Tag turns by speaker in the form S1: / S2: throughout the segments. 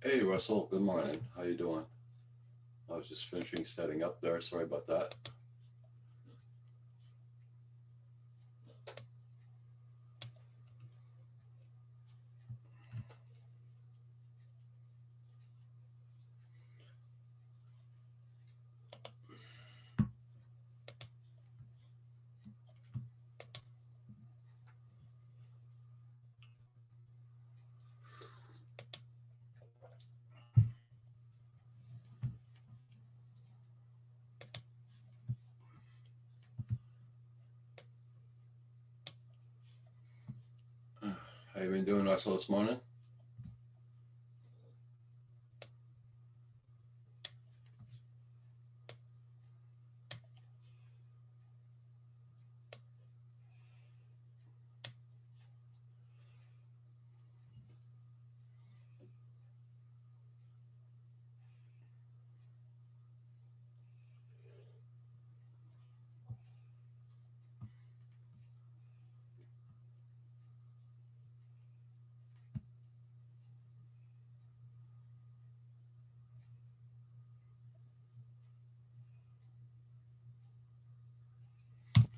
S1: Hey Russell, good morning. How you doing? I was just finishing setting up there. Sorry about that. How you been doing, Russell, this morning?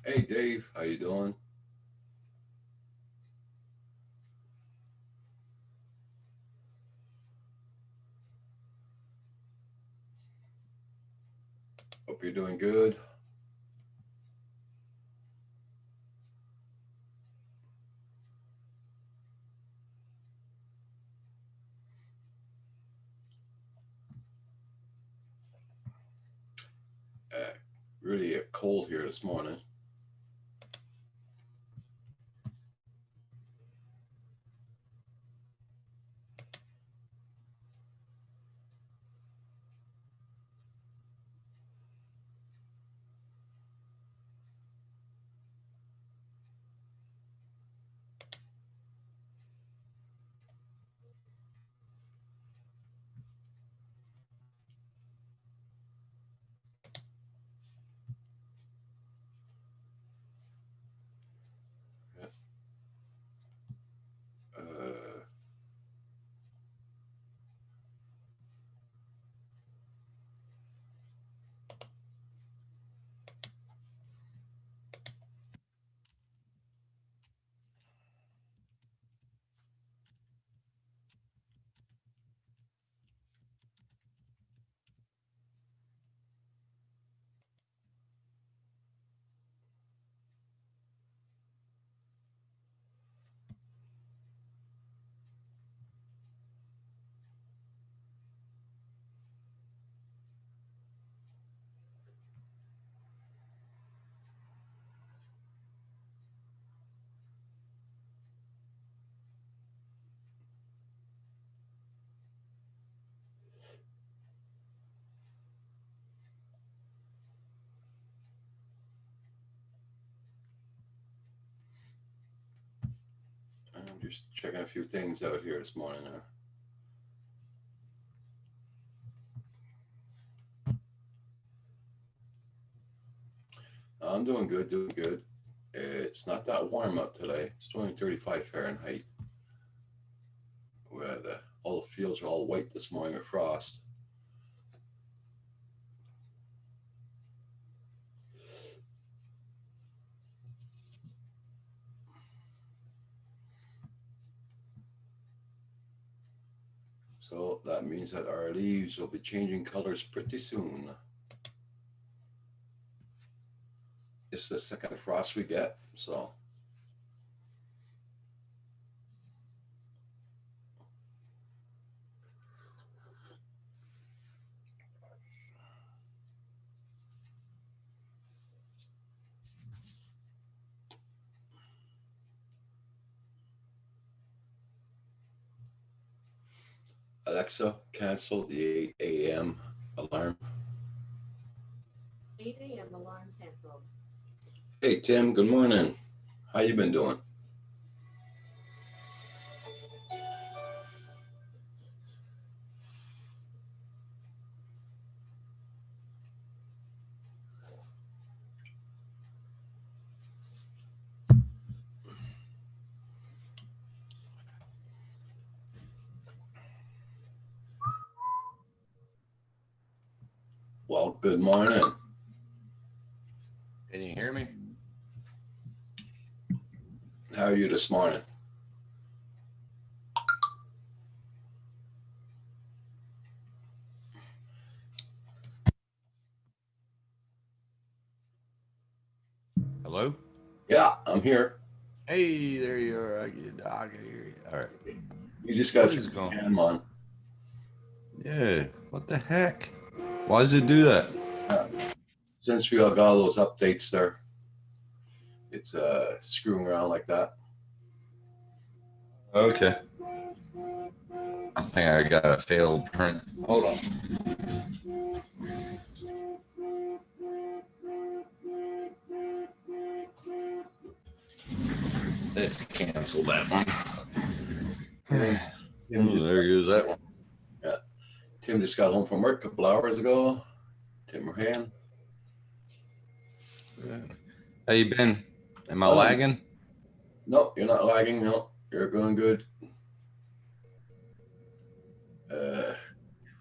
S1: Hey Dave, how you doing? Hope you're doing good. Uh, really cold here this morning. Yeah. Uh, I'm just checking a few things out here this morning. I'm doing good, doing good. It's not that warm out today. It's only 35 Fahrenheit. Where all the fields are all white this morning with frost. So that means that our leaves will be changing colors pretty soon. It's the second frost we get, so Alexa, cancel the 8 a.m. alarm.
S2: 8 a.m. alarm canceled.
S1: Hey Tim, good morning. How you been doing? Well, good morning.
S3: Can you hear me?
S1: How are you this morning?
S3: Hello?
S1: Yeah, I'm here.
S3: Hey, there you are. I can hear you. All right.
S1: You just got
S3: What
S1: your
S3: is going
S1: cam on.
S3: Yeah. What the heck? Why does it do that?
S1: Since we all got all those updates there, it's screwing around like that.
S3: Okay. I think I got a failed print. Hold on. Let's cancel that one.
S1: Tim
S3: Oh,
S1: just,
S3: there goes that one.
S1: Tim just got home from work a couple hours ago. Tim Rahan.
S3: Yeah. How you been? Am I
S1: Um,
S3: lagging?
S1: No, you're not lagging. No, you're going good.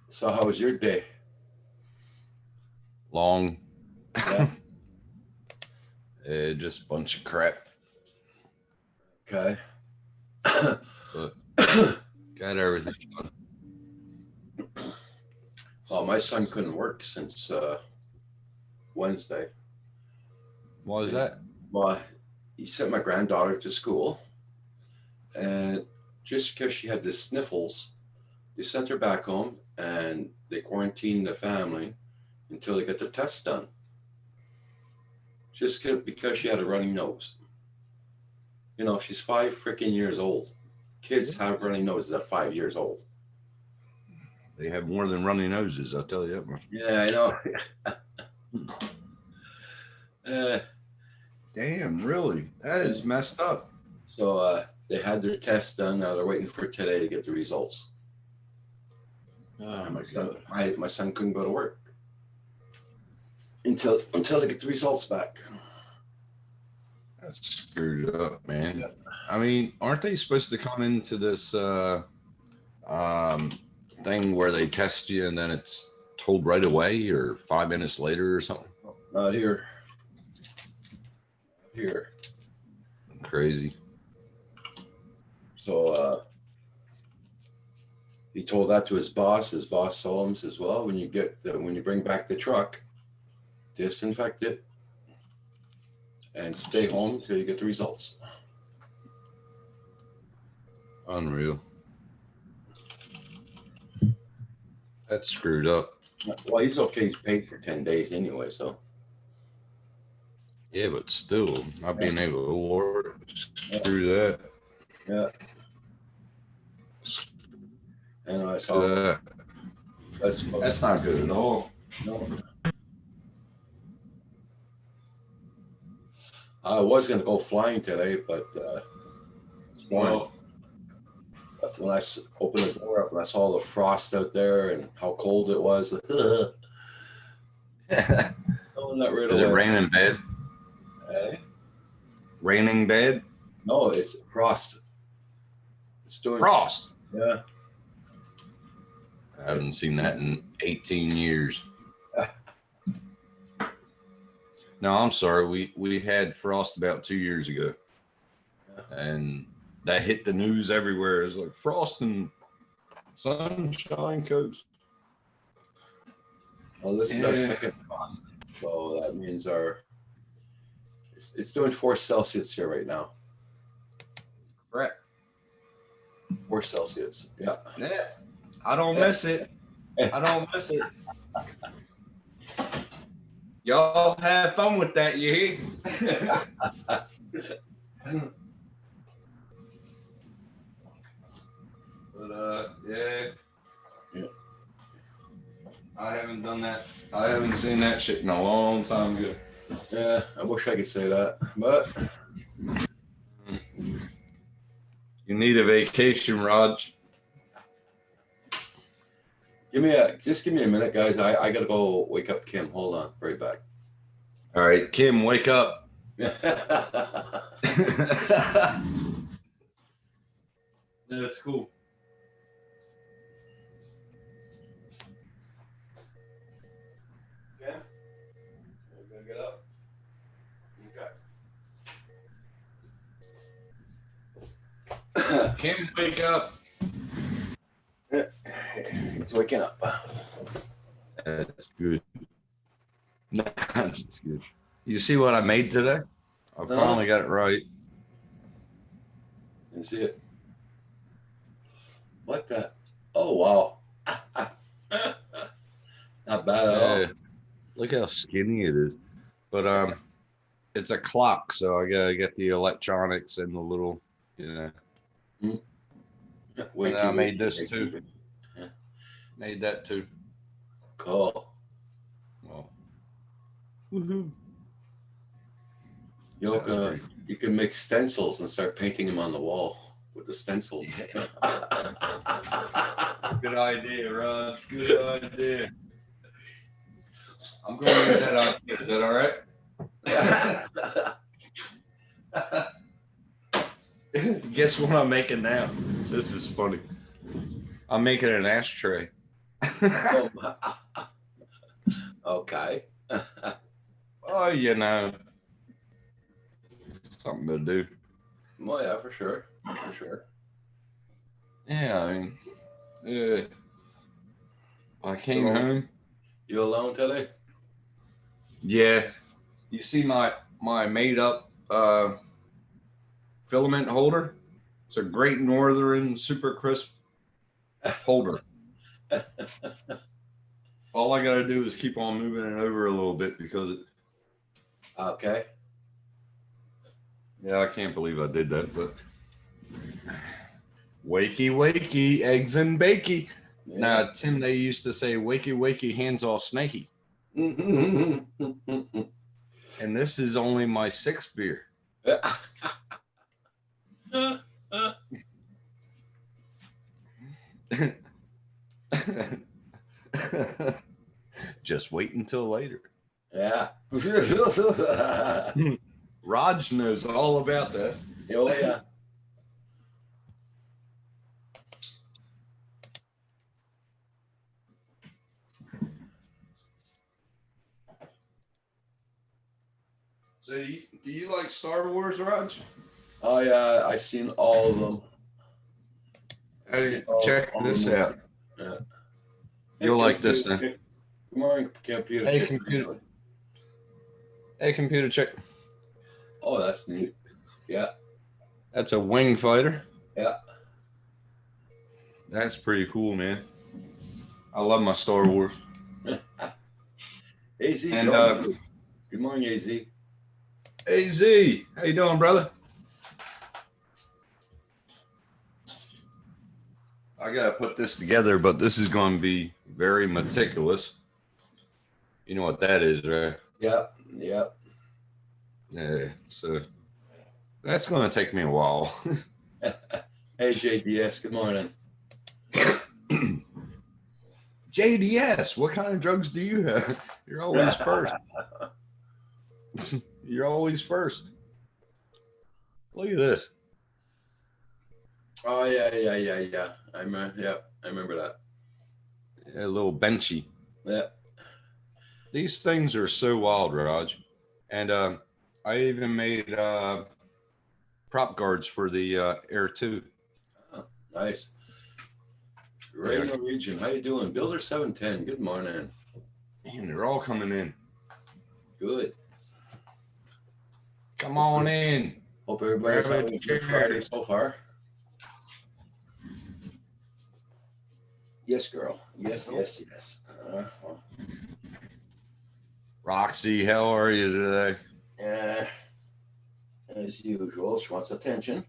S1: So how was your day?
S3: Long.
S1: Yeah.
S3: Just a bunch of crap.
S1: Okay.
S3: But got everything done.
S1: Well, my son couldn't work since Wednesday.
S3: What was that?
S1: Well, he sent my granddaughter to school, and just because she had the sniffles, they sent her back home and they quarantined the family until they got the test done. Just because she had a runny nose. You know, she's 5 freaking years old. Kids have runny noses at 5 years old.
S3: They have more than runny noses, I'll tell you that much.
S1: Yeah, I know.
S3: Damn, really? That is messed up.
S1: So they had their test done. Now they're waiting for today to get the results.
S3: Oh,
S1: My son couldn't go to work until they get the results back.
S3: That's screwed up, man. I mean, aren't they supposed to come into this thing where they test you and then it's told right away or 5 minutes later or something?
S1: Not here. Here.
S3: Crazy.
S1: So he told that to his boss. His boss told him, says, "Well, when you bring back the truck, disinfect it and stay home until you get the results."
S3: Unreal. That's screwed up.
S1: Well, he's okay. He's paid for 10 days anyway, so.
S3: Yeah, but still, not being able to work, screw that.
S1: Yeah. And I
S3: Screw
S1: saw
S3: that. That's not good at all.
S1: No. I was going to go flying today, but this morning, when I opened the door up and I saw the frost out there and how cold it was, oh, not right
S3: Is
S1: away.
S3: it raining bad?
S1: Eh?
S3: Raining bad?
S1: No, it's frost. It's doing
S3: Frost.
S1: Yeah.
S3: I haven't seen that in 18 years. No, I'm sorry. We had frost about 2 years ago, and that hit the news everywhere. It was like frost and Sunshine Coast.
S1: Well, this is our second frost, so that means it's doing 4 Celsius here right now.
S3: Correct.
S1: 4 Celsius. Yeah.
S3: Yeah. I don't miss it. I don't miss it. Y'all have fun with that, you hear? But yeah. I haven't done that. I haven't seen that shit in a long time ago.
S1: Yeah, I wish I could say that, but
S3: You need a vacation, Raj.
S1: just give me a minute, guys. I gotta go wake up Kim. Hold on, right back.
S3: All right, Kim, wake up. That's cool. Kim, wake up.
S1: He's waking up.
S3: That's good. No, that's good. You see what I made today? I finally got it right.
S1: You see it? What the? Oh, wow. Not bad at all.
S3: Yeah. Look how skinny it is. But it's a clock, so I gotta get the electronics and the little,
S1: Wait,
S3: And I made this too.
S1: Yeah.
S3: Made that too.
S1: Cool.
S3: Well, woohoo.
S1: You can make stencils and start painting them on the wall with the stencils.
S3: Good idea, Raj. Good idea. I'm going to use that idea. Is that all right? Guess what I'm making now? This is funny. I'm making an ashtray.
S1: Okay.
S3: Oh, something to do.
S1: Well, yeah, for sure. For sure.
S3: Yeah, I mean, I came home.
S1: You alone today?
S3: Yeah. You see my made up filament holder? It's a Great Northern Super Crisp holder. All I got to do is keep on moving it over a little bit because
S1: Okay.
S3: I can't believe I did that, but wakey, eggs and bakey.
S1: Yeah.
S3: Now, Tim, they used to say wakey, hands off snaky. And this is only my 6th beer. Just wait until later.
S1: Yeah.
S3: Raj knows all about that.
S1: Oh, yeah.
S3: So, do you like Star Wars, Raj?
S1: Oh, yeah. I seen all of them.
S3: Hey, check this out.
S1: Yeah.
S3: You'll like this then.
S1: Good morning, computer.
S3: Hey,
S1: check.
S3: computer. Hey, computer, check.
S1: Oh, that's neat. Yeah.
S3: That's a wing fighter.
S1: Yeah.
S3: That's pretty cool, man. I love my Star Wars.
S1: AZ.
S3: And
S1: good morning, AZ.
S3: hey Z, how you doing, brother? I gotta put this together, but this is going to be very meticulous. You know what that is, right?
S1: Yep. Yep.
S3: Yeah. So that's going to take me a while.
S1: Hey, JDS. Good morning.
S3: JDS, what kind of drugs do you have? You're always first. You're always first. Look at this.
S1: Oh, yeah. I remember that.
S3: A little benchy.
S1: Yeah.
S3: These things are so wild, Raj. And I even made prop guards for the Air 2.
S1: Oh, nice. Ray Norwegian, how you doing? Builder 710, good morning.
S3: Man, they're all coming in.
S1: Good.
S3: Come on in.
S1: Hope everybody's having a good Friday so far. Yes, girl. Yes.
S3: Roxy, how are you today?
S1: As usual, she wants attention.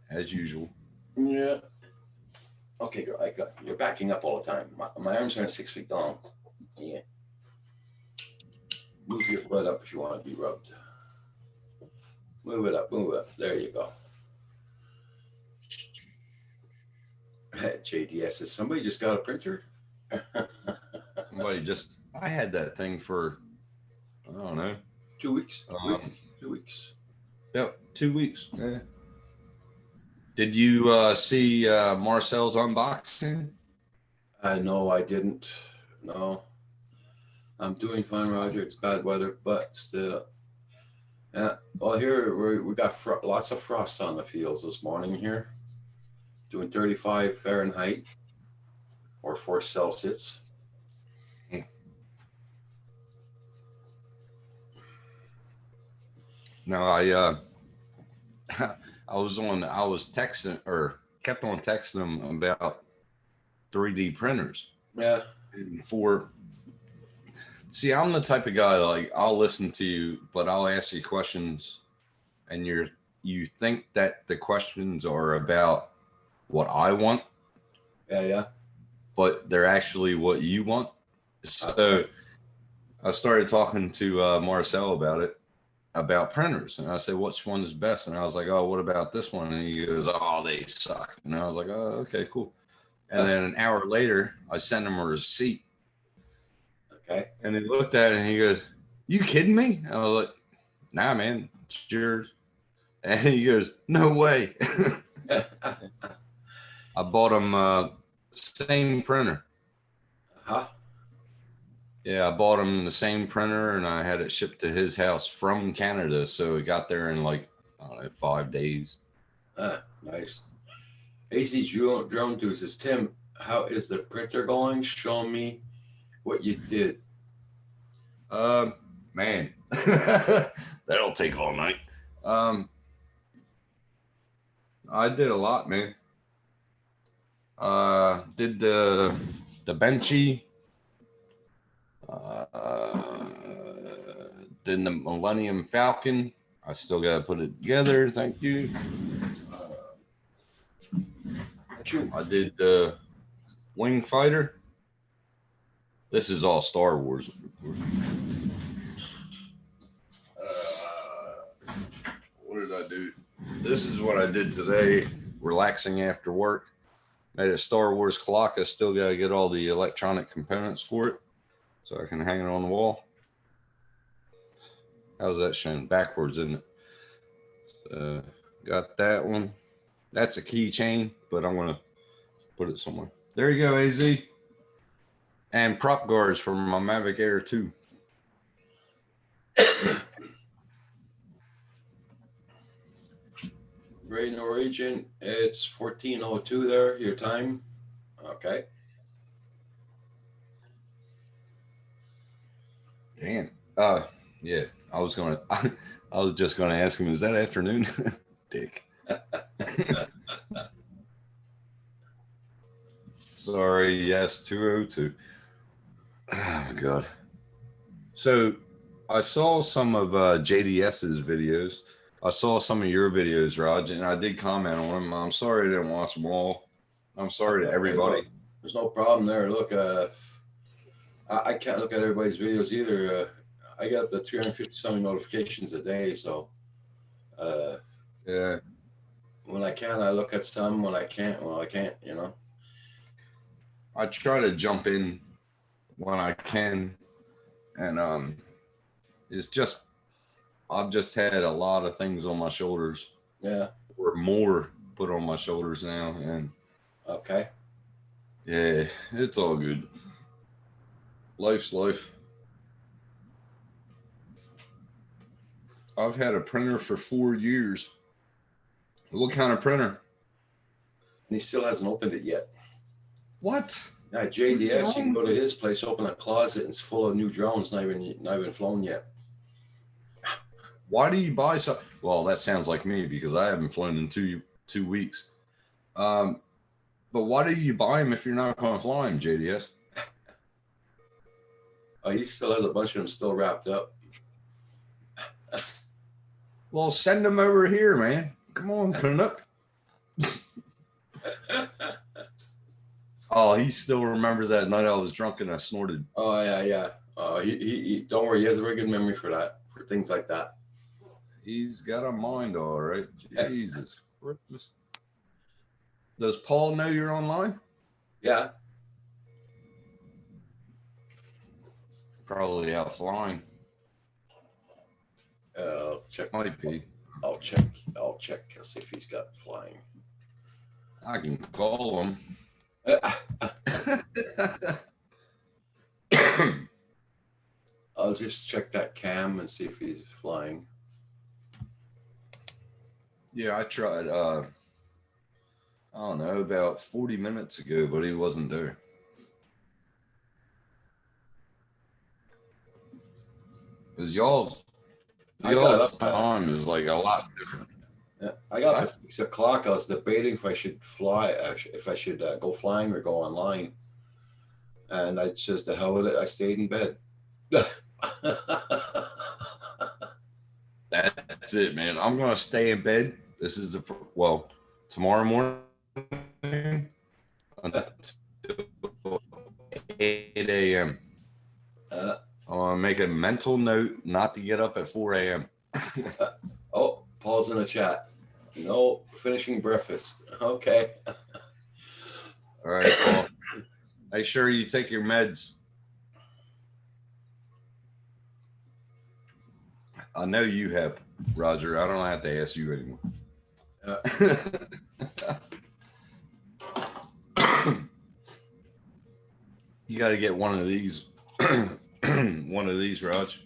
S3: As usual.
S1: Yeah. Okay, girl, you're backing up all the time. My arms are 6 feet long. Yeah. Move your butt up if you want to be rubbed. Move it up. There you go. JDS, is somebody just got a printer?
S3: I had that thing for, I don't know.
S1: 2 weeks. 2 weeks.
S3: Yep, 2 weeks. Yeah. Did you see Marcel's unboxing?
S1: No, I didn't. No. I'm doing fine, Roger. It's bad weather, but still. Well, here we got lots of frost on the fields this morning here, doing 35 Fahrenheit or 4 Celsius.
S3: No, I was texting or kept on texting them about 3D printers.
S1: Yeah.
S3: And see, I'm the type of guy, like, I'll listen to you, but I'll ask you questions and you think that the questions are about what I want,
S1: Yeah.
S3: but they're actually what you want. So
S1: Okay.
S3: I started talking to Marcel about printers, and I said, which one is best? And I was like, oh, what about this one? And he goes, oh, they suck. And I was like, oh, okay, cool. And then an hour later, I sent him a receipt,
S1: Okay.
S3: and he looked at it and he goes, you kidding me? I was like, nah, man, it's yours. And he goes, no way. I bought him same printer.
S1: Huh?
S3: Yeah, I bought him the same printer, and I had it shipped to his house from Canada. So it got there in like, I don't know, 5 days.
S1: Nice. AC Drone Dude says, Tim, how is the printer going? Show me what you did.
S3: Man, that'll take all night. I did a lot, man. Did the Benchy. Did the Millennium Falcon. I still got to put it together. Thank you. I did the Wing Fighter. This is all Star Wars. What did I do? This is what I did today. Relaxing after work. Made a Star Wars clock. I still got to get all the electronic components for it so I can hang it on the wall. How's that showing? Backwards, isn't it? Got that one. That's a keychain, but I'm going to put it somewhere. There you go, AZ. And prop guards for my Mavic Air 2.
S1: Ray Norwegian, it's 14:02 there, your time. Okay.
S3: Damn. Yeah. I was just gonna ask him, is that afternoon? Dick. Sorry, yes, 2:02. Oh God. So I saw some of JDS's videos. I saw some of your videos, Raj, and I did comment on them. I'm sorry I didn't watch them all. I'm sorry to everybody.
S1: There's no problem there. Look, I can't look at everybody's videos either. I get up to 350 something notifications a day, so
S3: Yeah.
S1: when I can, I look at some. When I can't, well, I can't. You know.
S3: I try to jump in when I can, and it's just I've just had a lot of things on my shoulders,
S1: Yeah.
S3: or more put on my shoulders now, and
S1: Okay.
S3: yeah, it's all good. Life's life. I've had a printer for 4 years. What kind of printer?
S1: And he still hasn't opened it yet.
S3: What?
S1: Yeah, JDS, you can go to his place, open a closet, and it's full of new drones, not even flown yet.
S3: Why do you buy so? Well, that sounds like me because I haven't flown in two weeks. But why do you buy them if you're not going to fly them, JDS?
S1: He still has a bunch of them still wrapped up.
S3: Well, send them over here, man. Come on, Canuck. Oh, he still remembers that night I was drunk and I snorted.
S1: Oh yeah. He don't worry, he has a very good memory for that, for things like that.
S3: He's got a mind, all right. Jesus Christmas. Does Paul know you're online?
S1: Yeah.
S3: Probably out flying.
S1: Check.
S3: Might be.
S1: I'll check. I'll see if he's got flying.
S3: I can call him.
S1: I'll just check that cam and see if he's flying.
S3: Yeah, I tried. I don't know, about 40 minutes ago, but he wasn't there. Cause
S1: I got
S3: y'all's
S1: up.
S3: time is like a lot different.
S1: I got up
S3: Huh?
S1: at 6 o'clock. I was debating if I should fly, if I should go flying or go online. And I just the hell with it. I stayed in bed.
S3: That's it, man. I'm gonna stay in bed. This is tomorrow morning until 8 a.m.
S1: uh,
S3: I'm gonna make a mental note not to get up at 4 a.m.
S1: oh, Paul's in the chat. No finishing breakfast. Okay.
S3: All right, Paul. Make sure you take your meds. I know you have, Roger. I don't have to ask you anymore. You got to get one of these. One of these, Raj.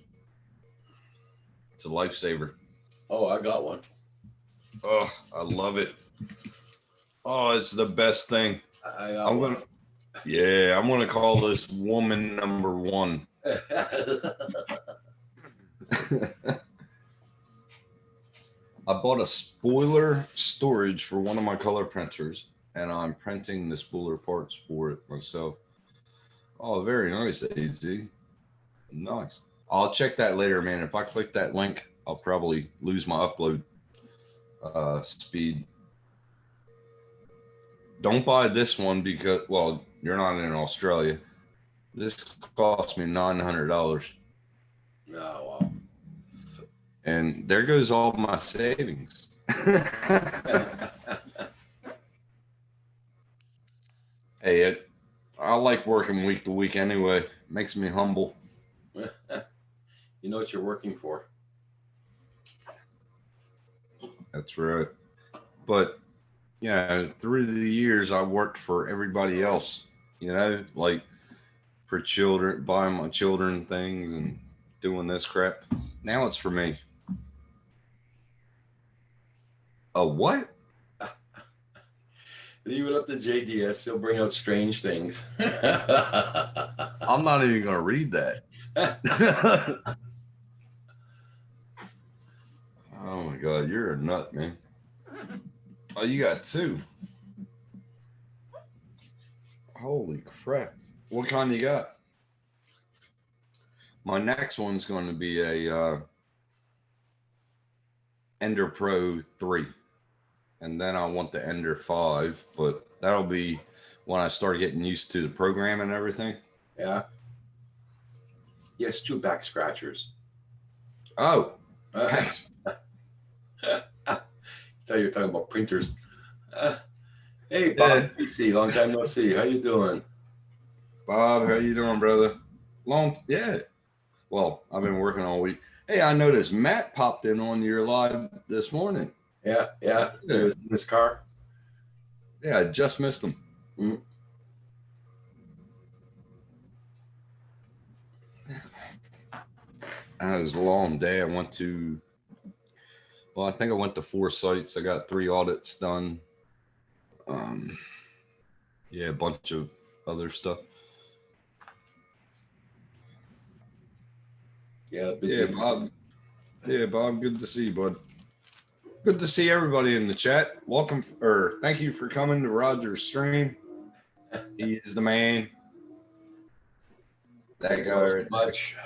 S3: It's a lifesaver.
S1: Oh, I got one.
S3: Oh, I love it. Oh, it's the best thing.
S1: I got one.
S3: I'm gonna call this woman number one. I bought a spoiler storage for one of my color printers, and I'm printing the spoiler parts for it myself. Oh, very nice, AZ. Nice. I'll check that later, man. If I click that link, I'll probably lose my upload speed. Don't buy this one because, well, you're not in Australia. This cost me $900.
S1: Oh, wow.
S3: And there goes all my savings. Hey, I like working week to week anyway. Makes me humble.
S1: You know what you're working for.
S3: That's right. But yeah, through the years, I worked for everybody else, like for children, buying my children things and doing this crap. Now it's for me. A what?
S1: Leave it up to JDS. He'll bring out strange things.
S3: I'm not even going to read that. Oh my God, you're a nut, man. Oh, you got two. Holy crap. What kind you got? My next one's going to be a Ender Pro 3. And then I want the Ender 5, but that'll be when I start getting used to the program and everything.
S1: Yeah. Yes, 2 back scratchers.
S3: Oh.
S1: I thought you were talking about printers. Hey, Bob PC, long time no see. How you doing?
S3: Bob, how you doing, brother? Yeah. Well, I've been working all week. Hey, I noticed Matt popped in on your live this morning.
S1: Yeah. He was in his car.
S3: Yeah, I just missed him.
S1: Mm.
S3: It was a long day. I think I went to 4 sites. I got 3 audits done. A bunch of other stuff.
S1: Yeah, busy.
S3: Yeah, Bob. Yeah, Bob. Good to see you, bud. Good to see everybody in the chat. Welcome, or thank you for coming to Roger's stream. He is the man. That guy right
S1: much.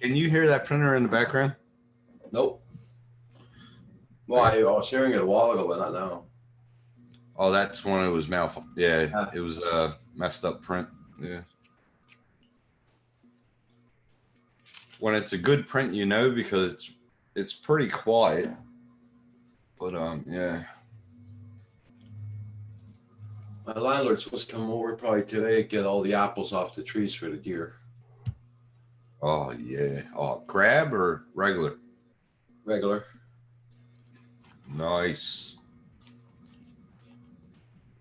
S3: Can you hear that printer in the background?
S1: Nope. Well, I was hearing it a while ago, but not now.
S3: Oh, that's when it was malfunction. Yeah, it was messed up print. Yeah. When it's a good print, because it's pretty quiet. But yeah.
S1: My landlord's supposed to come over probably today and get all the apples off the trees for the deer.
S3: Oh yeah. Oh, crab or regular?
S1: Regular.
S3: Nice.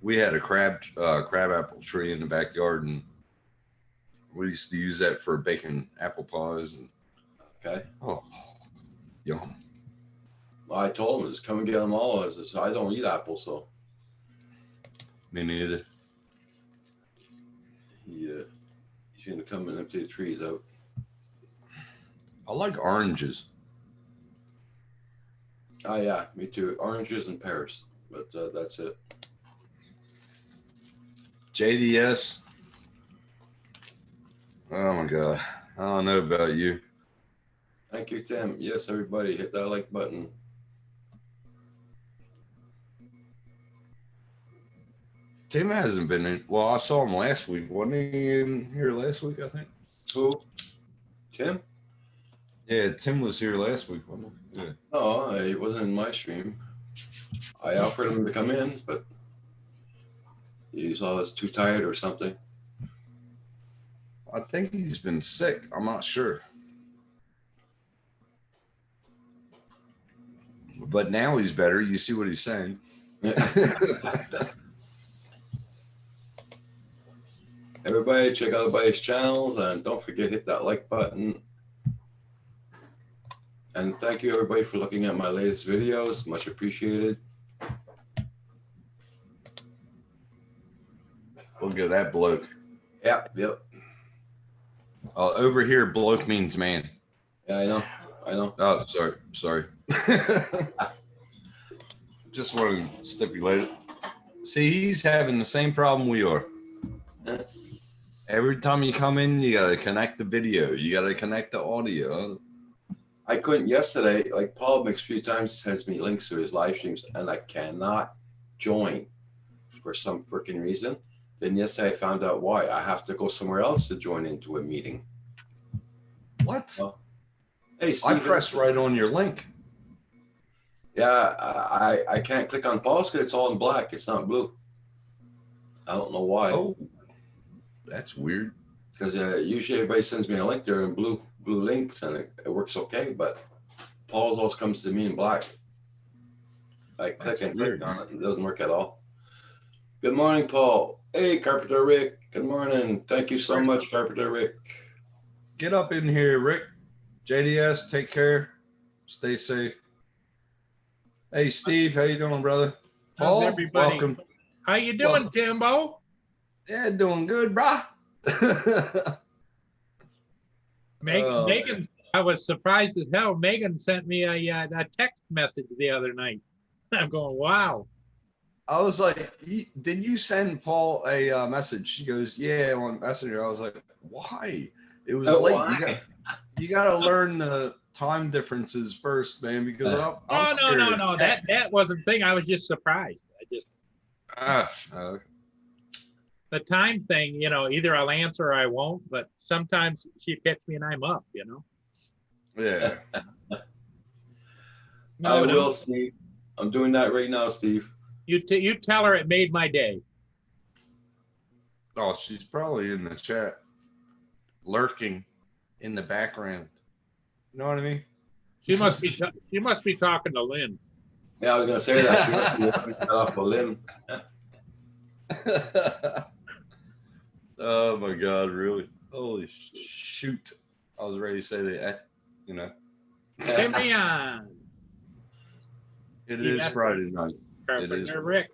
S3: We had a crab apple tree in the backyard, and we used to use that for baking apple pies.
S1: Okay.
S3: Oh, Yum.
S1: I told him, just come and get them all. I said, I don't eat apples, so
S3: Me neither.
S1: he's gonna come and empty the trees out.
S3: I like oranges.
S1: Oh yeah, me too. Oranges and pears, but that's it.
S3: JDS. Oh my God. I don't know about you.
S1: Thank you, Tim. Yes, everybody, hit that like button.
S3: Tim hasn't been in. Well, I saw him last week. Wasn't he in here last week, I think?
S1: Who? Tim?
S3: Yeah, Tim was here last week, wasn't he? Yeah.
S1: No, he wasn't in my stream. I offered him to come in, but he's always too tired or something.
S3: I think he's been sick. I'm not sure. But now he's better. You see what he's saying.
S1: Everybody, check out everybody's channels and don't forget hit that like button. And thank you everybody for looking at my latest videos. Much appreciated.
S3: Look at that bloke.
S1: Yep.
S3: Over here, bloke means man.
S1: Yeah, I know.
S3: Oh, sorry. Just wanted to stipulate it. See, he's having the same problem we are. Every time you come in, you got to connect the video. You got to connect the audio.
S1: I couldn't yesterday, like Paul makes a few times, sends me links to his live streams and I cannot join for some freaking reason. Then yesterday I found out why. I have to go somewhere else to join into a meeting.
S3: What?
S1: Hey, Steve,
S3: I press right on your link.
S1: Yeah, I can't click on pause because it's all in black. It's not blue. I don't know why.
S3: Oh, that's weird.
S1: Because usually everybody sends me a link there in blue links and it works okay, but Paul's always comes to me in black. I click and click on it. It doesn't work at all. Good morning, Paul. Hey, Carpenter Rick. Good morning. Thank you so much, Carpenter Rick.
S3: Get up in here, Rick. JDS, take care. Stay safe. Hey, Steve, how you doing, brother?
S4: Paul, everybody.
S3: Welcome.
S4: How you doing, Timbo?
S3: Yeah, doing good, brah.
S4: Megan, I was surprised as hell. Megan sent me a text message the other night. I'm going, wow.
S3: I was like, did you send Paul a message? She goes, yeah, on Messenger. I was like, why? It was late.
S1: Why?
S3: You got to learn the time differences first, man, because
S4: No. That wasn't the thing. I was just surprised. The time thing, either I'll answer or I won't, but sometimes she catch me and I'm up,
S3: Yeah.
S1: I will, Steve. I'm doing that right now, Steve.
S4: You tell her it made my day.
S3: Oh, she's probably in the chat, lurking in the background. You know what I mean?
S4: She must be talking to Lynn.
S1: Yeah, I was gonna say that. She must be cut off a limb.
S3: Oh my God, really? Holy shoot. I was ready to say that,
S4: Get me on.
S3: It is Friday night. It is.
S4: Rick.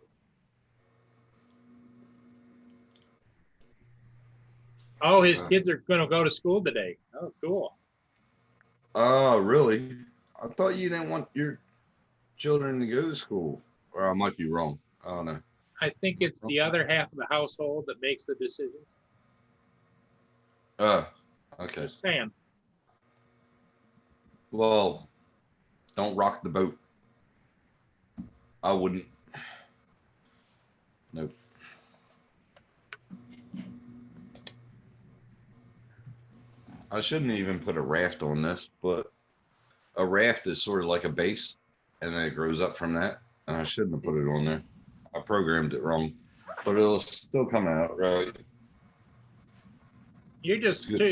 S4: Oh, his kids are going to go to school today. Oh, cool.
S3: Oh, really? I thought you didn't want your children to go to school. Or I might be wrong. I don't know.
S4: I think it's the other half of the household that makes the decisions.
S3: Okay.
S4: Sam.
S3: Well, don't rock the boat. I wouldn't. Nope. I shouldn't even put a raft on this, but a raft is sort of like a base, and then it grows up from that. And I shouldn't have put it on there. I programmed it wrong, but it'll still come out right.
S4: You're just turning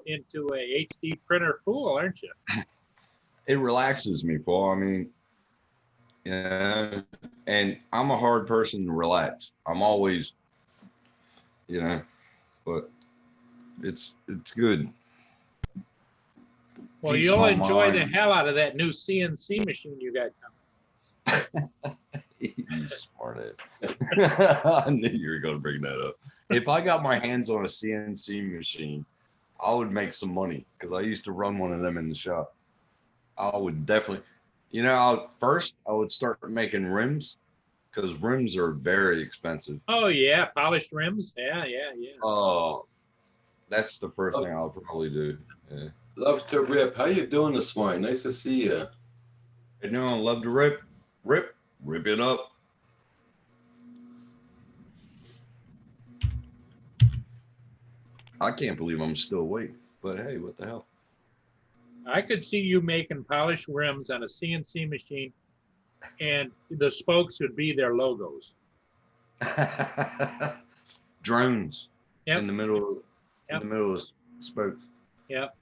S4: into a HD printer fool, aren't you?
S3: It relaxes me, Paul. I mean, and I'm a hard person to relax. I'm always, but it's good.
S4: Well,
S3: Keeps
S4: you'll
S3: my
S4: enjoy the
S3: mind-
S4: hell out of that new CNC machine you got coming.
S3: You smart ass. I knew you were going to bring that up. If I got my hands on a CNC machine, I would make some money because I used to run one of them in the shop. I would definitely, first I would start making rims because rims are very expensive.
S4: Oh yeah, polished rims. Yeah.
S3: Oh, that's the first thing I'll probably do. Yeah.
S1: Love to rip. How you doing this morning? Nice to see you.
S3: You know, I love to rip it up. I can't believe I'm still awake, but hey, what the hell?
S4: I could see you making polished rims on a CNC machine, and the spokes would be their logos.
S3: Drones
S4: Yep.
S3: in the middle
S4: Yep.
S3: of spokes.
S4: Yep.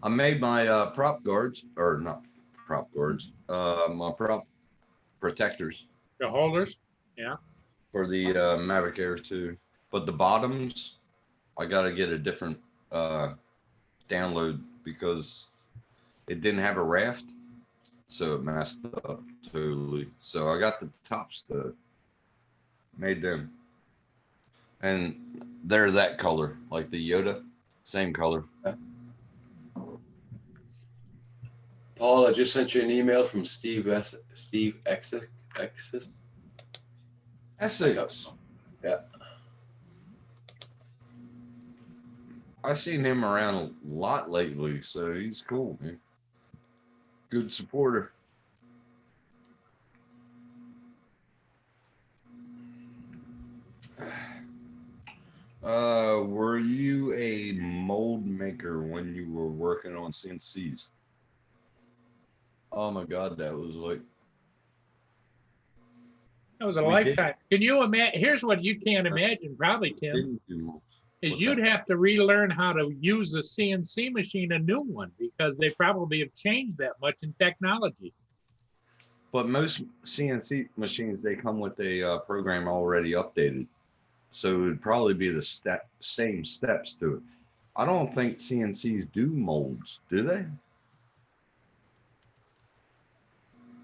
S3: I made my prop guards, or not prop guards, my prop protectors
S4: The holders.
S3: for the Mavic Air 2. But the bottoms, I got to get a different download because it didn't have a raft, so it messed up totally. So I got the top stud, made them, and they're that color, like the Yoda, same color.
S1: Paul, I just sent you an email from Steve Exis.
S3: Essex.
S1: Yeah.
S3: I've seen him around a lot lately, so he's cool, man. Good supporter. Were you a mold maker when you were working on CNCs? Oh my God, that was like
S4: That was a
S3: We did.
S4: lifetime. Can you imagine? Here's what you can't imagine, probably, Tim,
S3: didn't do molds.
S4: is
S3: What's
S4: you'd
S3: that?
S4: have to relearn how to use a CNC machine, a new one, because they probably have changed that much in technology.
S3: But most CNC machines, they come with a program already updated. So it would probably be the same steps to it. I don't think CNCs do molds, do they?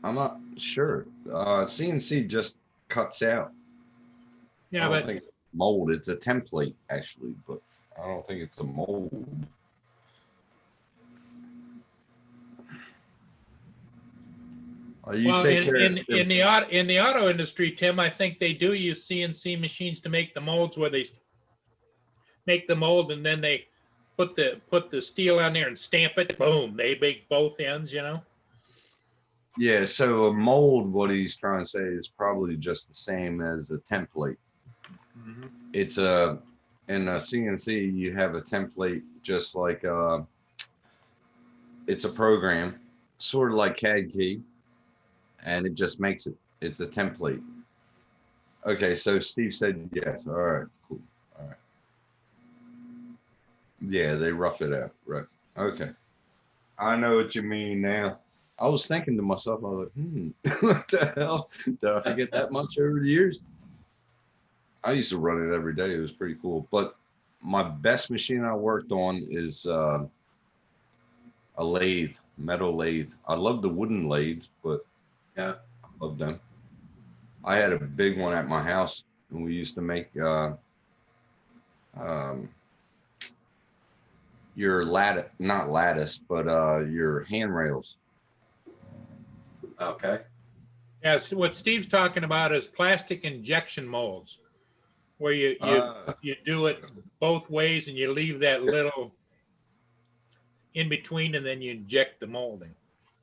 S3: I'm not sure. CNC just cuts out.
S4: Yeah,
S3: I don't
S4: but
S3: think mold. It's a template actually, but I don't think it's a mold. You
S4: well,
S3: take care
S4: in
S3: of
S4: the auto industry, Tim, I think they do use CNC machines to make the molds, where they make the mold and then they put the steel on there and stamp it. Boom, they make both ends.
S3: Yeah, so a mold, what he's trying to say is probably just the same as a template. It's in a CNC, you have a template just like it's a program, sort of like CAD key, and it just makes it, it's a template. Okay, so Steve said yes. All right, cool. All right. Yeah, they rough it out, right? Okay. I know what you mean now. I was thinking to myself, I was like, what the hell? Did I forget that much over the years? I used to run it every day. It was pretty cool. But my best machine I worked on is a lathe, metal lathe. I love the wooden lathes, but
S1: Yeah.
S3: I love them. I had a big one at my house, and we used to make your lattice, not lattice, but your handrails.
S1: Okay.
S4: Yeah, so what Steve's talking about is plastic injection molds, where you do it both ways and you leave that little in between, and then you inject the molding.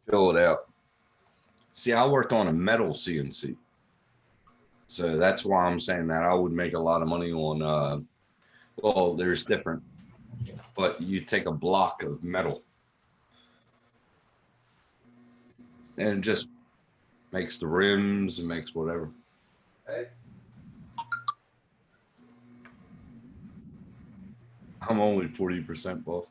S3: Fill it out. See, I worked on a metal CNC. So that's why I'm saying that I would make a lot of money on, well, there's different, but you take a block of metal and it just makes the rims and makes whatever.
S1: Hey.
S3: I'm only 40% boss.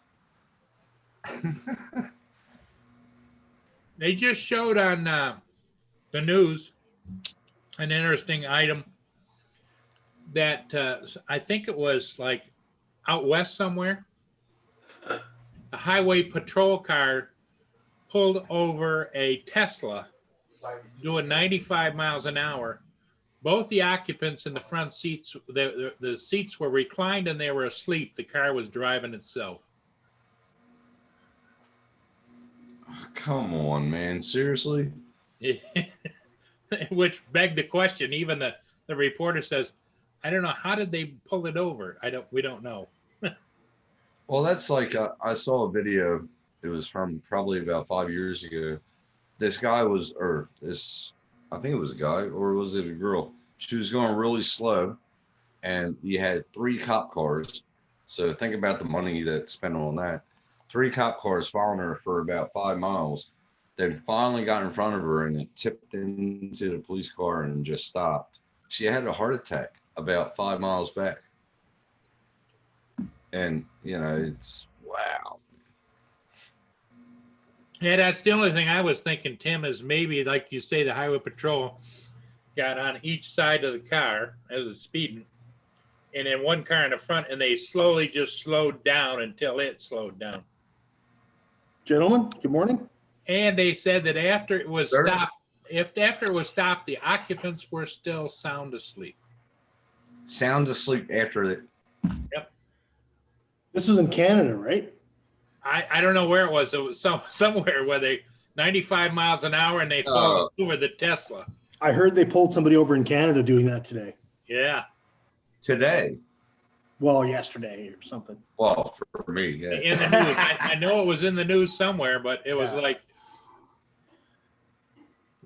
S4: They just showed on the news an interesting item that I think it was like out west somewhere, a highway patrol car pulled over a Tesla doing 95 miles an hour. Both the occupants in the front seats, the seats were reclined and they were asleep. The car was driving itself.
S3: Come on, man. Seriously?
S4: Which begged the question. Even the reporter says, I don't know, how did they pull it over? We don't know.
S3: Well, that's like I saw a video. It was from probably about 5 years ago. This guy was, or this, I think it was a guy, or was it a girl? She was going really slow, and you had 3 cop cars. So think about the money that's spent on that. 3 cop cars following her for about 5 miles. They finally got in front of her, and it tipped into the police car and just stopped. She had a heart attack about 5 miles back. And, you know, it's wow.
S4: Yeah, that's the only thing I was thinking, Tim, is maybe, like you say, the highway patrol got on each side of the car as it's speeding, and then one car in the front, and they slowly just slowed down until it slowed down.
S5: Gentlemen, good morning.
S4: And they said that after it was
S3: Sir?
S4: stopped, after it was stopped, the occupants were still sound asleep.
S3: Sound asleep after it.
S5: This was in Canada, right?
S4: I don't know where it was. It was somewhere where they 95 miles an hour and they pulled over the Tesla.
S5: I heard they pulled somebody over in Canada doing that today.
S4: Yeah.
S3: Today.
S5: Well, yesterday or something.
S3: Well, for me, yeah.
S4: In the news. I know it was in the news somewhere, but it was like,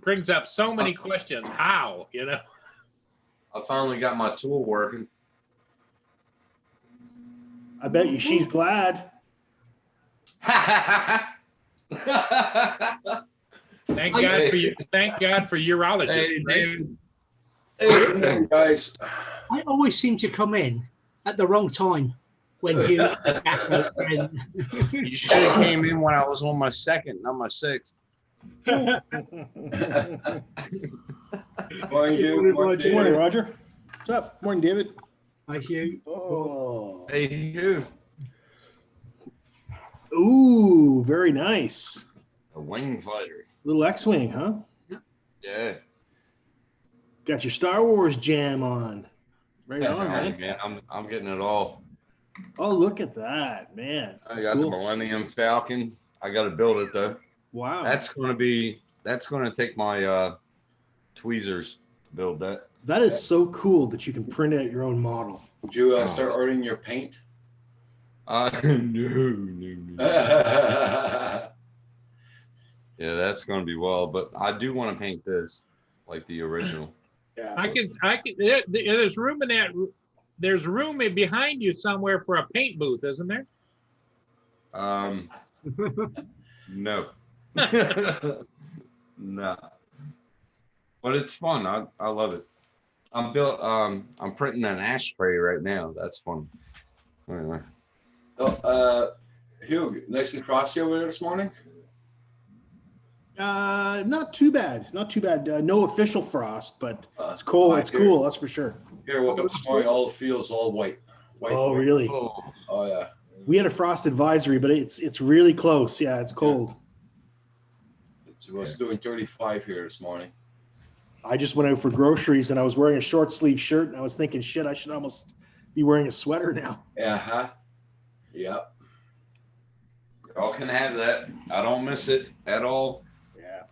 S4: brings up so many questions. How, you know?
S3: I finally got my tool working.
S5: I bet you she's glad.
S4: Thank God for you. Thank God for urologists.
S3: Hey,
S4: Right?
S3: dude.
S1: Hey, good morning, guys.
S6: I always seem to come in at the wrong time when you.
S7: You should have came in when I was on my second, not my sixth.
S1: Morning, dude.
S5: Good
S1: Morning,
S5: morning,
S1: Dave.
S5: Roger. What's up? Morning, David.
S6: I hear.
S5: Oh.
S3: Hey, you.
S5: Ooh, very nice.
S3: A wing fighter.
S5: Little X-Wing, huh?
S3: Yeah.
S5: Got your Star Wars jam on. Right on,
S3: Hey,
S5: man.
S3: man, I'm getting it all.
S5: Oh, look at that, man.
S3: I
S5: That's
S3: got the
S5: cool.
S3: Millennium Falcon. I got to build it though.
S5: Wow.
S3: That's going to take my tweezers to build that.
S5: That is so cool that you can print out your own model.
S1: Did you start ordering your paint?
S3: No. Yeah, that's going to be wild, but I do want to paint this like the original.
S5: Yeah.
S4: I can. There's room in that. There's room behind you somewhere for a paint booth, isn't there?
S3: No. No. But it's fun. I love it. I'm printing an ashtray right now. That's fun. Anyway.
S1: Oh, Hugh, nice and frosty over there this morning.
S5: Not too bad. Not too bad. No official frost, but it's cool.
S1: Right
S5: It's
S1: there.
S5: cool. That's for sure.
S1: Here, woke up this morning, all the fields all white. White.
S5: Oh, really?
S3: Oh,
S1: Oh, yeah.
S5: We had a frost advisory, but it's really close. Yeah, it's cold.
S1: It was doing 35 here this morning.
S5: I just went out for groceries and I was wearing a short sleeve shirt and I was thinking, shit, I should almost be wearing a sweater now.
S1: Uh-huh. Yeah.
S3: y'all can have that. I don't miss it at all.
S5: Yeah.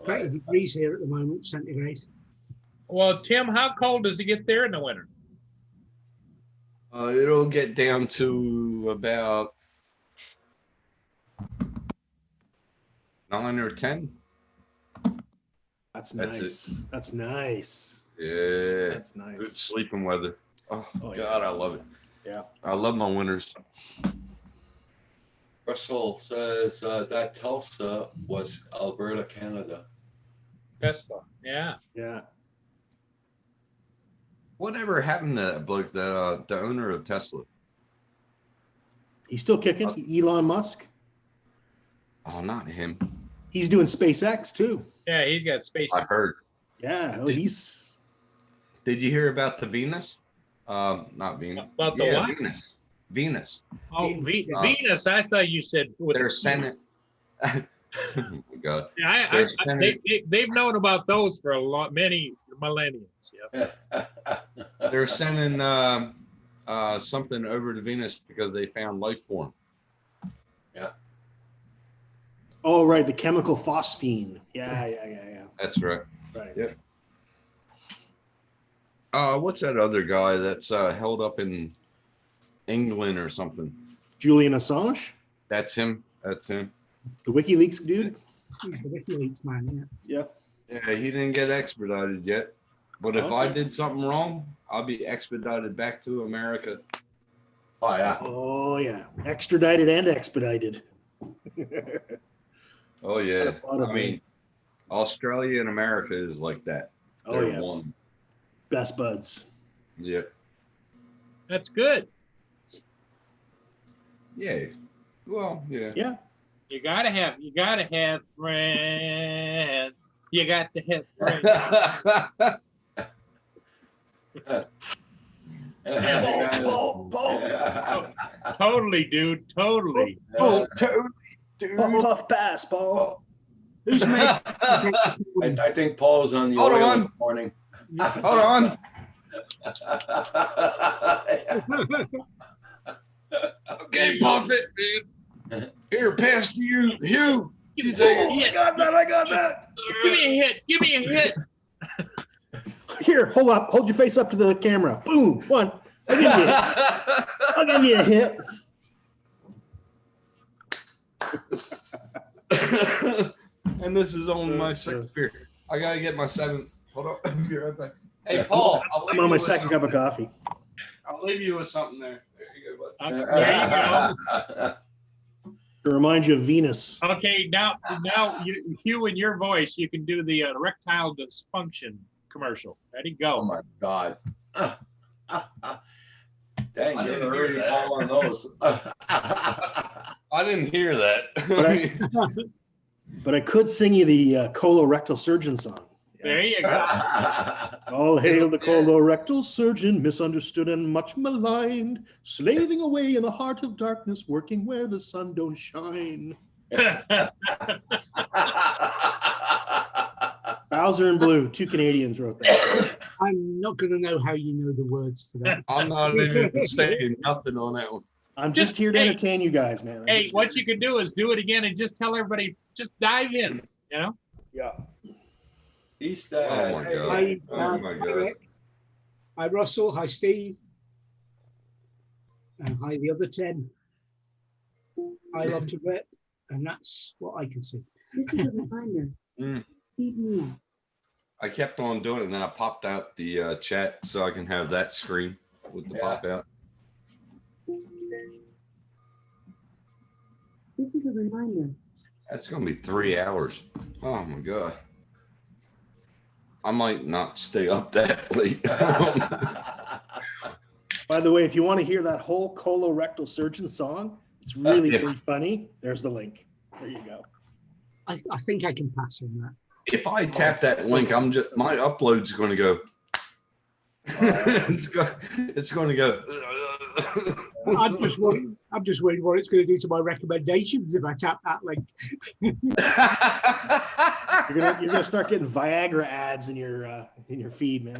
S6: 20 degrees here at the moment, centigrade.
S4: Well, Tim, how cold does it get there in the winter?
S3: It'll get down to about 9 or 10.
S5: That's
S3: That's
S5: nice. That's nice.
S3: Yeah.
S5: That's
S3: Good
S5: nice.
S3: sleeping weather. Oh,
S5: Oh, yeah.
S3: God, I love it.
S5: Yeah.
S3: I love my winters.
S1: Russell says that Tulsa was Alberta, Canada.
S4: Tesla. Yeah.
S5: Yeah.
S3: Whatever happened to that bloke, the owner of Tesla?
S5: He's still kicking. Elon Musk.
S3: Oh, not him.
S5: He's doing SpaceX too.
S4: Yeah, he's got space.
S3: I heard.
S5: Yeah. Oh,
S3: Did-
S5: he's
S3: Did you hear about the Venus? Not Venus.
S4: About the
S3: yeah,
S4: what?
S3: Venus.
S7: Venus.
S4: Oh,
S7: Uh,
S4: Venus. I thought you said with
S7: They're sending. Oh my God.
S4: they've known about those for many millenniums. Yeah.
S7: They're sending something over to Venus because they found life form.
S5: Oh, right, the chemical phosphine. Yeah.
S7: That's right.
S5: Right.
S7: Yep. What's that other guy that's held up in England or something?
S5: Julian Assange,
S7: That's him. That's him.
S5: the WikiLeaks dude.
S6: He's the WikiLeaks man, yeah.
S5: Yeah.
S7: Yeah, he didn't get extradited yet. But if I
S5: Okay.
S7: did something wrong, I'll be extradited back to America.
S1: Oh yeah.
S5: Oh yeah, extradited and expedited.
S7: Oh yeah.
S5: Thought of
S7: I mean, Australia and America is like that.
S5: Oh
S7: They're
S5: yeah,
S7: one.
S5: best buds.
S7: Yeah.
S4: That's good.
S7: Yeah. Well, yeah.
S5: Yeah.
S4: You gotta have friends. You got to have friends.
S5: Paul.
S4: Totally, dude. Totally.
S6: Oh,
S5: Puff, puff, pass, Paul.
S6: who's made?
S1: I think Paul's on the
S7: Hold
S1: oil
S7: on.
S1: this morning.
S7: Hold on. Okay, pump it, man. Here, pass to you, Hugh. You take it.
S4: Yeah.
S5: I got that.
S4: Give me a hit. Give me a hit.
S5: Here, hold up. Hold your face up to the camera. Boom. One. I'll give you a hit.
S3: And this is only my sixth beer. I gotta get my seventh. Hold on, I'll be right back. Hey, Paul,
S5: I'm on my second cup of coffee.
S3: I'll leave you with something there. There you go, bud.
S4: There you go.
S5: To remind you of Venus.
S4: Okay, now, Hugh, in your voice, you can do the erectile dysfunction commercial. Ready,
S1: Oh
S4: go.
S1: my God. Dang,
S3: I
S1: you're
S3: didn't
S1: already
S3: hear that.
S1: Paul on those.
S3: I didn't hear that.
S5: But I could sing you the colorectal surgeon song.
S4: There you go.
S5: All hail the colorectal surgeon, misunderstood and much maligned, slaving away in the heart of darkness, working where the sun don't shine. Bowser and Blue, two Canadians wrote that.
S6: I'm not going to know how you know the words to that.
S7: I'm not even saying nothing on that one.
S5: I'm just here to entertain you guys, man.
S4: Hey, what you can do is do it again and just tell everybody, just dive in, you know?
S5: Yeah.
S1: He's
S7: Oh
S1: that.
S7: my
S1: Hey,
S7: God.
S6: Hi,
S7: Oh my
S6: hi,
S7: God.
S6: Rick. Hi, Russell. Hi, Steve. And hi, the other 10. I love to rip, and that's what I can see.
S2: This is a reminder.
S3: Mm.
S2: Feed me up.
S3: I kept on doing it and then I popped out the chat so I can have that screen with the
S1: Yeah.
S3: pop out.
S2: This is a reminder.
S3: That's gonna be 3 hours. Oh my God. I might not stay up that late.
S5: By the way, if you want to hear that whole colorectal surgeon song, it's really
S3: Yeah.
S5: pretty funny. There's the link. There you go.
S6: I think I can pass on that.
S3: If I tap that link, my upload's gonna go. it's going to go.
S6: I'm just worried what it's going to do to my recommendations if I tap that link.
S5: You're gonna start getting Viagra ads in your feed, man.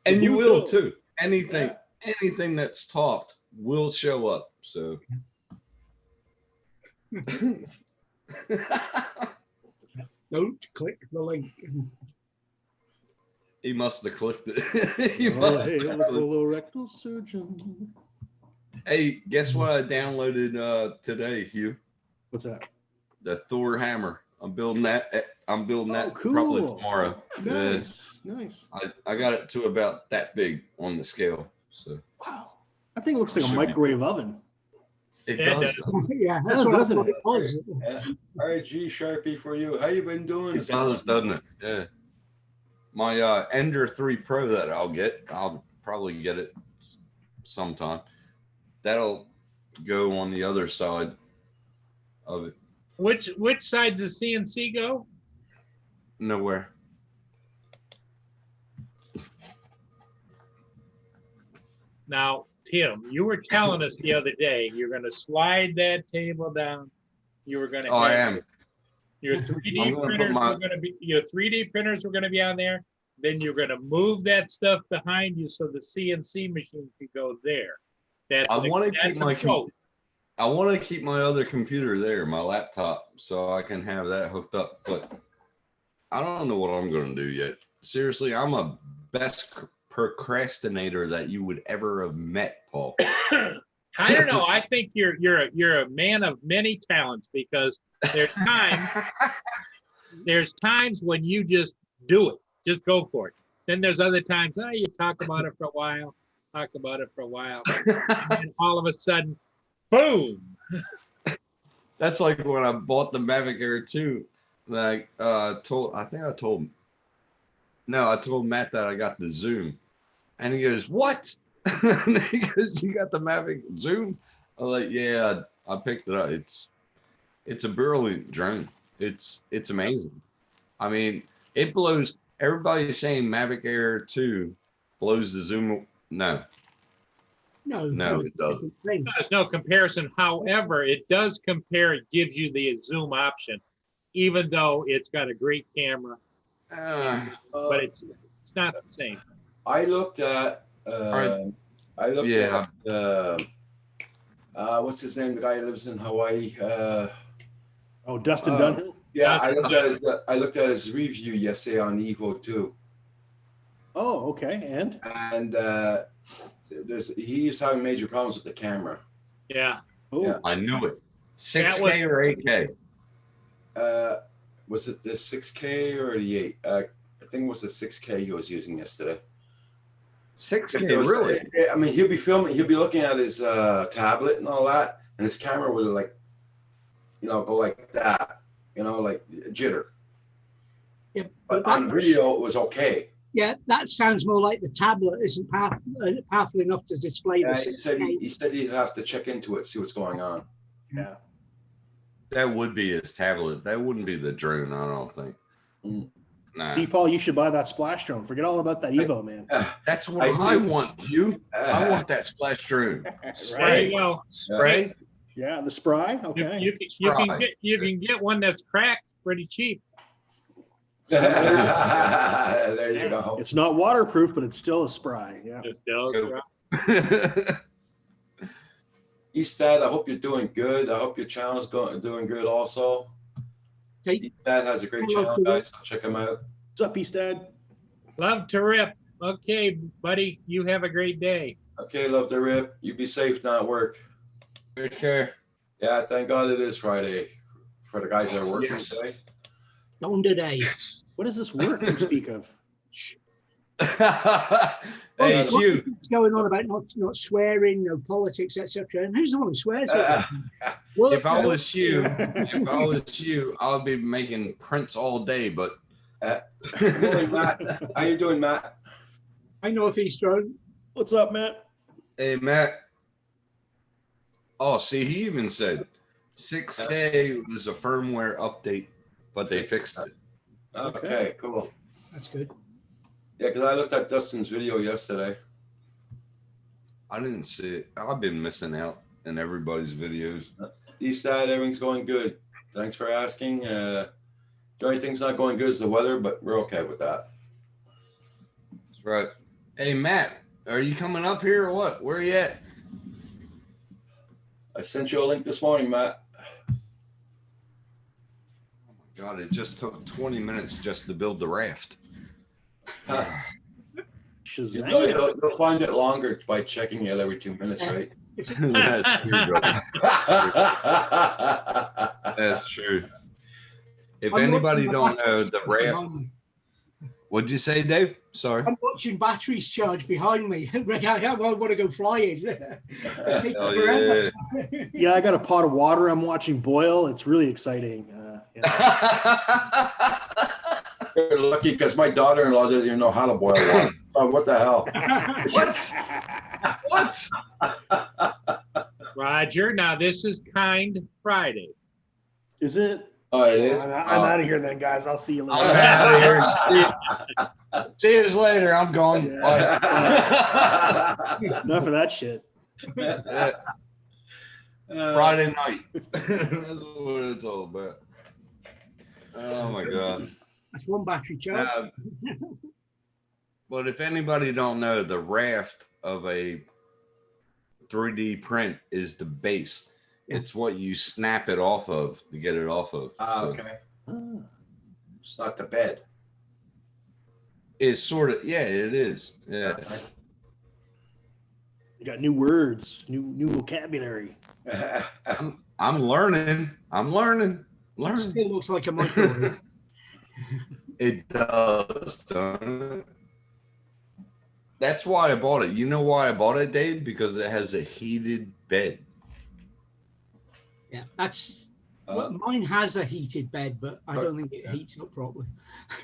S3: And you will too. Anything that's talked will show up. So
S6: Don't click the link.
S3: he must have clicked it. He
S5: Oh,
S3: must
S5: hey,
S3: have
S5: the
S3: clicked it.
S5: colorectal surgeon.
S3: Hey, guess what I downloaded today, Hugh?
S5: What's that?
S3: The Thor hammer. I'm building that.
S5: Oh,
S3: Probably
S5: cool.
S3: tomorrow. Yeah.
S5: Nice.
S3: I got it to about that big on the scale. So
S5: Wow. That thing looks like a
S3: Should be.
S5: microwave oven.
S3: it
S4: Yeah,
S3: does.
S6: Yeah, that's
S5: Does,
S6: what I
S5: doesn't
S6: thought
S5: it?
S6: it was.
S1: All right, G Sharpie for you. How you been doing?
S3: It does, doesn't it? Yeah. My Ender 3 Pro that I'll probably get it sometime. That'll go on the other side of it.
S4: Which side does CNC go? Now, Tim, you were telling us the other day, you're gonna slide that table down. You were gonna
S3: Oh, I
S4: have
S3: am.
S4: your
S3: I'm
S4: 3D
S3: gonna put
S4: printers
S3: my-
S4: were gonna be, your 3D printers were gonna be on there. Then you're gonna move that stuff behind you so the CNC machine could go there. That's
S3: I
S4: an-
S3: want to keep
S4: that's a
S3: my
S4: quote.
S3: I want to keep my other computer there, my laptop, so I can have that hooked up. But I don't know what I'm going to do yet. Seriously, I'm a best procrastinator that you would ever have met, Paul.
S4: I don't know. I think you're a man of many talents because there's times when you just do it, just go for it. Then there's other times, you talk about it for a while, and then all of a sudden, boom.
S7: That's like when I bought the Mavic Air 2. Like I told Matt that I got the Zoom, and he goes, "What?" And he goes, "You got the Mavic Zoom?" I'm like, "Yeah, I picked it up. It's a brilliant drone. It's amazing. I mean, it blows. Everybody's saying Mavic Air 2 blows the Zoom. No,
S6: No,
S3: it doesn't.
S6: thing.
S4: There's no comparison. However, it does compare. It gives you the zoom option, even though it's got a great camera, but it's not the same.
S1: I looked at.
S7: right.
S1: At. What's his name? The guy who lives in Hawaii.
S5: Oh, Dustin Dunhill?
S1: Yeah, I looked at his review yesterday on Evo 2,
S5: Oh, okay. And?
S1: and he's having major problems with the camera.
S4: Yeah.
S5: Oh,
S1: Yeah.
S7: I knew it. 6K
S4: was-
S7: or 8K?
S1: Was it the 6K or the 8? I think it was the 6K he was using yesterday.
S7: 6K,
S1: It was-
S7: really?
S1: I mean, he'll be filming. He'll be looking at his tablet and all that, and his camera would like, go like that. Like jitter.
S6: Yeah,
S1: But on video, it was okay.
S6: Yeah, that sounds more like the tablet isn't powerful enough to display the
S1: He said
S6: 6K.
S1: he said he'd have to check into it, see what's going on.
S5: yeah.
S3: That would be his tablet. That wouldn't be the drone, I don't think.
S1: Mm.
S3: Nah.
S5: See, Paul, you should buy that splash drone. Forget all about that Evo, man.
S3: That's what
S1: I-
S3: I want, you. I want that splash drone.
S4: There you go.
S3: Spray.
S5: Yeah, the Spry.
S4: You,
S5: Okay.
S4: you can get one that's cracked pretty cheap.
S1: There you go.
S5: It's not waterproof, but it's still a Spry. Yeah.
S4: Just does,
S3: Go.
S4: right?
S1: Eastad, I hope you're doing good. I hope your channel's doing good also.
S6: Take-
S1: Eastad has a great
S6: Hello,
S1: channel,
S6: Philip.
S1: guys. So check him out.
S5: What's up, Eastad?
S4: Love to rip. Okay, buddy, you have a great day.
S1: Okay, love to rip. You be safe, not work.
S3: Take care.
S1: Yeah, thank God it is Friday for the guys that are working
S3: Yes.
S1: today.
S6: On today.
S5: What is this work you speak of?
S3: Hey, it's you.
S6: What's going on about not swearing, no politics, etc. And who's the one who swears? Well,
S3: If I was you, I would be making prints all day. But
S1: Good morning, Matt. How you doing, Matt?
S6: I Northeast Drone.
S5: What's up, Matt?
S3: hey, Matt. Oh, see, he even said 6K was a firmware update, but they fixed it.
S1: Okay, cool.
S6: That's good.
S1: Yeah, because I looked at Dustin's video yesterday.
S3: I didn't see it. I've been missing out in everybody's videos.
S1: Eastad, everything's going good. Thanks for asking. The only thing's not going good is the weather, but we're okay with that.
S3: That's right. Hey, Matt, are you coming up here or what? Where are you at?
S1: I sent you a link this morning, Matt.
S3: God, it just took 20 minutes just to build the raft.
S5: Shazam.
S1: You'll find it longer by checking it every 2 minutes, right?
S3: That's true, brother. That's true. If
S6: I'm
S3: anybody
S6: watching
S3: don't
S6: my
S3: know, the
S6: batteries
S3: raft.
S6: behind me.
S3: What'd you say, Dave? Sorry.
S6: I'm watching batteries charge behind me. I want to go flying. Take
S3: Oh,
S6: forever.
S5: Yeah, I got a pot of water I'm watching boil. It's really exciting. Yeah.
S1: You're lucky because my daughter-in-law doesn't even know how to boil water. So what the hell?
S3: What? What?
S4: Roger, now this is Kind Friday.
S5: Is it?
S1: Oh, it is.
S5: I'm out of here then, guys. I'll see you
S3: I'm
S5: later.
S3: out of here. See you later. I'm gone.
S5: Yeah.
S3: Bye.
S5: Enough of that shit.
S3: Yeah, Friday night. That's what it's all about. Oh my God.
S6: That's one battery charge.
S3: But if anybody don't know, the raft of a 3D print is the base. It's what you snap it off of to get it off of. So
S1: Okay. It's not the bed.
S3: it's sort of, yeah, it is. Yeah.
S5: You got new words, new vocabulary.
S3: I'm learning.
S6: It still looks like a microwave.
S3: It does, don't it? That's why I bought it. You know why I bought it, Dave? Because it has a heated bed.
S6: Yeah, that's. Well, mine has a heated bed, but I don't think it heats up properly.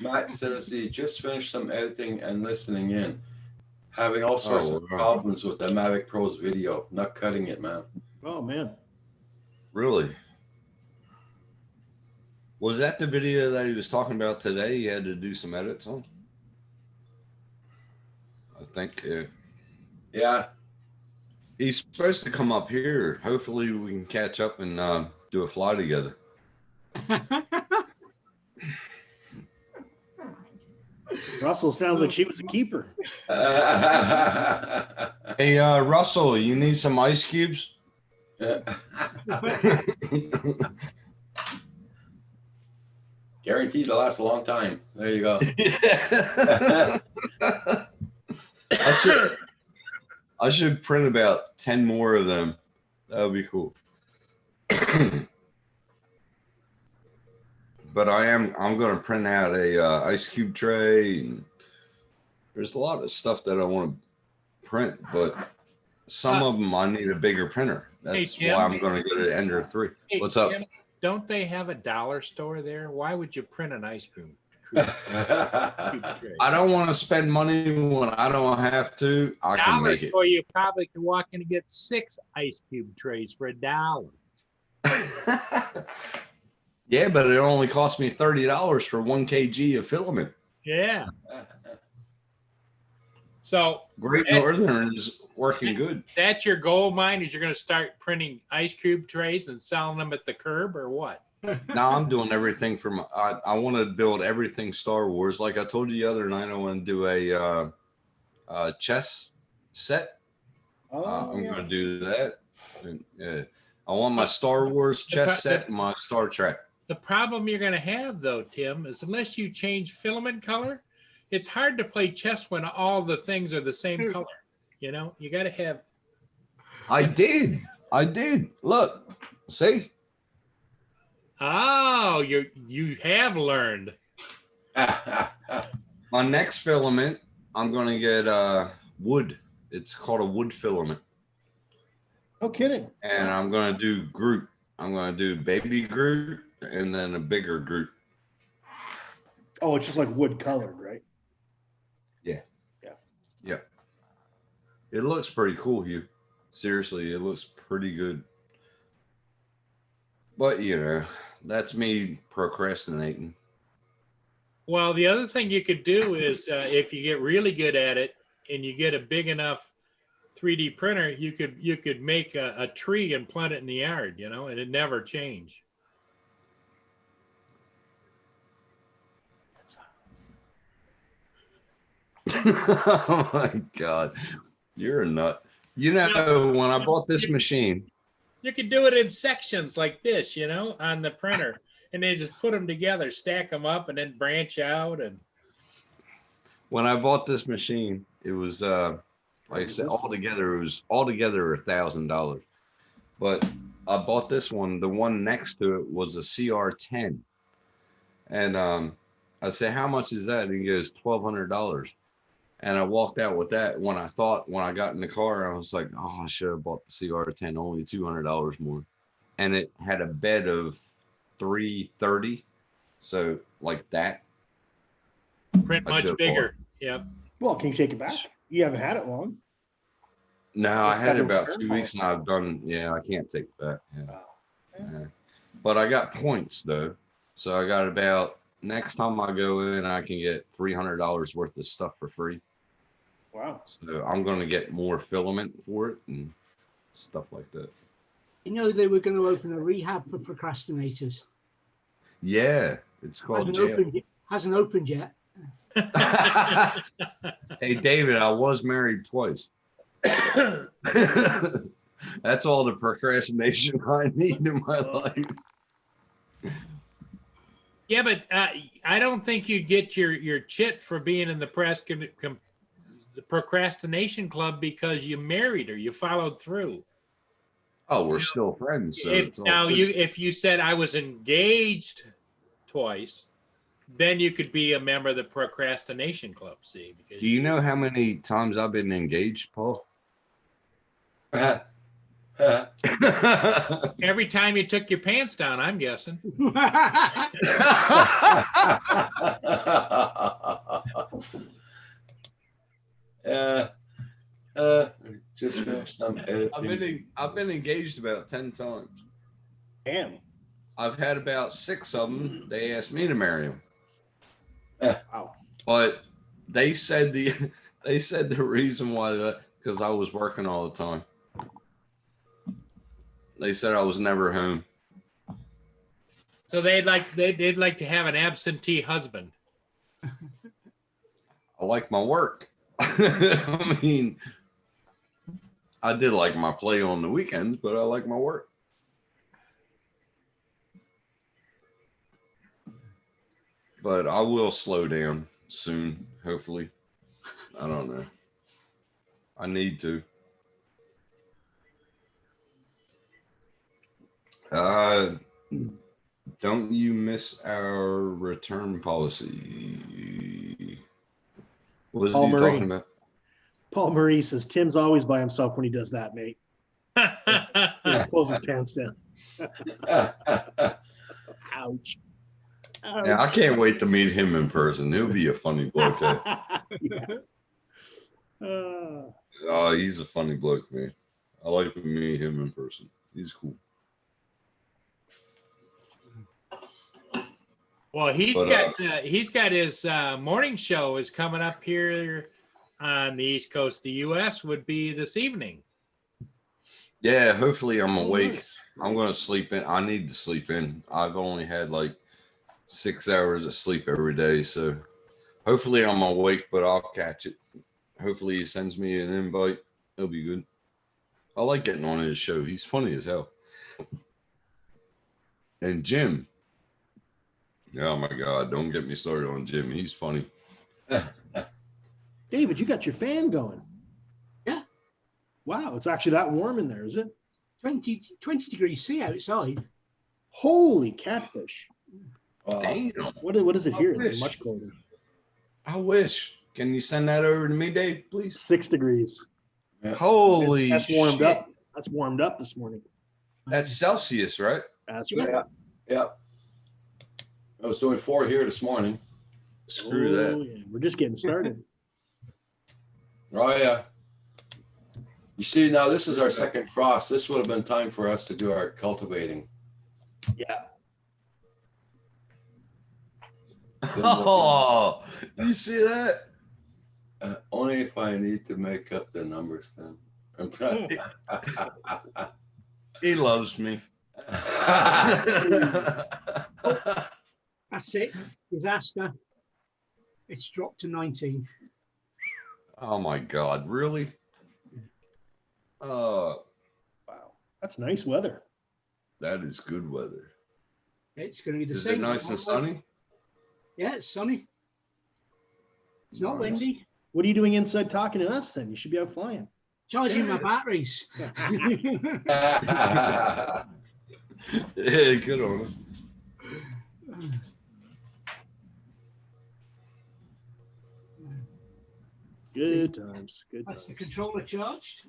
S1: Matt says he just finished some editing and listening in, having all sorts of problems with the Mavic Pro's video, not cutting it, man.
S5: Oh man.
S3: Really? Was that the video that he was talking about today? He had to do some edits on? I think, yeah.
S1: Yeah.
S3: He's supposed to come up here. Hopefully we can catch up and do a fly together.
S5: Russell sounds like she was a keeper.
S3: Hey, Russell, you need some ice cubes?
S1: Guaranteed to last a long time. There you go.
S3: I should print about 10 more of them. That would be cool. But I'm going to print out a ice cube tray. And there's a lot of stuff that I want to print, but some of them I need a bigger printer. That's
S4: Hey, Tim.
S3: why I'm going to go to Ender 3.
S4: Hey,
S3: What's up?
S4: Tim, don't they have a dollar store there? Why would you print an ice cream?
S3: I don't want to spend money when I don't have to. I can
S4: Dollar
S3: make it.
S4: store, you probably can walk in and get 6 ice cube trays for $1.
S3: Yeah, but it only cost me $30 for 1 kg of filament.
S4: Yeah. So
S3: Great Northern is working good.
S4: that's your goal, mine, is you're going to start printing ice cube trays and selling them at the curb or what?
S3: Now I'm doing everything for my. I want to build everything Star Wars. Like I told you the other night, I want to do a chess set. I'm going to do that. And, I want my Star Wars chess set and my Star Trek.
S4: The problem you're going to have, though, Tim, is unless you change filament color, it's hard to play chess when all the things are the same color. You know, you got to have.
S3: I did. Look, see.
S4: Oh, you have learned.
S3: My next filament, I'm going to get wood. It's called a wood filament.
S5: No kidding.
S3: And I'm going to do Groot. I'm going to do baby Groot and then a bigger Groot.
S5: Oh, it's just like wood colored, right?
S3: Yeah. It looks pretty cool, Hugh. Seriously, it looks pretty good. But, you know, that's me procrastinating.
S4: Well, the other thing you could do is if you get really good at it and you get a big enough 3D printer, you could make a tree and plant it in the yard, you know, and it never change.
S3: Oh my God. You're a nut. You know, when I bought this machine.
S4: You could do it in sections like this, you know, on the printer, and then just put them together, stack them up, and then branch out. And
S7: When I bought this machine, it was like I said, altogether $1,000. But I bought this one. The one next to it was a CR10, and I said, "How much is that?" And he goes, $1,200. And I walked out with that. When I got in the car, I was like, "Oh, I should have bought the CR10, only $200 more." And it had a bed of 330, so like that.
S4: print
S7: I
S4: much
S7: should've
S4: bigger. Yep.
S5: Well, can you take it back? You haven't had it long.
S7: No, I
S5: It's
S7: had
S5: got
S7: it
S5: a
S7: about
S5: return
S7: 2 weeks,
S5: policy.
S7: and I've done. Yeah, I can't take it back. Yeah.
S5: Oh.
S7: Yeah. But I got points though. So I got about, next time I go in, I can get $300 worth of stuff for free.
S5: Wow.
S7: So I'm going to get more filament for it and stuff like that.
S6: You know, they were going to open a rehab for procrastinators.
S7: Yeah, it's called
S6: Hasn't opened yet.
S7: Hey, David, I was married twice. That's all the procrastination I need in my life.
S4: Yeah, but I don't think you'd get your chit for being in the the procrastination club because you married her. You followed through.
S7: Oh, we're still friends. So it's all good.
S4: If you said I was engaged twice, then you could be a member of the procrastination club. See, because
S7: Do you know how many times I've been engaged, Paul?
S4: every time you took your pants down, I'm guessing.
S1: Just finished editing.
S3: I've been engaged about 10 times.
S5: Damn.
S3: I've had about 6 of them. They asked me to marry them.
S5: Wow.
S3: But they said the reason why that because I was working all the time. They said I was never home.
S4: So they'd like to have an absentee husband.
S3: I like my work. I mean, I did like my play on the weekends, but I like my work. But I will slow down soon, hopefully. I don't know. I need to. Don't you miss our return policy? What is
S5: Paul
S3: he
S5: Murray.
S3: talking about?
S5: Paul Murray says Tim's always by himself when he does that, mate. He pulls his pants down. Ouch. Ouch.
S3: Yeah, I can't wait to meet him in person. He'll be a funny bloke. Eh?
S5: Yeah.
S3: Oh, he's a funny bloke, man. I like to meet him in person. He's cool.
S4: Well, he's got his morning show is coming up here on the East Coast of the U.S. would be this evening.
S3: Yeah, hopefully I'm awake.
S5: Nice.
S3: I'm going to sleep in. I need to sleep in. I've only had like 6 hours of sleep every day. So hopefully I'm awake, but I'll catch it. Hopefully he sends me an invite. It'll be good. I like getting on his show. He's funny as hell. And Jim. Oh my God. Don't get me started on Jim. He's funny.
S5: David, you got your fan going.
S6: Yeah.
S5: Wow, it's actually that warm in there, is it?
S6: 20 degrees C outside.
S5: Holy catfish.
S3: Damn.
S5: What is it here?
S3: wish.
S5: It's much colder.
S3: I wish. Can you send that over to me, Dave, please?
S5: 6 degrees.
S3: Holy
S5: That's warmed
S3: shit.
S5: up. That's warmed up this morning.
S3: That's Celsius, right?
S5: That's
S6: Yeah.
S5: right.
S1: Yeah. I was doing 4 here this morning.
S3: Screw that.
S5: Yeah. We're just getting started.
S1: Oh, yeah. You see, now this is our second frost. This would have been time for us to do our cultivating.
S5: Yeah.
S3: Oh, you see that?
S1: Only if I need to make up the numbers then. I'm trying.
S3: He loves me.
S6: That's it. Disaster. It's dropped to 19.
S3: Oh my God, really?
S5: Wow. That's nice weather.
S3: That is good weather.
S6: It's going to be the
S3: Is
S6: same.
S3: it nice and sunny?
S6: Yeah, it's sunny. It's not
S3: Nice.
S6: windy.
S5: What are you doing inside talking to us then? You should be out flying.
S6: Charging my batteries.
S3: Yeah, good on him.
S5: Good times. Good
S6: That's the
S5: times.
S6: controller charged.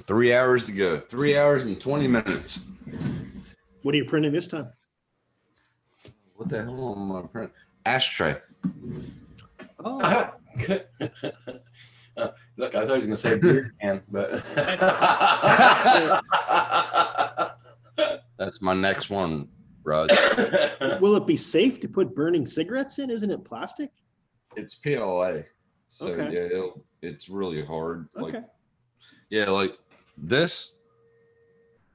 S3: 3 hours to go. 3 hours and 20 minutes.
S5: What are you printing this time?
S3: What the hell am I print? Ashtray.
S5: Oh,
S1: Look, I thought he was going to say beer can, but.
S3: That's my next one. Raj.
S5: Will it be safe to put burning cigarettes in? Isn't it plastic?
S3: It's PLA. So
S5: Okay.
S3: yeah, it's really hard. Like,
S5: Okay.
S3: yeah, like this,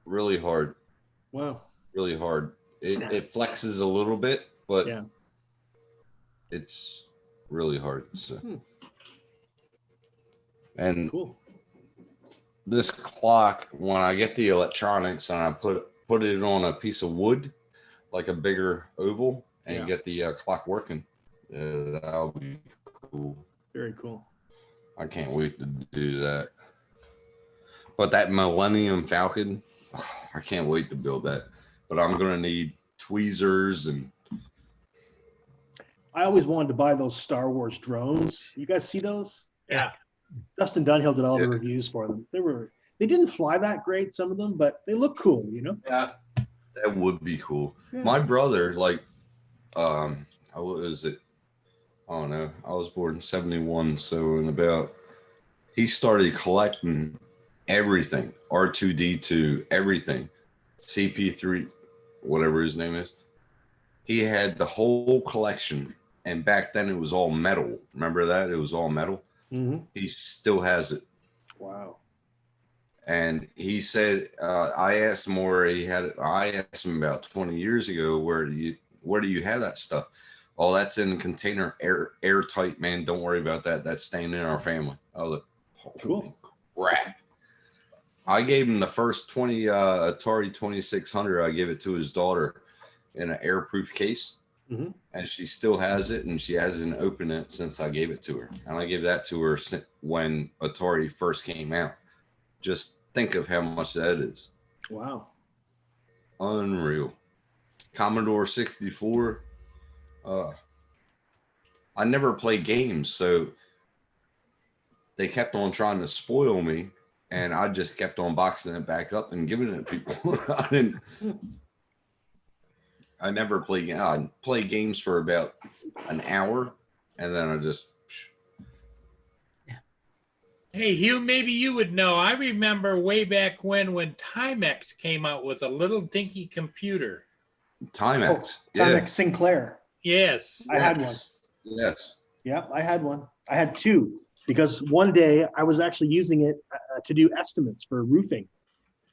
S3: really hard,
S5: Wow.
S3: really hard. It flexes a little bit, but
S5: Yeah.
S3: it's really hard. So.
S5: Hmm.
S3: And
S5: Cool.
S3: this clock, when I get the electronics and I put it on a piece of wood, like a bigger oval, and
S5: Yeah.
S3: get the clock working, that'll be cool.
S5: Very cool.
S3: I can't wait to do that. But that Millennium Falcon, I can't wait to build that. But I'm gonna need tweezers and
S5: I always wanted to buy those Star Wars drones. You guys see those?
S4: Yeah.
S5: Dustin Dunhill did all the
S3: Yeah.
S5: reviews for them. They didn't fly that great, some of them, but they look cool, you know?
S1: Yeah.
S3: that would be cool.
S5: Yeah.
S3: My brother, like, what was it? I don't know. I was born in 71, so he started collecting everything, R2D2, everything, CP3, whatever his name is. He had the whole collection, and back then it was all metal. Remember that? It was all metal.
S5: Mm-hmm.
S3: He still has it.
S5: Wow.
S3: And he said, I asked him where he had it. I asked him about 20 years ago, where do you have that stuff? Oh, that's in a container, airtight, man. Don't worry about that. That's staying in our family. I was like,
S5: Cool.
S3: crap. I gave him the first Atari 2600. I gave it to his daughter in an airproof case.
S5: Mhm.
S3: And she still has it, and she hasn't opened it since I gave it to her. And I gave that to her when Atari first came out. Just think of how much that is.
S5: Wow.
S3: Unreal. Commodore 64. I never played games, so they kept on trying to spoil me, and I just kept on boxing it back up and giving it to people. I never played. I played games for about an hour, and then I just.
S4: Hey, Hugh, maybe you would know. I remember way back when Timex came out with a little dinky computer.
S3: Timex.
S5: Timex Sinclair.
S4: Yes.
S5: I had one.
S3: Yes.
S5: Yeah, I had one. I had two because one day I was actually using it to do estimates for roofing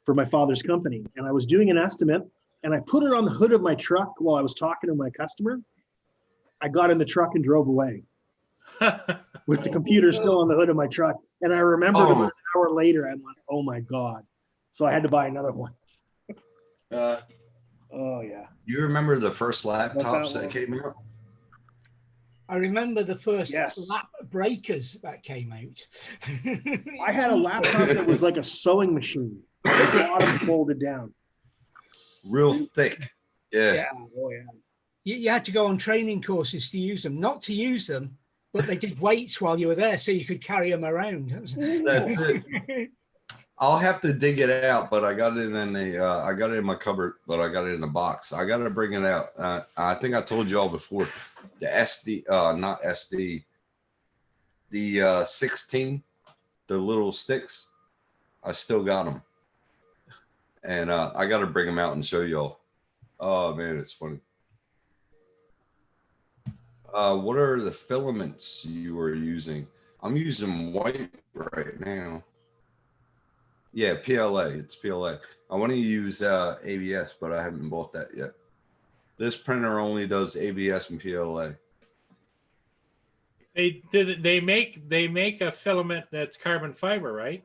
S5: for my father's company. And I was doing an estimate and I put it on the hood of my truck while I was talking to my customer. I got in the truck and drove away with the computer still on the hood of my truck. And I remembered about an hour later, I'm like, oh my God. So I had to buy another one. Oh, yeah.
S3: You remember the first laptops
S5: that
S3: that came out?
S6: I remember the first
S5: Yes.
S6: lap breakers that came out.
S5: I had a laptop that was like a sewing machine. The bottom folded down.
S3: Real thick. Yeah.
S6: Yeah.
S5: Oh, yeah.
S6: You had to go on training courses to use them, not to use them, but they did weights while you were there so you could carry them around.
S3: That's it. I'll have to dig it out, but I got it in I got it in my cupboard, but I got it in the box. I got to bring it out. I think I told you all before, the SD, not SD, the 16, the little sticks. I still got them, and I got to bring them out and show y'all. Oh man, it's funny. What are the filaments you are using? I'm using white right now. Yeah, PLA. It's PLA. I want to use ABS, but I haven't bought that yet. This printer only does ABS and PLA.
S4: They make a filament that's carbon fiber, right?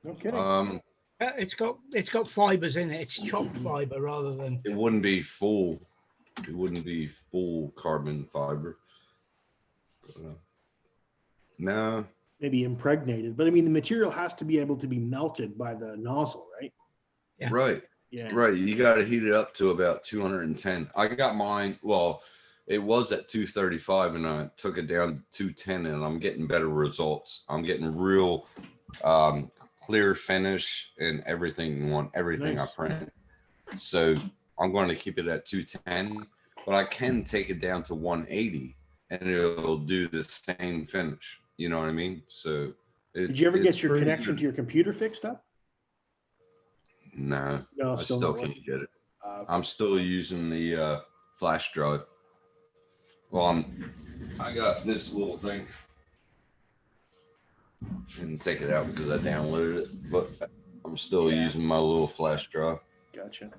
S5: No kidding.
S6: It's got fibers in it. It's chopped fiber rather than.
S3: It wouldn't be full. It wouldn't be full carbon fiber. No.
S5: Maybe impregnated, but I mean, the material has to be able to be melted by the nozzle, right?
S6: Yeah.
S3: Right.
S5: Yeah.
S3: Right. You got to heat it up to about 210. I got mine. Well, it was at 235 and I took it down to 210 and I'm getting better results. I'm getting real clear finish and everything on everything
S5: Nice.
S3: I print. So I'm going to keep it at 210, but I can take it down to 180 and it'll do the same finish. You know what I mean? So
S5: Did you ever get your
S3: pretty
S5: connection
S3: good.
S5: to your computer fixed up?
S3: No,
S5: No,
S3: I
S5: still
S3: still
S5: not
S3: can't get it.
S5: Okay.
S3: I'm still using the flash drive. Well, I got this little thing. Didn't take it out because I downloaded it, but I'm still
S5: Yeah.
S3: using my little flash drive.
S5: Gotcha.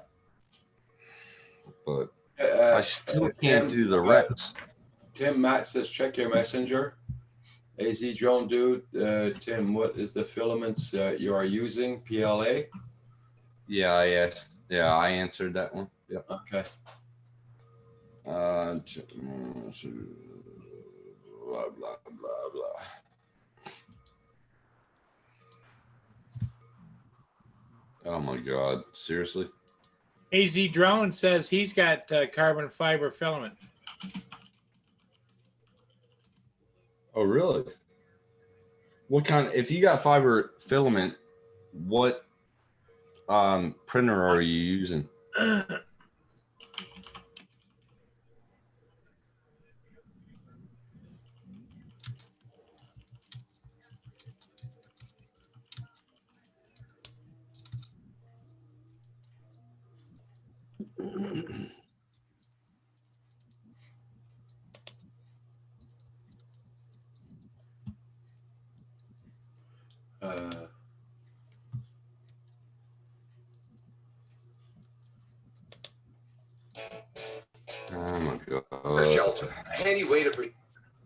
S3: But
S1: Uh,
S3: I still
S1: Tim,
S3: can't do the reps.
S1: Tim Matt says, check your messenger. AZ Drone Dude, Tim, what is the filaments you are using? PLA?
S3: Yeah, I asked. Yeah, I answered that one. Yep.
S1: Okay.
S3: Blah blah blah blah. Oh my God! Seriously?
S4: AZ Drone says he's got carbon fiber filament.
S3: Oh really? What kind? If you got fiber filament, what printer are you using? Oh my God!
S1: Shelter. Any way to bring.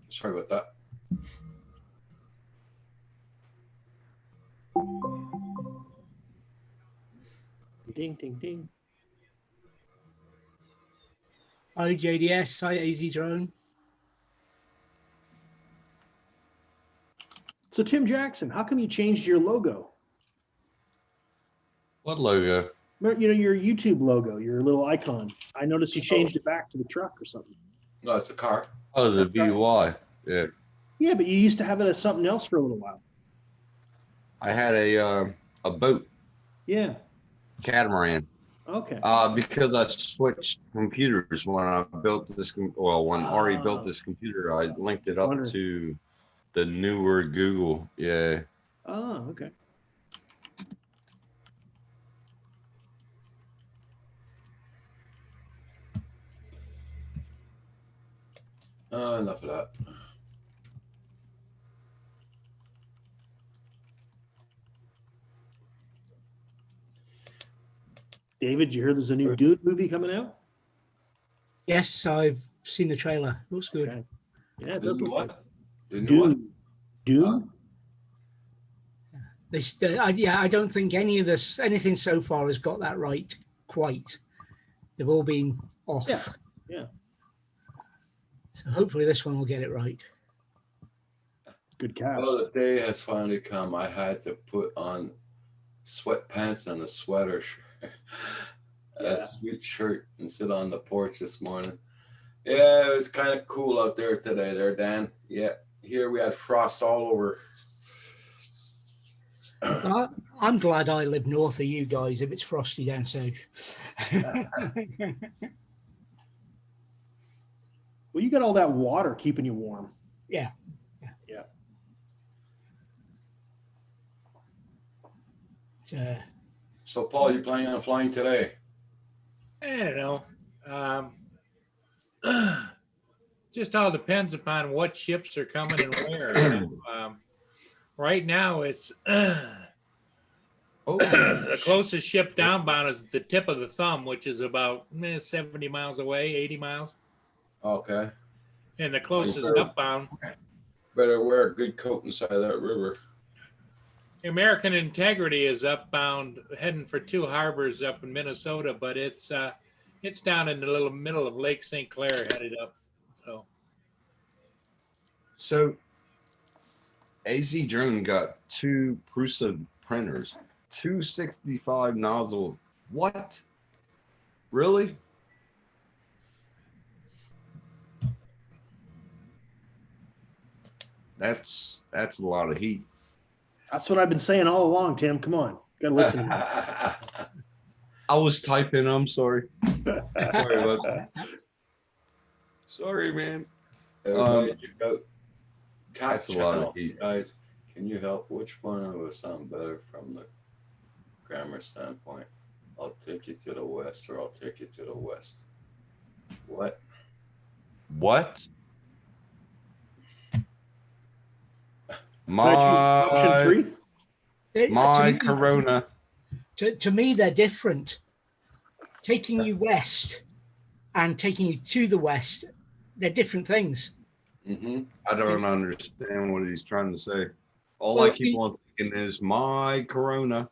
S1: Sorry about that.
S5: Ding, ding, ding.
S6: Hi, JDS. Hi, AZ Drone.
S5: So Tim Jackson, how come you changed your logo?
S7: What logo?
S5: You know, your YouTube logo, your little icon. I noticed you changed it back to the truck or something.
S1: No, it's a car.
S7: Oh, the BY. Yeah.
S5: Yeah, but you used to have it as something else for a little while.
S7: I had a boat,
S5: Yeah.
S7: catamaran.
S5: Okay.
S7: Because I switched computers when I built this. When Ari built this computer, I linked it up
S5: Wonder.
S7: to the newer Google. Yeah.
S5: Oh, okay.
S1: Enough of that.
S5: David, you heard there's a new Dude movie coming out?
S6: Yes, I've seen the trailer. Looks good.
S5: Okay. Yeah, it
S1: The
S5: does
S1: new
S5: look
S1: what?
S5: good.
S1: The new what?
S5: Dune?
S6: I don't think anything so far has got that right quite. They've all been off.
S5: Yeah, yeah.
S6: So hopefully this one will get it right.
S5: Good cast.
S1: Well, the day has finally come. I had to put on sweatpants and a sweater, a
S5: Yeah.
S1: sweet shirt, and sit on the porch this morning. Yeah, it was kind of cool out there today, there, Dan. Yeah, here we had frost all over.
S6: I'm glad I live north of you guys if it's frosty down south.
S5: Well, you got all that water keeping you warm.
S6: Yeah.
S5: Yeah.
S1: So, Paul, you planning on flying today?
S4: I don't know. Just all depends upon what ships are coming and where. Right now, it's the closest ship downbound is the tip of the thumb, which is about 70 miles away, 80 miles.
S1: Okay.
S4: And the closest upbound,
S1: Better wear a good coat inside that river.
S4: American Integrity, is upbound, heading for two harbors up in Minnesota, but it's down in the little middle of Lake St. Clair, headed up.
S7: So AZ Drone got two Prusa printers, 265 nozzle. What? Really? That's a lot of heat.
S5: That's what I've been saying all along, Tim. Come on. Gotta listen.
S7: I was typing. I'm sorry. Sorry about that. Sorry, man.
S1: Everybody check out
S7: That's
S1: Cat
S7: a lot of
S1: Channel.
S7: heat.
S1: Guys, can you help? Which one would sound better from the grammar standpoint? I'll take you to the west, or I'll take you to the west. What?
S7: What?
S5: Can I choose option
S7: My
S5: 3?
S6: To
S7: my
S6: me-
S7: Corona.
S6: To me, they're different. Taking you west and taking you to the west, they're different things.
S1: Mm-hmm.
S7: I don't understand what he's trying to say. All
S6: Well,
S7: I keep on thinking is my Corona.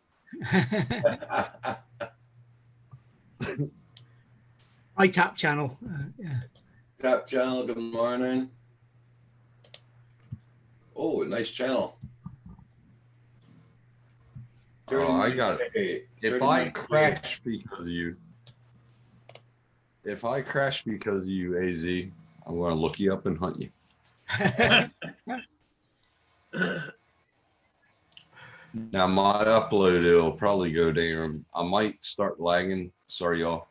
S6: iTap channel. Yeah.
S1: Tap channel, good morning. Oh, nice channel.
S7: Oh, I got it.
S1: 39K,
S7: If I
S1: 39K.
S7: crash because of you, AZ, I'm gonna look you up and hunt you. Now my upload, it'll probably go down. I might start lagging. Sorry, y'all.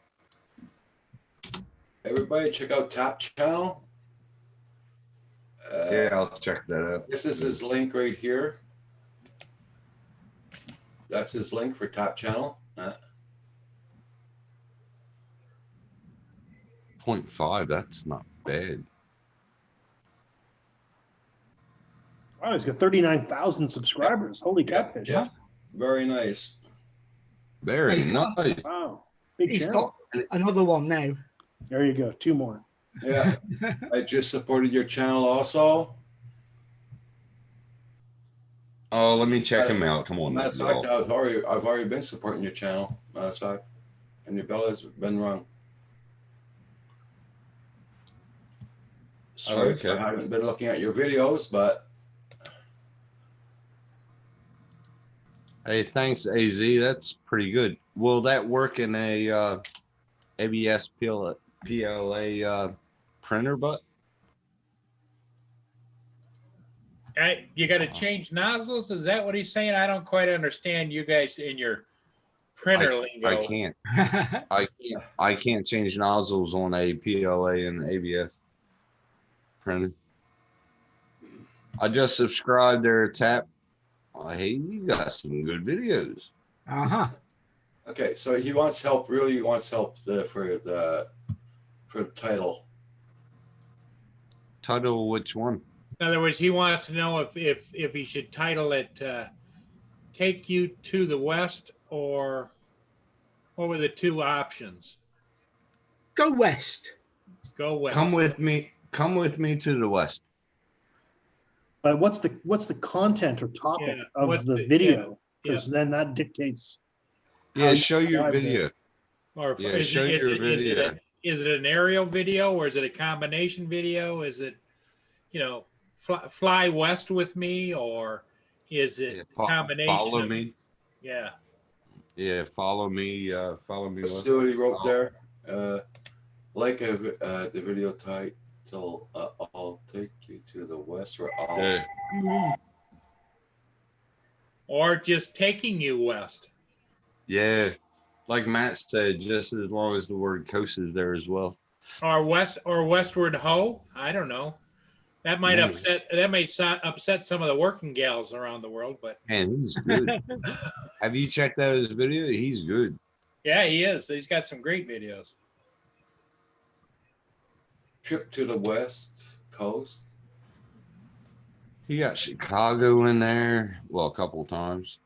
S1: Everybody check out Tap channel.
S7: Yeah, I'll check that out.
S1: This is his link right here. That's his link for Tap channel.
S7: 0.5, that's not bad.
S5: Wow, he's got 39,000 subscribers. Holy
S1: Yeah,
S5: catfish.
S1: yeah. Very nice.
S7: Very
S6: He's got-
S7: nice.
S5: Wow. Big
S6: He's
S5: channel.
S6: got another one now.
S5: There you go. 2 more.
S1: Yeah, I just supported your channel also.
S7: Oh, let me check him out. Come on,
S1: Matter of
S7: y'all.
S1: fact, I've already been supporting your channel. Matter of fact, and your bell has been rung. Sorry,
S7: okay.
S1: I haven't been looking at your videos, but
S7: Hey, thanks, AZ. That's pretty good. Will that work in a ABS PLA printer, but
S4: You got to change nozzles. Is that what he's saying? I don't quite understand you guys in your printer lingo.
S7: I can't change nozzles on a PLA and ABS printer. I just subscribed there, Tap. Oh, hey, you got some good videos.
S6: Uh-huh.
S1: okay. So he wants help. Really wants help for the title.
S7: Title, which one?
S4: In other words, he wants to know if he should title it "Take You to the West" or what were the two options?
S6: Go west.
S4: Go west.
S7: Come with me. Come with me to the west.
S5: But what's the content or topic
S4: Yeah,
S5: of
S4: what's
S5: the
S4: the-
S5: video?
S4: yeah,
S5: Because then that dictates.
S7: Yeah,
S5: How
S7: show
S5: you
S7: your
S5: describe
S7: video.
S4: Or
S7: Yeah, show your video.
S4: Is it an aerial video or is it a combination video? Is it, fly west with me, or is it
S7: Yeah,
S4: combination?
S7: follow
S4: of-
S7: me.
S4: Yeah.
S7: Yeah, follow me. Follow me.
S1: Let's
S7: west.
S1: see what he wrote
S7: Oh.
S1: there. The video title. I'll take you to the west, or I'll.
S7: Yeah.
S4: Or just taking you west.
S7: Yeah. Like Matt said, just as long as the word coast is there as well.
S4: Or westward ho. I don't know. That might
S7: Man.
S4: upset some of the working gals around the world, but
S7: Man, he's good. Have you checked out his video? He's good.
S4: yeah, he is. He's got some great videos.
S1: Trip to the west coast.
S7: He got Chicago in there. Well, a couple of times.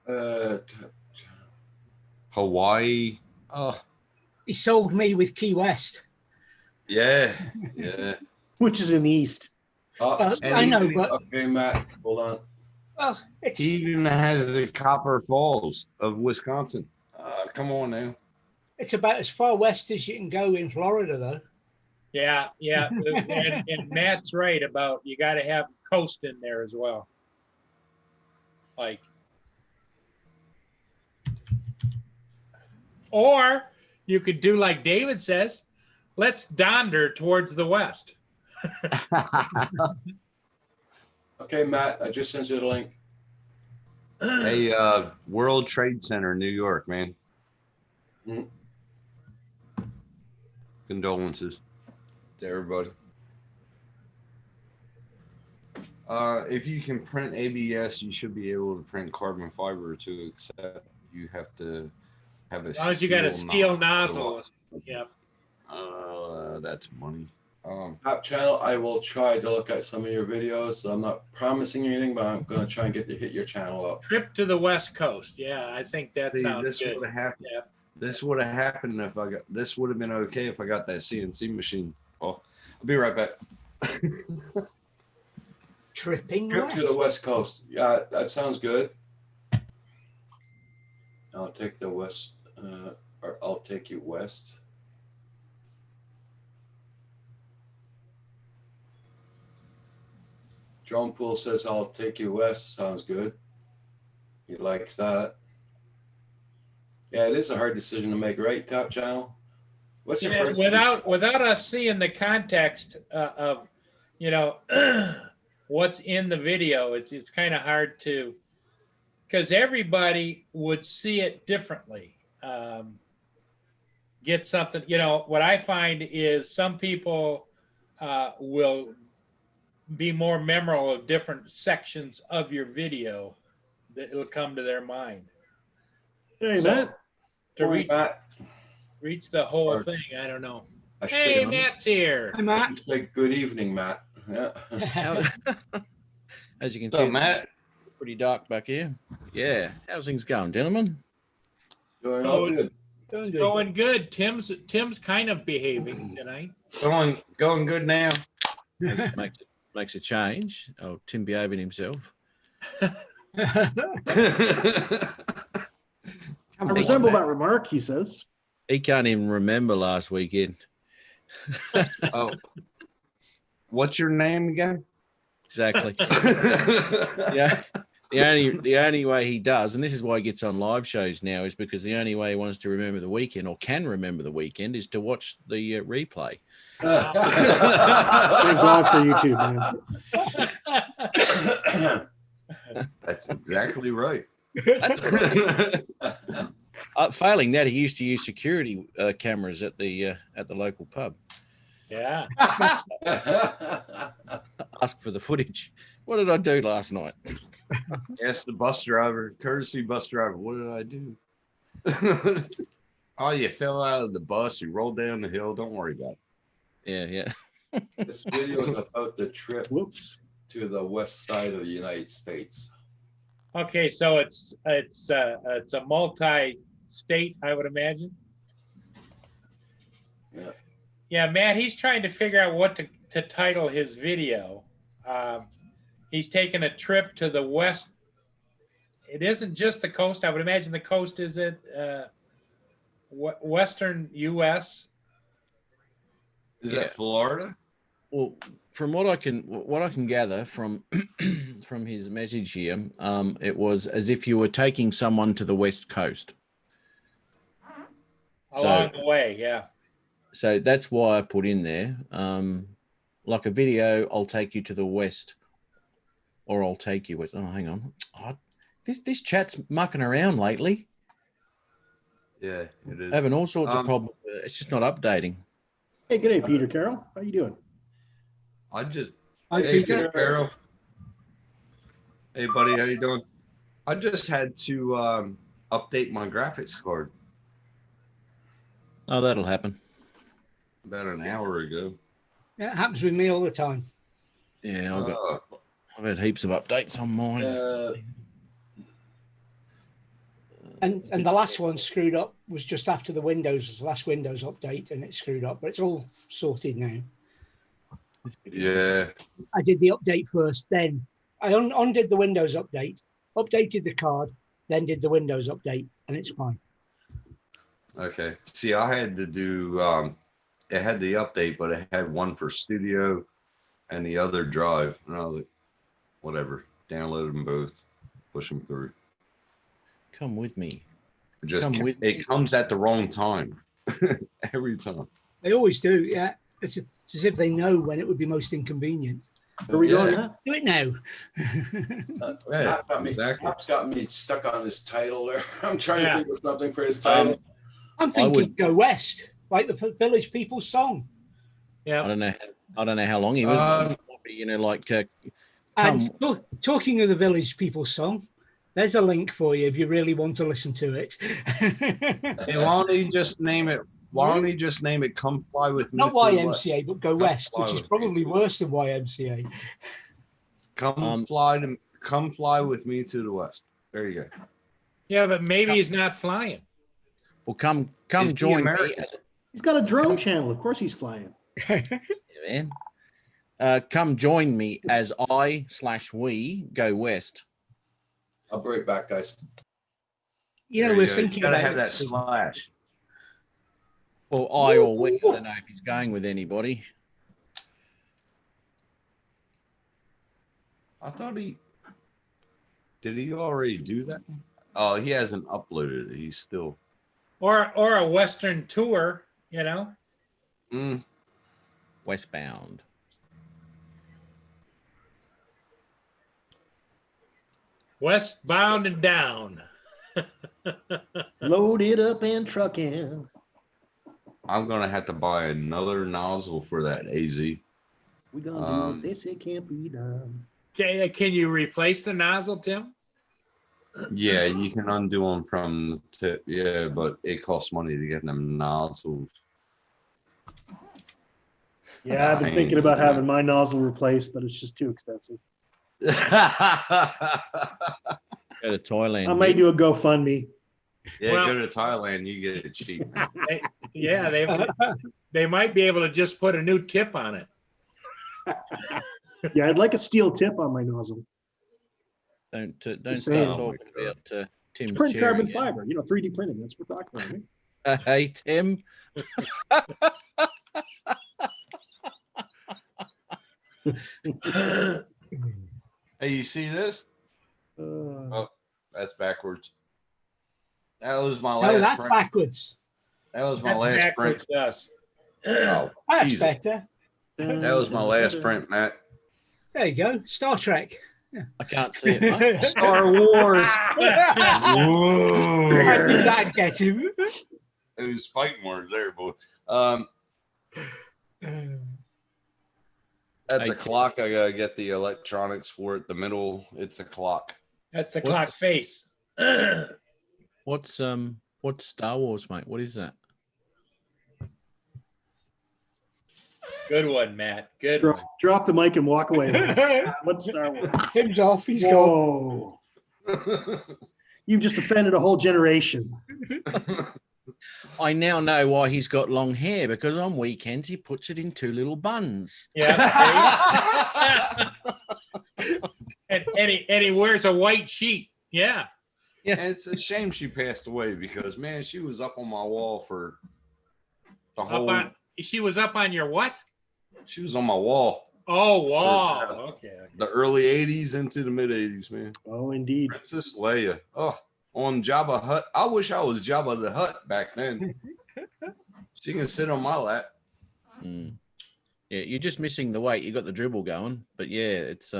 S7: Hawaii. Oh,
S6: He sold me with Key West.
S7: yeah. Yeah.
S5: Which is in the east.
S7: And
S6: I know,
S7: even-
S6: but
S1: Okay, Matt, hold on.
S6: well, it's
S7: He even has the Copper Falls of Wisconsin. Come on now.
S6: it's about as far west as you can go in Florida, though.
S4: Yeah, yeah. and Matt's right about you got to have coast in there as well. Like, or you could do like David says, let's donder towards the west.
S1: Okay, Matt, I just sent you the link.
S7: Hey, World Trade Center, New York, man.
S1: Mm.
S7: Condolences to everybody. If you can print ABS, you should be able to print carbon fiber too, except you have to have a
S4: As long as you got a steel nozzle. Yep.
S7: That's money.
S1: Top channel, I will try to look at some of your videos. I'm not promising anything, but I'm going to try and get to hit your channel up.
S4: Trip to the West Coast. Yeah, I think that
S7: See,
S4: sounds
S7: this
S4: good.
S7: would have happened.
S4: Yep.
S7: This would have happened if I got. This would have been okay if I got that CNC machine. Oh, I'll be right back.
S6: Tripping
S1: Trip
S6: west.
S1: to the West Coast. Yeah, that sounds good. I'll take the west, or I'll take you west. Drone Pool says, I'll take you west. Sounds good. He likes that. Yeah, it is a hard decision to make, right, Top Channel? What's your
S4: Yeah,
S1: first?
S4: without us seeing the context of, you know, what's in the video, it's kind of hard to, because everybody would see it differently. Get something, you know, what I find is some people will be more memorable of different sections of your video that it'll come to their mind.
S5: Hey,
S4: So,
S5: Matt.
S4: to
S1: Morning, Matt.
S4: reach the whole
S1: Or-
S4: thing, I don't know.
S1: I
S4: Hey,
S1: should
S4: Matt's here.
S6: Hi, Matt.
S1: say good evening, Matt. Yeah.
S8: As you can
S7: So,
S8: see, it's
S7: Matt,
S8: pretty dark back here. Yeah. How's things going, gentlemen?
S1: Doing all good.
S4: It's going good. Tim's kind of behaving tonight.
S7: going good now.
S8: Makes a change. Oh, Tim behaving himself.
S5: I resemble that remark, he says.
S8: He can't even remember last weekend.
S7: Oh, what's your name again?
S8: Exactly. Yeah. The only way he does, and this is why he gets on live shows now, is because the only way he wants to remember the weekend or can remember the weekend is to watch the replay.
S5: Thank God for YouTube, man.
S7: That's exactly right.
S8: Failing that, he used to use security cameras at the local pub.
S4: Yeah.
S8: Ask for the footage. What did I do last night?
S7: Ask the bus driver, courtesy bus driver, what did I do? Oh, you fell out of the bus, you rolled down the hill. Don't worry about it.
S8: Yeah.
S1: This video is about the trip
S5: Whoops.
S1: to the west side of the United States.
S4: Okay, so it's a multi-state, I would imagine.
S1: Yeah.
S4: Yeah, Matt, he's trying to figure out what to title his video. He's taken a trip to the west. It isn't just the coast. I would imagine the coast is it western U.S.
S7: Is that Florida?
S8: Well, from what I can gather from from his message here, it was as if you were taking someone to the west coast.
S4: Along the way, yeah.
S8: So that's why I put in there, like a video. I'll take you to the west, or I'll take you west. Oh, hang on. This chat's mucking around lately,
S7: Yeah, it is.
S8: having all sorts of problems. It's just not updating.
S5: Hey, good day, Peter Carroll. How you doing?
S7: I just
S6: Hi,
S7: hey,
S6: Peter.
S7: Carol. Hey, buddy, how you doing? I just had to update my graphics card
S8: Oh, that'll happen.
S7: about an hour ago.
S6: Yeah, it happens with me all the time.
S8: Yeah, I've had heaps of updates on mine.
S6: And the last one screwed up was just after the last Windows update, and it screwed up, but it's all sorted now.
S7: Yeah.
S6: I did the update first, then I undid the Windows update, updated the card, then did the Windows update, and it's fine.
S7: Okay. See, I had to do it had the update, but it had one for studio and the other drive. And I was like, whatever. Download them both, push them through.
S8: Come with me.
S7: It just
S8: Come with me.
S7: it comes at the wrong time. Every time.
S6: They always do, yeah. It's as if they know when it would be most inconvenient.
S5: Are we
S7: Yeah.
S5: going now?
S6: Do it now.
S7: Yeah,
S1: Top got me,
S7: exactly.
S1: Top's got me stuck on his title there. I'm trying
S4: Yeah.
S1: to think of something for his title.
S6: I'm thinking
S8: would-
S6: go west, like the Village People's song.
S8: I
S4: Yeah.
S8: don't know how long he was.
S7: Um,
S8: Like
S6: And talking of the Village People's song, There's a link for you if you really want to listen to it.
S7: Hey, why don't you just name it? Why don't you just name it "Come Fly with Me"?
S6: Not
S7: to the West?
S6: YMCA, but Go West,
S7: Fly
S6: which is
S7: with Me
S6: probably
S7: to the
S6: worse than YMCA.
S7: Come fly with me to the West. There you go.
S4: Yeah, but maybe he's not flying.
S8: Well, come
S7: Is he
S8: join me.
S7: American?
S5: He's got a drone channel. Of course he's flying.
S8: Man. Come join me as we go west.
S1: I'll be right back, guys.
S6: You know,
S7: There
S6: we're
S7: you go. You
S6: thinking
S7: gotta
S6: about
S7: have that slash.
S8: Well, I or we. I don't know if he's going with anybody.
S7: I thought did he already do that? Oh, he hasn't uploaded it. He's still.
S4: Or a Western tour, you know?
S7: Mm.
S8: Westbound.
S4: Westbound and down.
S5: Loaded up and trucking.
S7: I'm gonna have to buy another nozzle for that AZ.
S5: We gonna do what they say can't be done.
S4: Can you replace the nozzle, Tim?
S7: Yeah, you can undo them from the tip. Yeah, but it costs money to get them nozzles.
S5: Yeah, I've been thinking about having my nozzle replaced, but it's just too expensive.
S8: Go to Thailand.
S5: I might do a GoFundMe.
S7: Yeah,
S4: Well-
S7: go to Thailand, you get it cheap.
S4: Yeah, they might be able to just put a new tip on it.
S5: Yeah, I'd like a steel tip on my nozzle.
S8: Don't
S5: Just
S8: start
S5: saying.
S8: talking about Tim's
S5: Print
S8: cherry
S5: carbon
S8: yet.
S5: fiber, 3D printing. That's what we're talking about. Right?
S8: Hey, Tim.
S7: Hey, you see this?
S3: That's backwards. That was my
S6: No,
S3: last
S6: that's
S3: print.
S6: backwards.
S3: That was my
S4: That's
S3: last print.
S4: backwards to us.
S3: Oh,
S6: That's
S3: Jesus.
S6: better.
S3: That was my last print, Matt.
S6: There you go. Star Trek.
S8: I can't see it, mate.
S3: Star Wars.
S6: How
S3: Whoa.
S6: did that get him?
S3: It was fighting words there, boy. That's a
S8: Hey,
S3: clock. I gotta get the electronics for it. The middle, it's a clock.
S4: That's the
S8: What?
S4: clock face.
S8: What's Star Wars, mate? What is that?
S4: Good one, Matt. Good one.
S5: Drop the mic and walk away. What's Star Wars?
S6: Tim's off. He's gone.
S5: Whoa. You've just offended a whole generation.
S8: I now know why he's got long hair, because on weekends he puts it in two little buns.
S4: Yeah. see? and he wears a white sheet. Yeah.
S8: Yeah.
S3: And it's a shame she passed away because, man, she was up on my wall for the whole.
S4: She was up on your what?
S3: She was on my wall.
S4: Oh, wow.
S3: For,
S4: Okay.
S3: The early 80s into the mid 80s, man.
S5: Oh, indeed.
S3: Princess Leia. Oh, on Jabba Hutt. I wish I was Jabba the Hutt back then. She can sit on my lap.
S8: Mm. Yeah, you're just missing the weight. You got the dribble going, but yeah, it's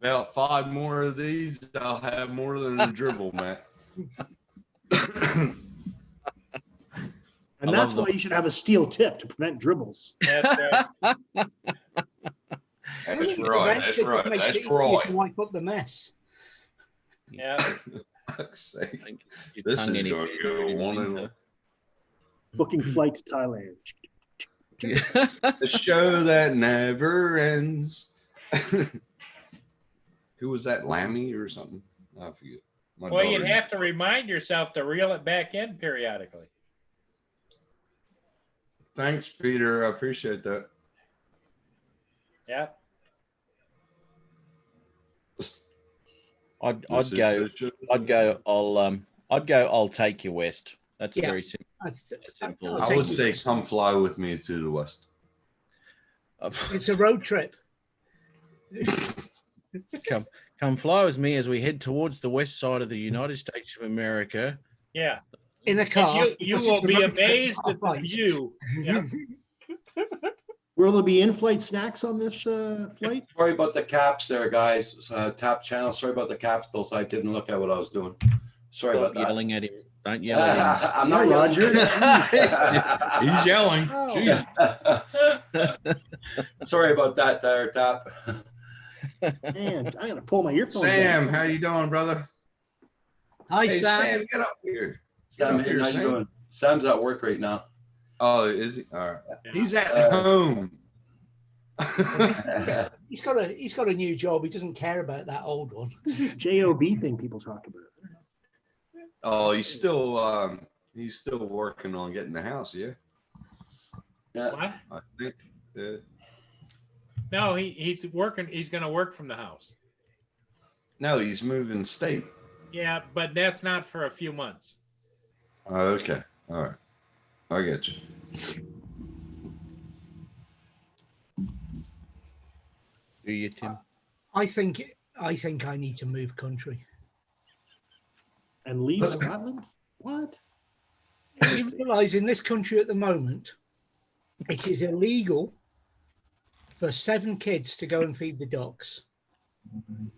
S3: About 5 more of these, I'll have more than a dribble, Matt.
S5: And
S8: I
S5: that's
S8: love
S5: why you should have a steel tip to prevent dribbles.
S4: That's right.
S3: That's right. That's right. That's
S6: You
S3: right.
S6: can wipe up the mess.
S4: Yeah.
S3: Fuck's sake.
S8: your
S3: This
S8: tongue
S3: is
S8: anywhere
S3: going to
S8: you
S3: go
S8: really
S3: one
S8: want
S3: and
S8: to.
S5: Booking flight to Thailand.
S3: the show that never ends. Who was that? Lammy or something? I forget. My
S4: Well, you'd
S3: daughter-
S4: have to remind yourself to reel it back in periodically.
S3: Thanks, Peter. I appreciate that.
S4: Yeah.
S8: I'd
S3: This is
S8: go.
S3: the show.
S8: I'd go. I'll take you west. That's
S6: Yeah.
S8: very simple. Simple.
S6: I'll
S3: I
S6: take
S3: would
S6: you.
S3: say, come fly with me to the west.
S6: It's a road trip.
S8: Come fly with me as we head towards the west side of the United States of America.
S4: Yeah.
S6: In a
S4: And
S6: car.
S4: you
S6: because
S4: will
S6: it's a
S4: be
S6: road trip,
S4: amazed
S6: not a
S4: at the
S6: flight.
S4: view. Yeah.
S5: Will there be in-flight snacks on this flight?
S1: Sorry about the caps there, guys. Tap channel. Sorry about the capitals. I didn't look at what I was doing. Sorry
S8: Stop
S1: about that.
S8: yelling at him. Don't yell at him.
S1: I'm
S5: No,
S1: not
S5: Roger.
S3: He's yelling.
S2: Oh.
S3: Jeez.
S1: Sorry about that, Tire Tap.
S5: Man, I gotta pull my earphones
S3: Sam,
S5: out.
S3: how you doing, brother?
S6: Hi,
S3: Hey,
S6: Sam.
S3: Sam, get up here.
S1: Sam,
S3: Get up here,
S1: how you
S3: Sam.
S1: doing? Sam's at work right now.
S3: Oh, is he? All right. He's at
S1: Uh,
S3: home.
S6: He's got a new job. He doesn't care about that old one.
S5: This JOB thing people talk about.
S3: Oh, he's still working on getting the house. Yeah,
S1: Yeah.
S4: What?
S3: I think. Yeah.
S4: No, he's working. He's going to work from the house.
S3: No, he's moving state.
S4: Yeah, but that's not for a few months.
S7: Oh, okay. All right. I get you.
S8: Do you, Tim?
S6: I think I need to move country.
S5: And leave Scotland? What?
S6: You realise in this country at the moment, it is illegal for 7 kids to go and feed the ducks,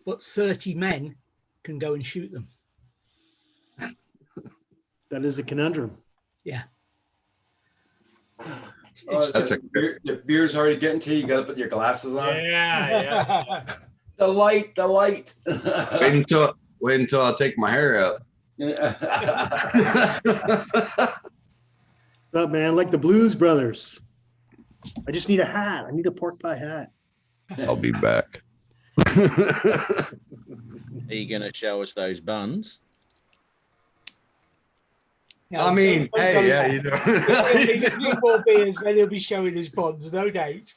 S6: but 30 men can go and shoot them.
S5: That is a conundrum.
S6: Yeah.
S1: Oh,
S7: That's a-
S1: the beer's already getting to you. You got to put your glasses on.
S4: Yeah.
S1: The light.
S7: Wait until I take my hair out.
S5: What's up, man? Like the Blues Brothers. I just need a hat. I need a pork pie hat.
S7: I'll be back.
S8: Are you going to show us those buns?
S6: No,
S7: I mean,
S6: don't
S7: hey,
S6: go
S7: yeah,
S6: there.
S7: you
S6: There's a
S7: know.
S6: few more beers, then he'll be showing his bonds, no doubt.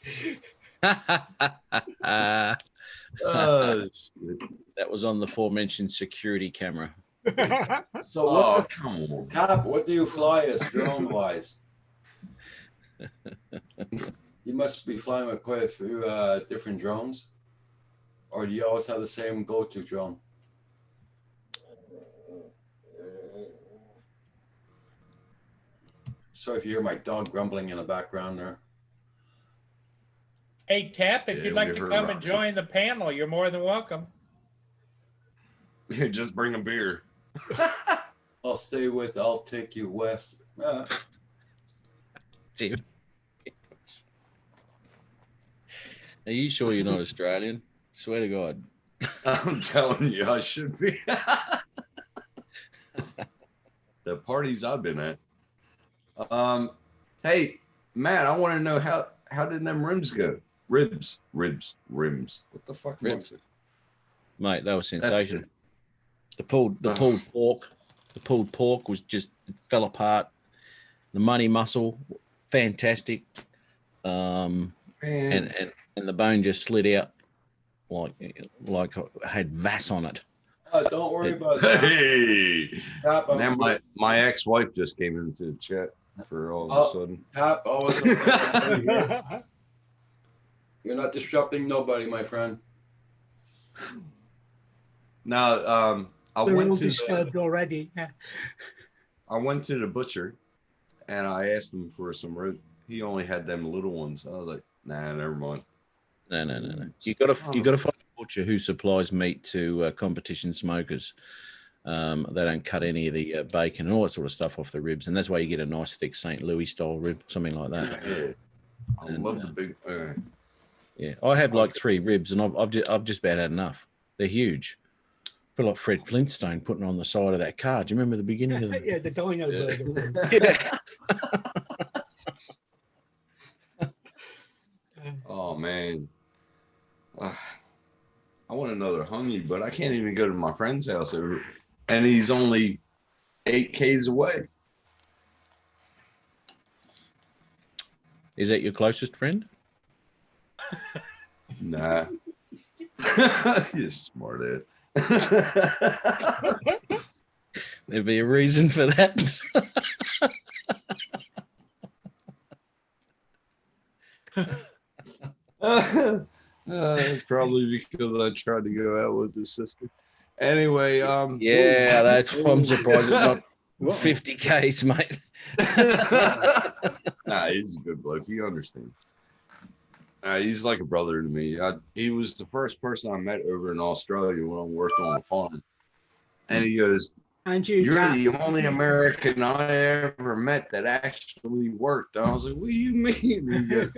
S8: That
S7: Oh, shit.
S8: was on the aforementioned security camera.
S1: So
S7: Oh,
S1: what
S7: come on.
S1: Tap, what do you fly as drone wise? You must be flying with quite a few different drones, or do you always have the same go-to drone? Sorry if you hear my dog grumbling in the background there.
S4: Hey, Tap, if
S7: Yeah,
S4: you'd like
S7: we
S4: to
S7: heard
S4: come and
S7: Roger.
S4: join the panel, you're more than welcome.
S7: Just bring a beer.
S1: I'll take you west.
S8: Tim. Are you sure you're not Australian? Swear to God.
S7: I'm telling you, I should be. The parties I've been at. Hey, Matt, I want to know how did them rims go? Rims. What the fuck?
S8: Ribs.
S7: was it?
S8: Mate, they were
S7: That's
S8: sensational.
S7: good.
S8: The pulled pork was just, it fell apart. The money muscle, fantastic.
S7: Man,
S8: And the bone just slid out like had Vass on it.
S1: Don't worry about that.
S7: hey.
S1: Tap,
S7: Now my ex-wife just came into the chat for all of a sudden.
S1: Tap, always. You're not disrupting nobody, my friend.
S7: Now, I
S6: They're all
S7: went to
S6: disturbed already. Yeah.
S7: I went to the butcher and I asked him for some rib. He only had them little ones. I was like, nah, never mind.
S8: No. You got to find a butcher who supplies meat to competition smokers. They don't cut any of the bacon and all that sort of stuff off the ribs, and that's why you get a nice thick St. Louis style rib, something like that.
S7: Yeah. I
S8: And,
S7: love the big. All right.
S8: Yeah, I have like 3 ribs, and I've just about had enough. They're huge. I feel like Fred Flintstone putting on the side of that car. Do you remember the beginning of the?
S6: Yeah, the dino
S7: Yeah.
S6: burger.
S7: Oh man. I want another hungry, but I can't even go to my friend's house and he's only 8 Ks away.
S8: Is that your closest friend?
S7: Nah. You smart
S8: There'd be a reason for that.
S7: Probably because I tried to go out with his sister. Anyway,
S8: Yeah, that's why I'm surprised it's not
S5: Whoa.
S8: 50 Ks, mate.
S7: Nah, he's a good bloke. He understands. He's like a brother to me. He was the first person I met over in Australia when I worked on a farm. And he goes,
S6: And you,
S7: You're
S6: Tap.
S7: the only American I ever met that actually worked. I was like, what do you mean? He goes,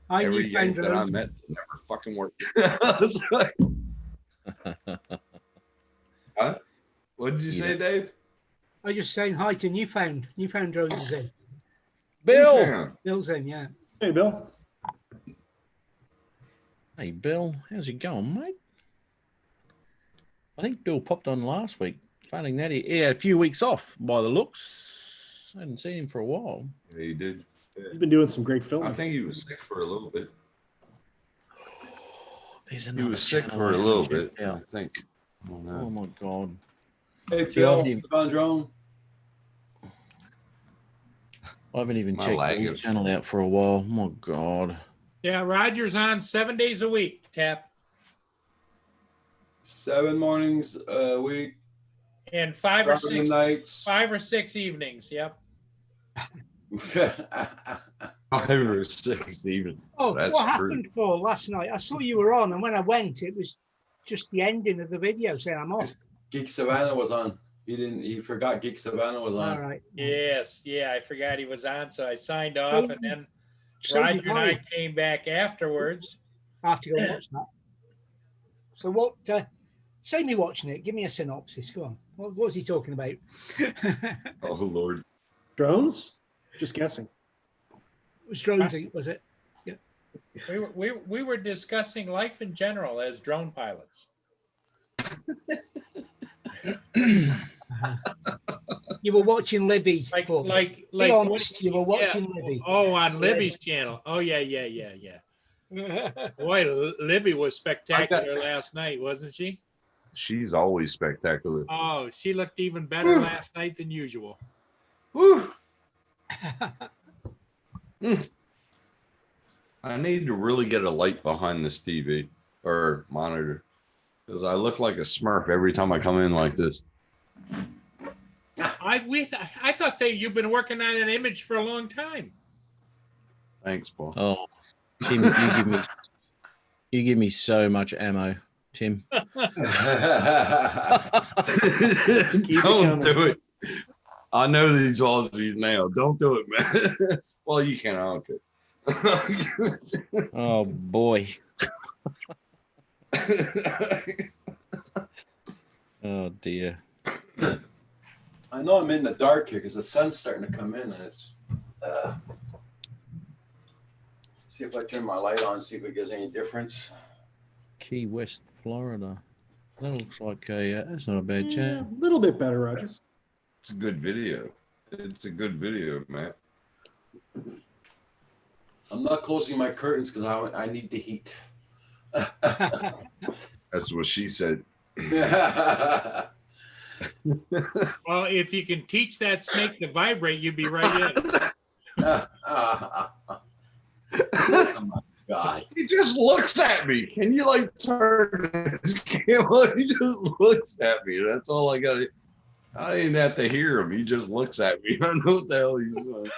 S6: I
S7: every
S6: knew found
S7: yank that I
S6: drones.
S7: met never fucking worked. I was like, huh? What did you say, Dave?
S6: I was just saying hi to Newfound. Newfound drones is in.
S8: Bill.
S7: Yeah.
S6: Bill's in, yeah.
S5: Hey, Bill.
S8: Hey, Bill. How's it going, mate? I think Bill popped on last week. Finding that he had a few weeks off by the looks. I hadn't seen him for a while.
S7: Yeah, he did.
S5: He's been doing some great
S7: I
S5: filming.
S7: think he was sick for a little bit.
S8: There's
S7: He
S8: another
S7: was sick
S8: channel
S7: for
S8: I
S7: a
S8: haven't
S7: little
S8: checked
S7: bit, I
S8: out.
S7: think. I don't know.
S8: Oh my god.
S1: Hey,
S8: See, I
S1: Bill,
S8: haven't even-
S1: Condrone.
S8: I haven't even
S7: My
S8: checked
S7: lag
S8: his
S7: is-
S8: channel out for a while. Oh my god.
S4: Yeah, Roger's on 7 days a week, Tap,
S1: 7 mornings a week,
S4: and 5 or
S1: Friday
S4: 6
S1: nights.
S4: 5 or 6 evenings. Yep.
S7: 5 or 6 even.
S6: Oh,
S7: That's
S6: what
S7: true.
S6: happened for last night? I saw you were on, and when I went, it was just the ending of the video saying I'm off.
S1: Geek Savannah was on. He forgot Geek Savannah was on.
S6: All right.
S4: Yes. Yeah, I forgot he was on, so I signed off, and then
S6: So
S4: Roger
S6: did
S4: and I came back afterwards.
S6: I have to go and watch that. So what? Say me watching it. Give me a synopsis. Go on. What was he talking about?
S7: Oh, Lord.
S5: Drones? Just guessing.
S6: It was drones, was it?
S4: We were discussing life in general as drone pilots.
S6: You were watching Libby.
S4: Like
S6: Paul.
S4: like
S6: Be
S4: like
S6: honest, you were watching Libby.
S4: Oh, on Libby's channel. Oh yeah. Boy, Libby was spectacular last night, wasn't she?
S7: She's always spectacular.
S4: Oh, she looked even better last night than usual.
S7: Woo! I need to really get a light behind this TV or monitor because I look like a Smurf every time I come in like this.
S4: I thought that you've been working on an image for a long time.
S7: Thanks, Paul.
S8: Oh, Tim, you give me so much ammo, Tim.
S7: Don't
S5: coming.
S7: do it. I know these Aussies now. Don't do it, man. Well, you can. Okay.
S8: Oh boy. Oh dear.
S1: I know I'm in the dark here because the sun's starting to come in, and it's. See if I turn my light on, see if it gives any difference.
S8: Key West, Florida. That looks like that's not a bad
S5: Yeah,
S8: chat.
S5: a little bit better, Roger.
S7: It's a good video. It's a good video, man.
S1: I'm not closing my curtains because I need the heat.
S7: That's what she said.
S4: Well, if you can teach that snake to vibrate, you'd be right in.
S1: Oh my God.
S7: He just looks at me. Can you like turn this camera? He just looks at me. That's all I got. I didn't have to hear him. He just looks at me. I know what the hell he's doing.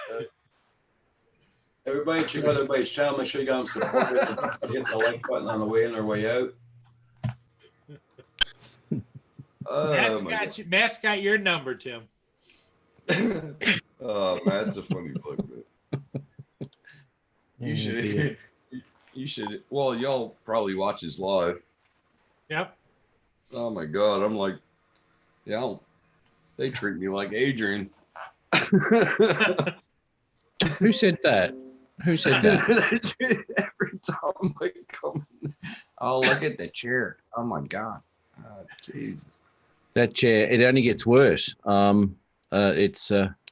S1: Everybody check out everybody's channel. Make sure you got them supported. Hit the like button on the way in or way out.
S4: Matt's got your number, Tim.
S7: Oh, Matt's a funny bloke, man. You
S8: Oh,
S7: should.
S8: dear.
S7: You should. Well, y'all probably watch his live.
S4: Yep.
S7: Oh my God, I'm like, yeah, they treat me like Adrian.
S8: Who said that? Who said that?
S7: Every time I come, oh look at the chair. Oh my God, Jesus.
S8: That chair, it only gets worse.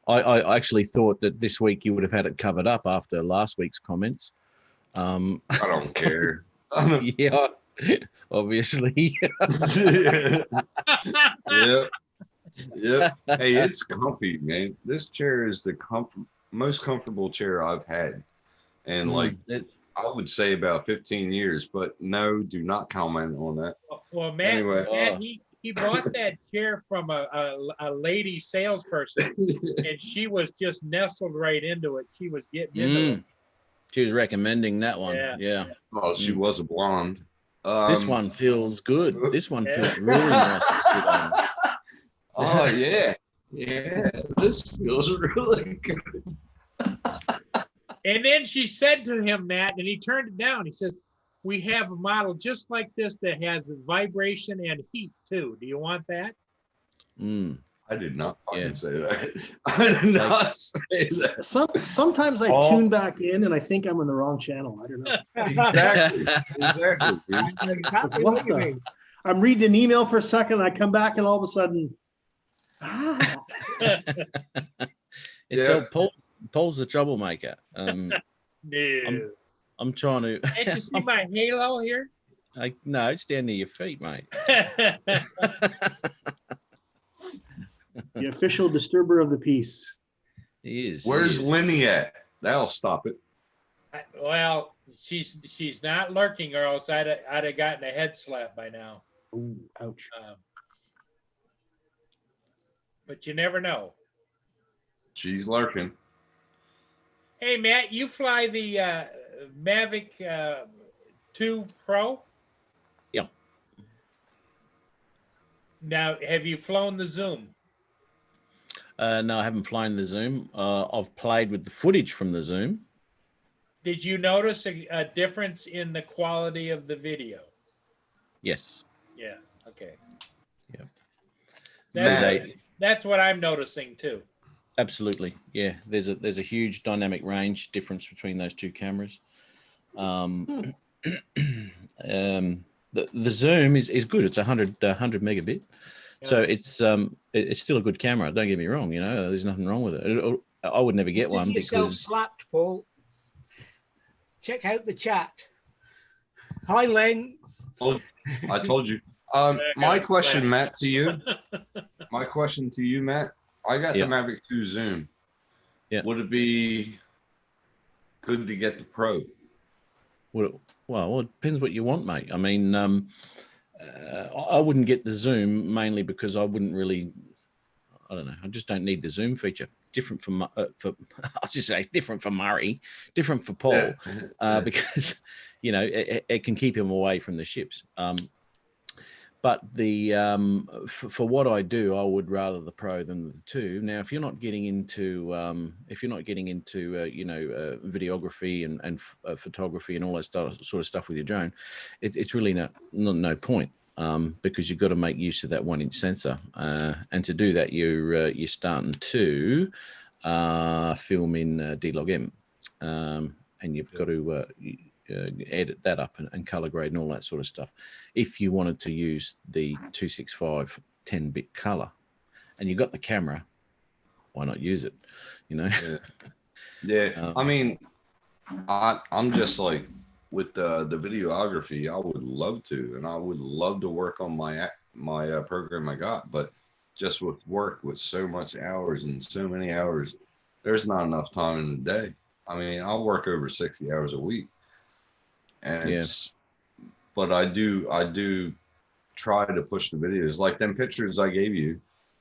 S8: I actually thought that this week you would have had it covered up after last week's comments.
S7: I don't care.
S8: Yeah, obviously.
S7: Yep. Yep. Hey, it's comfy, man. This chair is the most comfortable chair I've had. And like I would say about 15 years, but no, do not comment on that.
S4: Well, Matt,
S7: Anyway.
S4: Matt he bought that chair from a lady salesperson, and she was just nestled right into it. She was getting into it.
S8: She was recommending that one. Yeah.
S7: Oh, she was a blonde.
S8: This one feels good. This one feels really nice to sit on.
S7: Oh yeah, yeah. This feels really good.
S4: And then she said to him that, and he turned it down. He says, "We have a model just like this that has vibration and heat too. Do you want that?"
S8: Mm.
S7: I did not fucking
S8: Yeah.
S7: say that. I did not say that.
S5: Sometimes I
S7: Oh.
S5: tune back in and I think I'm on the wrong channel. I don't know.
S7: Exactly. Exactly. dude.
S6: I know exactly
S5: What
S6: what you
S5: the-
S6: mean.
S5: I'm reading an email for a second, and I come back, and all of a sudden,
S8: It's
S7: Yeah.
S8: all Paul's the troublemaker.
S4: No.
S8: I'm trying to.
S4: Can't you see my halo here?
S8: No, it's down near your feet, mate.
S5: the official disturber of the peace.
S8: He is.
S7: Where's
S8: he is.
S7: Lenny at? That'll stop it.
S4: Well, she's not lurking, or else I'd have gotten a head slap by now.
S5: Ooh, ouch.
S4: But you never know.
S7: She's lurking.
S4: Hey, Matt, you fly the Mavic 2 Pro?
S8: Yeah.
S4: Now, have you flown the Zoom?
S8: No, I haven't flown the Zoom. I've played with the footage from the Zoom.
S4: Did you notice a difference in the quality of the video?
S8: Yes.
S4: Yeah. Okay.
S8: Yeah.
S7: Matt,
S4: That's what I'm noticing too.
S8: Absolutely. Yeah. There's a huge dynamic range difference between those two cameras. The Zoom is good. It's 100 megabit. So it's still a good camera. Don't get me wrong. You know, there's nothing wrong with it. I would never get one
S6: Yourself
S8: because
S6: slapped, Paul. Check out the chat. Hi, Len.
S7: I told you. My question, Matt, to you. My question to you, Matt. I got
S8: Yeah.
S7: the Mavic 2 Zoom.
S8: Yeah.
S7: Would it be good to get the Pro?
S8: well, it depends what you want, mate. I mean, I wouldn't get the Zoom mainly because I wouldn't really. I don't know. I just don't need the Zoom feature. Different from for I'll just say different for Murray, different for Paul, because you know it can keep him away from the ships. But the for what I do, I would rather the Pro than the 2. Now, if you're not getting into videography and photography and all that sort of stuff with your drone, it's really no point. Because you've got to make use of that 1-inch sensor, and to do that, you're starting to film in D-Log-M, and you've got to edit that up and color grade and all that sort of stuff. If you wanted to use the 265 10-bit color, and you got the camera, why not use it? You know?
S7: Yeah. I mean, I'm just like, with the videography, I would love to, and I would love to work on my program I got, but just with work, with so much hours and so many hours, there's not enough time in the day. I mean, I'll work over 60 hours a week, and but I do try to push the videos. Like them pictures I gave you,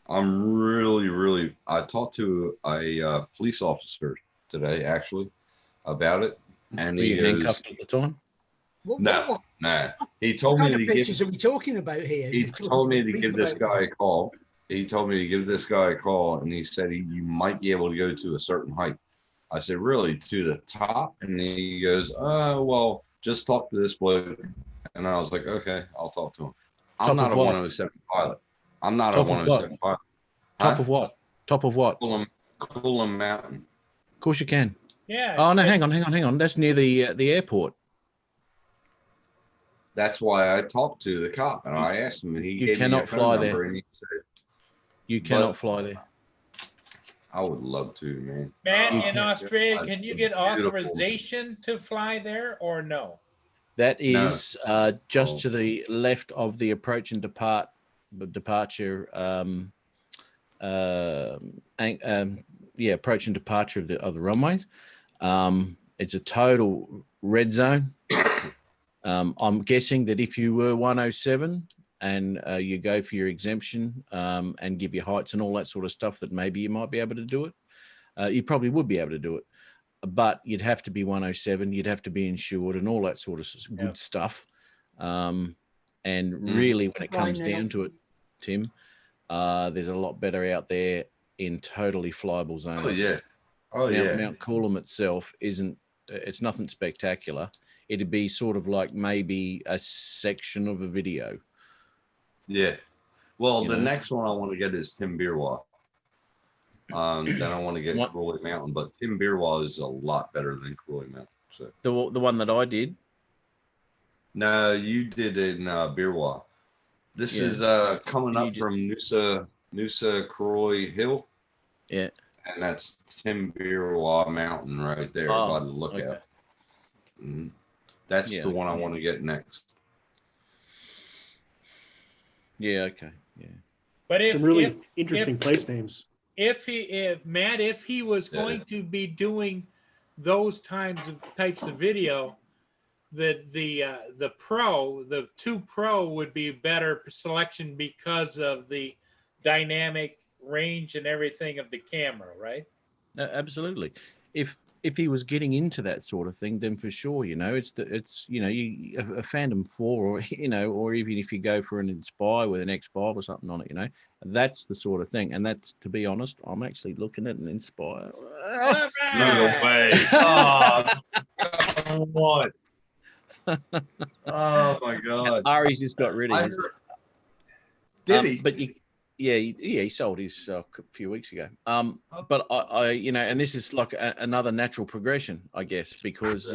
S7: I'm really. I talked to a police officer today actually about it. And
S8: Were you handcuffed at the time?
S6: What
S7: Nah. He told me
S6: kind
S7: to
S6: of pictures are we talking about here?
S7: He
S6: You're talking
S7: told me to
S6: police
S7: give this
S6: about-
S7: guy a call. He told me to give this guy a call, and he said you might be able to go to a certain height. I said, really, to the top? And he goes, well, just talk to this bloke. And I was like, okay, I'll talk to him. I'm not a 107 pilot. I'm not a 107 pilot.
S8: Top of what? Top of what?
S7: Coolum Mountain.
S8: Of course you can.
S4: Yeah.
S8: Oh no, hang on. That's near the airport.
S7: That's why I talked to the cop, and I asked him, and he gave
S8: cannot
S7: me a phone
S8: fly
S7: number,
S8: there.
S7: and he said,
S8: You cannot fly there.
S7: I would love to, man.
S4: Matt,
S8: You
S4: in
S8: can't.
S4: Australia, can you get
S7: Beautiful.
S4: authorization to fly there or no?
S8: That
S7: No.
S8: is just to the left of the approach and departure. Approach and departure of the runways. It's a total red zone. I'm guessing that if you were 107 and you go for your exemption and give your heights and all that sort of stuff, that maybe you might be able to do it. You probably would be able to do it, but you'd have to be 107. You'd have to be insured and all that sort of good stuff. And really, when it comes down to it, Tim, There's a lot better out there in totally flyable zones.
S7: Oh yeah. Oh
S8: Mount,
S7: yeah.
S8: Mount Coolum itself isn't. It's nothing spectacular. It'd be sort of like maybe a section of a video.
S7: Yeah. Well,
S8: You
S7: the
S8: know?
S7: next one I want to get is Tim Beerwa. Then I want to get
S8: What?
S7: Crawley Mountain, but Tim Beerwa is a lot better than Crawley Mountain. So
S8: The one that I did.
S7: no, you did in Beerwa. This
S8: Yeah.
S7: is coming
S8: You
S7: up
S8: did-
S7: from Noosa Croy Hill,
S8: Yeah.
S7: and that's Tim Beerwa Mountain right there
S8: Oh,
S7: by the lookout.
S8: okay.
S7: Mhm. That's
S8: Yeah,
S7: the one I want to get next.
S8: Yeah. Okay. Yeah.
S4: But if
S5: Some really
S4: if,
S5: interesting place names.
S4: if he was
S7: Yeah.
S4: going to be doing those types of video, the 2 Pro would be better selection because of the dynamic range and everything of the camera, right?
S8: Absolutely. If he was getting into that sort of thing, then for sure, it's a Phantom 4, or or even if you go for an Inspire with an X5 or something on it, that's the sort of thing. And that's, to be honest, I'm actually looking at an Inspire.
S4: All
S7: No
S4: right.
S7: way! Oh, come on! Oh my God!
S8: Ari's just got rid of
S7: I
S8: his.
S7: heard- Did he?
S8: But he sold his a few weeks ago. But I and this is like another natural progression, I guess, because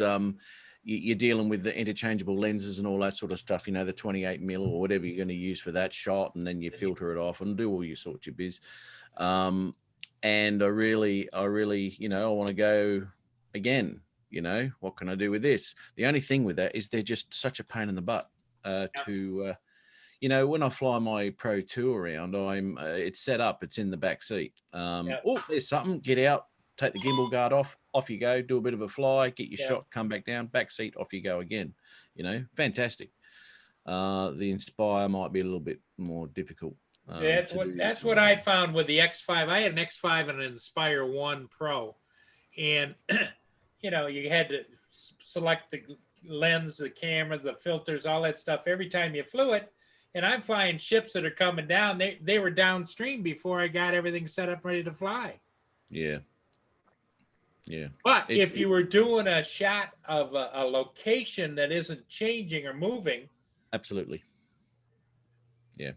S8: you're dealing with the interchangeable lenses and all that sort of stuff. The 28 mil or whatever you're going to use for that shot, and then you filter it off and do all your sorts of biz. And I really, I want to go again. What can I do with this? The only thing with that is they're just such a pain in the butt to. When I fly my Pro 2 around, it's set up, it's in the back seat. Oh, there's something, get out, take the gimbal guard off you go, do a bit of a fly, get your shot, come back down, back seat, off you go again. Fantastic. The Inspire might be a little bit more difficult.
S4: That's what I found with the X5. I had an X5 and an Inspire 1 Pro, and you had to select the lens, the cameras, the filters, all that stuff every time you flew it. And I'm flying ships that are coming down. They were downstream before I got everything set up ready to fly.
S8: Yeah.
S4: But if you were doing a shot of a location that isn't changing or moving,
S8: absolutely. Yeah.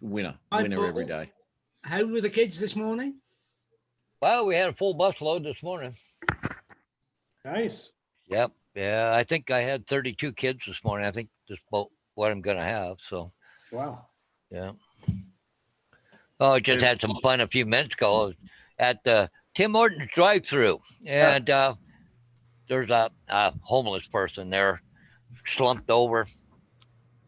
S8: Winner
S6: Hi,
S8: every
S6: Paul.
S8: day.
S6: How were the kids this morning?
S9: Well, we had a full bus load this morning.
S5: Nice.
S9: Yep. Yeah, I think I had 32 kids this morning. I think that's about what I'm going to have. So,
S5: Wow.
S9: yeah. Oh, I just had some fun a few minutes ago at the Tim Hortons drive-through, and there's a homeless person there, slumped over,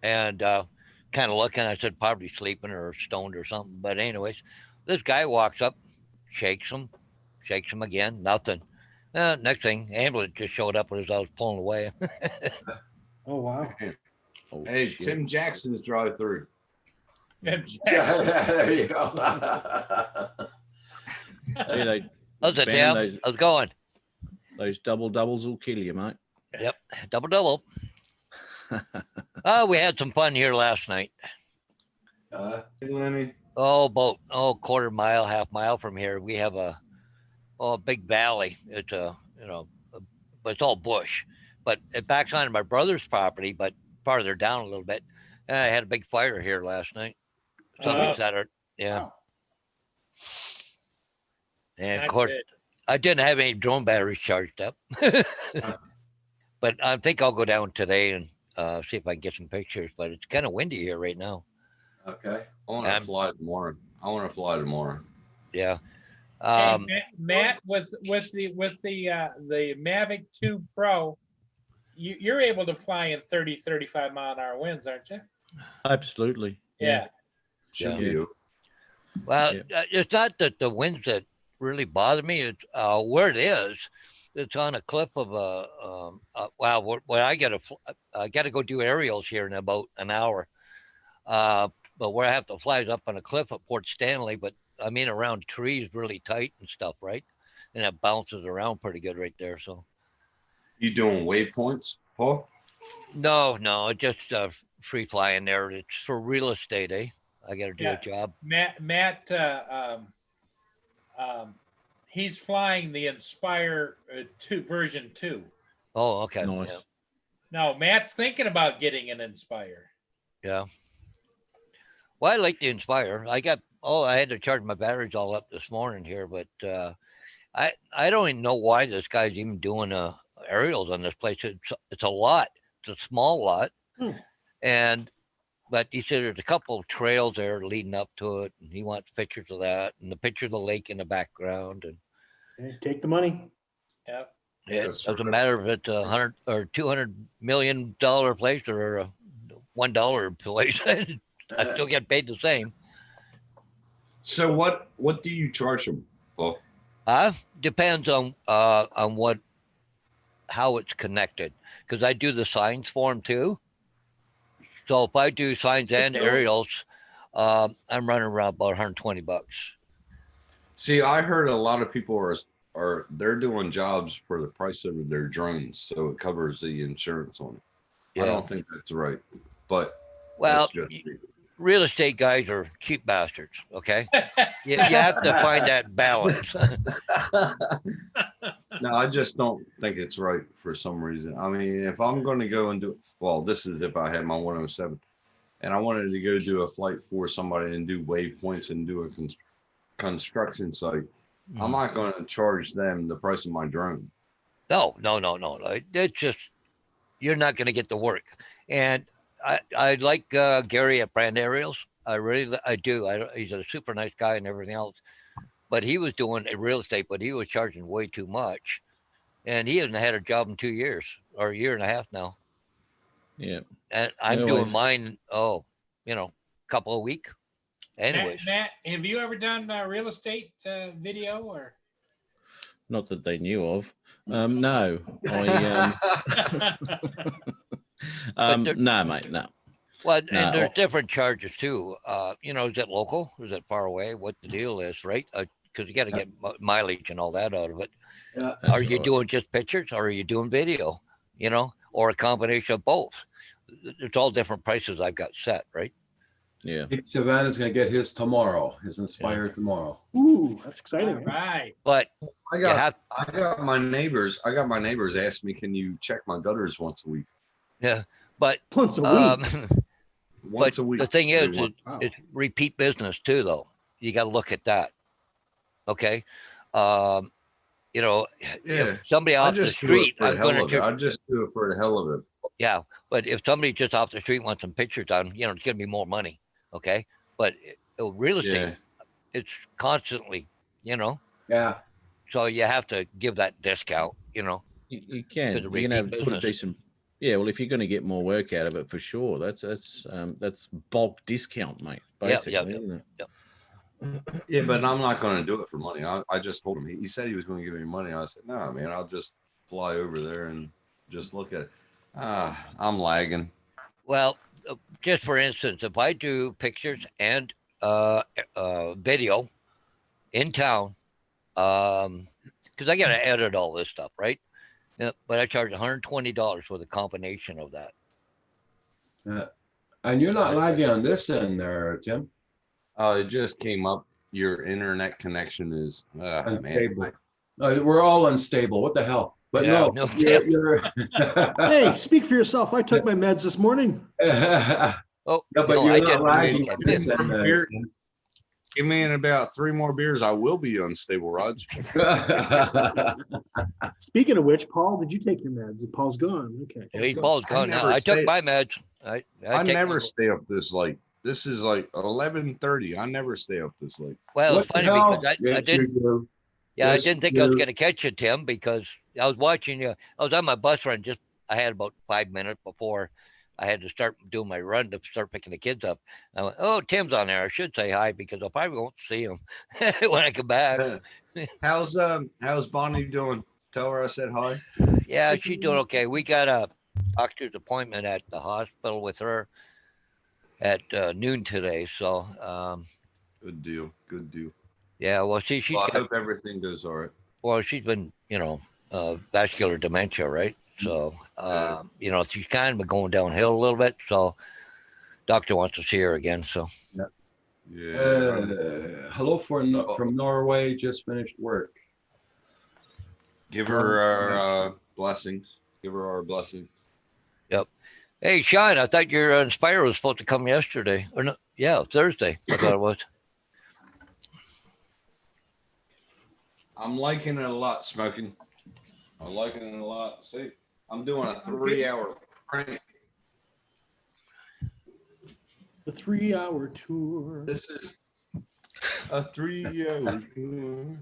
S9: and kind of looking. I said probably sleeping or stoned or something. But anyways, this guy walks up, shakes him again, nothing. Next thing, ambulance just showed up as I was pulling away.
S5: Oh, wow.
S8: Oh,
S7: Hey,
S8: shit.
S7: Tim Jackson's drive-through.
S1: Yeah, there you go.
S8: Yeah,
S9: How's it,
S8: Band
S9: Tim?
S8: those-
S9: How's it going?
S8: those doubles will kill you, mate.
S9: Yep, double. Oh, we had some fun here last night.
S7: Hey, Lenny.
S9: About quarter mile, half mile from here, we have a big valley. It's but it's all bush. But it backs onto my brother's property, but farther down a little bit. I had a big fire here last night. Somebody set it. Yeah. And of
S4: that's
S9: course,
S4: it.
S9: I didn't have any drone batteries charged up. But I think I'll go down today and see if I can get some pictures. But it's kind of windy here right now.
S1: Okay.
S7: I want to fly tomorrow.
S9: Yeah.
S4: Hey, Matt, with the Mavic 2 Pro, you're able to fly in 30, 35 mile an hour winds, aren't you?
S8: Absolutely.
S4: Yeah.
S7: Should
S9: Yeah.
S7: be.
S9: Well,
S8: Yeah.
S9: it's not that the winds that really bother me. It's where it is. It's on a cliff of where I got to go do aerials here in about an hour. But where I have to fly is up on a cliff at Port Stanley, but I mean around trees really tight and stuff, right? And it bounces around pretty good right there. So
S7: You doing waypoints, Paul?
S9: no, just free flying there. It's for real estate, eh? I got to do
S4: Yeah.
S9: a job.
S4: Matt, he's flying the Inspire 2 version 2.
S9: Oh, okay.
S8: Nice.
S9: Yeah.
S4: No, Matt's thinking about getting an Inspire.
S9: Yeah. Well, I like the Inspire. I had to charge my batteries all up this morning here, but I don't even know why this guy's even doing aerials on this place. It's a lot. It's a small lot, but he said there's a couple of trails there leading up to it, and he wants pictures of that and the picture of the lake in the background. And
S5: Okay, take the money.
S4: Yep.
S9: it
S7: That's
S9: doesn't
S7: right.
S9: matter if it's $100 or $200 million place or a $1 place. I still get paid the same.
S7: So what do you charge them? Well,
S9: Depends on how it's connected, because I do the signs for them too. So if I do signs and aerials, I'm running around about $120.
S7: see, I heard a lot of people are they're doing jobs for the price of their drones, so it covers the insurance on it. I
S9: Yeah.
S7: don't think that's right, but
S9: Well,
S7: that's just me.
S9: real estate guys are cheap bastards. Okay, you have to find that balance.
S7: No, I just don't think it's right for some reason. I mean, if I'm going to go and do, well, this is if I had my 107 and I wanted to go do a flight for somebody and do waypoints and do a construction site, I'm not going to charge them the price of my drone.
S9: No. It's just, you're not going to get the work. And I like Gary at Brand Aerials. I do. He's a super nice guy and everything else. But he was doing real estate, but he was charging way too much. And he hasn't had a job in 2 years or a year and a half now.
S8: Yeah.
S9: And I'm
S8: Really?
S9: doing mine, couple a week. Anyways.
S4: Matt, have you ever done real estate video or?
S8: Not that they knew of. No. No, mate. No.
S9: Well,
S8: No.
S9: and there's different charges too. Is it local? Is it far away? What the deal is, right? Because you got to get mileage and all that out of it.
S1: Yeah.
S9: Are you doing just pictures or are you doing video? Or a combination of both? It's all different prices I've got set, right?
S8: Yeah.
S1: Savannah's going to get his tomorrow, his Inspire tomorrow.
S5: Ooh, that's
S4: All
S5: exciting.
S4: right.
S9: But
S7: I
S9: you
S7: got
S9: have,
S7: I got my neighbors ask me, can you check my gutters once a week?
S9: yeah. But
S5: Once a week.
S7: Once a week.
S9: the thing is,
S5: Wow.
S9: it's repeat business too, though. You got to look at that. Okay.
S7: Yeah.
S9: If somebody
S7: I
S9: off the
S7: just do it
S9: street,
S7: for the
S9: I'm
S7: hell
S9: going
S7: of it.
S9: to,
S7: I just do it for the hell of it.
S9: yeah. But if somebody just off the street wants some pictures done, it's going to be more money. Okay. But real estate,
S7: Yeah.
S9: it's constantly,
S1: Yeah.
S9: so you have to give that discount,
S8: You can.
S9: Because of
S8: You can have
S9: repeat
S8: put a
S9: business.
S8: decent. Yeah. Well, if you're going to get more work out of it, for sure. That's bulk discount, mate.
S9: Yeah,
S8: Basically,
S9: yeah,
S8: isn't it?
S7: Yeah, but I'm not going to do it for money. I just told him. He said he was going to give me money. I said, no, man, I'll just fly over there and just look at it. I'm lagging.
S9: Well, just for instance, if I do pictures and video in town, because I got to edit all this stuff, right? Yeah, but I charge $120 for the combination of that.
S1: And you're not lagging on this end there, Tim.
S7: It just came up. Your internet connection is
S1: Unstable.
S7: man.
S1: No, we're all unstable. What the hell? But
S9: Yeah,
S1: no,
S9: no
S1: you're,
S5: Hey, speak for yourself. I took my meds this morning.
S9: Oh,
S1: No, but
S9: no,
S1: you're
S9: I
S1: not
S9: didn't.
S1: lagging
S9: I
S1: on this
S9: didn't.
S1: end.
S7: Give me in about 3 more beers. I will be unstable, Raj.
S5: Speaking of which, Paul, did you take your meds? Paul's gone. Okay.
S9: Hey, Paul's gone now.
S7: never
S9: I took
S7: stayed-
S9: my meds. I take
S7: never
S9: my-
S7: stay up this late. This is like 11:30. I never stay up this late.
S9: Well,
S1: What
S9: it's
S1: the
S9: funny
S1: hell?
S9: because I
S1: Yes,
S9: didn't.
S1: you do.
S9: Yeah,
S1: Yes,
S9: I didn't think I was
S1: you-
S9: going to catch you, Tim, because I was watching you. I was on my bus run. I had about 5 minutes before I had to start doing my run to start picking the kids up. I went, oh, Tim's on there. I should say hi because I probably won't see him when I come back.
S7: How's Bonnie doing? Tell her I said hi.
S9: Yeah, she's doing okay. We got a doctor's appointment at the hospital with her at noon today. So,
S7: Good deal. Good deal.
S9: yeah, well, she's
S7: Well, I
S9: got,
S7: hope everything goes all right.
S9: well, she's been, vascular dementia, right? So, she's kind of been going downhill a little bit. So, doctor wants to see her again. So,
S7: Yeah.
S1: Hello from Norway. Just finished work.
S7: Give her our blessings. Give her our blessings.
S9: Hey, Sean, I thought your Inspire was supposed to come yesterday. Or no, yeah, Thursday. I thought it was.
S3: I'm liking it a lot, Smoking. I'm liking it a lot. See, I'm doing a 3-hour prank.
S5: The 3-hour tour.
S3: This is a 3-hour tour.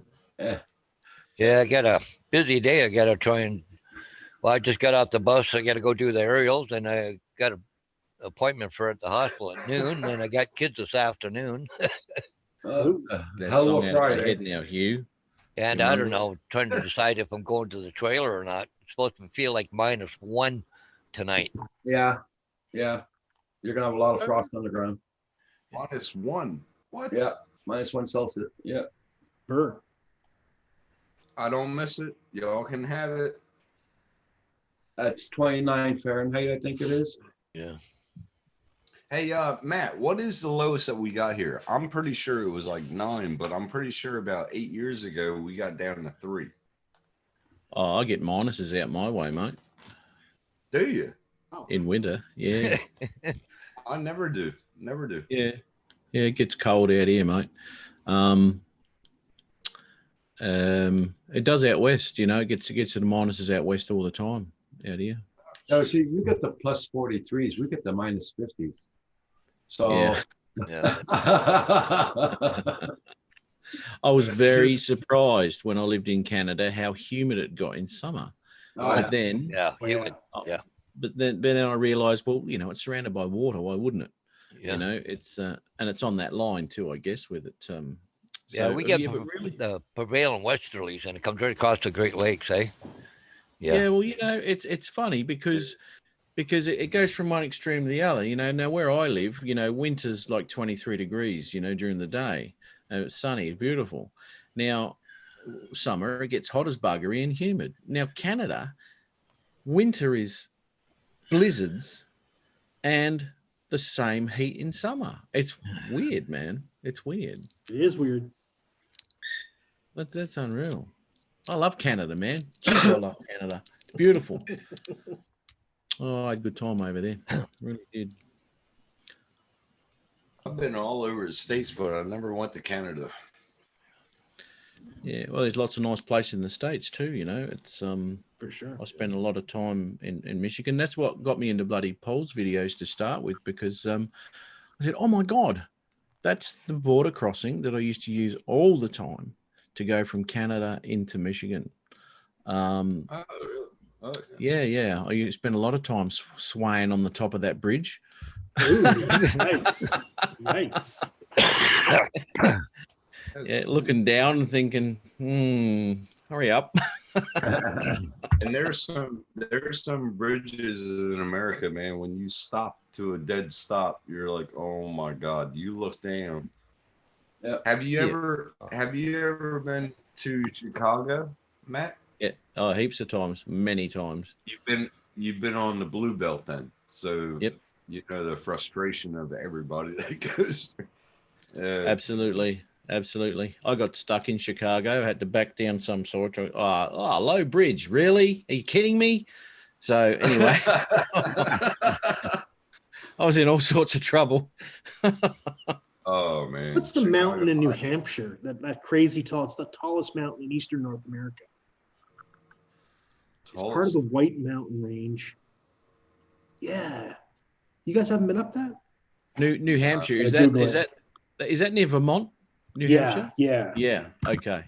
S9: Yeah, I got a busy day. I got to try and, well, I just got off the bus. I got to go do the aerials, and I got an appointment for at the hospital at noon. And I got kids this afternoon.
S8: That's
S1: Hello
S8: on out of my
S1: Friday.
S8: head now, Hugh.
S9: And I don't know, trying to decide if I'm going to the trailer or not. It's supposed to feel like -1 tonight.
S1: Yeah. You're gonna have a lot of frost on the ground.
S7: -1. What?
S1: Yeah, -1 Celsius. Yeah.
S5: Burr.
S7: I don't miss it. Y'all can have it.
S1: That's 29 Fahrenheit, I think it is.
S9: Yeah.
S3: Hey, Matt, what is the lowest that we got here? I'm pretty sure it was like 9, but I'm pretty sure about 8 years ago we got down to 3.
S8: Oh, I get minuses out my way, mate.
S3: Do you?
S8: In winter, yeah.
S3: I never do. Never do.
S8: Yeah, it gets cold out here, mate. It does out west, you know. It gets to the minuses out west all the time out here.
S1: No, see, you get the plus 43s. We get the minus 50s. So.
S8: Yeah.
S9: Yeah.
S8: I was very surprised when I lived in Canada how humid it got in summer. But then,
S9: Yeah. Humid. Yeah.
S8: But then I realized, well, you know, it's surrounded by water. Why wouldn't it?
S9: Yeah.
S8: You know, it's and it's on that line too, I guess, with it.
S9: Yeah, we get
S8: but really,
S9: the prevailing westerlies, and it comes right across the Great Lakes, eh?
S8: yeah. Well, you know, it's funny because it goes from one extreme to the other. You know, now where I live, you know, winter's like 23 degrees, you know, during the day. It's sunny, it's beautiful. Now, summer, it gets hot as buggery and humid. Now, Canada, winter is blizzards and the same heat in summer. It's weird, man. It's weird.
S5: It is weird.
S8: But that's unreal. I love Canada, man. Jeez, I love Canada. It's beautiful. Oh, I had a good time over there. Really did.
S3: I've been all over the States, but I never went to Canada.
S8: Yeah, well, there's lots of nice places in the States too, you know. It's
S5: For sure.
S8: I spent a lot of time in Michigan. That's what got me into bloody polls videos to start with, because I said, oh my God, that's the border crossing that I used to use all the time to go from Canada into Michigan. Yeah. I spent a lot of time swaying on the top of that bridge.
S5: Ooh, nice.
S8: Yeah, looking down and thinking, hurry up.
S7: And there's some bridges in America, man. When you stop to a dead stop, you're like, oh my God, you look down.
S1: Yeah.
S7: Have you ever been to Chicago, Matt?
S8: Yeah, oh, heaps of times, many times.
S7: You've been on the Blue Belt then, so
S8: Yep.
S7: You know the frustration of everybody that goes through.
S8: Absolutely. I got stuck in Chicago. I had to back down some sort of low bridge. Really? Are you kidding me? So anyway, I was in all sorts of trouble.
S7: Oh man.
S5: What's the
S7: Chicago
S5: mountain in New
S7: Fire.
S5: Hampshire? That crazy tall. It's the tallest mountain in eastern North America. It's part of the White Mountain Range. Yeah. You guys haven't been up that?
S8: New Hampshire. Is
S5: Google
S8: that near Vermont? New Hampshire?
S5: Yeah.
S8: Yeah. Okay.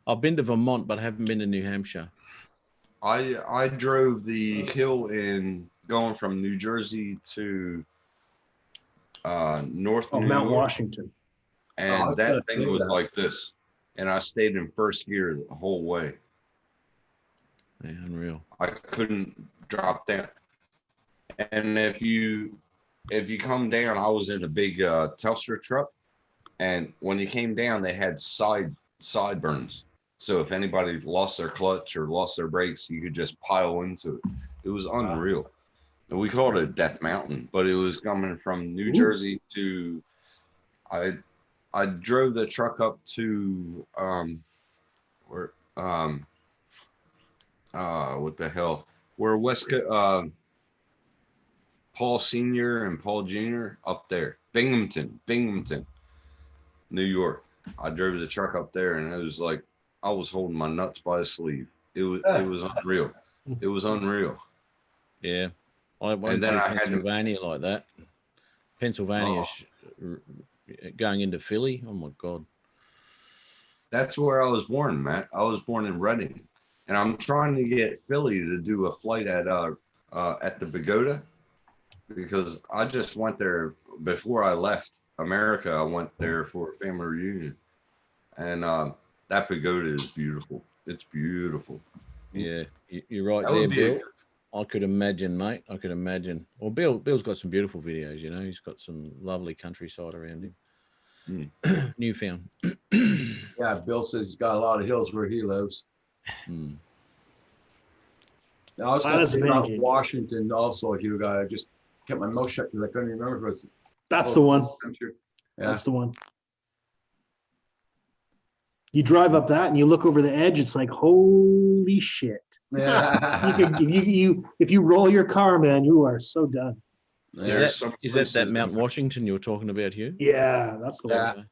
S8: I've been to Vermont, but I haven't been to New Hampshire.
S7: I drove the hill in going from New Jersey to North
S5: Oh,
S7: New
S5: Mount
S7: York,
S5: Washington.
S7: and
S1: Oh,
S7: that
S1: that's
S7: thing was like this, and I stayed in first gear the whole way.
S8: Yeah, unreal.
S7: I couldn't drop down. And if you come down, I was in a big Telstra truck, and when you came down, they had sideburns. So if anybody lost their clutch or lost their brakes, you could just pile into it. It was unreal. And we called it Death Mountain, but it was coming from New Jersey to I drove the truck up to where what the hell? Where Paul Sr. and Paul Jr. up there. Binghamton, New York. I drove the truck up there and it was like I was holding my nuts by the sleeve. It was unreal. It was unreal.
S8: Yeah. I went
S7: then
S8: through
S7: I had to-
S8: Pennsylvania like that. Pennsylvania going into Philly. Oh my God.
S7: That's where I was born, Matt. I was born in Reading. And I'm trying to get Philly to do a flight at the Pagoda because I just went there before I left America. I went there for a family reunion. And that pagoda is beautiful. It's beautiful.
S8: Yeah, you're right
S7: That
S8: there,
S7: would be
S8: Bill. I could imagine, mate. I could imagine. Well, Bill's got some beautiful videos. You know, he's got some lovely countryside around him. Newfound.
S10: Yeah, Bill says he's got a lot of hills where he lives.
S8: Mm.
S10: Now, I was going to
S5: That's
S10: say about
S5: amazing.
S10: Washington also, Hugo. I just kept my mouth shut because I couldn't remember if it was.
S5: That's the one.
S10: Yeah.
S5: That's the one. You drive up that and you look over the edge, it's like, holy shit.
S10: Yeah.
S5: If you roll your car, man, you are so done.
S7: There's some
S8: Is that
S7: places-
S8: Mount Washington you were talking about, Hugh?
S5: Yeah, that's the
S10: Yeah.
S5: one.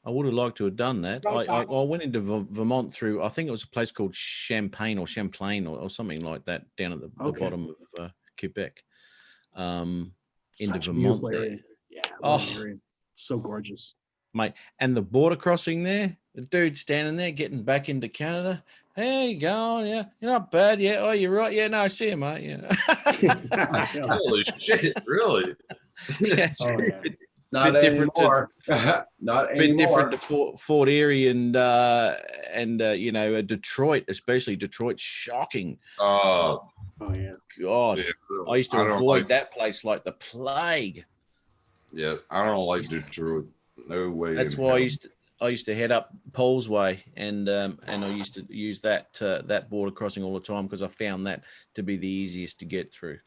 S8: I would have liked to have done that.
S6: Right
S8: I
S6: back.
S8: went into Vermont through, I think it was a place called Champagne or something like that down at the
S5: Okay.
S8: bottom of Quebec. Into
S5: Such a
S8: Vermont
S5: beautiful
S8: there.
S5: area. Yeah.
S8: Oh.
S5: what an area. So gorgeous.
S8: Mate, and the border crossing there, the dude standing there getting back into Canada. Hey, you going? Yeah, you're not bad. Yeah, oh, you're right. Yeah, no, I see you, mate. Yeah.
S7: Holy shit, really?
S8: Yeah.
S5: Oh, yeah.
S10: Not
S8: Bit different to-
S10: anymore. Not
S8: Bit
S10: anymore.
S8: different to Fort Erie and you know, Detroit, especially Detroit's shocking.
S7: Oh,
S5: Oh, yeah.
S8: God,
S7: yeah.
S8: I used to
S7: don't
S8: avoid
S7: like-
S8: that place like the plague.
S7: Yeah, I don't like Detroit. No way.
S8: That's
S7: in
S8: why I
S7: hell.
S8: used to head up Paul's Way, and I used to use that border crossing all the time because I found that to be the easiest to get through.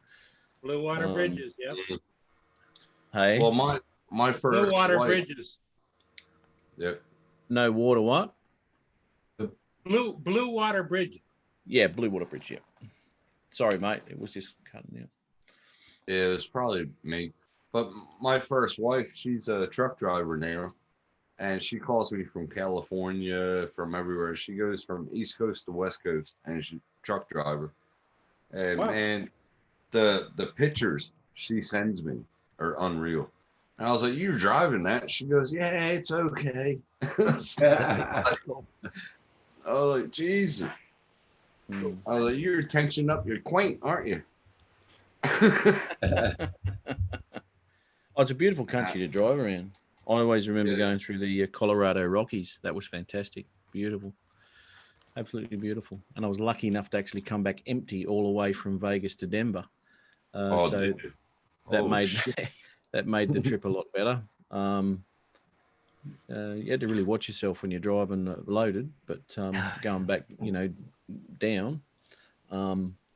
S4: Blue water
S8: Um,
S4: bridges, yep.
S8: Hey,
S7: Well, my
S4: Blue
S7: first
S4: water
S7: flight-
S4: bridges.
S7: Yeah.
S8: no water. What?
S4: Blue water bridge.
S8: Yeah, Blue Water Bridge. Yeah. Sorry, mate. It was just cutting out.
S7: Yeah, it was probably me. But my first wife, she's a truck driver now. And she calls me from California, from everywhere. She goes from East Coast to West Coast, and she's a truck driver. And
S5: Wow.
S7: man, the pictures she sends me are unreal. And I was like, "You're driving that?" She goes, "Yeah, it's okay." I was like, "Jesus."
S8: Mm.
S7: I was like, "You're tension up. You're quaint, aren't you?"
S8: Oh, it's a beautiful country to drive around. I always remember
S7: Yeah.
S8: going through the Colorado Rockies. That was fantastic. Beautiful. Absolutely beautiful. And I was lucky enough to actually come back empty all the way from Vegas to Denver.
S7: Oh,
S8: So
S7: did you?
S8: that
S7: Oh,
S8: made
S7: shit.
S8: that made the trip a lot better. You had to really watch yourself when you're driving loaded, but going back, down.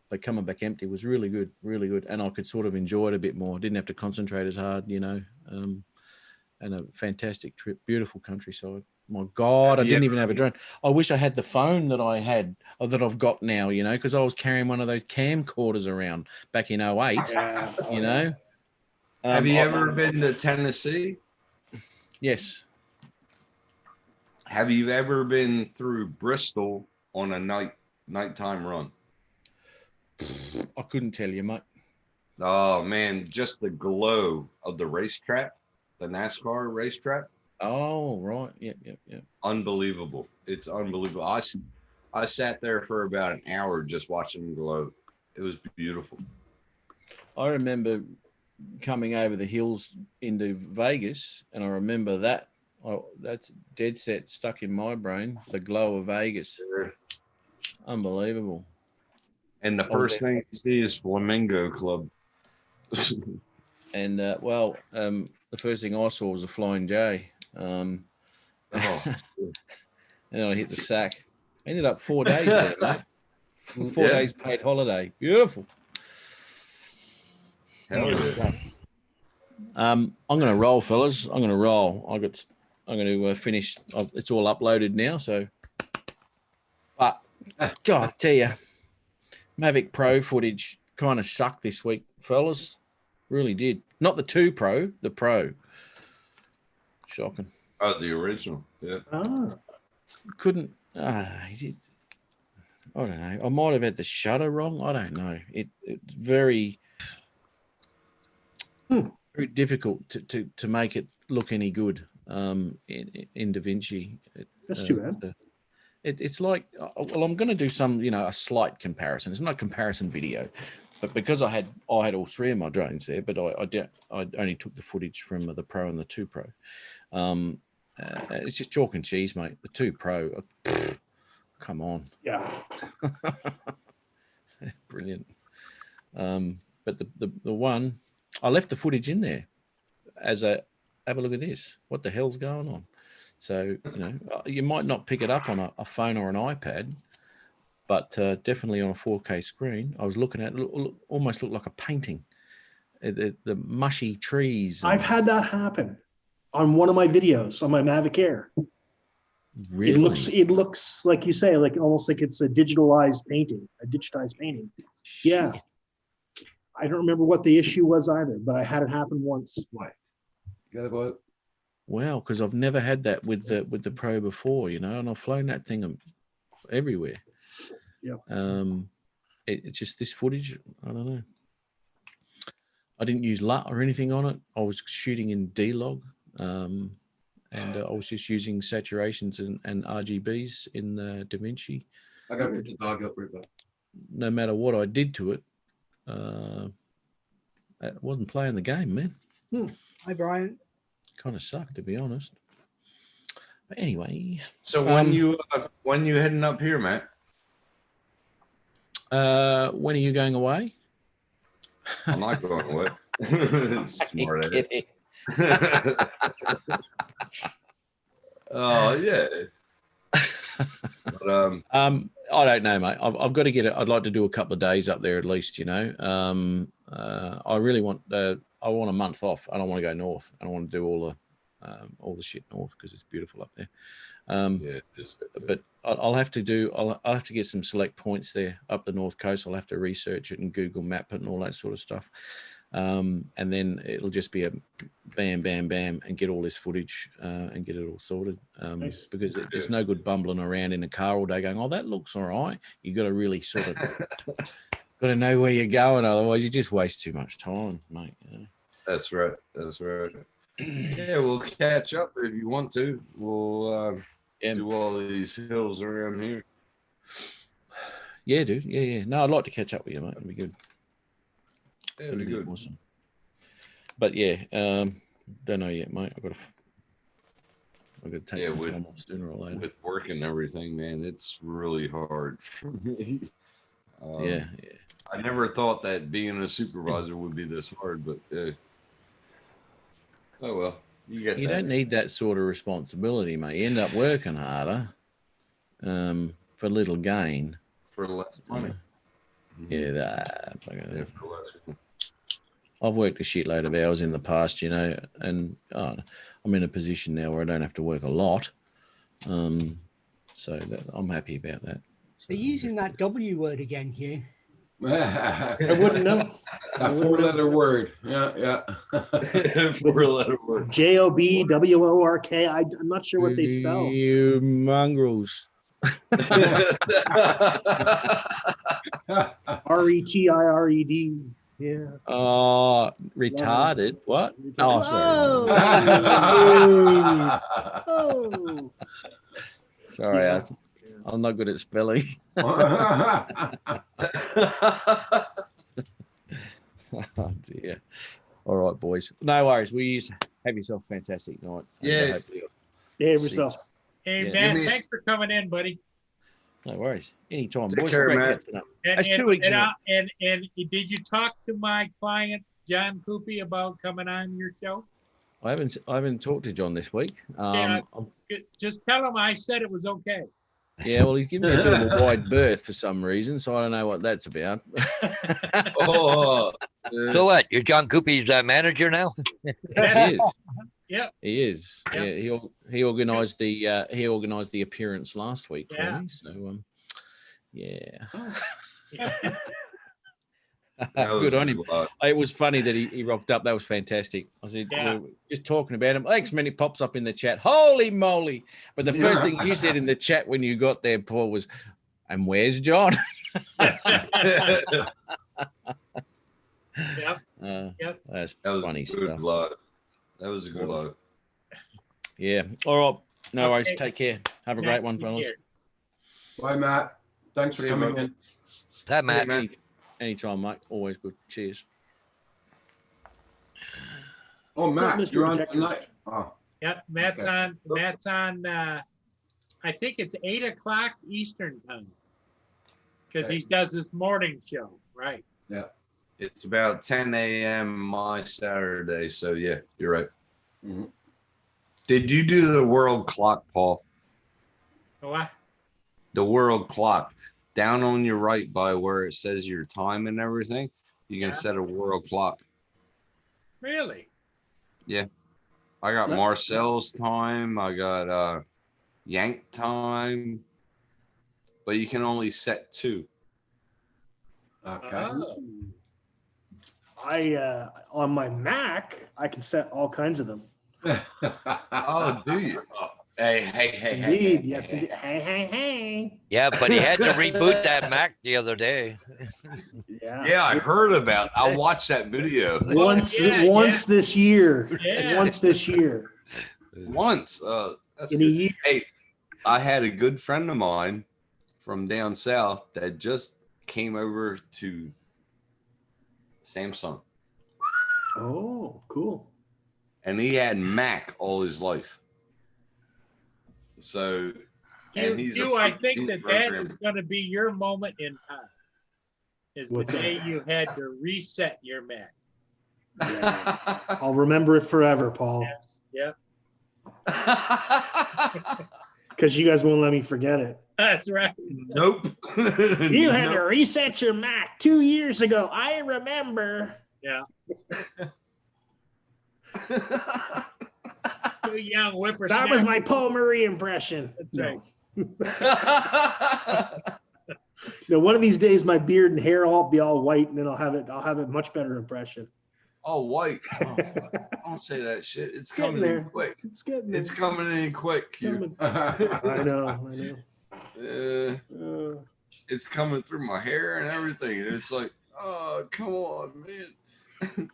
S8: But coming back empty was really good, and I could sort of enjoy it a bit more. Didn't have to concentrate as hard, and a fantastic trip, beautiful countryside. My God, I
S7: Have you
S8: didn't
S7: ever-
S8: even have a drone. I wish I had the phone that I had, or that I've got now, because I was carrying one of those camcorders around back in 08,
S5: Yeah.
S7: Have you
S8: I-
S7: ever been to Tennessee?
S8: Yes.
S7: Have you ever been through Bristol on a nighttime run?
S8: I couldn't tell you, mate.
S7: Oh man, just the glow of the racetrack, the NASCAR racetrack,
S8: Oh, right. Yep.
S7: unbelievable. It's unbelievable. I sat there for about an hour just watching them glow. It was beautiful.
S8: I remember coming over the hills into Vegas, and I remember that. That's dead set stuck in my brain. The glow of Vegas, unbelievable.
S7: And the
S8: I was
S7: first thing you see is Flamingo Club.
S8: And the first thing I saw was a Flying J.
S7: Oh,
S8: And then I hit the sack. I ended up 4 days there, mate. 4
S7: Yeah.
S8: days paid holiday. Beautiful.
S7: hell yeah.
S8: I'm going to roll, fellas. I'm going to roll. I'm going to finish. It's all uploaded now. So, but God, I tell you, Mavic Pro footage kind of sucked this week, fellas. Really did. Not the 2 Pro, the Pro. Shocking.
S7: Oh, the original. Yeah.
S8: Couldn't. I don't know. I might have had the shutter wrong. I don't know. It's very, very difficult to make it look any good in DaVinci.
S5: That's too bad.
S8: It's like, well, I'm going to do some, a slight comparison. It's not a comparison video, but because I had all 3 of my drones there, but I only took the footage from the Pro and the 2 Pro. It's just chalk and cheese, mate. The 2 Pro, come on.
S5: Yeah.
S8: Brilliant. But the one, I left the footage in there as have a look at this. What the hell's going on? So, you might not pick it up on a phone or an iPad, but definitely on a 4K screen. I was looking at it, almost looked like a painting. The mushy trees.
S5: I've had that happen on one of my videos on my Mavic Air.
S8: Really?
S5: It looks like you say, like almost like it's a digitized painting. Yeah. I don't remember what the issue was either, but I had it happen once.
S10: What? You gotta go out.
S8: Wow, because I've never had that with the Pro before, and I've flown that thing everywhere.
S5: Yeah.
S8: It's just this footage. I don't know. I didn't use LUT or anything on it. I was shooting in D-Log, and I was just using saturations and RGBs in DaVinci.
S10: I gotta pick the dog up right back.
S8: No matter what I did to it, it wasn't playing the game, man.
S6: Hi, Brian.
S8: Kind of sucked, to be honest. But anyway.
S7: So when you heading up here, Matt?
S8: When are you going away?
S7: I'm not going away. Smart Oh yeah. But,
S8: I don't know, mate. I've got to get it. I'd like to do a couple of days up there at least. I really want. I want a month off. I don't want to go north. I don't want to do all the shit north because it's beautiful up there. But I'll have to get some select points there up the north coast. I'll have to research it and Google map it and all that sort of stuff. And then it'll just be a bam, bam, bam, and get all this footage and get it all sorted.
S5: Nice.
S8: Because it's no good bumbling around in a car all day going, oh, that looks all right. You got to really sort of got to know where you're going. Otherwise, you just waste too much time, mate.
S7: That's right. Yeah, we'll catch up if you want to. We'll do all these hills around here.
S8: Yeah, dude. Yeah. No, I'd like to catch up with you, mate. It'd be good.
S7: Yeah, it'd be good.
S8: Awesome. But yeah, don't know yet, mate. I've got to take some time off sooner or later.
S7: With work and everything, man, it's really hard for me.
S8: Yeah.
S7: I never thought that being a supervisor would be this hard, but oh well. You
S8: don't need that sort of responsibility, mate. You end up working harder for little gain.
S7: For less money.
S8: Yeah, I've worked a shitload of hours in the past, and I'm in a position now where I don't have to work a lot. So I'm happy about that.
S6: They're using that W word again, Hugh.
S5: I wouldn't know.
S10: That 4-letter word. Yeah.
S7: 4-letter word.
S5: JOBWORK. I'm not sure what they spell.
S8: You mongrels.
S5: RETIRED. Yeah.
S8: Oh, retarded. What? Oh, sorry. Sorry, I'm not good at spelling. Oh dear. All right, boys. No worries. Have yourself a fantastic night.
S7: Yeah.
S5: Yourself.
S4: Hey, man, thanks for coming in, buddy.
S8: No worries. Anytime,
S7: Take
S8: boys.
S7: care,
S8: Great
S7: Matt.
S8: catching up.
S4: And,
S8: That's 2 weeks.
S4: and did you talk to my client John Coopy about coming on your show?
S8: I haven't talked to John this week.
S4: Just tell him I said it was okay.
S8: Yeah, well, he's giving me a bit of a wide berth for some reason, so I don't know what that's about.
S7: Oh,
S9: So what? You're John Coopy's manager now?
S8: He is.
S4: Yep.
S8: He is.
S4: Yep.
S8: Yeah, he organised the appearance last week for
S4: Yeah.
S8: me. So yeah.
S7: that was
S8: Good on him.
S7: a lot.
S8: It was funny that he rocked up. That was fantastic. I said,
S4: Yeah.
S8: we were just talking about him. Next minute pops up in the chat. Holy moly. But the first thing you said in the chat when you got there, Paul, was, and where's John?
S4: Yep. Yep.
S8: That's
S7: That was
S8: funny
S7: a good
S8: stuff.
S7: lot. That was a good lot.
S8: Yeah. All right. No worries.
S4: Okay.
S8: Take care. Have a
S4: Matt,
S8: great one,
S4: you
S8: fellas.
S4: here.
S10: Bye, Matt. Thanks for
S7: See you,
S10: coming
S7: bud.
S10: in.
S9: That Matt.
S8: Anytime, mate. Always good. Cheers.
S10: Oh,
S5: What's up,
S10: Matt,
S5: Mr.
S10: you're on
S5: Detective?
S10: tonight. Oh,
S4: Yep. Matt's
S10: Okay.
S4: on. Matt's on. I think it's 8 o'clock Eastern time because
S10: Okay.
S4: he does this morning show, right?
S7: It's about 10 a.m. my Saturday. So yeah, you're right.
S10: mhm.
S7: Did you do the world clock, Paul?
S4: What?
S7: The world clock down on your right by where it says your time and everything. You can
S4: Yeah.
S7: set a world clock.
S4: Really?
S7: I got
S5: Yep.
S7: Marcel's time. I got Yank time.
S3: But you can only set 2.
S10: Okay.
S4: Oh.
S5: I on my Mac, I can set all kinds of them.
S3: Oh, do you? Oh, hey,
S5: Yes, indeed. Yes, indeed. Hey, hey, hey.
S9: Yeah, but he had to reboot that Mac the other day.
S5: Yeah.
S3: Yeah, I heard about. I watched that video
S5: Once,
S4: yeah,
S5: once this year.
S4: Yeah.
S5: Once this year.
S3: once. That's
S5: In a
S3: good.
S5: year.
S3: Hey, I had a good friend of mine from down south that just came over to Samsung,
S5: Oh, cool.
S3: and he had Mac all his life. So, and he's
S4: You, I think
S3: he's a
S4: that
S3: programmer.
S4: is going to be your moment in time. Is the
S5: What's that?
S4: day you had to reset your Mac.
S5: I'll remember it forever, Paul,
S4: Yes. Yep.
S5: because you guys won't let me forget it.
S4: That's right.
S3: Nope.
S5: You had to
S3: Nope.
S5: reset your Mac 2 years ago. I remember.
S4: Yeah. Two young whippersnappers.
S5: That was my Paul Murray impression.
S4: That's
S5: No.
S4: right.
S5: No, one of these days my beard and hair will be all white, and then I'll have a much better impression.
S3: Oh, white. Oh, don't say that shit. It's
S5: Getting
S3: coming
S5: there.
S3: in quick.
S5: It's getting there.
S3: It's coming in quick. Hugh.
S5: I know.
S3: It's coming through my hair and everything. And it's like, oh, come on, man.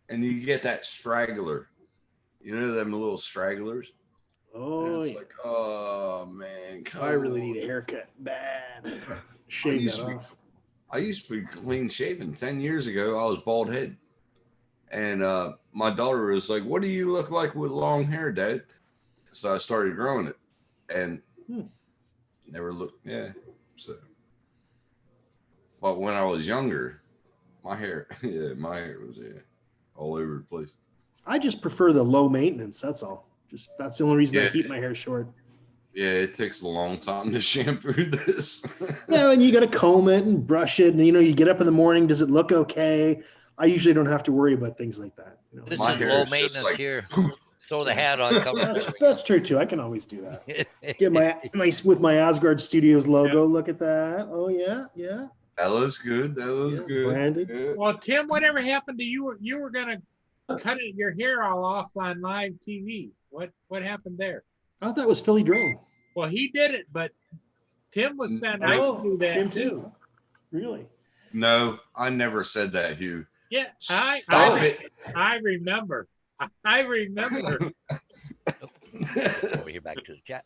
S3: And you get that straggler. You know them little stragglers?
S5: Oh,
S3: And it's
S5: yeah.
S3: like, oh, man. Come
S5: I really
S3: on.
S5: need a haircut bad.
S3: I
S5: Shave
S3: used,
S5: that
S3: to be,
S5: off.
S3: I used to be clean shaven. 10 years ago, I was bald head. And my daughter was like, what do you look like with long hair, Dad? So I started growing it. And never looked, yeah. So, but when I was younger, my hair was all over the place.
S5: I just prefer the low maintenance. That's all. Just that's the only reason I
S3: Yeah.
S5: keep my hair short.
S3: Yeah, it takes a long time to shampoo this.
S5: Yeah, and you got to comb it and brush it, and you get up in the morning. Does it look okay? I usually don't have to worry about things like that.
S9: This
S3: My
S9: is
S3: hair
S9: low
S3: is just
S9: maintenance
S3: like,
S9: here. Throw the hat on. Cover
S5: That's true too. I can always do that. Get my nice with my Asgard Studios logo. Look at that. Oh yeah, yeah.
S3: that looks good. That looks
S5: Yeah,
S3: good.
S5: branded.
S3: Yeah.
S4: Well, Tim, whatever happened to you? You were gonna cut your hair all off on live TV. What happened there?
S5: I thought that was Philly Drone.
S4: Well, he did it, but Tim was saying I can do that
S5: Tim
S4: too.
S5: Really?
S3: No, I never said that, Hugh.
S4: Yeah,
S3: Stop it.
S4: I remember. I remember.
S9: over here back to the chat.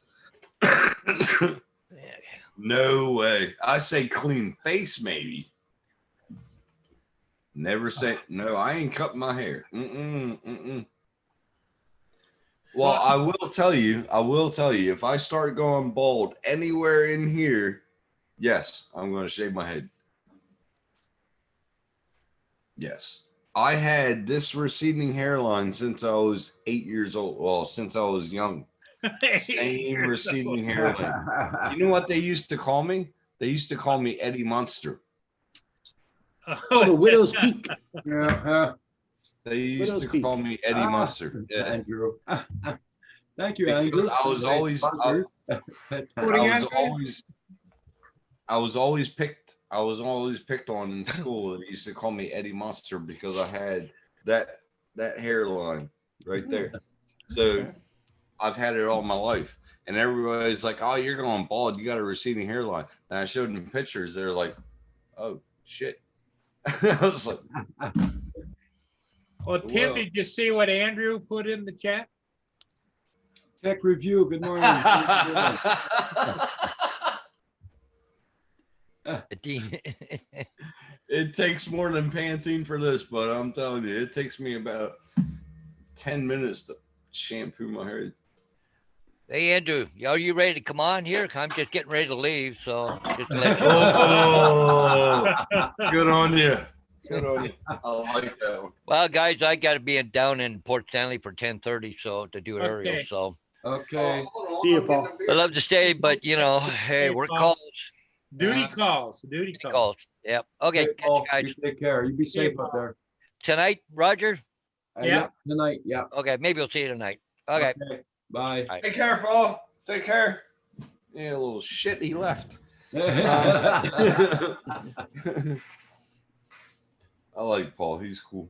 S3: No way. I say clean face, maybe. Never say no. I ain't cutting my hair. Well, I will tell you. If I start going bald anywhere in here, yes, I'm going to shave my head. Yes, I had this receding hairline since I was 8 years old. Well, since I was young, Same receding hairline. You know what they used to call me? They used to call me Eddie Munster.
S5: Oh, the widow's peak.
S10: Yeah.
S3: They used
S5: Widow's
S3: to
S5: peak.
S3: call me Eddie Munster. Yeah.
S10: Andrew. Thank you,
S3: Because
S10: Andrew.
S3: I was always, I was always picked on in school. They used to call me Eddie Munster because I had that hairline right there. So I've had it all my life. And everybody's like, oh, you're going bald. You got a receding hairline. And I showed them pictures. They're like, oh, shit. I was like,
S4: Well, Tim,
S3: Whoa.
S4: did you see what Andrew put in the chat?
S10: Tech review. Good morning.
S3: It takes more than Pantene for this, but I'm telling you, it takes me about 10 minutes to shampoo my hair.
S9: Hey, Andrew, are you ready to come on here? I'm just getting ready to leave, so just to let you
S3: Oh, good on you. Good on you. I like that one.
S9: Well, guys, I got to be down in Port Stanley for 10:30, so to do aerial.
S4: Okay.
S9: So
S10: Okay.
S5: See you, Paul.
S9: I love to stay, but you know, hey,
S4: Hey,
S9: work
S4: Paul.
S9: calls.
S4: Duty calls. Duty calls.
S9: Calls. Yep. Okay,
S10: Hey, Paul,
S9: guys.
S10: you take care. You be safe up there.
S9: Tonight, Roger.
S10: Yeah. Tonight. Yeah.
S9: Okay, maybe we'll see you tonight. Okay.
S10: Bye.
S9: Bye.
S3: Take care, Paul. Take care. Yeah, a little shit he left. I like Paul. He's cool.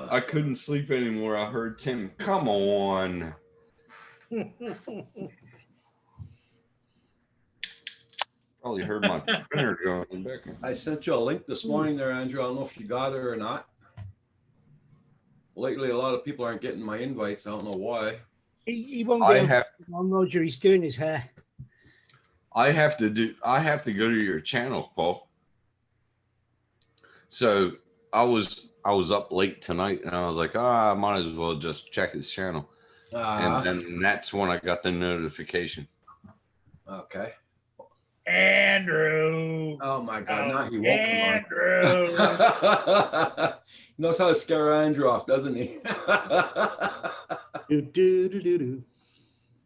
S3: I couldn't sleep anymore. I heard Tim. Come on. Probably heard my printer going in the background.
S1: I sent you a link this morning there, Andrew. I don't know if you got it or not. Lately, a lot of people aren't getting my invites. I don't know why.
S6: He won't
S3: I
S6: be able
S3: have
S6: to come on, Roger. He's doing his hair.
S3: I have to go to your channel, Paul. So I was up late tonight and I was like, I might as well just check his channel. And then that's when I got the notification.
S1: Okay.
S4: Andrew.
S1: Oh my God! Now he won't
S4: Andrew.
S1: come on. He knows how to scare Andrew off, doesn't he?
S5: Do, do, do, do, do.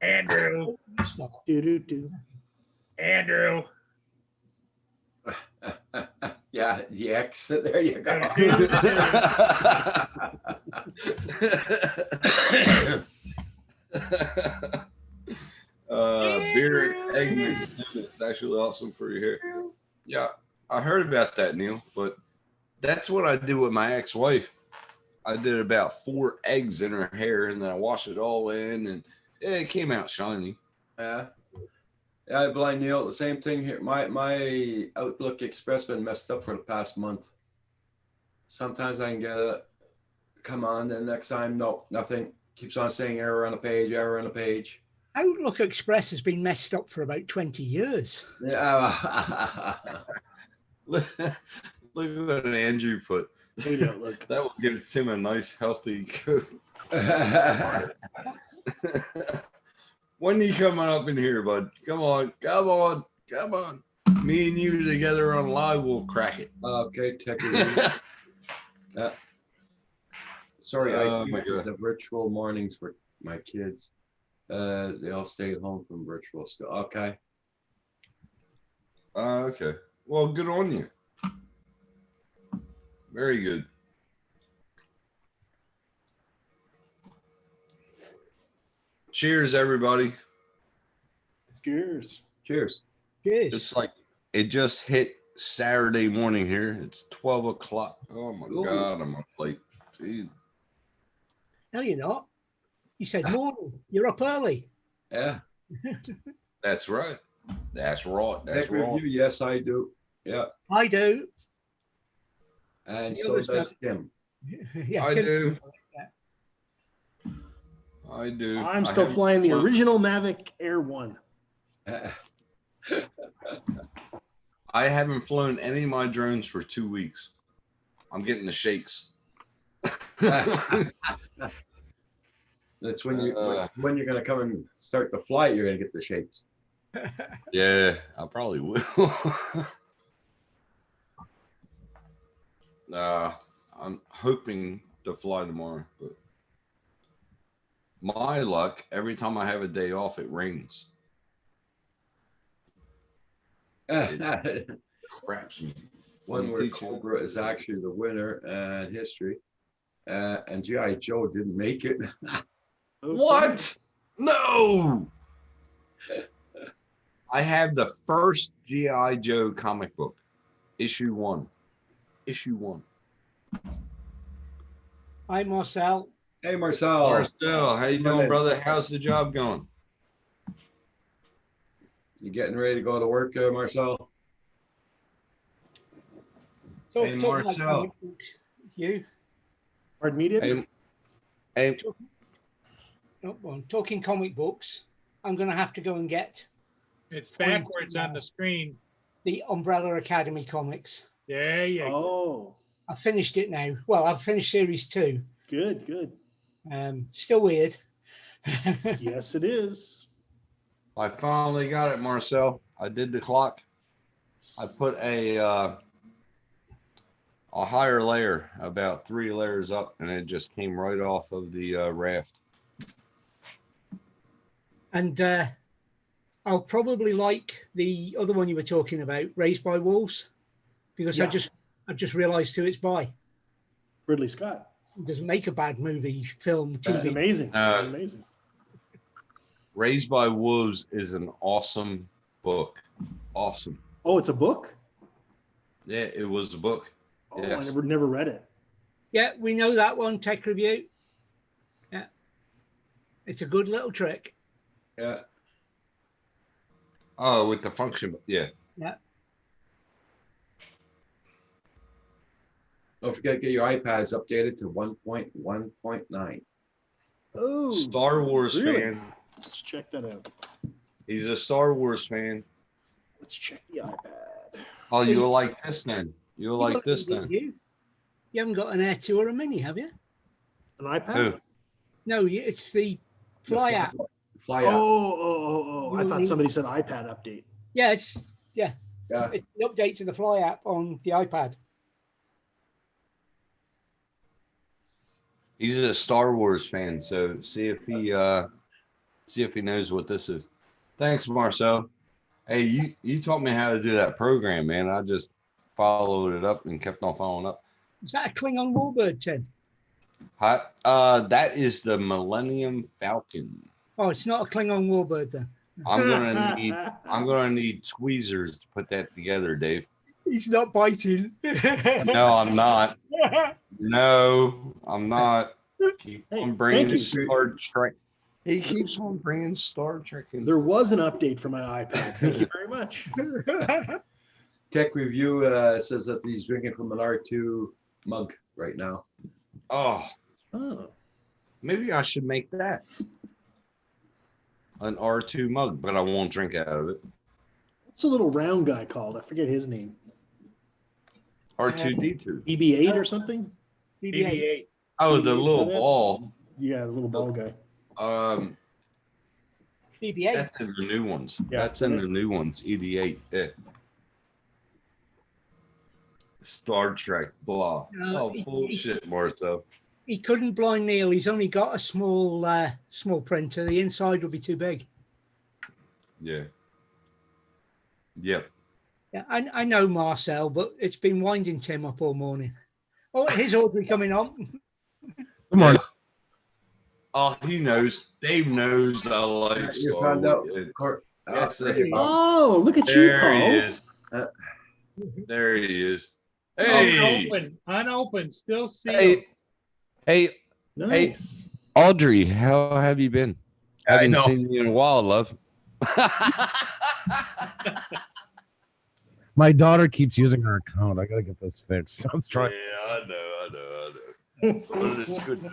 S4: Andrew.
S6: Stop.
S5: Do, do, do.
S4: Andrew.
S1: Yeah, the X. There you go.
S3: Beer egg mix too. It's actually awesome for your hair. Yeah, I heard about that, Neil, but that's what I do with my ex-wife. I did about 4 eggs in her hair and then I washed it all in and it came out shiny.
S1: Yeah. Yeah, Blind Neil, the same thing here. My Outlook Express been messed up for the past month. Sometimes I can get it. Come on, then next time, no, nothing. Keeps on saying error on the page, error on the page.
S6: Outlook Express has been messed up for about 20 years.
S1: Yeah.
S3: Look at what Andrew put.
S5: Hate Outlook.
S3: That will give Tim a nice, healthy coat. When are you coming up in here, bud? Come on, come on, come on. Me and you together on live, we'll crack it.
S1: Okay, take it easy. Sorry,
S3: Oh,
S1: I
S3: my God.
S1: the virtual mornings for my kids. They all stayed home from virtual school. Okay.
S3: Okay. Well, good on you. Very good. Cheers, everybody.
S5: Cheers.
S1: Cheers.
S6: Cheers.
S3: It's like it just hit Saturday morning here. It's 12 o'clock. Oh my
S1: Ooh.
S3: God, I'm up late. Jeez.
S6: No, you're not. You said morning. You're up early.
S1: Yeah.
S3: That's right. That's right. That's
S1: Tech
S3: right.
S1: review, yes, I do. Yeah.
S6: I do.
S1: And
S6: The
S1: so
S6: others
S1: does Tim.
S6: Yeah,
S3: I
S6: Tim-
S3: do. I do.
S5: I'm
S3: I
S5: still
S3: haven't
S5: flying the
S3: flown-
S5: original Mavic Air 1.
S3: I haven't flown any of my drones for 2 weeks. I'm getting the shakes.
S1: That's when you
S3: Uh.
S1: when you're gonna come and start the flight, you're gonna get the shakes.
S3: Yeah, I probably will. I'm hoping to fly tomorrow, but my luck, every time I have a day off, it rains. Craps.
S10: One where
S3: Teach you.
S10: Cobra is actually the winner and history. And G.I. Joe didn't make it.
S7: What? No. I have the first G.I. Joe comic book, issue 1. Issue 1.
S6: Hi, Marcel.
S10: Hey, Marcel.
S7: Marcel, how you doing, brother? How's the job going?
S10: You getting ready to go to work, Marcel?
S6: Talk,
S7: Hey,
S6: talk about
S7: Marcel.
S6: comic books. You?
S5: Pardon me, David?
S7: Hey,
S6: No, well, talking comic books, I'm going to have to go and get
S4: It's backwards on the screen.
S6: the Umbrella Academy comics.
S4: There you go.
S5: Oh,
S6: I finished it now. Well, I've finished series 2.
S5: good, good.
S6: Still weird.
S5: Yes, it is.
S7: I finally got it, Marcel. I did the clock. I put a higher layer, about 3 layers up, and it just came right off of the raft.
S6: And I'll probably like the other one you were talking about, Raised by Wolves, because
S5: Yeah.
S6: I just realized who it's by.
S5: Ridley Scott.
S6: He doesn't make a bad movie, film,
S5: He's
S6: TV.
S5: amazing.
S7: Uh,
S5: He's amazing.
S7: Raised by Wolves is an awesome book. Awesome.
S5: Oh, it's a book?
S7: Yeah, it was a book.
S5: Oh,
S7: Yes.
S5: I never read it.
S6: Yeah, we know that one, Tech Review. Yeah. It's a good little trick.
S10: Yeah.
S7: Oh, with the function. Yeah.
S6: Yeah.
S10: Don't forget to get your iPads updated to 1.1.9.
S5: Oh,
S7: Star Wars
S5: really?
S7: fan.
S5: Let's check that out.
S7: He's a Star Wars fan.
S5: Let's check the iPad.
S7: Oh, you'll like this then. You'll
S6: You
S7: like
S6: got
S7: this
S6: it,
S7: then.
S6: You haven't got an Air 2 or a Mini, have you?
S5: An iPad?
S7: Who?
S6: No, it's the Fly app.
S10: Fly
S5: Oh,
S10: app.
S5: oh. I thought somebody said iPad update.
S6: Yeah, it's
S10: Yeah.
S6: the update to the Fly app on the iPad.
S7: He's a Star Wars fan, so see if he knows what this is. Thanks, Marcel. Hey, you taught me how to do that program, man. I just followed it up and kept on following up.
S6: Is that a Klingon Warbird, Tim?
S7: Hi, that is the Millennium Falcon.
S6: Oh, it's not a Klingon Warbird then.
S7: I'm gonna need tweezers to put that together, Dave.
S6: He's not biting.
S7: No, I'm not. No, I'm not. Keep
S5: Hey,
S7: on bringing
S5: thank you.
S7: Star Trek. He keeps on bringing Star Trek in.
S5: There was an update for my iPad. Thank you very much.
S10: Tech Review says that he's drinking from an R2 mug right now.
S7: Oh,
S5: Oh,
S7: maybe I should make that an R2 mug, but I won't drink out of it.
S5: what's the little round guy called? I forget his name.
S7: R2D2.
S5: BB-8 or something?
S6: BB-8.
S4: BB-8.
S7: Oh, the
S5: Is
S7: little
S5: that it?
S7: ball.
S5: Yeah, the little ball guy.
S6: BB-8.
S7: That's in the new ones.
S5: Yeah.
S7: That's in the new ones. ED8. Yeah. Star Trek. Blah.
S6: No,
S7: Oh, bullshit, Martha.
S6: He couldn't blind Neil. He's only got a small printer. The inside will be too big.
S7: Yeah. Yep.
S6: Yeah, I know Marcel, but it's been winding Tim up all morning. Oh, here's Audrey coming on.
S3: Good morning. Oh, he knows. Dave knows I like
S10: You
S3: Star
S10: found out.
S3: Wars.
S10: Yes,
S3: that's
S10: there you go.
S5: Oh, look at you,
S3: There
S5: Paul.
S3: he is. There he is. Hey,
S4: Unopened, still sealed.
S8: Hey,
S5: Nice.
S8: Audrey, how have you been?
S3: I
S8: Haven't
S3: know.
S8: seen you in a while, love.
S11: My daughter keeps using her account. I gotta get this fixed. I was trying.
S3: Yeah, I know. But it's good.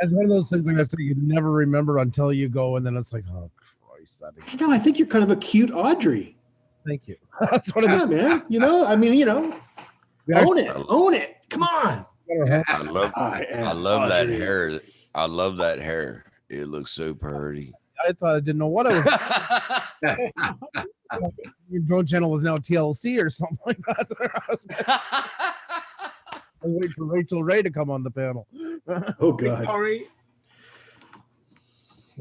S11: It's one of those things like I said, you never remember until you go, and then it's like, oh Christ!
S5: I know. I think you're kind of a cute Audrey.
S11: Thank you. That's what
S5: Yeah, man. Own it. Own it. Come on.
S3: I love
S5: am
S3: I love that
S5: Audrey.
S3: hair. I love that hair. It looks so pretty.
S11: I thought I didn't know what I was. Your drone channel was now TLC or something like that. I was waiting for Rachel Ray to come on the panel.
S5: Oh God.
S6: Sorry.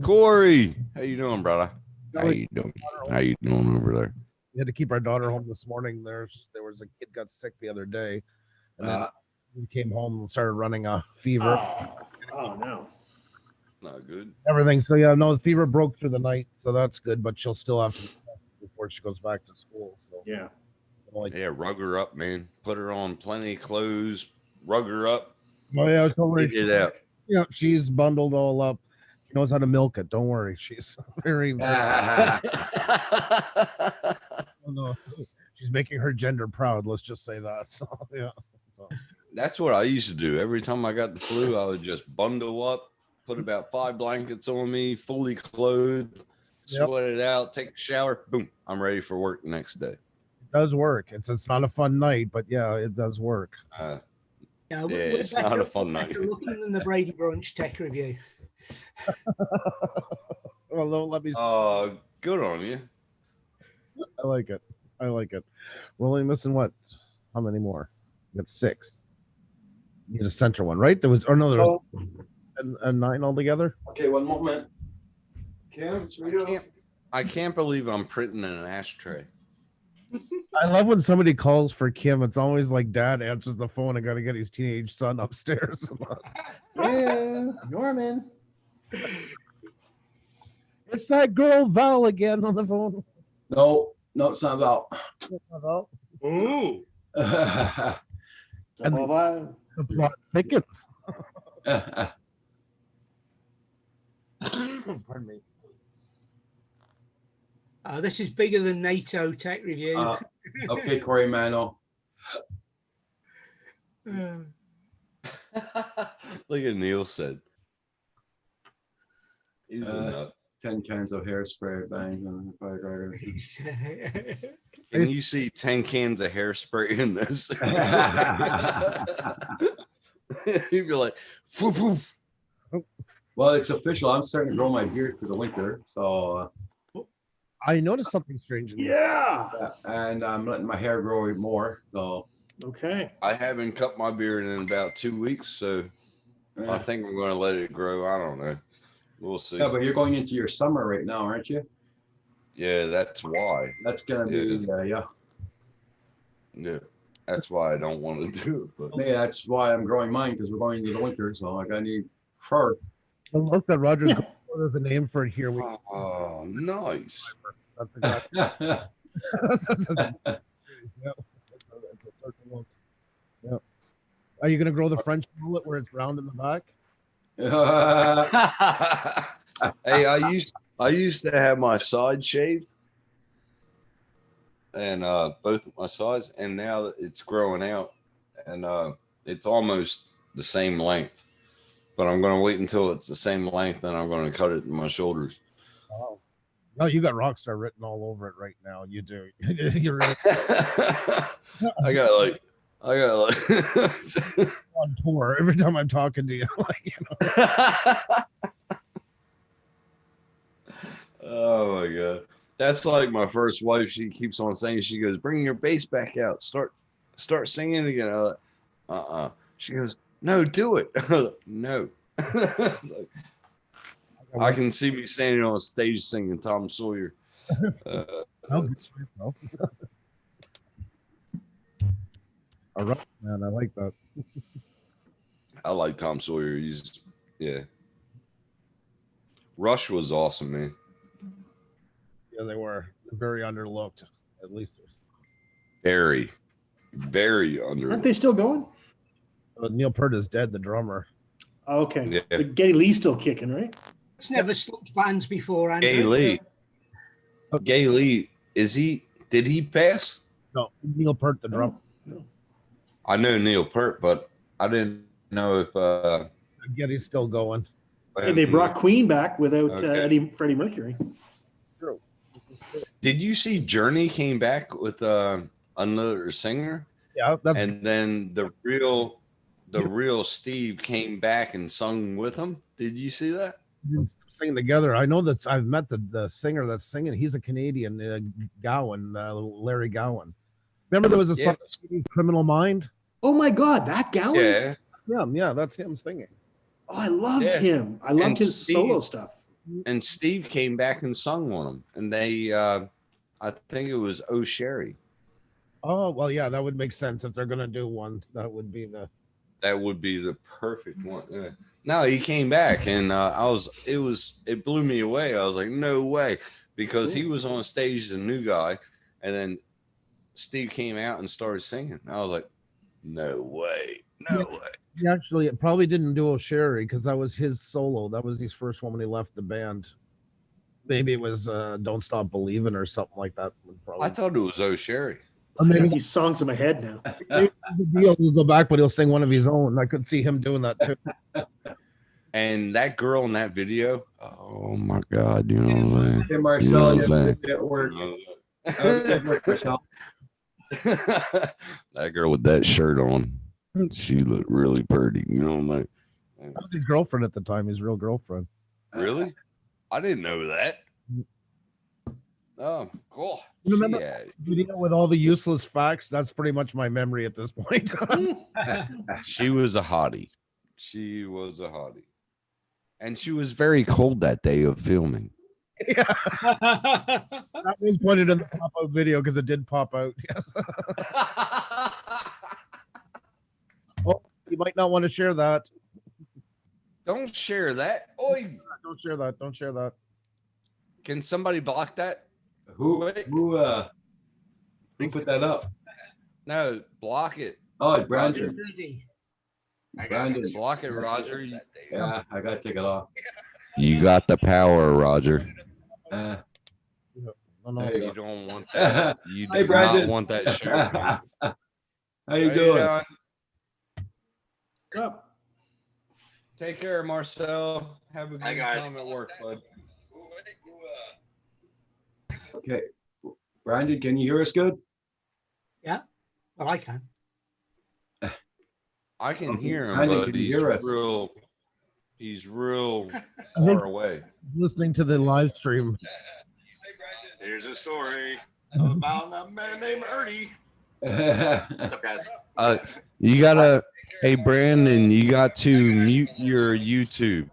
S3: Corey, how you doing, brother? How
S11: Kelly,
S3: you doing? How you doing over there?
S11: We had to keep our daughter home this morning. There was a kid got sick the other day, and then we came home and started running a fever.
S5: Oh no.
S3: Not good.
S11: Everything. So yeah, no, the fever broke through the night, so that's good. But she'll still have to be tested before she goes back to school. So
S5: Yeah.
S11: like,
S3: Yeah, rug her up, man. Put her on plenty of clothes. Rug her up.
S11: oh yeah, it's already,
S3: Get it out.
S11: yeah, she's bundled all up. She knows how to milk it. Don't worry, she's very.
S10: Ah,
S11: No, she's making her gender proud. Let's just say that. So yeah. So.
S3: That's what I used to do. Every time I got the flu, I would just bundle up, put about 5 blankets on me, fully clothed,
S11: Yep.
S3: sweat it out, take a shower, boom, I'm ready for work the next day.
S11: It does work. It's not a fun night, but yeah, it does work.
S6: Yeah,
S3: Yeah,
S6: we're
S3: it's not a fun night.
S6: better looking than the Brady Brunch tech review.
S11: Well, don't let me.
S3: Good on you.
S11: I like it. I like it. We're only missing what? How many more? We got 6. You need a center one, right? There was, or no, there was a 9 altogether.
S10: okay, one moment. Kim, it's for you.
S3: I can't believe I'm printing an ashtray.
S11: I love when somebody calls for Kim. It's always like dad answers the phone and got to get his teenage son upstairs.
S5: Yeah, Norman.
S11: It's that girl Val again on the phone.
S10: No, it's not about.
S4: Ooh.
S11: And the plot thickens. Pardon me.
S6: This is bigger than NATO tech review.
S10: Okay, Corey Mano.
S3: Look at Neil said. He's a nut.
S10: 10 cans of hairspray, bang. On the firecracker.
S3: Can you see 10 cans of hairspray in this? You'd be like, poof, poof.
S10: Well, it's official. I'm starting to grow my beard for the winter. So,
S11: I noticed something strange in there.
S5: Yeah.
S10: and I'm letting my hair grow more. So,
S5: Okay.
S3: I haven't cut my beard in about 2 weeks, so I think I'm going to let it grow. I don't know. We'll see.
S10: yeah, but you're going into your summer right now, aren't you?
S3: Yeah, that's why.
S10: That's gonna be yeah.
S3: Yeah, that's why I don't want to do it. But
S10: Yeah, that's why I'm growing mine because we're going into the winter. So I need fur.
S11: I look that Roger's there's a name for it here.
S3: oh, nice.
S11: That's a guy. Yeah. Are you gonna grow the French mullet where it's round in the back?
S3: Hey, I used to have my side shaved, and both my sides, and now it's growing out, and it's almost the same length. But I'm going to wait until it's the same length, and I'm going to cut it in my shoulders.
S11: Oh, no, you got Rockstar written all over it right now. You do. You're really
S3: I got like
S11: on tour every time I'm talking to you. Like, you know.
S3: Oh my god, that's like my first wife. She keeps on saying, she goes, "Bring your bass back out. Start singing again." She goes, "No, do it." No. Like, I can see me standing on stage singing Tom Sawyer.
S11: All right, man. I like that.
S3: I like Tom Sawyer. Yeah. Rush was awesome, man.
S11: Yeah, they were very underlooked. At least
S3: Very, very under.
S5: Aren't they still going?
S11: Neil Peart is dead, the drummer.
S5: Okay.
S3: Yeah.
S5: But Geddy Lee's still kicking, right?
S6: It's never slipped bands before, Andrew.
S3: Gay Lee. Gay Lee, did he pass?
S11: No, Neil Peart, the drummer.
S3: I know Neil Peart, but I didn't know if
S11: Geddy's still going.
S5: Hey, they brought Queen back without Freddie Mercury.
S11: True.
S3: Did you see Journey came back with another singer?
S11: Yeah,
S3: and then the real Steve came back and sung with him. Did you see that?
S11: Singing together. I know that I've met the singer that's singing. He's a Canadian, Gowan, Larry Gowan. Remember there was a song, Criminal Mind?
S5: Oh my God, that Gowan?
S3: Yeah.
S11: Yeah, that's him singing.
S5: Oh, I loved him. I loved his solo stuff.
S7: and Steve came back and sung on them, and they, I think it was Oh Sherry.
S11: Oh well, yeah, that would make sense if they're gonna do one. That would be the.
S7: That would be the perfect one. Yeah. No, he came back, and it blew me away. I was like, no way, because he was on stage as a new guy, and then Steve came out and started singing. I was like, no way, no way.
S11: He actually it probably didn't do Sherry because that was his solo. That was his first one when he left the band. Maybe it was "Don't Stop Believing" or something like that.
S7: I thought it was Oh Sherry.
S5: I got these songs in my head now.
S11: He'll go back, but he'll sing one of his own. I could see him doing that too.
S7: And that girl in that video, oh my God, you know what I'm saying?
S10: Hey, Marcel,
S7: You know what I'm
S10: you did that work. Marcel.
S7: That girl with that shirt on, she looked really pretty. You know what I'm saying?
S11: That was his girlfriend at the time, his real girlfriend.
S7: Really? I didn't know that. Oh, cool.
S11: You remember the video with all the useless facts? That's pretty much my memory at this point.
S7: She was a hottie. She was a hottie. And she was very cold that day of filming.
S11: Yeah. That was pointed in the pop-out video because it did pop out. Yes. Oh, you might not want to share that.
S7: Don't share that. Oi.
S11: Don't share that. Don't share that.
S7: Can somebody block that?
S10: Who put that up?
S7: No, block it.
S10: Oh, it's Brandon.
S7: Brandon. Block it, Roger.
S10: Yeah, I gotta take it off.
S7: You got the power, Roger.
S10: There
S7: You don't want that. You do
S10: Hey, Brandon.
S7: not want that shirt.
S10: How you doing?
S5: Up.
S7: Take care, Marcel. Have a good time at work, bud.
S10: Okay, Brandon, can you hear us good?
S6: Yeah, well, I can.
S7: I can hear him,
S10: Brandon,
S7: but
S10: can you
S7: he's
S10: hear us?
S7: real far away.
S11: Listening to the live stream.
S12: Here's a story about a man named Ernie. What's up, guys?
S7: You gotta, hey Brandon, you got to mute your YouTube.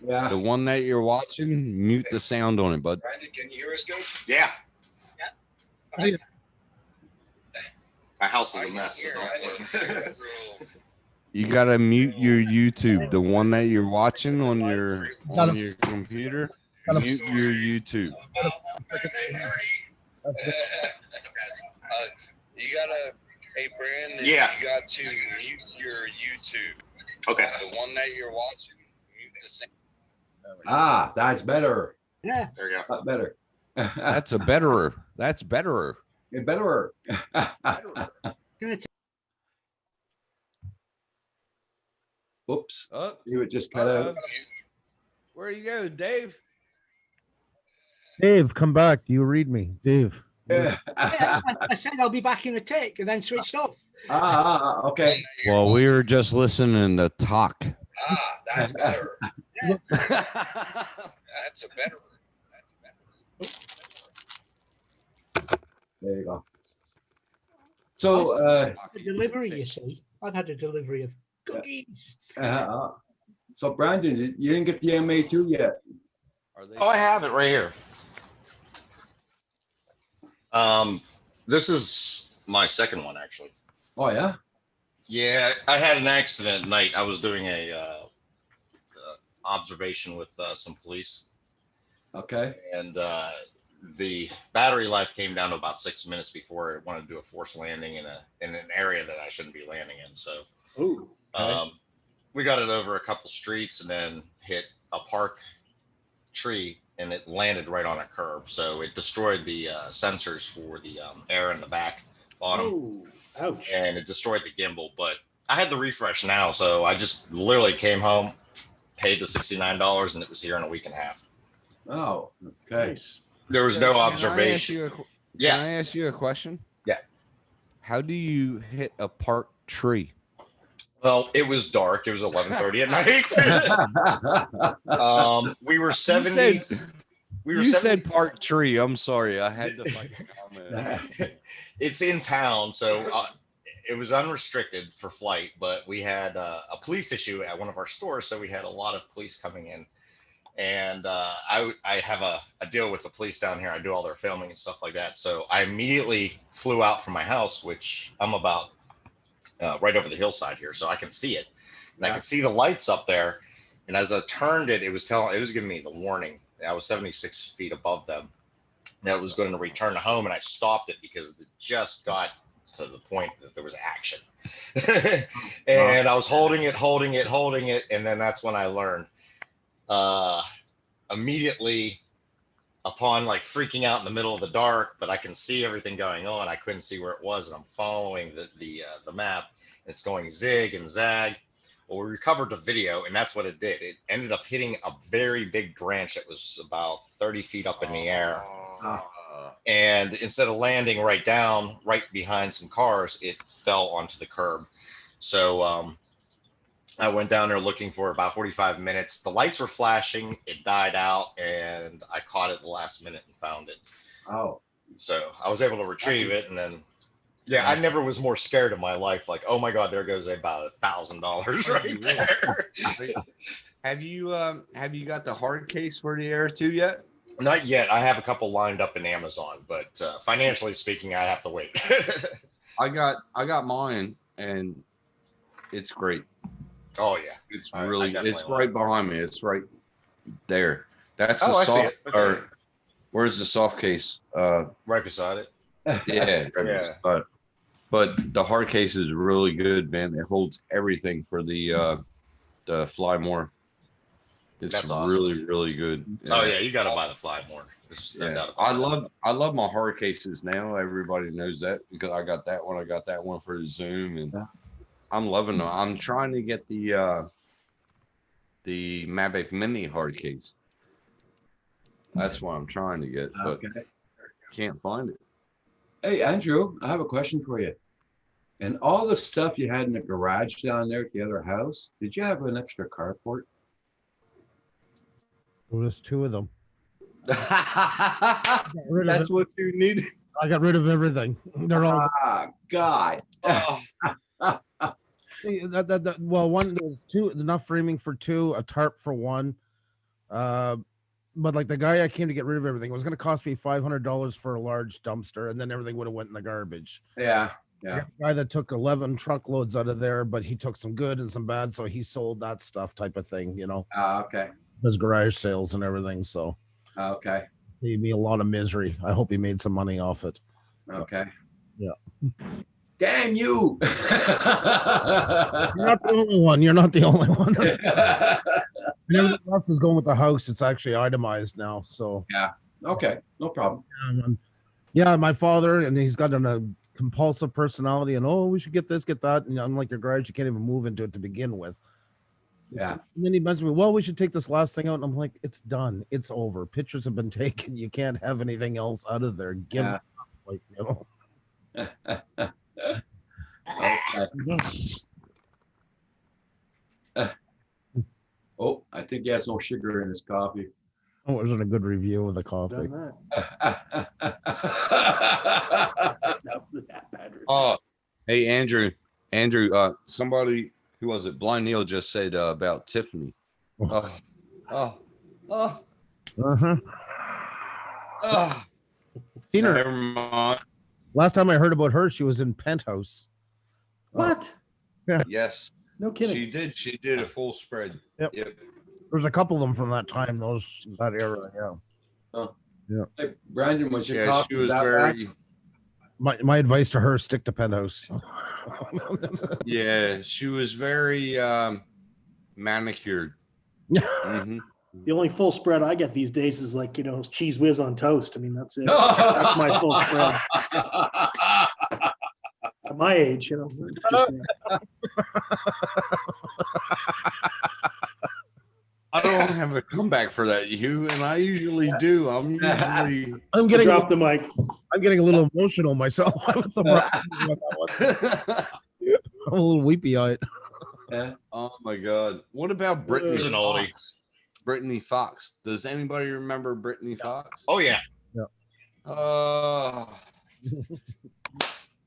S10: Yeah.
S7: The one that you're watching, mute the sound on it, bud.
S12: Brandon, can you hear us good? Yeah. My house is a mess. So don't
S7: You gotta mute your YouTube. The one that you're watching on your computer. Mute your YouTube. You gotta, hey Brandon.
S12: Yeah.
S7: You got to mute your YouTube.
S12: Okay.
S7: The one that you're watching, mute the sound.
S10: Ah, that's better.
S6: Yeah.
S12: There you go.
S10: Not better.
S7: That's a betterer. That's betterer.
S10: Betterer. Oops.
S7: Oh,
S10: You would just cut out.
S7: where you go, Dave?
S11: Dave, come back. You read me, Dave.
S6: Yeah, I said I'll be back in a tick and then switched off.
S10: Okay.
S7: Well, we were just listening to talk.
S12: Ah, that's better.
S7: That's a better.
S10: There you go. So,
S6: The delivery, you see. I've had a delivery of cookies.
S10: so Brandon, you didn't get the MA2 yet.
S12: Oh, I have it right here. This is my second one, actually.
S10: Oh, yeah?
S12: Yeah, I had an accident at night. I was doing a observation with some police.
S10: Okay.
S12: And the battery life came down to about 6 minutes before it wanted to do a forced landing in an area that I shouldn't be landing in. So we got it over a couple streets and then hit a park tree, and it landed right on a curb. So it destroyed the sensors for the air in the back bottom.
S5: Oh, ouch.
S12: And it destroyed the gimbal. But I had the refresh now, so I just literally came home, paid the $69, and it was here in a week and a half.
S10: Oh, okay.
S5: Nice.
S12: There was no observation.
S7: Can I ask you a question?
S12: Yeah.
S7: How do you hit a park tree?
S12: Well, it was dark. It was 11:30 at night. We were 70.
S7: You said park tree. I'm sorry. I had to fucking comment.
S12: It's in town, so it was unrestricted for flight, but we had a police issue at one of our stores, so we had a lot of police coming in. And I have a deal with the police down here. I do all their filming and stuff like that. So I immediately flew out from my house, which I'm about right over the hillside here, so I can see it, and I could see the lights up there. And as I turned it, it was giving me the warning. I was 76 feet above them. That was going to return to home, and I stopped it because it just got to the point that there was action. And I was holding it, and then that's when I learned. Immediately upon like freaking out in the middle of the dark, but I can see everything going on. I couldn't see where it was, and I'm following the map. It's going zig and zag. Well, we recovered the video, and that's what it did. It ended up hitting a very big branch that was about 30 feet up in the air. And instead of landing right down, right behind some cars, it fell onto the curb. So I went down there looking for about 45 minutes. The lights were flashing. It died out, and I caught it the last minute and found it.
S10: Oh.
S12: So I was able to retrieve it, and then, yeah, I never was more scared in my life. Like, oh my God, there goes about $1,000 right there.
S7: Have you got the hard case for the Air 2 yet?
S12: Not yet. I have a couple lined up in Amazon, but financially speaking, I have to wait.
S7: I got mine, and it's great.
S12: Oh yeah,
S7: it's really it's right behind me. It's right there. That's the
S12: I see
S7: soft.
S12: it. Okay.
S7: Or where's the soft case?
S12: Right beside it.
S7: Yeah,
S12: Yeah.
S7: But the hard case is really good, man. It holds everything for the Fly More. It's
S12: That's awesome.
S7: really good.
S12: Oh yeah, you got to buy the Fly More.
S7: Yeah, I love my hard cases now. Everybody knows that because I got that one. I got that one for the Zoom, and I'm loving them. I'm trying to get the Mavic Mini hard case. That's what I'm trying to get, but can't find it.
S10: Hey, Andrew, I have a question for you. And all the stuff you had in the garage down there at the other house, did you have an extra carport?
S11: There was 2 of them.
S7: That's what you need.
S11: I got rid of everything. They're all.
S10: God.
S11: Well, one, there's 2, enough framing for 2, a tarp for 1. But like the guy I came to get rid of everything, it was going to cost me $500 for a large dumpster, and then everything would have went in the garbage.
S10: Yeah.
S11: The guy that took 11 truckloads out of there, but he took some good and some bad, so he sold that stuff, type of thing, you know.
S10: Okay.
S11: His garage sales and everything, so.
S10: Okay.
S11: Gave me a lot of misery. I hope he made some money off it.
S10: Okay.
S11: Yeah.
S10: Damn you!
S11: You're not the only one. You're not the only one. And everything left is going with the house. It's actually itemized now. So
S10: yeah. Okay. No problem.
S11: Yeah, my father, and he's got a compulsive personality, and we should get this, get that. And I'm like, your garage, you can't even move into it to begin with.
S10: Yeah.
S11: And then he mentioned me, well, we should take this last thing out. And I'm like, it's done. It's over. Pictures have been taken. You can't have anything else out of there. Give it up, like, you know.
S10: Oh, I think he has no sugar in his coffee.
S11: Oh, it wasn't a good review of the coffee.
S7: Oh, hey, Andrew, somebody, who was it? Blind Neil just said about Tiffany.
S11: Seen her.
S7: Never mind.
S11: Last time I heard about her, she was in Penthouse.
S5: What?
S11: Yeah.
S3: Yes.
S5: No kidding.
S3: She did a full spread.
S11: Yep. There's a couple of them from that time, that era. Yeah.
S10: Oh.
S11: Yeah.
S10: Hey, Brandon, was your
S3: Yeah,
S10: coffee
S3: she was
S10: that
S3: very.
S11: My advice to her: stick to Penthouse.
S3: Yeah, she was very manicured.
S11: Mm-hmm.
S5: The only full spread I get these days is like, cheese whiz on toast. I mean, that's it. That's my full spread. At my age, just saying.
S3: I don't have a comeback for that, and I usually do. I'm
S11: getting
S5: drop the mic.
S11: I'm getting a little emotional myself. I'm a little weepy-eyed.
S3: Oh my God! What about Brittany
S12: It's an oldie.
S3: Fox? Brittany Fox. Does anybody remember Brittany Fox?
S12: Oh yeah.
S11: Yeah.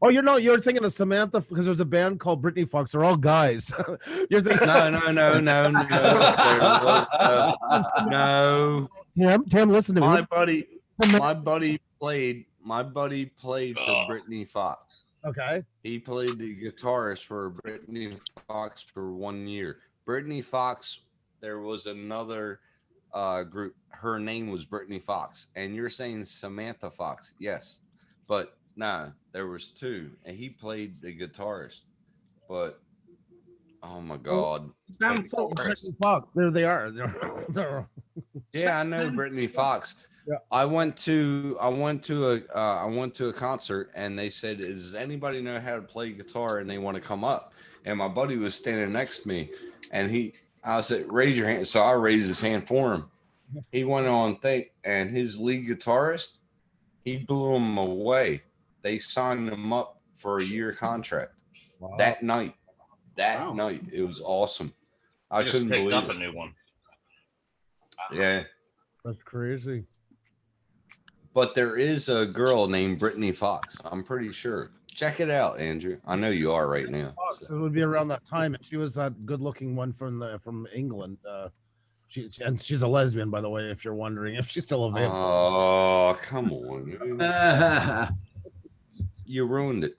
S11: Oh, you're thinking of Samantha because there's a band called Brittany Fox. They're all guys. You're thinking
S8: no.
S11: Tim, listen to me.
S8: My buddy played for Brittany Fox.
S11: Okay.
S8: He played the guitarist for Brittany Fox for 1 year. Brittany Fox, there was another group. Her name was Brittany Fox, and you're saying Samantha Fox, yes, but nah, there was two, and he played the guitarist. But oh my god,
S6: Sam Fox.
S11: Brittany Fox. There they are.
S8: yeah, I know Brittany Fox.
S11: Yeah.
S8: I went to a concert, and they said, "Does anybody know how to play guitar?" And they want to come up. And my buddy was standing next to me, and I said, "Raise your hand." So I raised his hand for him. He went on and his lead guitarist, he blew him away. They signed him up for a year contract.
S11: Wow.
S8: That night. It was awesome. I
S12: Just
S8: couldn't
S12: picked
S8: believe
S12: up
S8: it.
S12: a new one.
S8: Yeah.
S11: That's crazy.
S8: But there is a girl named Brittany Fox. I'm pretty sure. Check it out, Andrew. I know you are right now.
S11: Fox, it would be around that time, and she was that good-looking one from England. She's a lesbian, by the way, if you're wondering if she's still available.
S8: Oh, come on. You ruined it.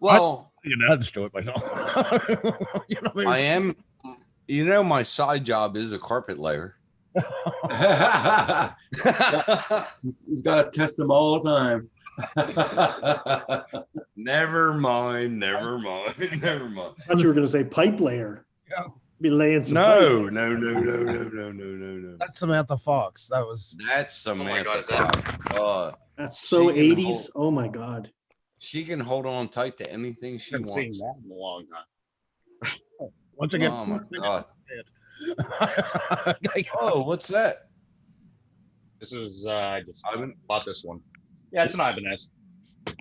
S8: Well,
S11: You know, I just do it myself.
S8: I am. My side job is a carpet layer.
S10: He's got to test them all the time.
S8: Never mind.
S5: I thought you were going to say pipe layer.
S11: Yeah.
S5: Be laying some
S8: No.
S11: That's Samantha Fox.
S8: That's Samantha.
S12: God, is that-
S8: Fox.
S5: That's so
S8: She can
S5: 80s. Oh my God.
S8: She can hold on tight to anything she
S12: Haven't seen
S8: wants.
S12: that in a long time.
S11: Once again,
S8: Oh my god. Oh, what's that?
S12: This is I just bought this one. Yeah, it's an Ibanez.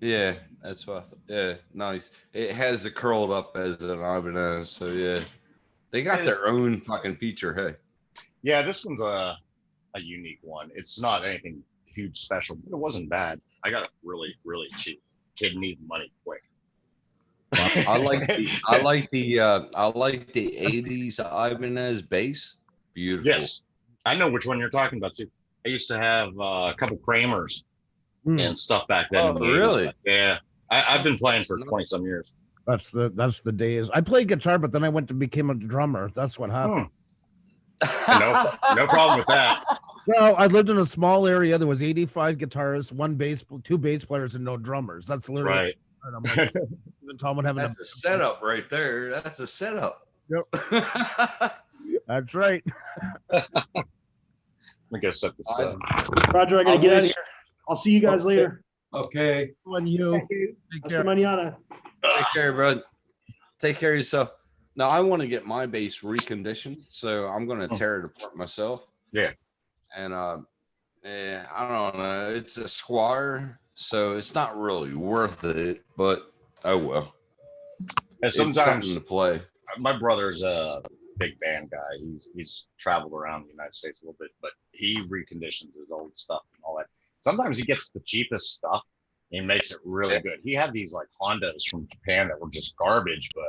S8: Yeah, that's what I thought. Yeah, nice. It has the curled up as an Ibanez, so yeah. They got their own fucking feature, hey.
S12: Yeah, this one's a unique one. It's not anything huge special, but it wasn't bad. I got it really, really cheap. Kid needed money quick.
S8: I like the 80s Ibanez bass. Beautiful.
S12: Yes, I know which one you're talking about too. I used to have a couple Kramers and stuff back then.
S8: Oh,
S12: in the 80s.
S8: really?
S12: Yeah, I've been playing for 20 some years.
S11: That's the days. I played guitar, but then I became a drummer. That's what happened.
S12: No problem with that.
S11: Well, I lived in a small area. There was 85 guitarists, 2 bass players, and no drummers. That's literally
S12: Right.
S11: And I'm like, even Tom would have
S8: That's a setup right there. That's a setup.
S11: Yep. That's right.
S12: I guess set this up.
S5: Roger, I got to get out of here. I'll see you guys later.
S10: Okay.
S11: When you
S5: Take Hasta mañana.
S8: Take care, bud. Take care of yourself. Now, I want to get my bass reconditioned, so I'm going to tear it apart myself.
S12: Yeah.
S8: And I don't know. It's a Squire, so it's not really worth it, but oh well.
S12: And
S8: It's something
S12: sometimes
S8: to play.
S12: my brother's a big band guy. He's traveled around the United States a little bit, but he reconditions his old stuff and all that. Sometimes he gets the cheapest stuff and makes it really good. He had these like Hondas from Japan that were just garbage, but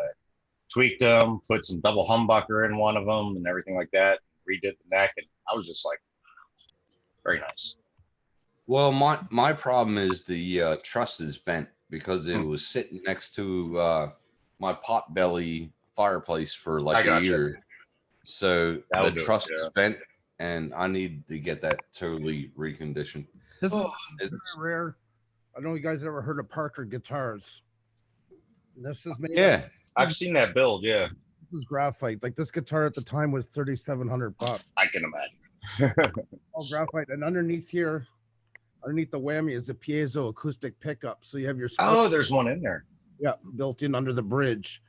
S12: tweaked them, put some double humbucker in one of them and everything like that, redid the neck, and I was just like, very nice.
S8: Well, my problem is the truss is bent because it was sitting next to my potbelly fireplace for like a year. So
S12: That'll
S8: the
S12: do it,
S8: truss
S12: yeah.
S8: is bent, and I need to get that totally reconditioned.
S11: This is
S8: It's-
S11: very rare. I don't know if you guys ever heard of Parker guitars. This is made.
S8: Yeah.
S12: I've seen that build, yeah.
S11: This is graphite. Like this guitar at the time was $3,700.
S12: I can imagine.
S11: All graphite, and underneath here, underneath the whammy is a piezo acoustic pickup. So you have your
S12: Oh, there's one in there.
S11: yeah built in under the bridge,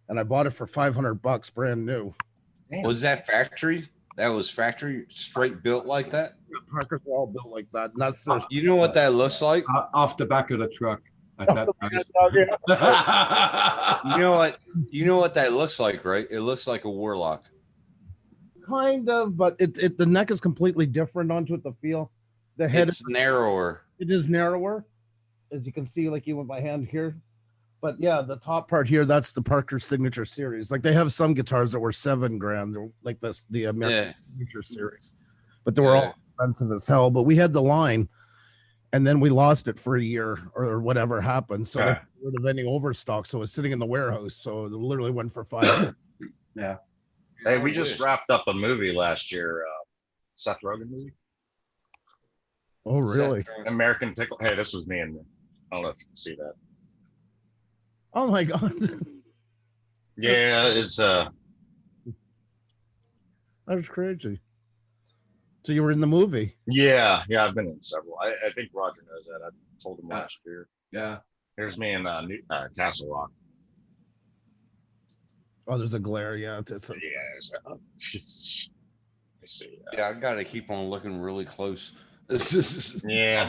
S11: and I bought it for $500, brand new.
S8: Was that factory? That was factory straight built like that?
S11: Parkers are all built like that. And that's their
S8: You know what that looks like?
S10: Off the back of the truck. At that price.
S8: You know what that looks like, right? It looks like a Warlock.
S11: kind of, but the neck is completely different onto it. The feel, the head
S8: It's narrower.
S11: it is narrower, as you can see, like even my hand here. But yeah, the top part here, that's the Parker Signature Series. Like they have some guitars that were $7,000, like this, the American Signature Series, but they were all expensive as hell. But we had the line, and then we lost it for a year or whatever happened. So they got rid of any overstock. So it was sitting in the warehouse. So it literally went for $5.
S10: Yeah.
S12: Hey, we just wrapped up a movie last year, Seth Rogen movie.
S11: Oh, really?
S12: American Pickle. Hey, this was me, and I don't know if you can see that.
S11: Oh my God.
S12: Yeah, it's
S11: That's crazy. So you were in the movie?
S12: yeah, I've been in several. I think Roger knows that. I told him last year.
S10: Yeah.
S12: Here's me in Castle Rock.
S11: Oh, there's a glare. Yeah.
S12: Let me see.
S3: Yeah, I gotta keep on looking really close.
S12: Yeah.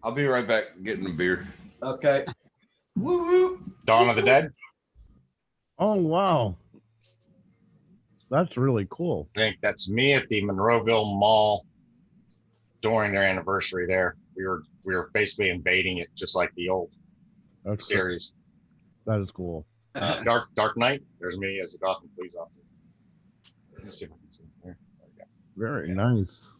S3: I'll be right back getting a beer.
S10: Okay.
S3: Woo woo.
S12: Dawn of the Dead.
S11: Oh, wow. That's really cool.
S12: I think that's me at the Monroeville Mall during their anniversary there. We were basically invading it just like the old series.
S11: That is cool.
S12: Dark Knight. There's me as a Gotham police officer. Let me see if I can see here.
S11: Very nice.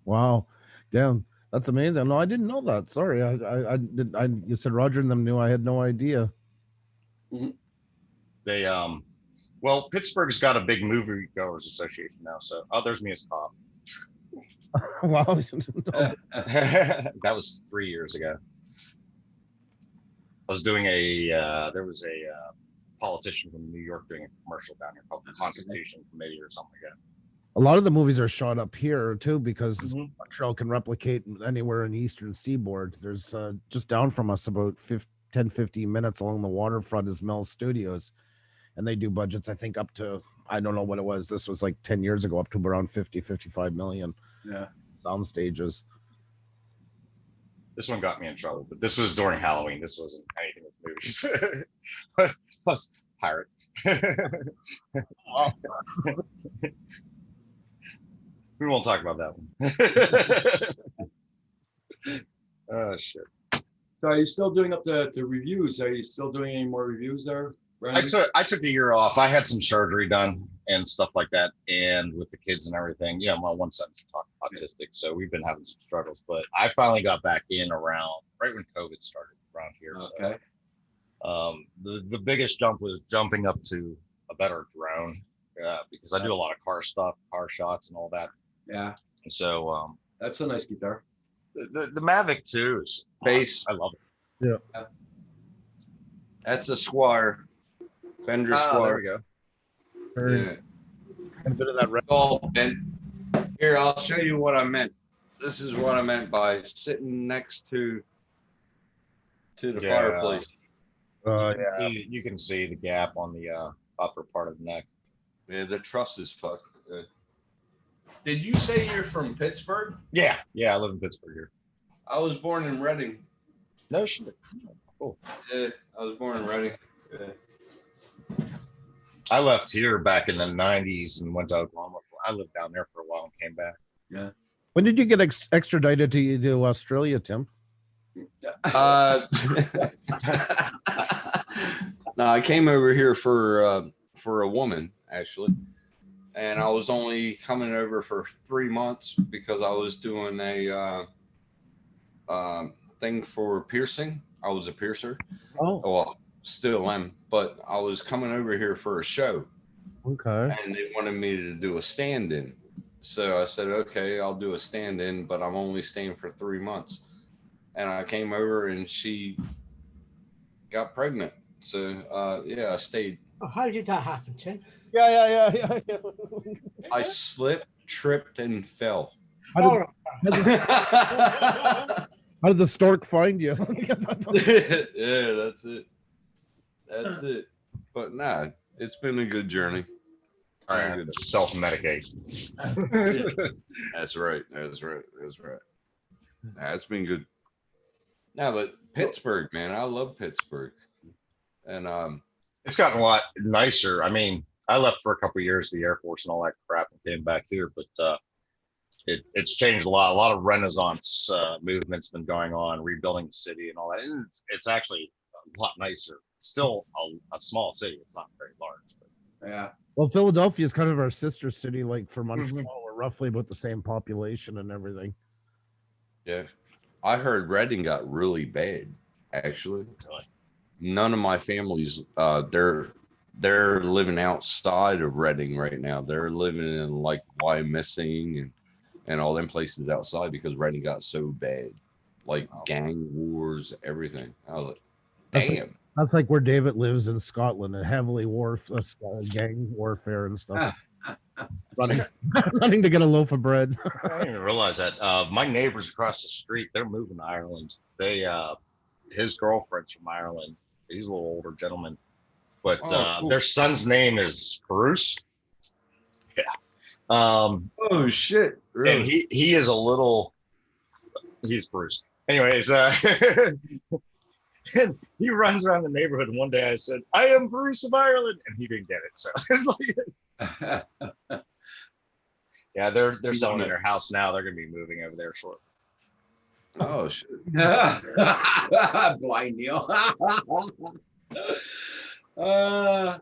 S11: Wow. Damn. That's amazing. No, I didn't know that. Sorry. You said Roger and them knew. I had no idea.
S12: They well, Pittsburgh's got a big moviegoers association now. So there's me as a cop.
S11: Wow.
S12: That was 3 years ago. I was doing there was a politician from New York doing a commercial down here called the Constitution Committee or something like that.
S11: A lot of the movies are shot up here too, because Montreal can replicate anywhere in the Eastern Seaboard. There's just down from us about 10-15 minutes along the waterfront is Mel Studios, and they do budgets, I think, up to, I don't know what it was. This was like 10 years ago, up to around 50-55 million.
S10: Yeah.
S11: Sound stages.
S12: This one got me in trouble, but this was during Halloween. This wasn't anything with movies. Plus pirate. We won't talk about that one. Oh shit.
S10: So are you still doing up the reviews? Are you still doing any more reviews there, Brandon?
S12: I took a year off. I had some surgery done and stuff like that, and with the kids and everything. Yeah, my one son's autistic, so we've been having some struggles. But I finally got back in around right when COVID started around here.
S10: Okay.
S12: So, the biggest jump was jumping up to a better drone because I do a lot of car stuff, car shots, and all that.
S10: Yeah.
S12: And so
S10: that's a nice guitar.
S12: The Mavic 2 is
S7: Bass.
S12: I love it.
S11: Yeah.
S7: That's a Squire. Fender
S12: There
S7: Squire.
S12: we go.
S7: Yeah.
S11: A bit of that red.
S7: Oh, and here, I'll show you what I meant. This is what I meant by sitting next to the
S12: Yeah.
S7: fireplace.
S11: Yeah.
S12: You can see the gap on the upper part of the neck.
S3: Yeah, the truss is fucked. Did you say you're from Pittsburgh?
S12: Yeah, I live in Pittsburgh here.
S3: I was born in Reading.
S12: No shit. Cool.
S3: Yeah, I was born in Reading. Yeah.
S12: I left here back in the 90s and went to Oklahoma. I lived down there for a while and came back.
S10: Yeah.
S11: When did you get extradited to Australia, Tim?
S3: No, I came over here for a woman actually, and I was only coming over for 3 months because I was doing a thing for piercing. I was a piercer.
S11: Oh,
S3: Well, still am, but I was coming over here for a show,
S11: okay.
S3: and they wanted me to do a stand-in. So I said, okay, I'll do a stand-in, but I'm only staying for 3 months. And I came over and she got pregnant. So yeah, I stayed.
S6: Oh, how did that happen, Tim?
S11: Yeah.
S3: I slipped, tripped, and fell.
S11: How
S6: All
S11: did,
S6: right.
S11: how did the stork find you?
S3: Yeah, that's it. That's it. But nah, it's been a good journey.
S12: All right, self-medicate.
S3: That's right. Nah, it's been good. No, but Pittsburgh, man, I love Pittsburgh. And
S12: It's gotten a lot nicer. I mean, I left for a couple of years, the Air Force and all that crap, and came back here. But it's changed a lot. A lot of Renaissance movements been going on, rebuilding the city and all that. And it's actually a lot nicer. Still a small city. It's not very large. But.
S10: Yeah.
S11: Well, Philadelphia is kind of our sister city, like for Montreal. We're roughly about the same population and everything.
S7: Yeah. I heard Reading got really bad, actually. None of my family's they're living outside of Reading right now. They're living in like Wyomissing and all them places outside because Reading got so bad. Like gang wars, everything. I was like, damn.
S11: That's like where David lives in Scotland, and heavily gang warfare and stuff. running to get a loaf of bread.
S12: I didn't even realize that. My neighbors across the street, they're moving to Ireland. His girlfriend's from Ireland. He's a little older gentleman, but
S7: cool.
S12: Their son's name is Bruce. Yeah.
S7: Oh shit! Really?
S12: And he is a little. He's Bruce. Anyways, and he runs around the neighborhood. And one day I said, "I am Bruce of Ireland," and he didn't get it. So it's like, yeah, they're selling their house now. They're going to be moving over there shortly.
S7: Oh shit!
S10: Blind Neil. Oh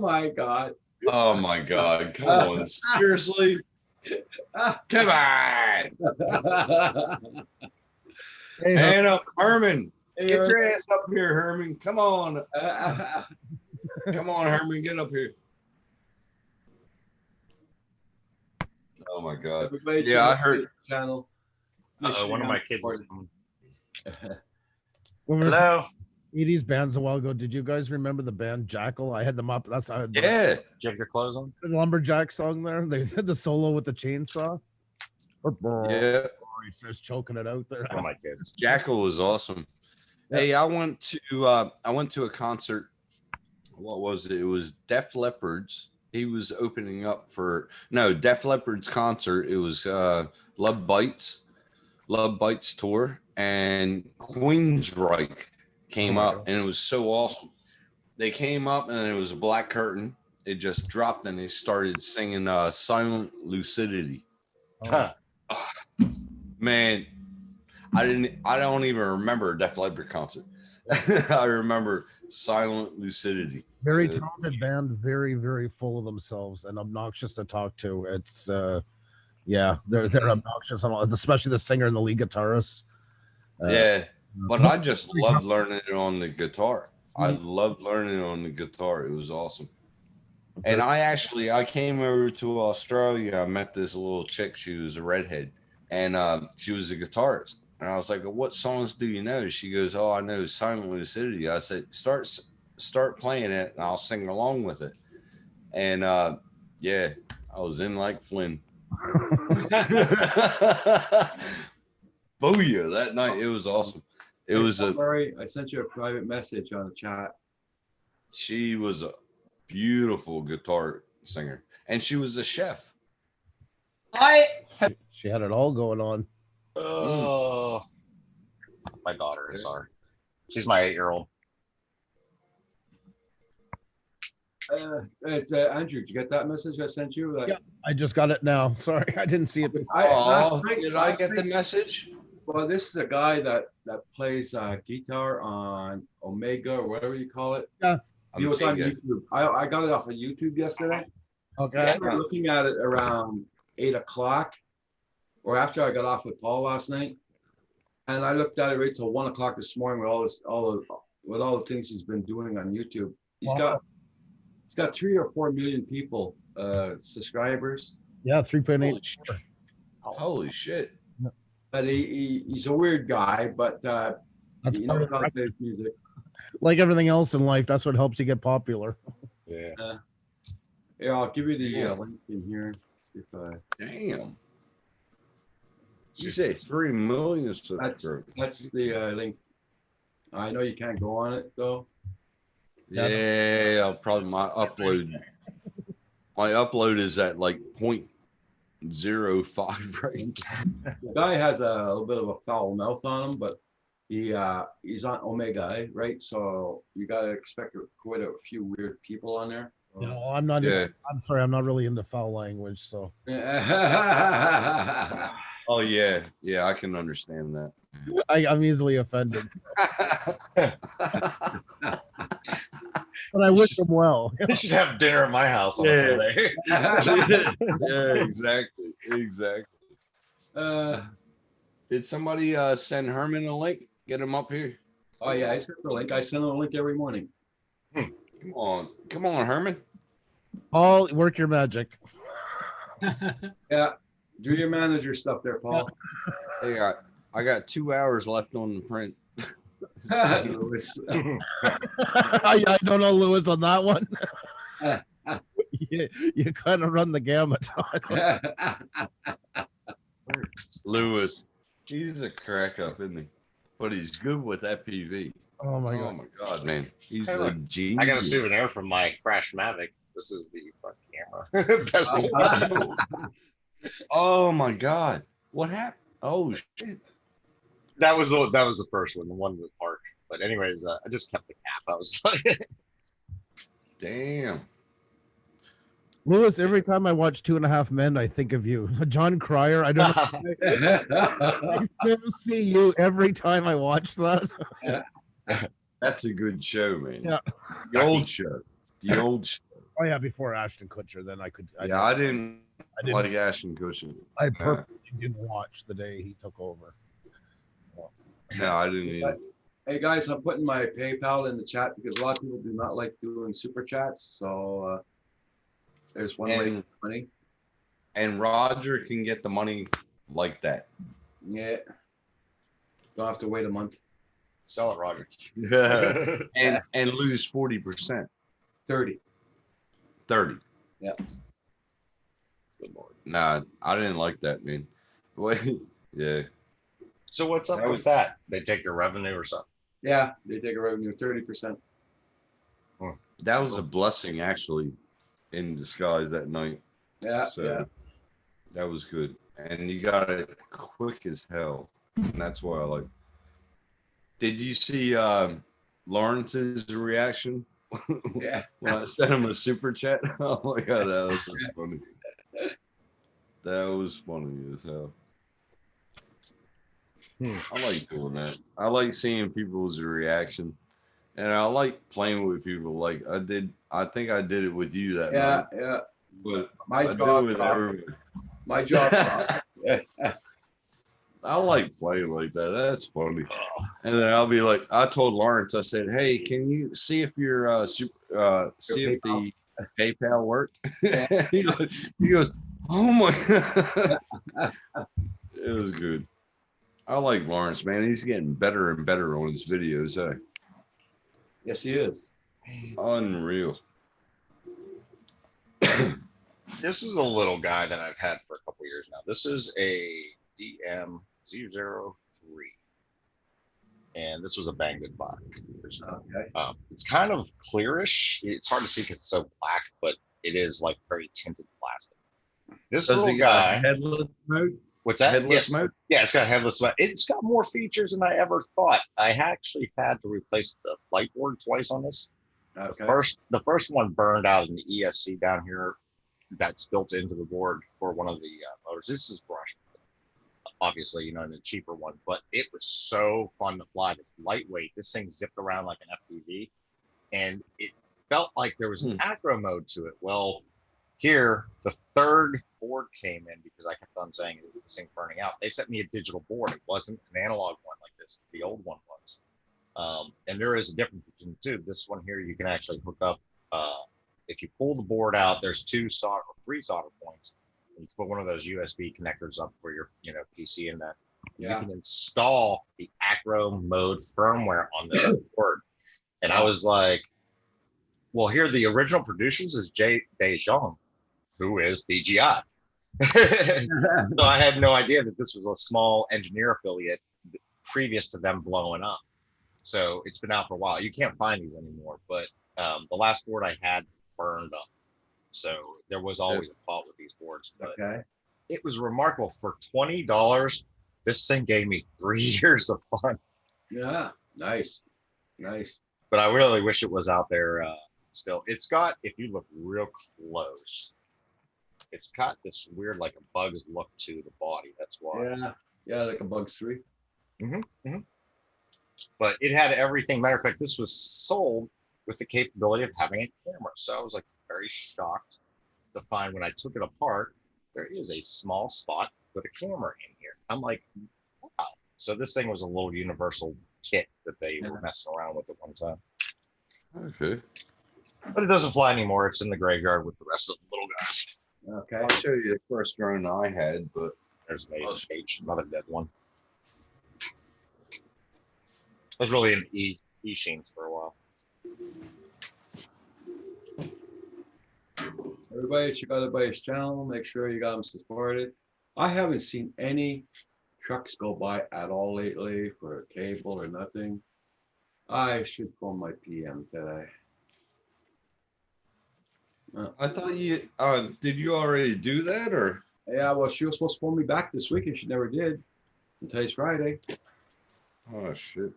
S10: my God.
S7: Oh my God! Come on, seriously? Come on!
S11: Hey,
S7: And Herman, get your ass up here, Herman. Come on. Come on, Herman, get up here. Oh my God.
S10: Everybody
S7: Yeah,
S10: check
S7: I
S10: out
S7: heard.
S10: the channel.
S12: One of my kids.
S11: Hello. 80s bands a while ago. Did you guys remember the band Jackal? I had them up. That's how
S7: Yeah.
S12: Did you have your clothes on?
S11: the lumberjack song there. They did the solo with the chainsaw.
S7: Yeah.
S11: He starts choking it out there.
S12: One of my kids.
S7: Jackal was awesome.
S11: Yeah.
S7: Hey, I went to a concert. What was it? It was Def Leppard's. He was opening up for Def Leppard's concert. It was Love Bites tour, and Queensryche came up, and it was so awesome. They came up, and it was a black curtain. It just dropped, and they started singing "Silent Lucidity." Man, I don't even remember a Def Leppard concert. I remember Silent Lucidity.
S11: Very talented band, very, very full of themselves and obnoxious to talk to. It's yeah, they're obnoxious, especially the singer and the lead guitarist.
S7: Yeah, but I just loved learning it on the guitar. I loved learning it on the guitar. It was awesome. And I came over to Australia. I met this little chick. She was a redhead, and she was a guitarist. And I was like, "What songs do you know?" She goes, "Oh, I know Silent Lucidity." I said, "Start playing it, and I'll sing along with it." And yeah, I was in like Flynn. Booyah that night. It was awesome. It was
S10: I sent you a private message on the chat.
S7: She was a beautiful guitar singer, and she was a chef.
S11: She had it all going on.
S12: My daughter is our. She's my 8-year-old.
S10: It's Andrew. Did you get that message I sent you?
S11: Yeah, I just got it now. Sorry, I didn't see it before.
S7: Did I get the message?
S10: Well, this is a guy that plays guitar on Omega or whatever you call it.
S11: Yeah.
S10: He was on YouTube. I got it off of YouTube yesterday.
S11: Okay.
S10: I started looking at it around 8 o'clock, or after I got off with Paul last night, and I looked at it right till 1 o'clock this morning with all the things he's been doing on YouTube. He's got 3 or 4 million people subscribers.
S11: Yeah, 3.8.
S7: Holy shit!
S10: But he's a weird guy, but he knows how to play music.
S11: Like everything else in life, that's what helps you get popular.
S10: Yeah. Yeah, I'll give you the link in here.
S7: Damn. You say 3 million subscribers.
S10: That's the link. I know you can't go on it though.
S7: Yeah, I'll probably my upload is at like 0.05 right.
S10: The guy has a little bit of a foul mouth on him, but he's on Omega, right? So you gotta expect quite a few weird people on there.
S11: You know, I'm not.
S7: Yeah.
S11: I'm sorry, I'm not really into foul language. So
S7: Oh yeah, yeah, I can understand that.
S11: I'm easily offended. But I wish them well.
S12: You should have dinner at my house on a Sunday.
S7: Yeah, exactly, exactly. Did somebody send Herman a link? Get him up here.
S10: Oh yeah, I sent the link. I send him a link every morning.
S7: Come on, Herman.
S11: Paul, work your magic.
S10: Yeah, do your manager stuff there, Paul.
S7: Hey, I got 2 hours left on the print.
S10: Louis.
S11: I don't know Lewis on that one. you kind of run the gamut.
S7: Lewis, he's a crack up, isn't he? But he's good with FPV.
S11: Oh my
S7: Oh
S11: god.
S7: my god, man. He's
S12: Hey,
S7: a
S12: look,
S7: genius.
S12: I got a souvenir from my Crash Mavic. This is the front camera. Best
S7: Oh my god. What happened? Oh shit.
S12: that was the first one, the one with Park. But anyways, I just kept the cap. I was like,
S7: Damn.
S11: Lewis, every time I watch 2.5 Men, I think of you. John Cryer. I don't know. I still see you every time I watch that.
S7: That's a good show, man.
S11: Yeah.
S7: The old show. The old show.
S11: Oh yeah, before Ashton Kutcher, then I could.
S7: Yeah, I didn't
S11: I didn't-
S7: like Ashton Kutcher.
S11: I purposely didn't watch the day he took over.
S7: No, I didn't either.
S10: Hey guys, I'm putting my PayPal in the chat because a lot of people do not like doing super chats. So there's one way to
S7: And-
S10: get money.
S7: And Roger can get the money like that.
S10: Yeah. Don't have to wait a month.
S12: sell it, Roger.
S7: and lose 40%.
S10: 30.
S7: 30.
S10: Yeah.
S12: Good Lord.
S7: Nah, I didn't like that, man. Wait, yeah.
S12: So what's up
S7: That was-
S12: with that? They take your revenue or something?
S10: Yeah, they take a revenue of 30%.
S7: That was a blessing actually in disguise that night.
S10: Yeah,
S7: So
S10: yeah.
S7: that was good. And you got it quick as hell. And that's why I like. Did you see Lawrence's reaction
S10: Yeah.
S7: when I sent him a super chat? Oh my god, that was so funny. That was funny as hell. I like doing that. I like seeing people's reaction. And I like playing with people. Like I think I did it with you that
S10: Yeah,
S7: night.
S10: yeah.
S7: But
S10: My
S7: I do it
S10: job.
S7: with everybody.
S10: My job.
S7: I like playing like that. That's funny. And then I'll be like, I told Lawrence, I said, "Hey, can you see if your see if the PayPal worked?" he goes, "Oh my!" It was good. I like Lawrence, man. He's getting better and better on his videos. Hey,
S10: Yes, he is.
S7: unreal.
S12: This is a little guy that I've had for a couple years now. This is a DM003. And this was a Banggood bot.
S10: Okay.
S12: It's kind of clearish. It's hard to see because it's so black, but it is like very tinted plastic. This
S7: Does
S12: little
S7: it got
S12: guy.
S7: headless mode?
S12: What's that?
S7: Headless
S12: Yes.
S7: mode?
S12: Yeah, it's got headless mode. It's got more features than I ever thought. I actually had to replace the flight board twice on this.
S10: Okay.
S12: The first one burned out in the ESC down here that's built into the board for one of the motors. This is brushed, obviously, in a cheaper one, but it was so fun to fly. It's lightweight. This thing zipped around like an FPV, and it felt like there was an acro mode to it. Well, here, the third board came in because I kept on saying this thing burning out. They sent me a digital board. It wasn't an analog one like this. The old one was. And there is a difference between the two. This one here, you can actually hook up. If you pull the board out, there's three solder points. And you put one of those USB connectors up for your, PC and that.
S10: Yeah.
S12: You can install the acro mode firmware on this board. And I was like, well, here the original producers is Jay Dejong, who is DJI. So I had no idea that this was a small engineer affiliate previous to them blowing up. So it's been out for a while. You can't find these anymore, but the last board I had burned up. So there was always a fault with these boards, but
S10: Okay.
S12: it was remarkable. For $20, this thing gave me 3 years of fun.
S10: Yeah. Nice. Nice.
S12: But I really wish it was out there still. It's got, if you look real close, it's got this weird, like a bug's look to the body. That's why.
S10: Yeah, yeah, like a Bugs 3.
S12: But it had everything. Matter of fact, this was sold with the capability of having a camera. So I was like very shocked to find when I took it apart, there is a small spot with a camera in here. I'm like, wow. So this thing was a little universal kit that they were messing around with at one time.
S7: Okay.
S12: But it doesn't fly anymore. It's in the graveyard with the rest of the little guys.
S10: Okay.
S7: I'll show you the first drone I had, but
S12: There's an H, another dead one. I was really into E-Sheens for a while.
S10: Everybody check out everybody's channel. Make sure you got them supported. I haven't seen any trucks go by at all lately for a cable or nothing. I should phone my PM today.
S7: I thought you did you already do that, or?
S10: Yeah, well, she was supposed to phone me back this week and she never did. And today's Friday.
S7: Oh shit.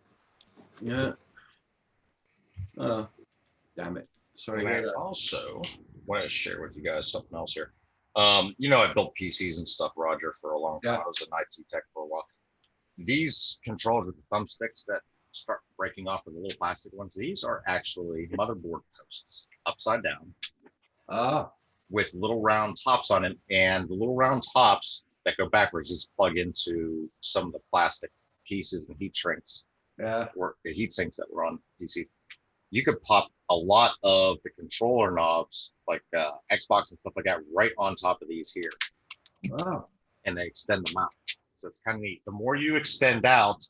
S10: Yeah. Damn it. Sorry.
S12: And I also want to share with you guys something else here. You know, I built PCs and stuff, Roger, for a long time.
S10: Yeah.
S12: I was an IT tech for a while. These controllers with the thumbsticks that start breaking off of the little plastic ones, these are actually motherboard posts upside down. With little round tops on it, and the little round tops that go backwards just plug into some of the plastic pieces and heat shrinks.
S10: Yeah.
S12: Or the heat sinks that were on PCs. You could pop a lot of the controller knobs, like Xbox and stuff like that, right on top of these here.
S10: Wow.
S12: And they extend them out. So it's kind of neat. The more you extend out,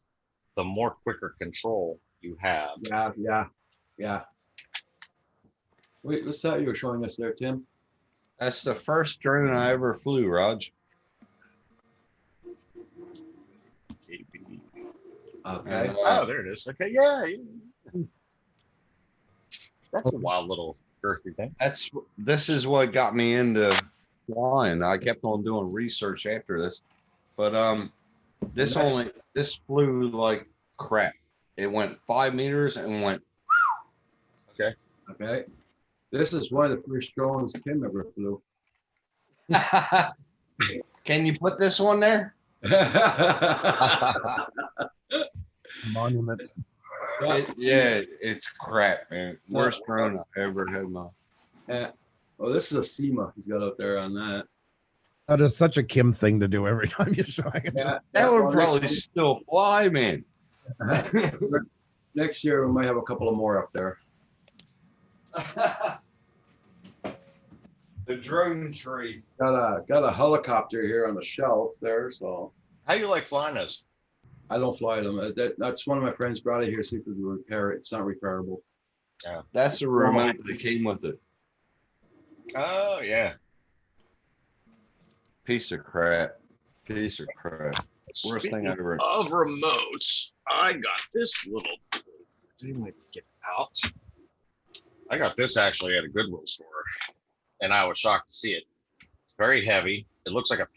S12: the more quicker control you have.
S10: Yeah. Wait, what's that you were showing us there, Tim?
S7: That's the first drone I ever flew, Raj.
S10: Okay.
S12: Oh, there it is. Okay, yeah. That's a wild little earthy thing.
S7: This is what got me into flying. I kept on doing research after this, but this flew like crap. It went 5 meters and went.
S10: Okay. This is one of the first drones Tim ever flew.
S7: Can you put this one there?
S11: Monument.
S7: It's crap, man. Worst drone I ever had in my.
S10: Well, this is a SEMA he's got up there on that.
S11: That is such a Kim thing to do every time you show it.
S7: That would probably still fly, man.
S10: Next year we might have a couple of more up there.
S7: The drone tree.
S10: Got a helicopter here on the shelf there, so.
S12: How you like flying this?
S10: I don't fly them. That's one of my friends brought it here, see if we can repair it. It's not repairable.
S12: Yeah.
S7: That's the remote that came with it.
S12: Oh, yeah.
S7: Piece of crap. Piece of crap. Worst thing I ever.
S12: Of remotes, I got this little. Didn't let it get out. I got this actually at a Goodwill store, and I was shocked to see it. It's very heavy. It looks like a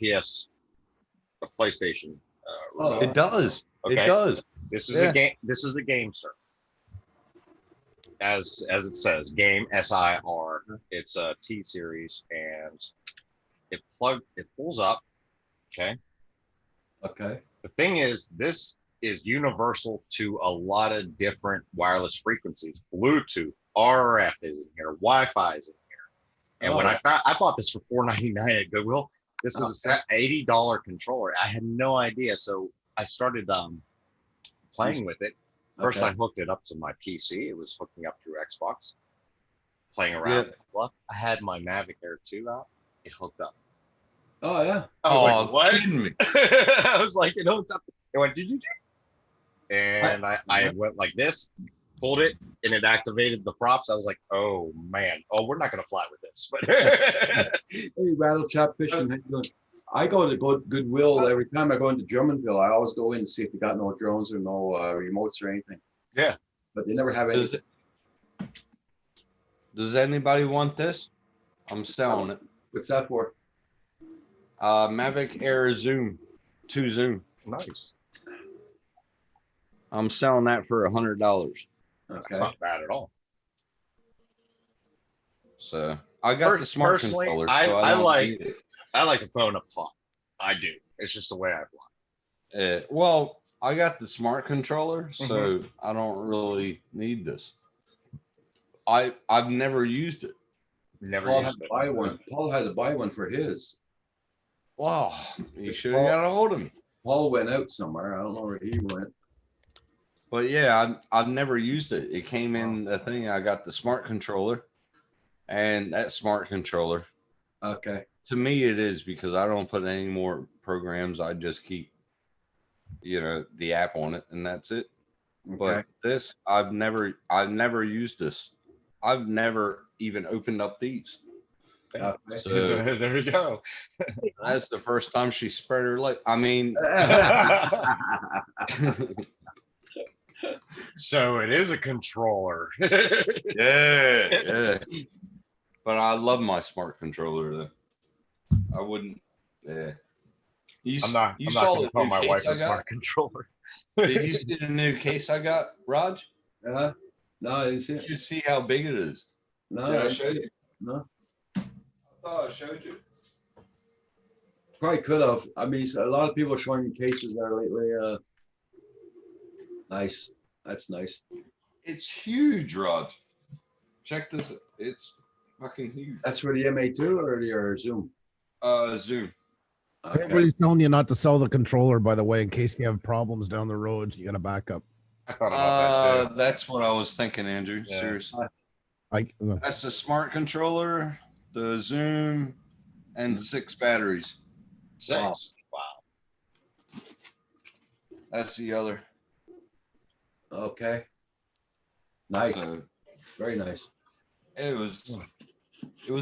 S12: PlayStation. Remote.
S7: It does.
S12: Okay.
S7: It does.
S12: This is a game. This is a game, sir. As it says, game SIR. It's a T series, and it pulls up. Okay.
S10: Okay.
S12: The thing is, this is universal to a lot of different wireless frequencies. Bluetooth, RF is in here, Wi-Fi is in here. And when I bought this for $4.99 at Goodwill. This is an $80 controller. I had no idea, so I started playing with it. First, I hooked it up to my PC. It was hooking up through Xbox, playing around. Yeah. I had my Mavic Air 2 out. It hooked up.
S10: Oh yeah.
S12: I was like, what? I was like, it hooked up. It went, did you? And I went like this, pulled it, and it activated the props. I was like, oh man, we're not gonna fly with this. But
S10: hey, Rattle Chap Fishing. I go to Goodwill every time I go into Drummondville. I always go in to see if they got no drones or no remotes or anything.
S12: Yeah,
S10: but they never have anything.
S7: Does anybody want this? I'm selling it.
S10: What's that for?
S7: Mavic Air Zoom 2 Zoom.
S12: Nice.
S7: I'm selling that for $100.
S10: Okay.
S12: That's not bad at all.
S3: So I got the smart
S12: Personally,
S3: controller.
S12: I
S3: so
S12: I
S3: don't
S12: like
S3: need it.
S12: I like the phone up top. I do. It's just the way I fly.
S3: Well, I got the smart controller, so
S12: Mm-hmm.
S3: I don't really need this. I've never used it.
S12: Never
S10: Paul had
S12: used
S10: to
S12: it.
S10: buy one. Paul had to buy one for his.
S3: Wow, you should have got a hold of me.
S10: Paul went out somewhere. I don't know where he went.
S3: But yeah, I've never used it. It came in a thing. I got the smart controller, and that smart controller.
S10: Okay.
S3: To me, it is because I don't put any more programs. I just keep, the app on it, and that's it.
S10: Okay.
S3: But this, I've never used this. I've never even opened up these.
S10: Okay.
S3: So
S12: There we go.
S3: that's the first time she spread her leg. I mean,
S12: So it is a controller.
S3: yeah. But I love my smart controller though. I wouldn't. Yeah.
S12: I'm not
S3: saw
S12: gonna
S3: the
S12: call
S3: new
S12: my
S3: case
S12: wife
S3: I
S12: a smart
S3: got?
S12: controller.
S3: Did you see the new case I got, Raj?
S10: No, I didn't see
S3: Did
S10: it.
S3: you see how big it is?
S10: No,
S3: Did
S10: I
S3: I
S10: didn't
S3: show
S10: see
S3: you?
S10: it. No.
S3: I thought I showed you.
S10: Probably could have. I mean, a lot of people are showing me cases there lately. Nice. That's nice.
S3: It's huge, Raj. Check this. It's fucking huge.
S10: That's for the MA2 or your Zoom?
S3: Zoom.
S10: Okay.
S11: Everybody's telling you not to sell the controller, by the way, in case you have problems down the road. You got a backup.
S12: I thought about that too.
S3: That's what I was thinking, Andrew.
S12: Yeah.
S3: Seriously.
S11: I
S3: That's the smart controller, the Zoom, and 6 batteries.
S12: 6. Wow.
S3: That's the other.
S10: Okay. Nice.
S3: So
S10: Very nice.
S3: it was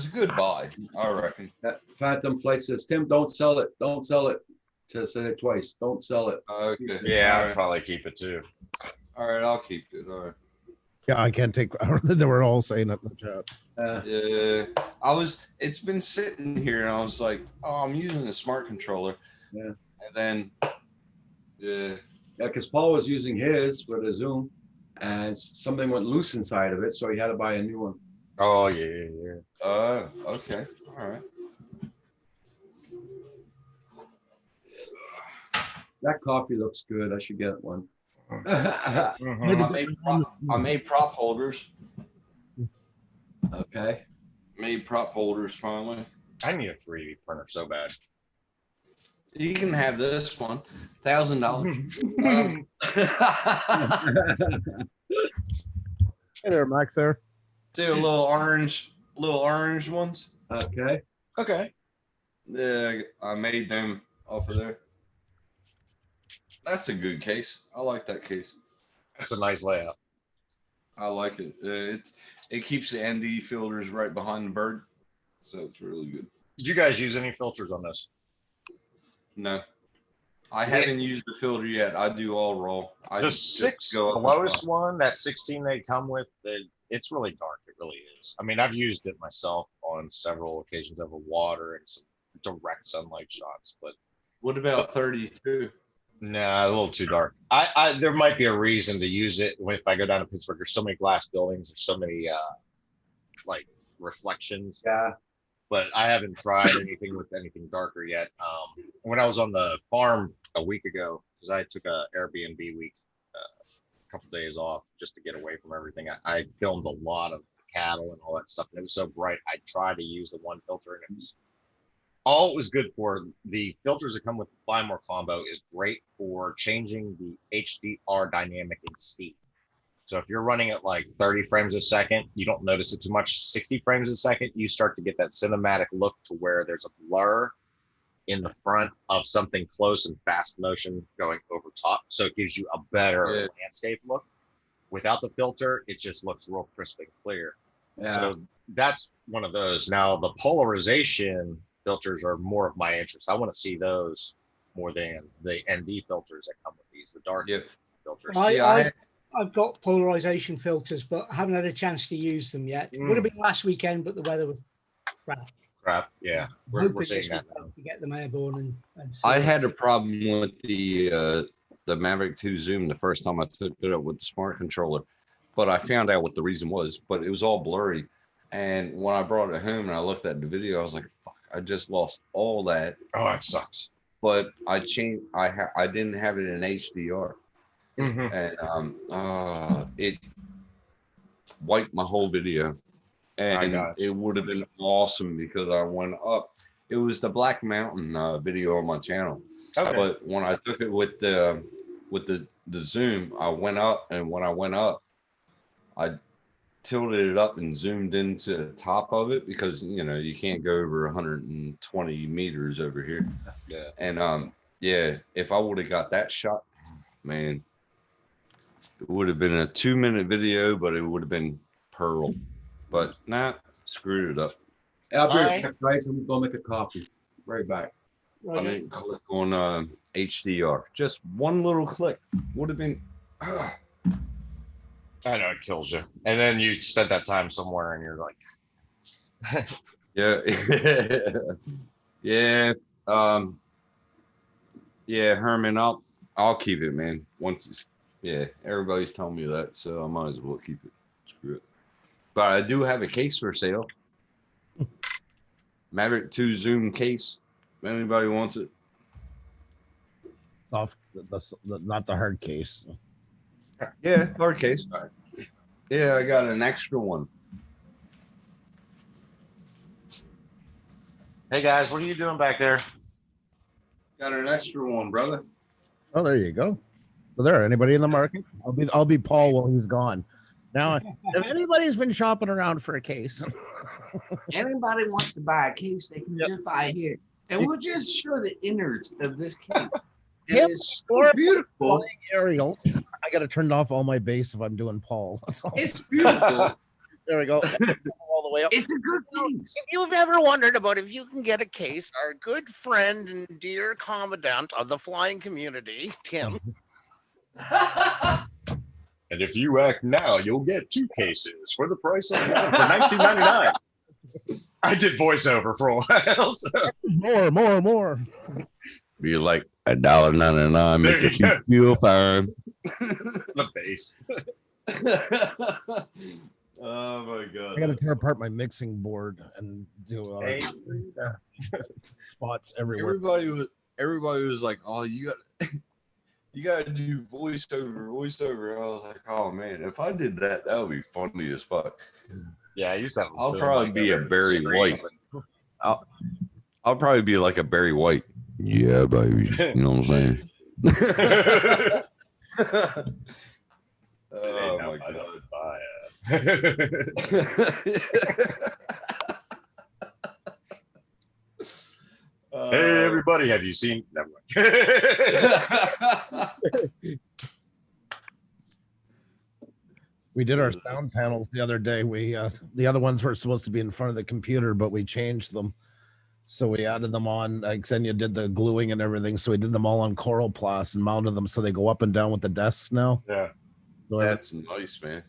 S3: a good buy, I reckon.
S10: That Phantom Flight says, Tim, don't sell it. Don't sell it. Just said it twice. Don't sell it.
S3: Okay.
S12: Yeah,
S3: All
S12: I'd
S3: right.
S12: probably keep it too.
S3: All right, I'll keep it. All right.
S11: yeah, I can't take. They were all saying it in the chat.
S10: Uh,
S3: It's been sitting here and I was like, oh, I'm using the smart controller.
S10: Yeah.
S3: And then
S10: yeah, because Paul was using his for the Zoom and something went loose inside of it, so he had to buy a new one.
S12: Oh yeah.
S3: okay. All right.
S10: That coffee looks good. I should get one.
S12: Mhm.
S3: I made prop holders.
S10: Okay.
S3: Made prop holders finally.
S12: I need a 3D printer so bad.
S3: You can have this one, $1,000.
S11: Hey there, Max. There.
S3: See a little orange ones.
S10: Okay.
S12: Okay.
S3: Yeah, I made them off of there. That's a good case. I like that case.
S12: That's a nice layout.
S3: I like it. It keeps the ND filters right behind the bird, so it's really good.
S12: Did you guys use any filters on this?
S3: No, I haven't used the filter yet. I do all raw. I
S12: The
S3: just go up and
S12: lowest
S3: fly.
S12: one, that 16 they come with, it's really dark. It really is. I mean, I've used it myself on several occasions over water and some direct sunlight shots, but
S3: What about 32?
S12: nah, a little too dark. There might be a reason to use it if I go down to Pittsburgh. There's so many glass buildings, there's so many like reflections.
S10: Yeah.
S12: But I haven't tried anything with anything darker yet. When I was on the farm a week ago, because I took a Airbnb week, a couple days off just to get away from everything. I filmed a lot of cattle and all that stuff, and it was so bright. I tried to use the one filter, and it was all it was good for. The filters that come with the Fly More combo is great for changing the HDR dynamic in Steam. So if you're running at like 30 frames a second, you don't notice it too much. 60 frames a second, you start to get that cinematic look to where there's a blur in the front of something close and fast motion going over top. So it gives you a better landscape look. Without the filter, it just looks real crisp and clear.
S10: Yeah.
S12: So that's one of those. Now the polarization filters are more of my interest. I want to see those more than the ND filters that come with these, the dark filters.
S6: I've got polarization filters, but I haven't had a chance to use them yet. Would have been last weekend, but the weather was crap.
S12: Yeah. We're
S6: Hoping
S12: seeing
S6: this
S12: that
S6: weekend
S12: now.
S6: to get them airborne and see
S7: I
S6: it.
S7: had a problem with the Mavic 2 Zoom the first time I took it up with the smart controller, but I found out what the reason was. But it was all blurry. And when I brought it home and I looked at the video, I was like, fuck, I just lost all that.
S12: Oh, that sucks.
S7: But I changed, I didn't have it in HDR. And it wiped my whole video. And it would have been awesome because I went up. It was the Black Mountain video on my channel.
S12: Okay.
S7: But when I took it with the zoom, I went up, and when I went up, I tilted it up and zoomed into the top of it because you can't go over 120 meters over here.
S12: Yeah.
S7: And yeah, if I would have got that shot, man, it would have been a 2-minute video, but it would have been pearl. But nah, screwed it up.
S10: I'll be right back, guys. I'm gonna make a coffee. Right back.
S7: I didn't click on HDR. Just one little click would have been.
S12: I know it kills you, and then you spent that time somewhere, and you're like,
S7: yeah, yeah, yeah, Herman. I'll keep it, man. Yeah, everybody's telling me that, so I might as well keep it. Screw it. But I do have a case for sale. Maverick 2 Zoom case. If anybody wants it.
S11: Soft, not the hard case.
S7: Yeah, hard case. Yeah, I got an extra one.
S12: "Hey guys, what are you doing back there?"
S7: Got an extra one, brother.
S11: Oh, there you go. So there, anybody in the market? I'll be Paul while he's gone. Now, if anybody's been shopping around for a case,
S13: anybody wants to buy a case, they can just buy it here. And we'll just show the innards of this case. It is so beautiful.
S11: Aerials. I got to turn off all my bass if I'm doing Paul.
S13: It's beautiful.
S11: There we go. All the way up.
S13: It's a good case.
S14: If you've ever wondered about if you can get a case, our good friend and dear commandant of the flying community, Tim.
S12: "And if you act now, you'll get 2 cases for the price of one for $19.99. I did voiceover for a while. So.
S11: More.
S7: Be like $1.99. Make it you feel fine.
S12: The base.
S7: Oh my god!
S11: I got to tear apart my mixing board and do spots everywhere.
S7: Everybody was like, "Oh, you got to do voiceover." I was like, "Oh man, if I did that, that would be funny as fuck."
S12: Yeah, I used to have.
S7: I'll probably be a Barry White. I'll probably be like a Barry White. Yeah, baby. You know what I'm saying? Oh my god.
S12: Hey everybody, have you seen? Never mind.
S11: We did our sound panels the other day. We the other ones were supposed to be in front of the computer, but we changed them. So we added them on. Xenia did the gluing and everything. So we did them all on Coroplast and mounted them so they go up and down with the desks now.
S12: Yeah.
S11: So
S7: that's nice, man.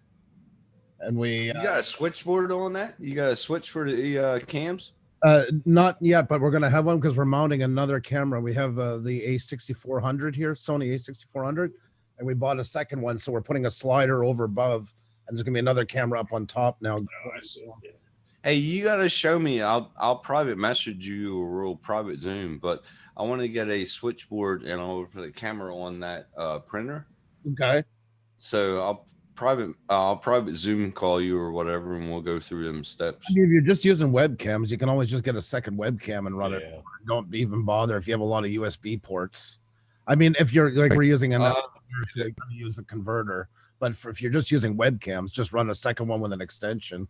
S11: And we
S7: you got a switchboard on that? You got a switch for the cams?
S11: Not yet, but we're gonna have one because we're mounting another camera. We have the A6400 here, Sony A6400, and we bought a second one, so we're putting a slider over above, and there's gonna be another camera up on top now.
S12: Oh, I see. Yeah.
S7: Hey, you gotta show me. I'll private message you a real private Zoom, but I want to get a switchboard and I'll put a camera on that printer.
S11: Okay.
S7: So I'll private Zoom call you or whatever, and we'll go through them steps.
S11: I mean, if you're just using webcams, you can always just get a second webcam and run it. Don't even bother if you have a lot of USB ports. I mean, if you're like we're using an so you're going to use a converter, but if you're just using webcams, just run a second one with an extension.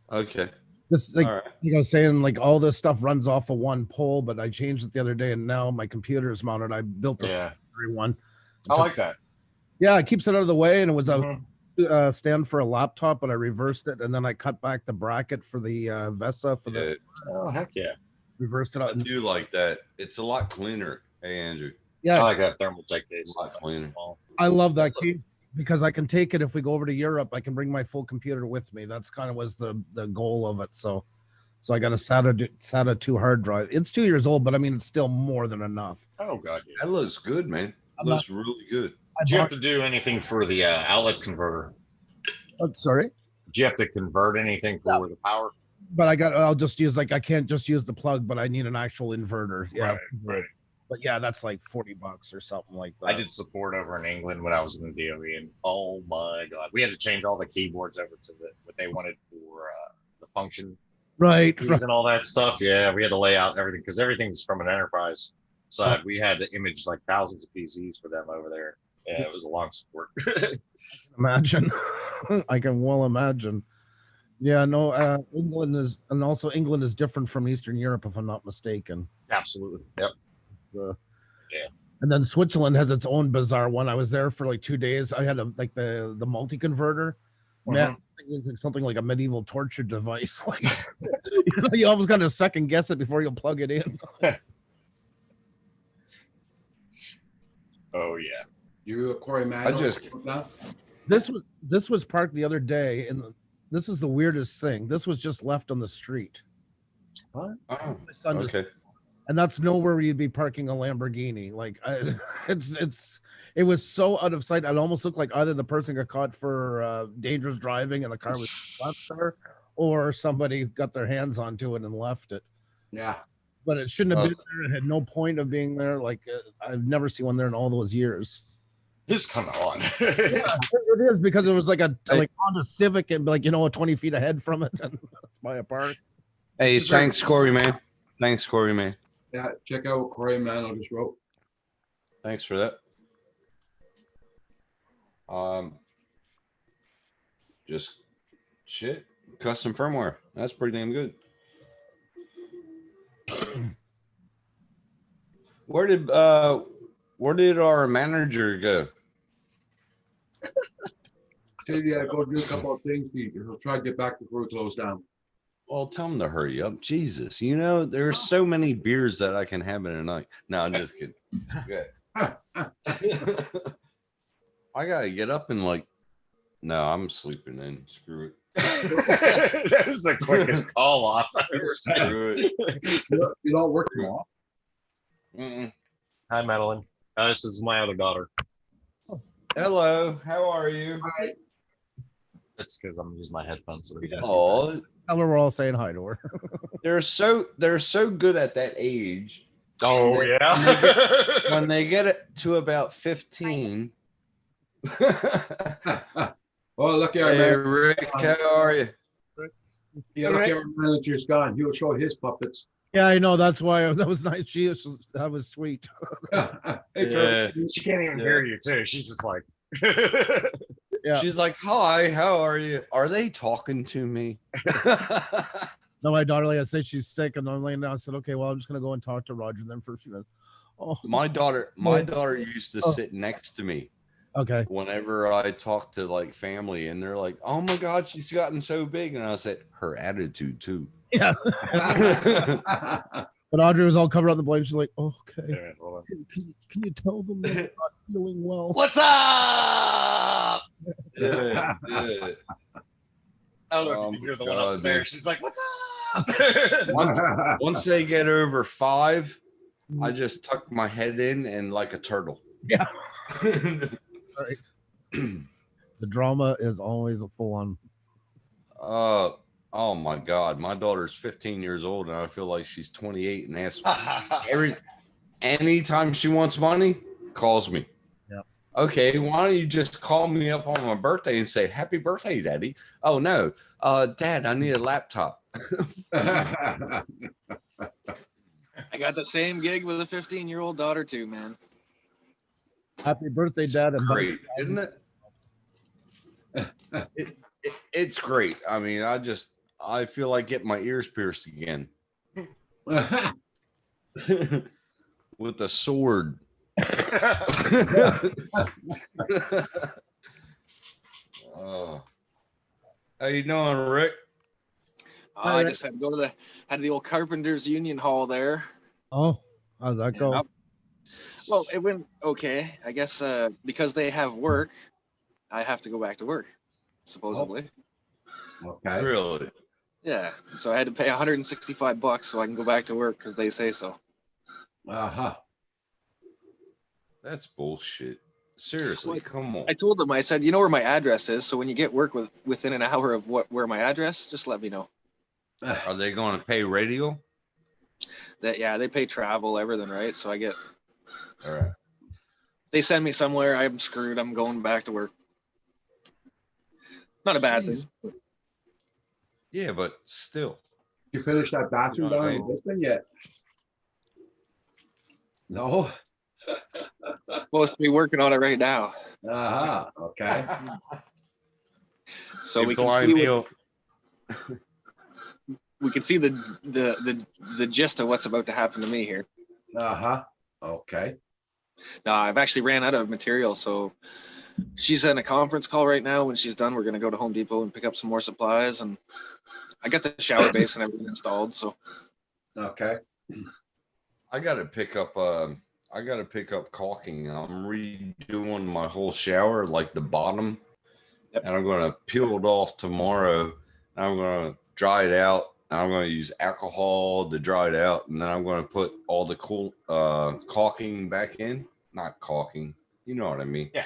S7: Okay.
S11: This like you know, saying like all this stuff runs off of one pole, but I changed it the other day, and now my computer is mounted. I built a secondary one.
S12: I like that.
S11: Yeah, it keeps it out of the way, and it was a stand for a laptop, but I reversed it, and then I cut back the bracket for the VESA for the.
S12: Oh heck yeah!
S11: Reversed it out.
S7: I do like that. It's a lot cleaner. Hey Andrew.
S11: Yeah,
S12: I like that thermal tech case.
S7: A lot cleaner.
S11: I love that case because I can take it if we go over to Europe. I can bring my full computer with me. That's kind of was the goal of it. So I got a SATA 2 hard drive. It's 2 years old, but I mean it's still more than enough.
S12: Oh god, yeah.
S7: That looks good, man. Looks really good.
S12: Did you have to do anything for the outlet converter?
S11: Oh, sorry.
S12: Do you have to convert anything for the power?
S11: But I'll just use I can't just use the plug, but I need an actual inverter. Yeah.
S12: Right.
S11: But yeah, that's like $40 or something like that.
S12: I did support over in England when I was in the DOE, and oh my god, we had to change all the keyboards over to what they wanted for the function
S11: Right.
S12: keys and all that stuff. Yeah, we had to lay out everything because everything's from an enterprise side. We had to image like thousands of PCs for them over there. Yeah, it was a long support.
S11: Imagine. I can well imagine. Yeah, no, England is different from Eastern Europe, if I'm not mistaken.
S12: Absolutely. Yep.
S11: Yeah. And then Switzerland has its own bizarre one. I was there for like 2 days. I had the multi-converter. Man, it's like something like a medieval torture device. Like you almost got to second guess it before you plug it in.
S12: Oh yeah.
S10: You Corey Mann.
S11: This was parked the other day, and this is the weirdest thing. This was just left on the street.
S3: What?
S11: Oh, okay. And that's nowhere where you'd be parking a Lamborghini. Like it was so out of sight. It almost looked like either the person got caught for dangerous driving and the car was left there, or somebody got their hands onto it and left it.
S10: Yeah.
S11: But it shouldn't have been there. It had no point of being there. Like I've never seen one there in all those years.
S12: This come on.
S11: Yeah, it is, because it was like Honda Civic and 20 feet ahead from it and by a park.
S3: Hey, thanks, Corey, man. Thanks, Corey, man.
S10: Yeah, check out what Corey Mann just wrote.
S3: Thanks for that. Just shit. Custom firmware. That's pretty damn good. Where did our manager go?
S10: Yeah, go do a couple of things. He'll try to get back before we close down.
S3: Well, tell him to hurry up. Jesus, there's so many beers that I can have in a night. No, I'm just kidding. Okay. I gotta get up and no, I'm sleeping in. Screw it.
S12: That is the quickest call off I've ever seen.
S3: Screw it.
S10: You don't work tomorrow.
S12: Hi, Madeline. This is my other daughter.
S3: Hello, how are you?
S10: Hi.
S12: That's because I'm using my headphones. So
S3: Oh,
S11: tell her we're all saying hi to her.
S3: they're so good at that age.
S12: Oh yeah.
S3: When they get it to about 15.
S10: Well, look at
S3: Hey, Rick, how are you?
S10: Yeah, look at our manager's gone. He'll show his puppets.
S11: Yeah, I know. That's why that was nice. That was sweet.
S12: Hey, she can't even hear you too. She's just like.
S11: Yeah.
S3: She's like, hi, how are you? Are they talking to me?
S11: No, my daughter, like I said, she's sick, and I'm laying down. I said, okay, well, I'm just gonna go and talk to Roger then for a few minutes. Oh,
S3: My daughter used to sit next to me.
S11: Okay.
S3: Whenever I talk to family, and they're like, oh my God, she's gotten so big. And I said, her attitude too.
S11: Yeah. But Audrey was all covered up in the blanket. She's like, oh, okay.
S12: Yeah, hold on.
S11: Can you tell them they're not feeling well?
S12: What's up?
S3: Yeah.
S12: I don't know if you can hear the one
S3: God,
S12: upstairs.
S3: man.
S12: She's like, "What's up?"
S3: Once they get over 5, I just tuck my head in and like a turtle.
S11: Yeah. Right. The drama is always a full on.
S3: Oh my God, my daughter's 15 years old, and I feel like she's 28, and asks anytime she wants money, calls me.
S11: Yeah.
S3: Okay, why don't you just call me up on my birthday and say happy birthday, Daddy? Oh no, Dad, I need a laptop.
S15: I got the same gig with a 15-year-old daughter too, man.
S11: Happy birthday, Dad! And
S3: Great, isn't it? It's great. I mean, I feel like getting my ears pierced again with a sword. How you doing, Rick?
S15: I just had to go to the old Carpenters Union Hall there.
S11: Oh, how'd that go?
S15: Well, it went okay. I guess because they have work, I have to go back to work, supposedly.
S10: Okay.
S3: Really?
S15: Yeah. So I had to pay $165 so I can go back to work because they say so.
S10: Uh-huh.
S3: That's bullshit. Seriously, come on.
S15: I told them, I said, you know where my address is. So when you get work within an hour of where my address, just let me know.
S3: Are they going to pay radio?
S15: Yeah, they pay travel, everything, right? So I get.
S3: All right.
S15: They send me somewhere, I'm screwed. I'm going back to work. Not a bad thing.
S3: Yeah, but still.
S10: You finished that bathroom
S3: You know
S10: down
S3: what I
S10: in
S3: mean?
S10: Lisbon yet? No.
S15: Supposed to be working on it right now.
S10: Okay.
S15: So
S3: Hey,
S15: we can
S3: Blind
S15: see
S3: Neil,
S15: we can see the gist of what's about to happen to me here.
S10: Okay.
S15: No, I've actually ran out of material, so she's in a conference call right now. When she's done, we're gonna go to Home Depot and pick up some more supplies, and I got the shower base and everything installed. So
S10: Okay.
S3: I gotta pick up caulking. I'm redoing my whole shower, like the bottom.
S15: Yep.
S3: And I'm gonna peel it off tomorrow. I'm gonna dry it out. I'm gonna use alcohol to dry it out, and then I'm gonna put all the caulking back in. Not caulking, you know what I mean?
S12: Yeah.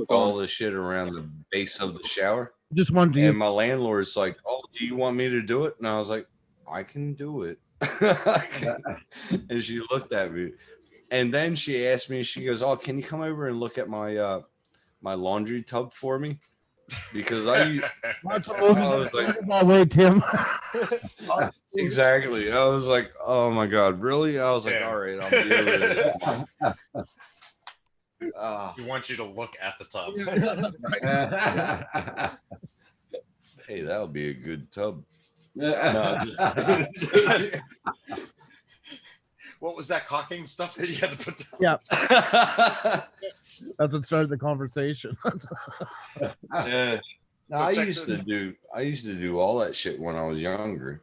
S3: All the shit around the base of the shower.
S11: Just wanted to
S3: And
S11: use
S3: my landlord's like, "Oh, do you want me to do it?" And I was like, "I can do it." And she looked at me, and then she asked me, she goes, "Oh, can you come over and look at my my laundry tub for me?" Because
S11: Lots of
S3: I
S11: movies
S3: was like,
S11: that way, Tim.
S3: exactly. I was like, "Oh my god, really?" I was like, "All right, I'll be over there."
S12: He wants you to look at the tub.
S3: Hey, that'll be a good tub.
S12: What was that caulking stuff that you had to put down?
S11: Yeah. That's what started the conversation.
S3: Yeah. No, I used to do all that shit when I was younger.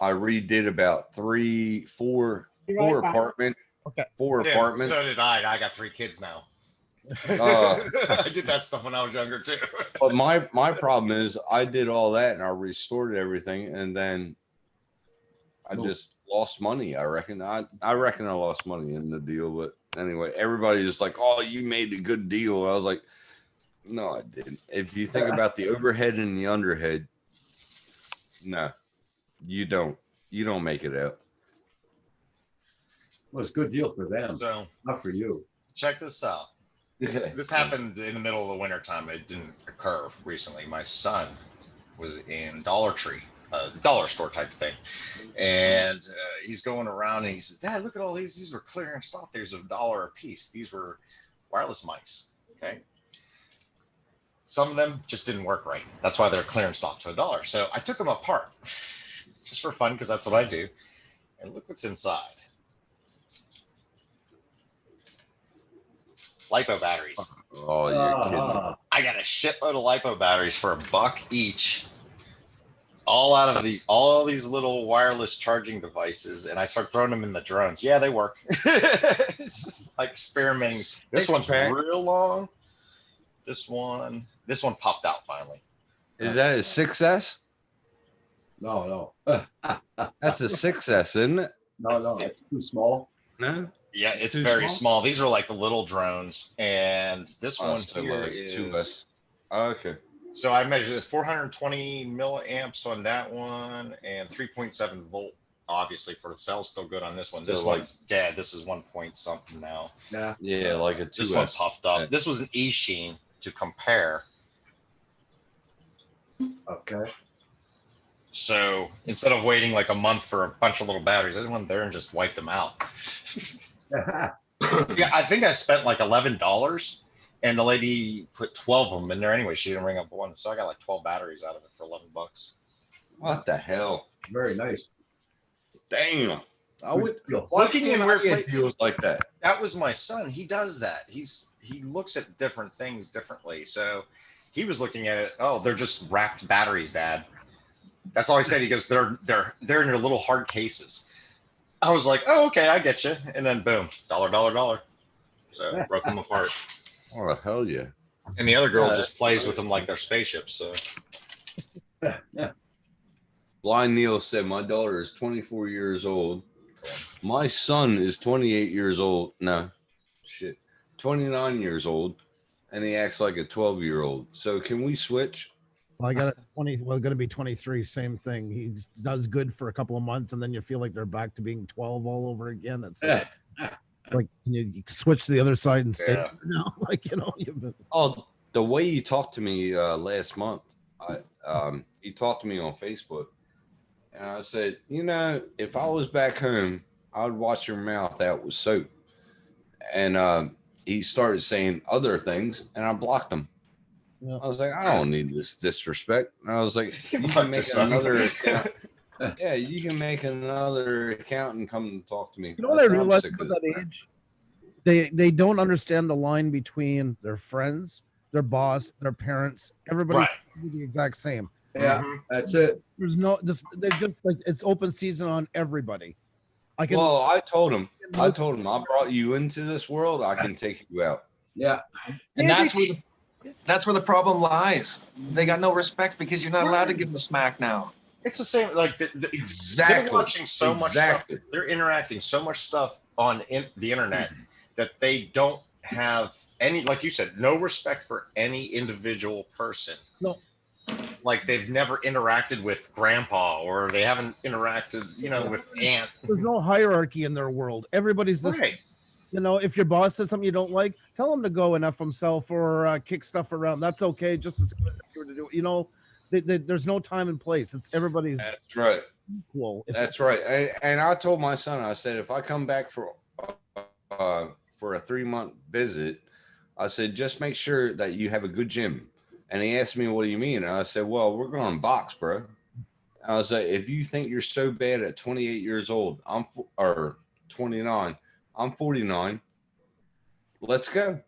S3: I redid about four apartments.
S11: Okay.
S3: Four
S12: Yeah,
S3: apartments.
S12: so did I. I got 3 kids now.
S3: Uh,
S12: I did that stuff when I was younger too.
S3: But my problem is I did all that and I restored everything, and then I just lost money. I reckon I lost money in the deal. But anyway, everybody is like, "Oh, you made a good deal." I was like, "No, I didn't." If you think about the overhead and the underhead, no, you don't. You don't make it out.
S10: Well, it's a good deal for them,
S12: So
S10: not for you.
S12: check this out. This happened in the middle of the winter time. It didn't occur recently. My son was in Dollar Tree, a dollar store type thing, and he's going around and he says, "Dad, look at all these. These were clearance stuff. There's $1 a piece. These were wireless mics." Okay. Some of them just didn't work right. That's why they're clearance stock to $1. So I took them apart just for fun because that's what I do. And look what's inside. LiPo batteries.
S3: Oh, you're kidding.
S12: I got a shitload of LiPo batteries for $1 each. All these little wireless charging devices, and I start throwing them in the drones. Yeah, they work. It's just like experimenting. This one's real long. This one puffed out finally.
S3: Is that a 6S?
S10: No.
S3: That's a 6S, isn't it?
S10: No, it's too small.
S3: No.
S12: Yeah, it's
S3: Too
S12: very
S3: small?
S12: small. These are like the little drones, and this one
S3: so
S12: here
S3: like
S12: is
S3: 2S. Okay.
S12: So I measured 420 milliamps on that one and 3.7 volt. Obviously, for the cell's still good on this one. This
S3: Still like-
S12: one's dead. This is 1 point something now.
S3: Yeah, like a 2S.
S12: This one puffed up.
S3: Yeah.
S12: This was an E-Sheen to compare.
S10: Okay.
S12: So instead of waiting like a month for a bunch of little batteries, I just went there and just wiped them out. Yeah, I think I spent like $11, and the lady put 12 of them in there anyway. She didn't ring up one, so I got like 12 batteries out of it for $11.
S3: What the hell?
S10: Very nice.
S3: Damn. I would.
S10: Good
S3: Why
S12: Looking
S3: can't
S12: in
S3: I
S12: weird
S3: get
S12: places.
S3: deals like that?
S12: That was my son. He does that. He looks at different things differently. So he was looking at it. Oh, they're just racked batteries, Dad. That's all he said. He goes, they're in your little hard cases. I was like, oh, okay, I get you. And then boom, $1. So broke them apart.
S3: Oh, hell yeah.
S12: And the other girl
S3: Yeah,
S12: just plays with them like they're spaceships. So
S3: Blind Neil said, my daughter is 24 years old. My son is 28 years old. No, shit. 29 years old. and he acts like a 12-year-old. So can we switch?
S11: Well, I got 20. Well, going to be 23. Same thing. He does good for a couple of months, and then you feel like they're back to being 12 all over again. It's like you switch to the other side and stay.
S3: Yeah.
S11: No, like
S3: Oh, the way he talked to me last month, he talked to me on Facebook, and I said, if I was back home, I would wash your mouth out with soap. And he started saying other things, and I blocked him.
S11: Yeah.
S3: I was like, I don't need this disrespect. And I was like, you can make another account. Yeah, you can make another account and come and talk to me.
S11: You know what I realized at that age? They don't understand the line between their friends, their boss, their parents. Everybody's the exact same.
S10: Yeah, that's it.
S11: There's no this. They just like it's open season on everybody.
S3: I told him, I brought you into this world. I can take you out.
S10: Yeah,
S15: and that's where the problem lies. They got no respect because you're not allowed to give them a smack now.
S12: It's the same. Like
S3: exactly.
S12: They're watching so much stuff. They're interacting so much stuff on the internet that they don't have any, like you said, no respect for any individual person.
S11: No.
S12: Like they've never interacted with grandpa, or they haven't interacted, with aunt.
S11: There's no hierarchy in their world. Everybody's the same. If your boss says something you don't like, tell him to go and F himself or kick stuff around. That's okay. Just as if you were to do it. There's no time and place. It's everybody's.
S3: That's right.
S11: Equal.
S3: That's right. And I told my son, I said, if I come back for a 3-month visit, I said, just make sure that you have a good gym. And he asked me, what do you mean? And I said, well, we're going to box, bro. I was like, if you think you're so bad at 28 years old, or 29, I'm 49. Let's go.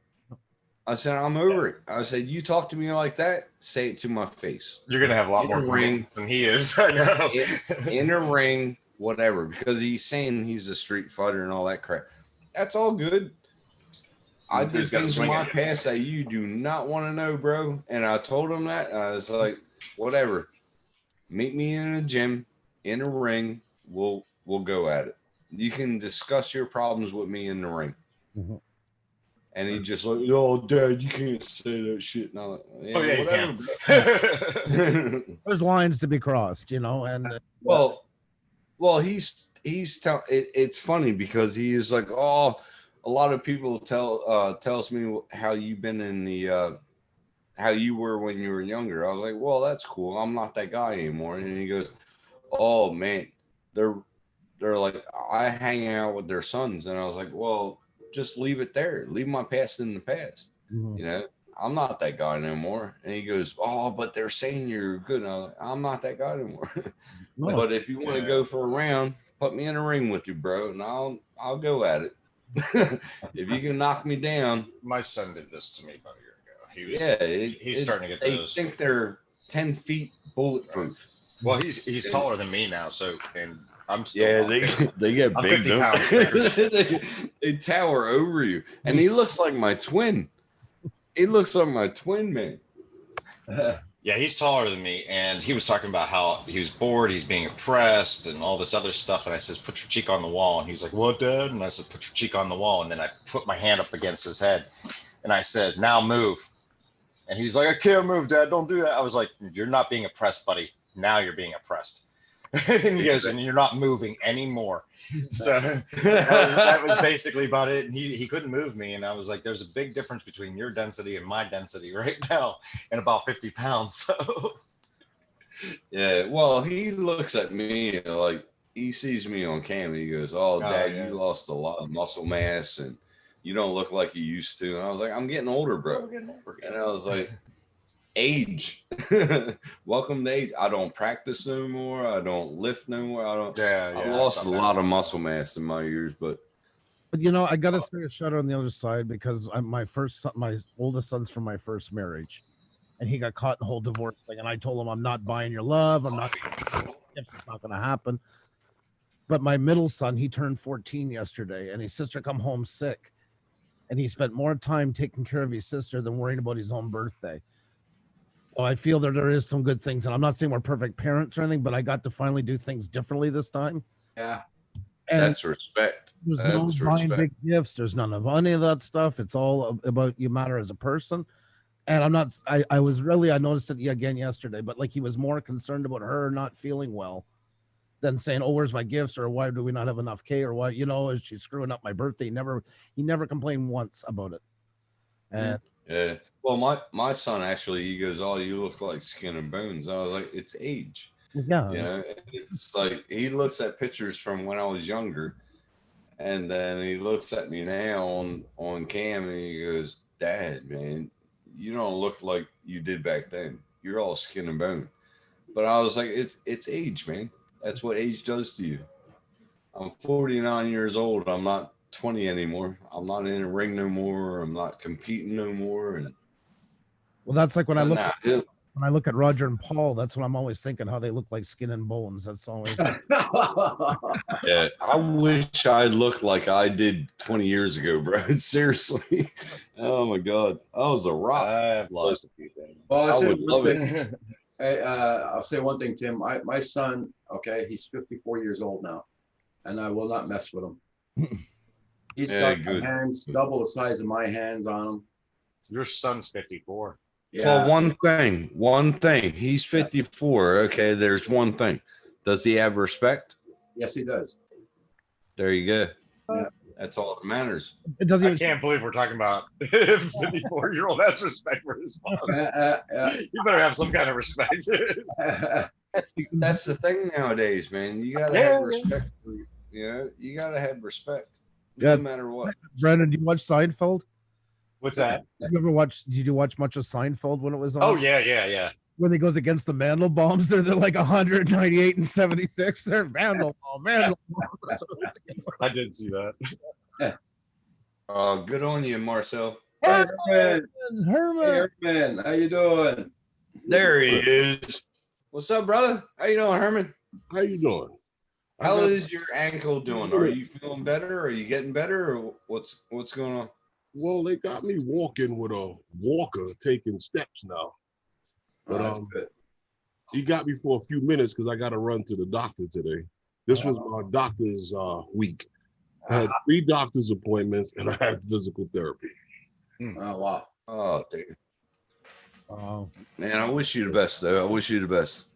S3: I said, I'm over it. I said, you talk to me like that, say it to my face.
S12: You're going to have a lot more brains than he is. I know.
S3: In a ring, whatever, because he's saying he's a street fighter and all that crap. That's all good. I did things in my past that you do not want to know, bro. And I told him that. And I was like, whatever. Meet me in a gym, in a ring. We'll go at it. You can discuss your problems with me in the ring.
S11: Mm-hmm.
S3: And he just like, oh, Dad, you can't say that shit. And I'm like,
S12: yeah,
S3: you
S12: can.
S11: There's lines to be crossed, and
S3: well, it's funny because he is like, oh, a lot of people tells me how you've been in the how you were when you were younger. I was like, well, that's cool. I'm not that guy anymore. And he goes, oh man, they're like, I hang out with their sons. And I was like, well, just leave it there. Leave my past in the past.
S11: Mm-hmm.
S3: I'm not that guy anymore. And he goes, oh, but they're saying you're good. And I was like, I'm not that guy anymore.
S11: No.
S3: But if you want to go for a round, put me in a ring with you, bro, and I'll go at it. If you can knock me down.
S12: My son did this to me about a year ago. He's starting to get those.
S3: They think they're 10 feet bulletproof.
S12: Well, he's taller than me now, and I'm still.
S3: Yeah, they get
S12: I'm
S3: big.
S12: 50 pounds.
S3: They tower over you, and he looks like my twin. He looks like my twin, man.
S12: Yeah, he's taller than me, and he was talking about how he was bored, he's being oppressed, and all this other stuff. And I says, "Put your cheek on the wall." And he's like, "What, Dad?" And I said, "Put your cheek on the wall." And then I put my hand up against his head, and I said, "Now move." And he's like, "I can't move, Dad. Don't do that." I was like, "You're not being oppressed, buddy. Now you're being oppressed." And he goes, "And you're not moving anymore." So that was basically about it. And he couldn't move me. And I was like, there's a big difference between your density and my density right now, and about 50 pounds. So
S3: yeah, well, he looks at me like he sees me on camera. He goes, "Oh, Dad, you lost a lot of muscle mass and you don't look like you used to." And I was like, "I'm getting older, bro." And I was like, age. Welcome to age. I don't practice no more. I don't lift no more. I lost a lot of muscle mass in my years, but
S11: I gotta say a shout out on the other side because my oldest son's from my first marriage, and he got caught in the whole divorce thing. And I told him, I'm not buying your love. I'm not. It's not gonna happen. But my middle son, he turned 14 yesterday, and his sister come home sick, and he spent more time taking care of his sister than worrying about his own birthday. So I feel that there is some good things, and I'm not saying we're perfect parents or anything, but I got to finally do things differently this time.
S10: Yeah.
S11: And
S3: That's respect.
S11: there's no
S3: That's
S11: buying
S3: respect.
S11: big gifts. There's none of any of that stuff. It's all about you matter as a person. And I'm not, I noticed it again yesterday, but like he was more concerned about her not feeling well than saying, oh, where's my gifts? Or why do we not have enough cake? Or why, is she screwing up my birthday? He never complained once about it. And
S3: Yeah. Well, my son actually, he goes, "Oh, you look like skin and bones." I was like, "It's age."
S11: yeah,
S3: It's like he looks at pictures from when I was younger, and then he looks at me now on cam, and he goes, "Dad, man, you don't look like you did back then. You're all skin and bone." But I was like, "It's age, man. That's what age does to you." I'm 49 years old. I'm not 20 anymore. I'm not in a ring no more. I'm not competing no more. And
S11: well, that's like when I
S3: But
S11: look
S3: nah,
S11: at,
S3: it-
S11: when I look at Roger and Paul, that's what I'm always thinking, how they look like skin and bones. That's always
S3: yeah, I wish I looked like I did 20 years ago, bro. Seriously. Oh my God. I was a rock.
S10: I've
S3: lost
S10: a few things. Well,
S3: I
S10: I
S3: would love it.
S10: Hey, I'll say one thing, Tim. My son, okay, he's 54 years old now, and I will not mess with him. He's
S12: Yeah,
S10: got
S12: good.
S10: hands double the size of my hands on him.
S12: Your son's 54.
S10: Yeah.
S3: Well, one thing. He's 54. Okay, there's one thing. Does he have respect?
S10: Yes, he does.
S3: There you go. That's all that matters.
S11: It doesn't
S12: I can't believe we're talking about 54-year-old has respect for his mom. You better have some kind of respect.
S3: That's the thing nowadays, man. You gotta have respect. You gotta have respect.
S11: Yeah.
S3: No matter what.
S11: Brandon, do you watch Seinfeld?
S12: What's that?
S11: Did you watch much of Seinfeld when it was on?
S12: Oh yeah.
S11: When he goes against the Mandelbaums, they're like 198 and 76. They're Mandelbaum.
S12: I did see that.
S3: Good on you, Marcel.
S10: Herman,
S11: Herman,
S10: how you doing?
S3: There he is. What's up, brother? How you doing, Herman?
S16: How you doing?
S3: How is your ankle doing? Are you feeling better? Are you getting better? Or what's going on?
S16: Well, they got me walking with a walker, taking steps now. But
S10: that's good.
S16: he got me for a few minutes because I got to run to the doctor today. This was my doctor's week. I had 3 doctor's appointments and I had physical therapy.
S10: Oh wow.
S3: Oh, dude.
S11: Oh
S3: man, I wish you the best, though. I wish you the best.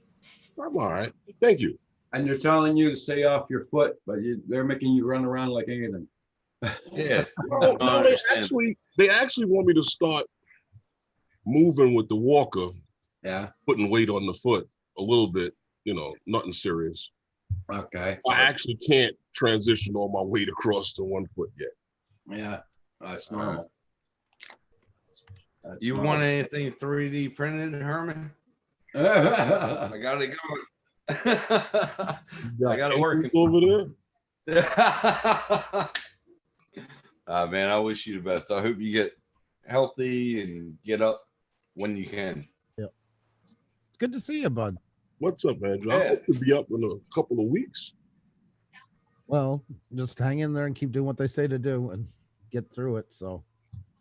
S16: I'm all right. Thank you.
S10: And they're telling you to stay off your foot, but they're making you run around like anything.
S3: Yeah.
S16: No, they actually want me to start moving with the walker.
S10: Yeah.
S16: Putting weight on the foot a little bit, nothing serious.
S10: Okay.
S16: I actually can't transition all my weight across to one foot yet.
S10: Yeah, that's normal. That's
S3: You
S10: normal.
S3: want anything 3D printed, Herman? I got it going. I got it working
S16: over there.
S3: Man, I wish you the best. I hope you get healthy and get up when you can.
S11: Yeah. It's good to see you, bud.
S16: What's up, Andrew? I hope to be up in a couple of weeks.
S11: Well, just hang in there and keep doing what they say to do and get through it. So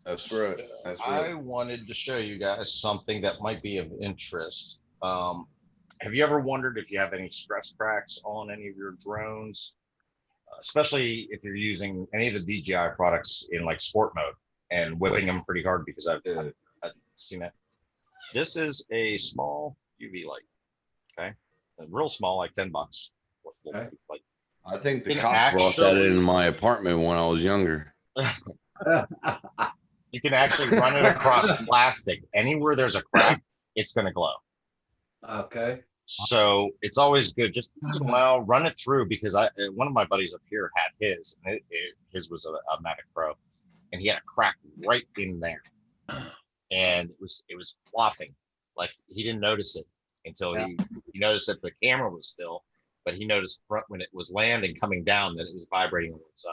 S3: that's right. That's
S12: I wanted to show you guys something that might be of interest. Have you ever wondered if you have any stress cracks on any of your drones, especially if you're using any of the DJI products in like sport mode and whipping them pretty hard? Because I've seen it. This is a small UV light. Okay, real small, like $10. Like,
S3: I think the
S12: Can
S3: cops brought that
S12: actually-
S3: in my apartment when I was younger.
S12: You can actually run it across plastic. Anywhere there's a crack, it's going to glow.
S10: Okay.
S12: So it's always good. Just once in a while, run it through, because one of my buddies up here had his, and his was a Mavic Pro, and he had a crack right in there, and it was flopping. Like he didn't notice it until he noticed that the camera was still, but he noticed when it was landing coming down that it was vibrating on one side.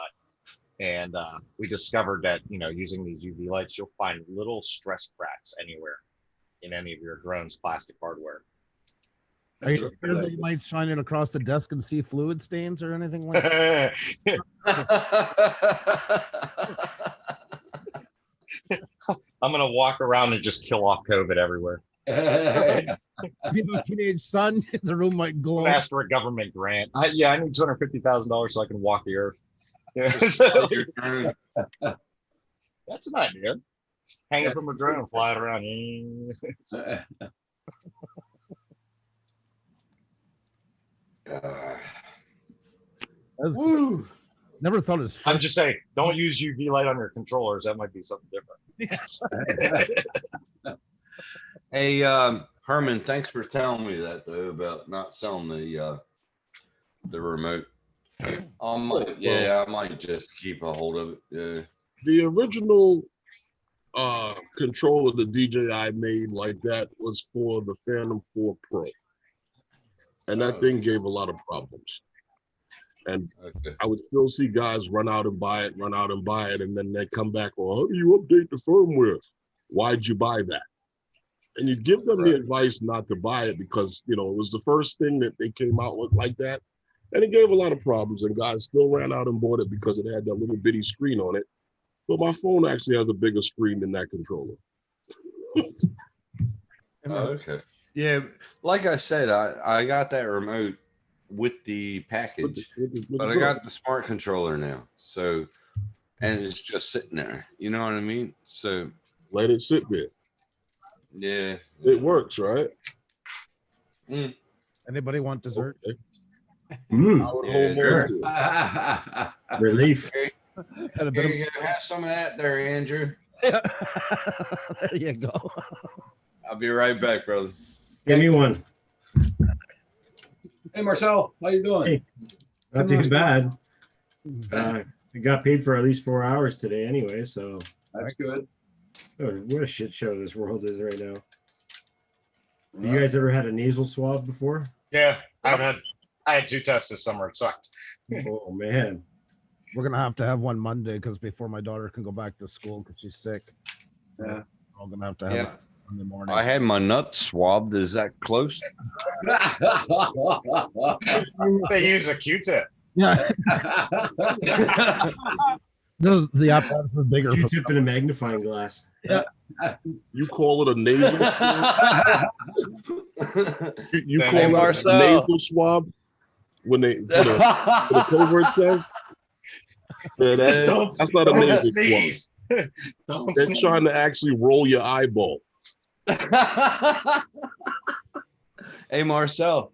S12: And we discovered that using these UV lights, you'll find little stress cracks anywhere in any of your drone's plastic hardware.
S11: are you sure that you might shine it across the desk and see fluid stains or anything like that?
S12: I'm gonna walk around and just kill off COVID everywhere.
S11: If you have a teenage son, the room might glow.
S17: Ask for a government grant. Yeah, I need $250,000 so I can walk the earth. Yeah. That's an idea. Hanging from a drone and fly it around.
S11: Woo! Never thought as.
S17: I'm just saying, don't use UV light on your controllers. That might be something different.
S3: Hey, Herman, thanks for telling me that though about not selling the remote. I might just keep a hold of it. Yeah.
S16: The original controller the DJI made like that was for the Phantom 4 Pro. And that thing gave a lot of problems. And I would still see guys run out and buy it, and then they come back, well, how do you update the firmware? Why'd you buy that? And you give them the advice not to buy it because, you know, it was the first thing that they came out with like that. And it gave a lot of problems, and guys still ran out and bought it because it had that little bitty screen on it. But my phone actually has a bigger screen than that controller.
S3: Okay. Yeah, like I said, I got that remote with the package, but I got the smart controller now. So, and it's just sitting there. You know what I mean? So
S16: let it sit there.
S3: Yeah,
S16: it works, right?
S11: Anybody want dessert?
S18: Relief.
S11: Had a bit
S3: Here
S11: of-
S3: you go. Have some of that there, Andrew.
S11: There you go.
S3: I'll be right back, brother.
S18: Give me one.
S10: Hey, Marcel, how you doing?
S18: Hey, not too bad. I got paid for at least 4 hours today anyway, so.
S10: That's good.
S18: Oh, what a shit show this world is right now. Have you guys ever had a nasal swab before?
S17: Yeah, I had 2 tests this summer. It sucked.
S18: Oh, man.
S11: We're gonna have one Monday because before my daughter can go back to school because she's sick.
S10: Yeah,
S11: I'm gonna have to have
S7: Yeah.
S11: it Monday morning.
S7: I had my nuts swabbed. Is that close?
S17: They use a Q-tip.
S11: Yeah. The apparatus is bigger.
S18: Q-tip and a magnifying glass.
S11: Yeah.
S16: You call it a nasal? you
S7: Hey,
S16: call it a
S7: Marcel.
S16: nasal swab when they for the covert test? Yeah, that's not a nasal swab. They're trying to actually roll your eyeball.
S7: Hey, Marcel.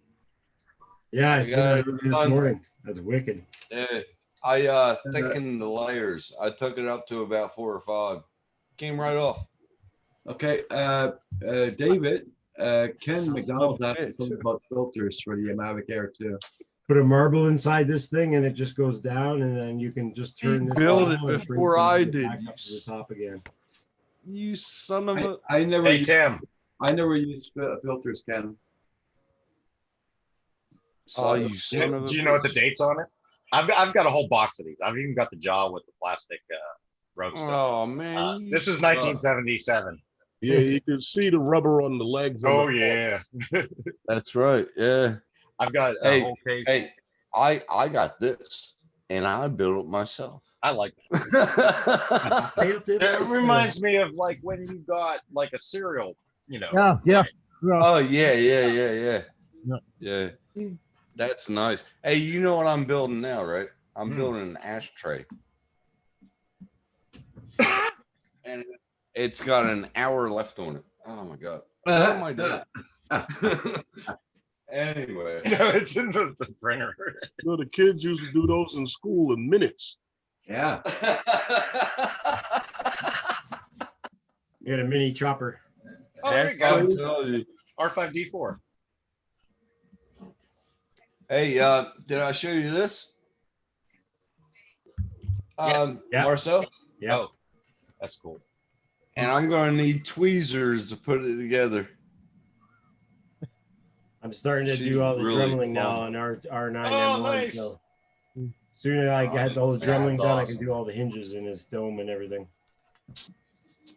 S18: Yeah, I
S3: I
S18: saw
S3: got
S18: that
S3: it
S18: this
S3: done.
S18: morning. That's wicked.
S3: Yeah, I thickened the layers. I took it up to about 4 or 5. Came right off.
S10: Okay, David, Ken McDonald's asking something about filters for the Mavic Air too.
S18: Put a marble inside this thing and it just goes down, and then you can just turn this
S7: built
S18: on
S7: it
S18: and it
S7: before
S18: brings
S7: I
S18: it
S7: did.
S18: back up to the top again.
S7: You son of a.
S10: I never.
S17: Hey,
S10: used,
S17: Tim.
S10: I never used filters, Ken.
S3: Oh, you son of a.
S17: Do you know what the date's on it? I've got a whole box of these. I've even got the jaw with the plastic rope stuff.
S3: Oh man,
S17: This is 1977.
S16: Yeah, you can see the rubber on the legs. and
S17: Oh
S16: the-
S17: yeah.
S3: That's right. Yeah.
S17: I've got a
S3: Hey,
S17: whole case.
S3: hey, I got this, and I built it myself.
S17: I like that. It reminds me of like when you got like a cereal, you know.
S11: Yeah.
S3: Oh yeah. That's nice. Hey, you know what I'm building now, right? I'm building an ashtray, and it's got an hour left on it. Oh my god! What am I doing? Anyway,
S17: No, it's in the printer.
S16: You know, the kids used to do those in school in minutes.
S10: Yeah.
S18: You got a mini chopper.
S17: Oh, there you
S3: I'll
S17: go.
S3: tell you.
S17: R5D4.
S3: Hey, did I show you this?
S18: Yeah.
S3: Marcel?
S18: Yeah.
S17: Oh, that's cool.
S3: And I'm going to need tweezers to put it together.
S18: I'm starting to
S3: She's
S18: do all the
S3: really
S18: dremeling now
S3: fun.
S18: on R9
S17: Oh,
S18: M1.
S17: nice.
S18: So soon as I get all the
S17: Yeah,
S18: dremeling
S17: that's
S18: done, I
S17: awesome.
S18: can do all the hinges in his dome and everything.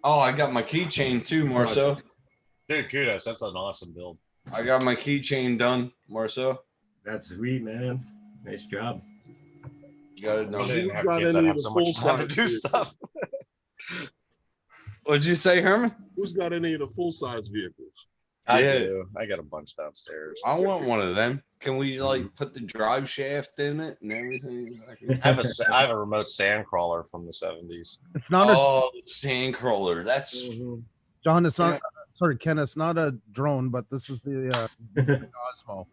S3: Oh, I got my keychain too, Marcel.
S17: Dude, kudos. That's an awesome build.
S3: I got my keychain done, Marcel.
S18: That's sweet, man. Nice job.
S3: You got it
S17: Wish I
S3: done.
S17: didn't have
S16: got
S17: kids.
S16: any
S17: I'd
S16: of
S17: have
S16: the
S17: so much time to
S16: full-size
S17: do
S16: vehicles?
S17: stuff.
S3: What'd you say, Herman?
S16: Who's got any of the full-size vehicles?
S17: I
S3: Yeah.
S17: do. I got a bunch downstairs.
S3: I want one of them. Can we like put the drive shaft in it and everything?
S17: I have a remote sand crawler from the 70s.
S11: It's not
S3: the sand crawler. That's
S11: John, it's not sorry, Ken, it's not a drone, but this is the Osmo.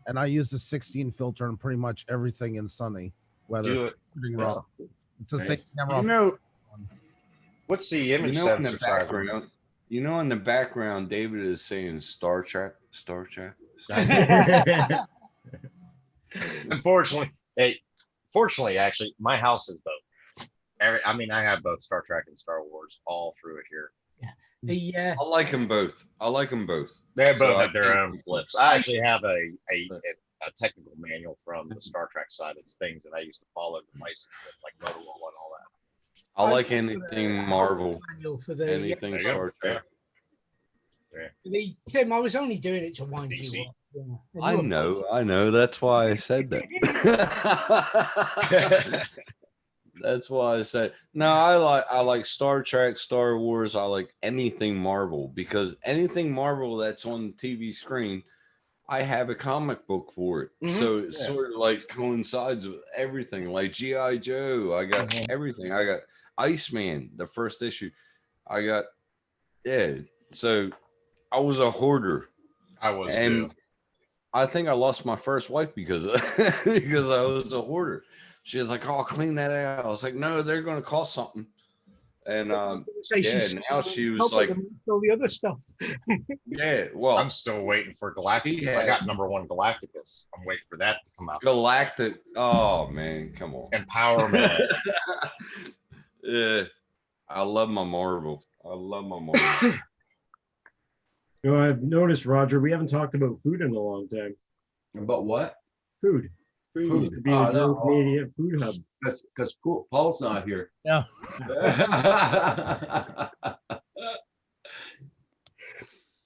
S11: And I use the 16 filter on pretty much everything in sunny weather.
S17: Do it.
S11: including raw. It's the same
S17: Nice.
S11: camera.
S3: You know,
S17: what's the image
S3: in the
S17: sensor side?
S3: background? You know, in the background, David is saying Star Trek. Star Trek.
S17: Fortunately, actually, my house is both. I mean, I have both Star Trek and Star Wars all through it here.
S3: I like them both. I like them both.
S17: They both
S3: So
S17: have their
S3: I
S17: own flips. I actually have a technical manual from the Star Trek side of things that I used to follow devices with, like Motorola and all that.
S3: I like anything Marvel.
S6: manual for the-
S3: Anything
S17: There you go.
S3: Star Trek.
S6: Tim, I was only doing it to wind you up. Yeah. And
S3: I
S6: you're-
S3: know. That's why I said that. That's why I said no. I like Star Trek, Star Wars. I like anything Marvel because anything Marvel that's on the TV screen, I have a comic book for it. So it sort of like coincides with everything. Like G.I. Joe, I got everything. I got Iceman, the first issue. I got So I was a hoarder.
S17: I was
S3: and
S17: too.
S3: I think I lost my first wife because because I was a hoarder. She was like, "Oh, clean that out." I was like, "No, they're going to cost something." And
S6: Say she's
S3: now she was
S6: helping
S3: like,
S6: them with all the other stuff.
S3: "Yeah, well,
S17: I'm still waiting for Galacticus. I got #1 Galacticus. I'm waiting for that to come out.
S3: Galactic." Oh man, come on.
S17: Empowerment.
S3: Yeah, I love my Marvel. I love my Marvel.
S18: You know, I've noticed, Roger, we haven't talked about food in a long time.
S10: About what?
S18: Food.
S10: Food.
S18: To be a real Canadian food hub.
S10: Because Paul's not here.
S11: Yeah.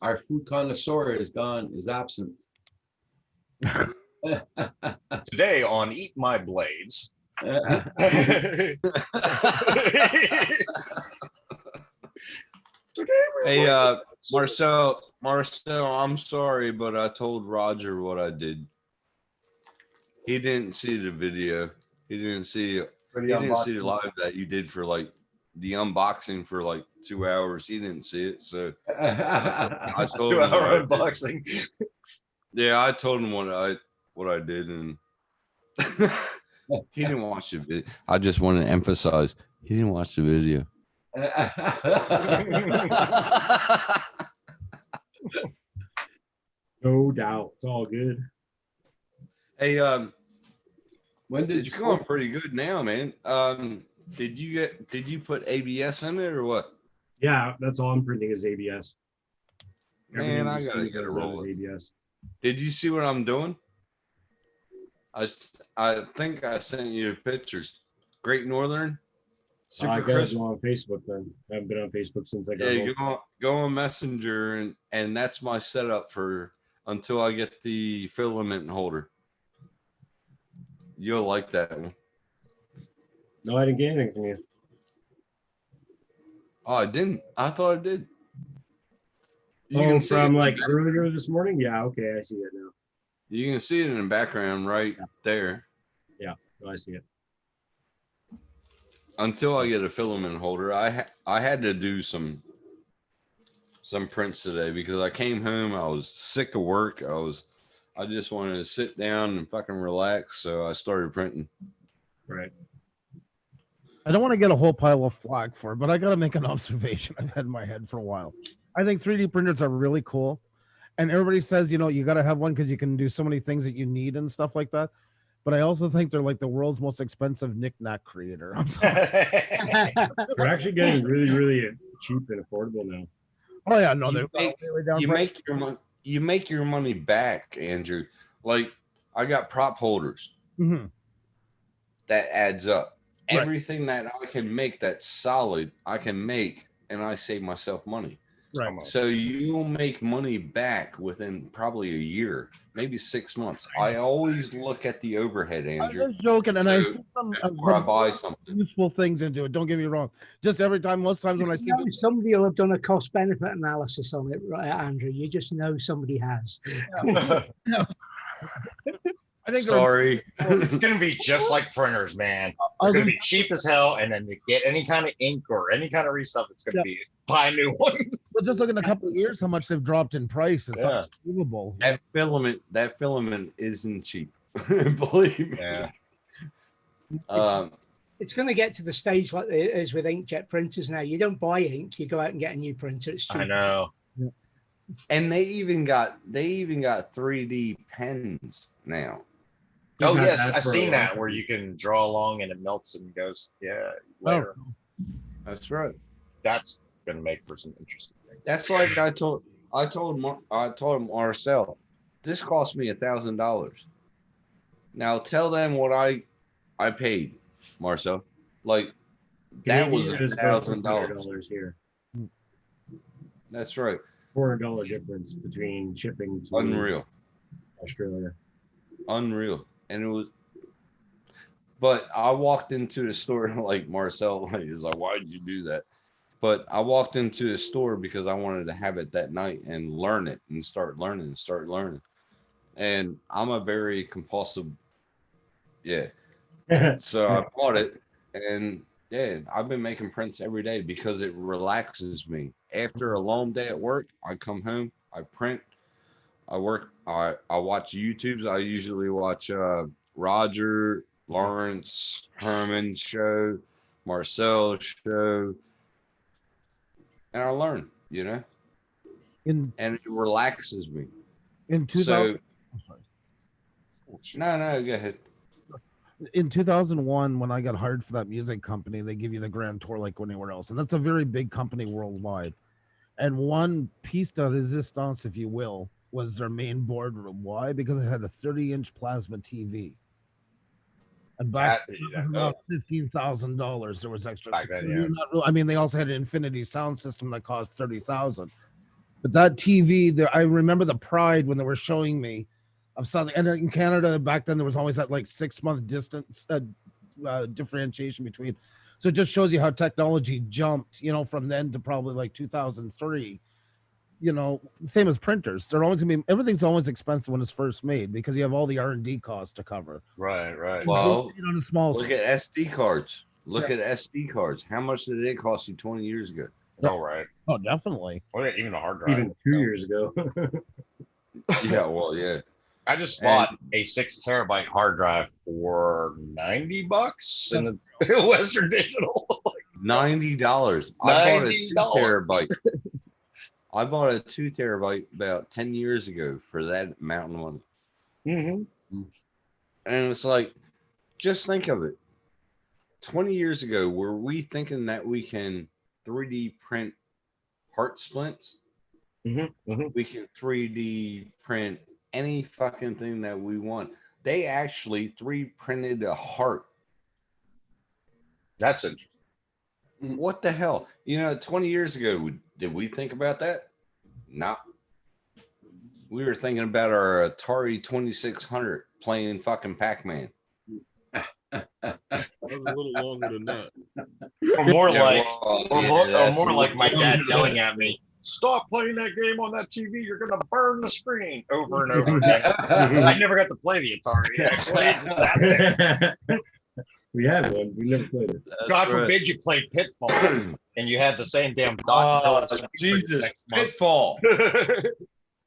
S10: Our food connoisseur is gone, is absent.
S17: Today on Eat My Blades.
S3: Hey, Marcel, I'm sorry, but I told Roger what I did. He didn't see the video. He didn't see the live that you did for like the unboxing for like 2 hours. He didn't see it, so I told him
S17: 2-hour unboxing.
S3: Yeah, I told him what I did, and he didn't watch the video. I just want to emphasize he didn't watch the video.
S18: No doubt. It's all good.
S3: Hey,
S10: when did
S3: it's going pretty good now, man. Did you put ABS in it or what?
S18: Yeah, that's all I'm printing is ABS.
S3: Man, I
S18: Everything
S3: gotta
S18: you
S3: get a
S18: see is
S3: roll.
S18: ABS.
S3: Did you see what I'm doing? I think I sent you pictures. Great Northern,
S18: I
S3: super
S18: got
S3: crisp.
S18: it on Facebook then. I haven't been on Facebook since I got
S3: Yeah,
S18: home.
S3: go on Messenger, and that's my setup for until I get the filament holder. You'll like that one.
S18: No, I didn't get anything from you.
S3: Oh, I didn't. I thought I did. You
S18: Oh,
S3: can see
S18: from
S3: it.
S18: like earlier this morning? Yeah, okay, I see it now.
S3: You can see it in the background right there.
S18: Yeah, I see it.
S3: Until I get a filament holder, I had to do some prints today because I came home. I was sick of work. I just wanted to sit down and fucking relax, so I started printing.
S18: Right.
S11: I don't want to get a whole pile of flack for it, but I got to make an observation I've had in my head for a while. I think 3D printers are really cool. And everybody says, you got to have one because you can do so many things that you need and stuff like that. But I also think they're like the world's most expensive knick-knack creator. I'm sorry.
S18: They're actually getting really, really cheap and affordable now.
S11: Oh, yeah, no, they're
S3: You make your money back, Andrew. Like I got prop holders.
S11: Mm-hmm.
S3: That adds up.
S11: Right.
S3: Everything that I can make that's solid, I can make, and I save myself money.
S11: Right.
S3: So you'll make money back within probably a year, maybe 6 months. I always look at the overhead,
S11: I'm
S3: Andrew.
S11: just joking, and I
S3: So
S11: put some,
S3: before I buy something.
S11: useful things into it. Don't get me wrong. Just every time, most times when I see
S6: You know, somebody will have done a cost benefit analysis on it, right, Andrew? You just know somebody has.
S11: I think
S3: Sorry.
S12: It's gonna be just like printers, man. They're gonna be cheap as hell, and then to get any kind of ink or any kind of restuff, it's gonna be buy a new one.
S11: But just look in a couple of years, how much they've dropped in price. It's
S7: Yeah.
S11: unbelievable.
S7: That filament isn't cheap. Believe me.
S12: Yeah.
S6: It's going to get to the stage like it is with inkjet printers now. You don't buy ink; you go out and get a new printer. It's cheap.
S12: I know.
S7: And they even got 3D pens now.
S12: Oh
S18: We've had
S12: yes,
S18: that
S12: I've
S18: for a
S12: seen that
S18: while.
S12: where you can draw along and it melts and goes. Yeah, later.
S7: That's right.
S12: That's gonna make for some interesting things.
S7: That's like I told Marcel, this cost me $1,000. Now tell them what I paid, Marcel. Like that was
S18: Canadian is about
S7: $1,000.
S18: $400 here.
S7: That's right.
S18: $400 difference between shipping to
S7: Unreal.
S18: Australia.
S7: Unreal. And it was, but I walked into the store like Marcel is like, why did you do that? But I walked into the store because I wanted to have it that night and learn it and start learning. And I'm a very compulsive, so I bought it, and I've been making prints every day because it relaxes me. After a long day at work, I come home, I print, I work, I watch YouTubes. I usually watch Roger, Lawrence, Herman show, Marcel show, and I learn, and it relaxes me.
S11: In 2000,
S7: No, go ahead.
S11: in 2001, when I got hired for that music company, they give you the grand tour like anywhere else, and that's a very big company worldwide. And one piece de resistance, if you will, was their main boardroom. Why? Because it had a 30-inch plasma TV. And back then, it was about $15,000. There was extra.
S12: Back then,
S11: security, not real- I mean, they also had an Infinity sound system that cost $30,000. But that TV, there, I remember the pride when they were showing me of something. And in Canada back then, there was always that like 6-month distance differentiation between. So it just shows you how technology jumped, from then to probably like 2003. Same as printers. They're always gonna be, everything's always expensive when it's first made because you have all the R&D costs to cover.
S12: Right.
S7: Well,
S11: on a small
S7: look
S11: scale.
S7: at SD cards. Look at SD cards. How much did it cost you 20 years ago?
S12: All right.
S11: Oh, definitely.
S12: Even a hard drive.
S18: Even 2 years ago.
S7: Yeah, well, yeah.
S12: I just bought a 6 terabyte hard drive for $90 in the Western Digital.
S7: $90. I bought a 2
S12: $90.
S7: terabyte. I bought a 2 terabyte about 10 years ago for that amount of money.
S12: Mm-hmm.
S7: And it's like, just think of it. 20 years ago, were we thinking that we can 3D print heart splints? We can 3D print any fucking thing that we want. They actually 3D printed a heart.
S12: That's interesting.
S7: What the hell? 20 years ago, did we think about that? No. We were thinking about our Atari 2600 playing fucking Pac-Man.
S16: That was a little longer than that.
S12: Or more
S7: Yeah,
S12: more like my dad yelling at me, "Stop playing that game on that TV. You're gonna burn the screen," over and over again. I never got to play the Atari. Actually, it just sat there.
S18: We had one. We never played it.
S12: God forbid you played Pitfall and you had the same damn dot.
S3: Jesus, Pitfall.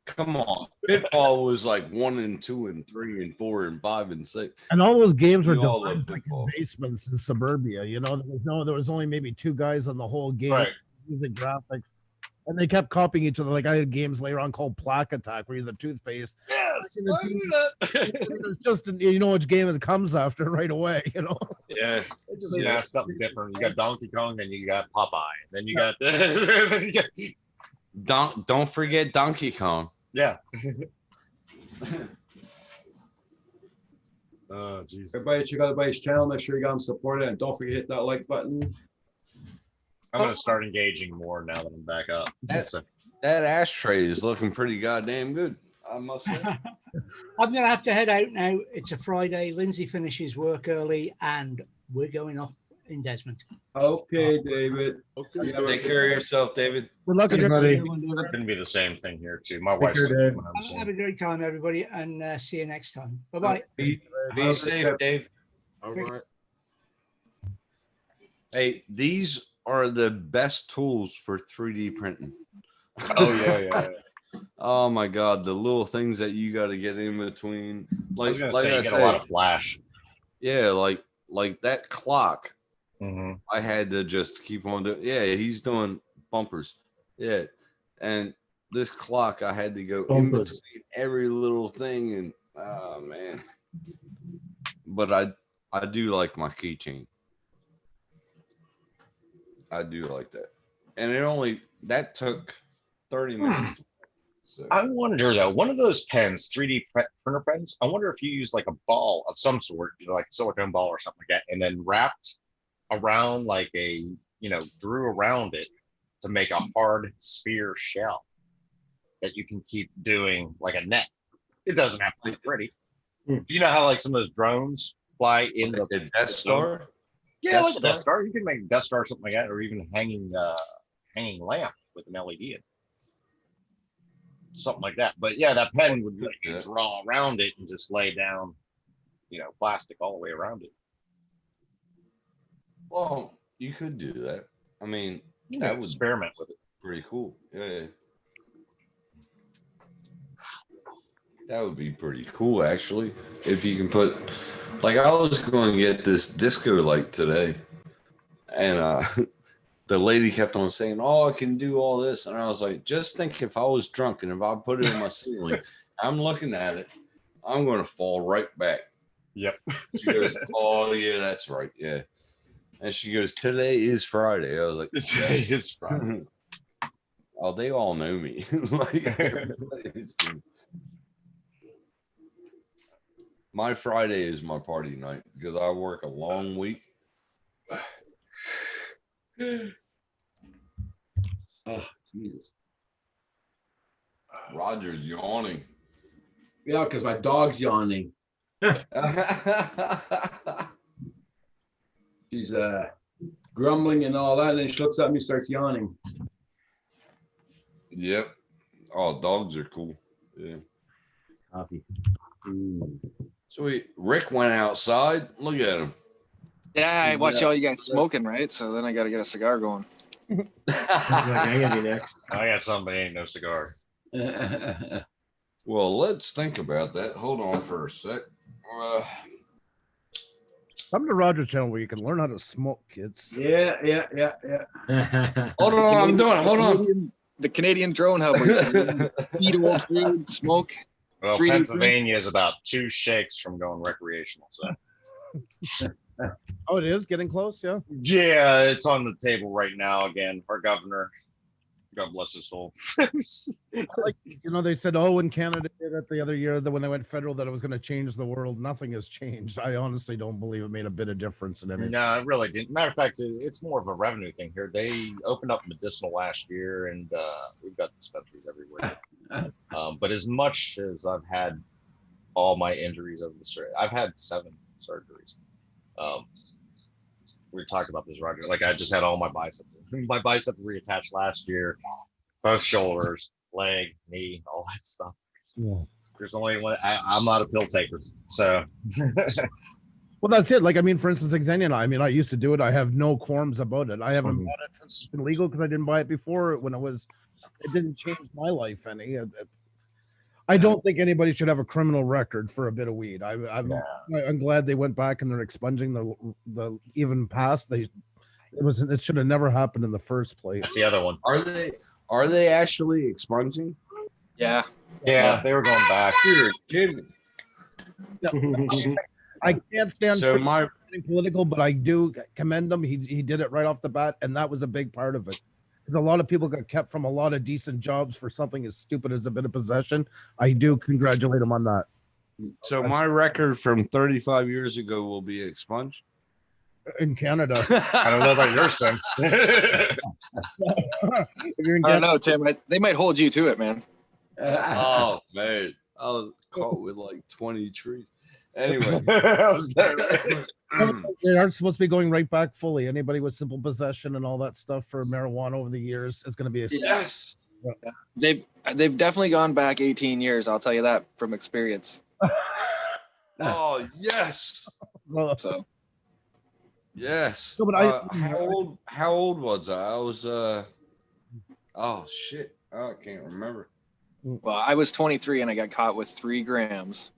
S3: Come on. Pitfall was like 1 and 2 and 3 and 4 and 5 and 6.
S11: And all those games were
S3: We all
S11: devised
S3: loved
S11: like in
S3: Pitfall.
S11: basements in suburbia. There was only maybe 2 guys on the whole game.
S12: Right.
S11: Music, graphics, and they kept copying each other. Like I had games later on called Plaque Attack, where you're the toothpaste.
S12: Yes,
S11: It's just which game it comes after right away.
S3: Yeah.
S12: It just something different. You got Donkey Kong, then you got Popeye, then you got this.
S3: Don't forget Donkey Kong.
S12: Yeah.
S10: Oh, jeez. Everybody, check out everybody's channel. Make sure you got them supported, and don't forget to hit that like button.
S12: I'm gonna start engaging more now that I'm back up.
S3: That ashtray is looking pretty goddamn good, I must say.
S6: I'm going to have to head out now. It's a Friday. Lindsay finishes work early and we're going off in Desmond.
S10: Okay, David.
S16: Okay.
S3: Take care of yourself, David.
S11: Good luck,
S18: everybody.
S12: It's gonna be the same thing here too. My
S18: Take
S12: wife's
S18: care,
S12: gonna
S18: Dave.
S12: come home soon.
S6: Have a great time, everybody, and see you next time. Bye-bye.
S3: Be safe, Dave.
S16: All right.
S3: Hey, these are the best tools for 3D printing.
S12: Oh yeah.
S3: Oh my God, the little things that you got to get in between.
S12: I was gonna say you get a lot of flash.
S3: Yeah, like that clock.
S12: Mhm.
S3: I had to just keep on doing. Yeah, he's doing bumpers. Yeah, and this clock, I had to go in
S18: Bumpers.
S3: between every little thing, and oh man. But I do like my keychain. I do like that, and that took 30 minutes. So.
S12: I wonder though, one of those pens, 3D printer pens, I wonder if you use like a ball of some sort, like silicone ball or something like that, and then wrapped around like drew around it to make a hard sphere shell that you can keep doing like a net. It doesn't have to be pretty. You know how like some of those drones fly in
S3: Like
S12: the
S3: Death Star?
S12: Yeah, like a Death Star. You can make a Death Star or something like that, or even hanging lamp with an LED in it. Something like that. But yeah, that pen would let you draw around it and just lay down, plastic all the way around it.
S3: Well, you could do that. I mean,
S12: That would experiment with it.
S3: Pretty cool. Yeah. That would be pretty cool, actually. If you can put, like, I was going to get this disco light today, and the lady kept on saying, "Oh, I can do all this," and I was like, "Just think if I was drunk and if I put it in my ceiling, I'm looking at it, I'm going to fall right back."
S12: Yep.
S3: She goes, "Oh yeah, that's right, yeah." And she goes, "Today is Friday." I was like,
S12: "Today is Friday."
S3: Oh, they all know me. My Friday is my party night because I work a long week.
S10: Oh, Jesus.
S3: Roger's yawning.
S10: Yeah, because my dog's yawning. She's grumbling and all that, and then she looks at me and starts yawning.
S3: Yep. Oh, dogs are cool. Yeah.
S18: Copy.
S3: Sweet. Rick went outside. Look at him.
S15: Yeah, I watched all you guys smoking, right? So then I got to get a cigar going.
S18: I gotta be next.
S12: I got somebody ain't no cigar.
S3: Well, let's think about that. Hold on for a sec.
S11: Come to Roger's channel where you can learn how to smoke, kids.
S10: Yeah.
S3: Hold on, I'm doing it. Hold on.
S15: The Canadian Drone Hub. Where you can eat old food, smoke.
S12: Well,
S15: 3D
S12: Pennsylvania is about 2 shakes from going recreational. So.
S11: Oh, it is getting close, yeah.
S12: Yeah, it's on the table right now. Again, our governor, God bless his soul.
S11: Like, they said, oh, in Canada did it the other year that when they went federal that it was going to change the world. Nothing has changed. I honestly don't believe it made a bit of difference in anything.
S12: No, it really didn't. Matter of fact, it's more of a revenue thing here. They opened up medicinal last year, and we've got dispensaries everywhere. But as much as I've had all my injuries over the surgery, I've had 7 surgeries. We talked about this, Roger. Like I just had all my bicep reattached last year, both shoulders, leg, knee, all that stuff.
S11: Yeah.
S12: There's only one. I'm not a pill taker, so.
S11: Well, that's it. Like, I mean, for instance, Xenia, I used to do it. I have no qualms about it. I haven't bought it since it's been legal because I didn't buy it before when it didn't change my life any. I don't think anybody should have a criminal record for a bit of weed. I'm glad they went back and they're expunging the even past. It should have never happened in the first place.
S12: That's the other one.
S7: Are they actually expunging?
S15: Yeah.
S12: Yeah, they were going back.
S3: You're kidding.
S11: I can't stand
S3: So
S11: political, but I do commend him. He did it right off the bat, and that was a big part of it. Because a lot of people got kept from a lot of decent jobs for something as stupid as a bit of possession. I do congratulate him on that.
S7: So my record from 35 years ago will be expunged?
S11: in Canada.
S17: I don't know about yours, Tim.
S11: If you're in
S15: I don't
S11: Canada,
S15: know, Tim. They might hold you to it, man.
S3: Oh man, I was caught with like 20 trees. Anyway,
S11: they aren't supposed to be going right back fully. Anybody with simple possession and all that stuff for marijuana over the years is going to be a
S3: yes.
S15: They've definitely gone back 18 years. I'll tell you that from experience.
S3: Oh yes.
S15: So
S3: Yes.
S11: No, but
S3: how old was I? I was oh shit. I can't remember.
S15: well, I was 23 and I got caught with 3 grams.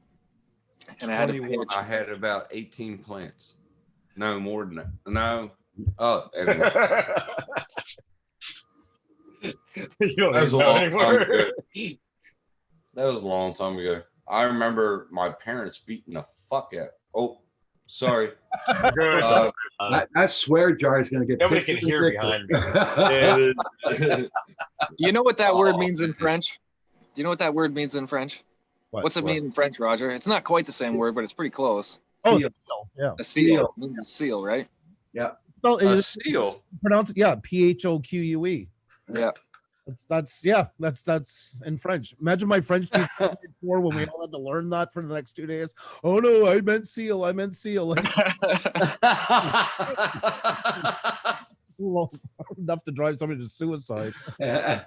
S15: And I had to
S3: 21,
S15: pitch.
S3: I had about 18 plants. No more than that. No. Oh, anyway. That was a long time ago. That was a long time ago. I remember my parents beating the fuck out. Oh, sorry.
S10: That swear jar is going to get
S17: Nobody
S10: thicker
S17: can
S10: and
S17: hear
S10: thicker.
S17: behind me.
S15: You know what that word means in French? Do you know what that word means in French? What's it
S11: What?
S15: mean in French, Roger? It's not quite the same word, but it's pretty close.
S11: Oh,
S10: Seal.
S11: yeah.
S15: A seal. It means a seal, right?
S10: Yeah.
S11: No,
S3: A seal.
S11: Pronounce it, yeah, PHOQUE.
S15: Yeah.
S11: That's in French. Imagine my French teacher before when we all had to learn that for the next 2 days. Oh no, I meant seal. Well, enough to drive somebody to suicide.
S17: I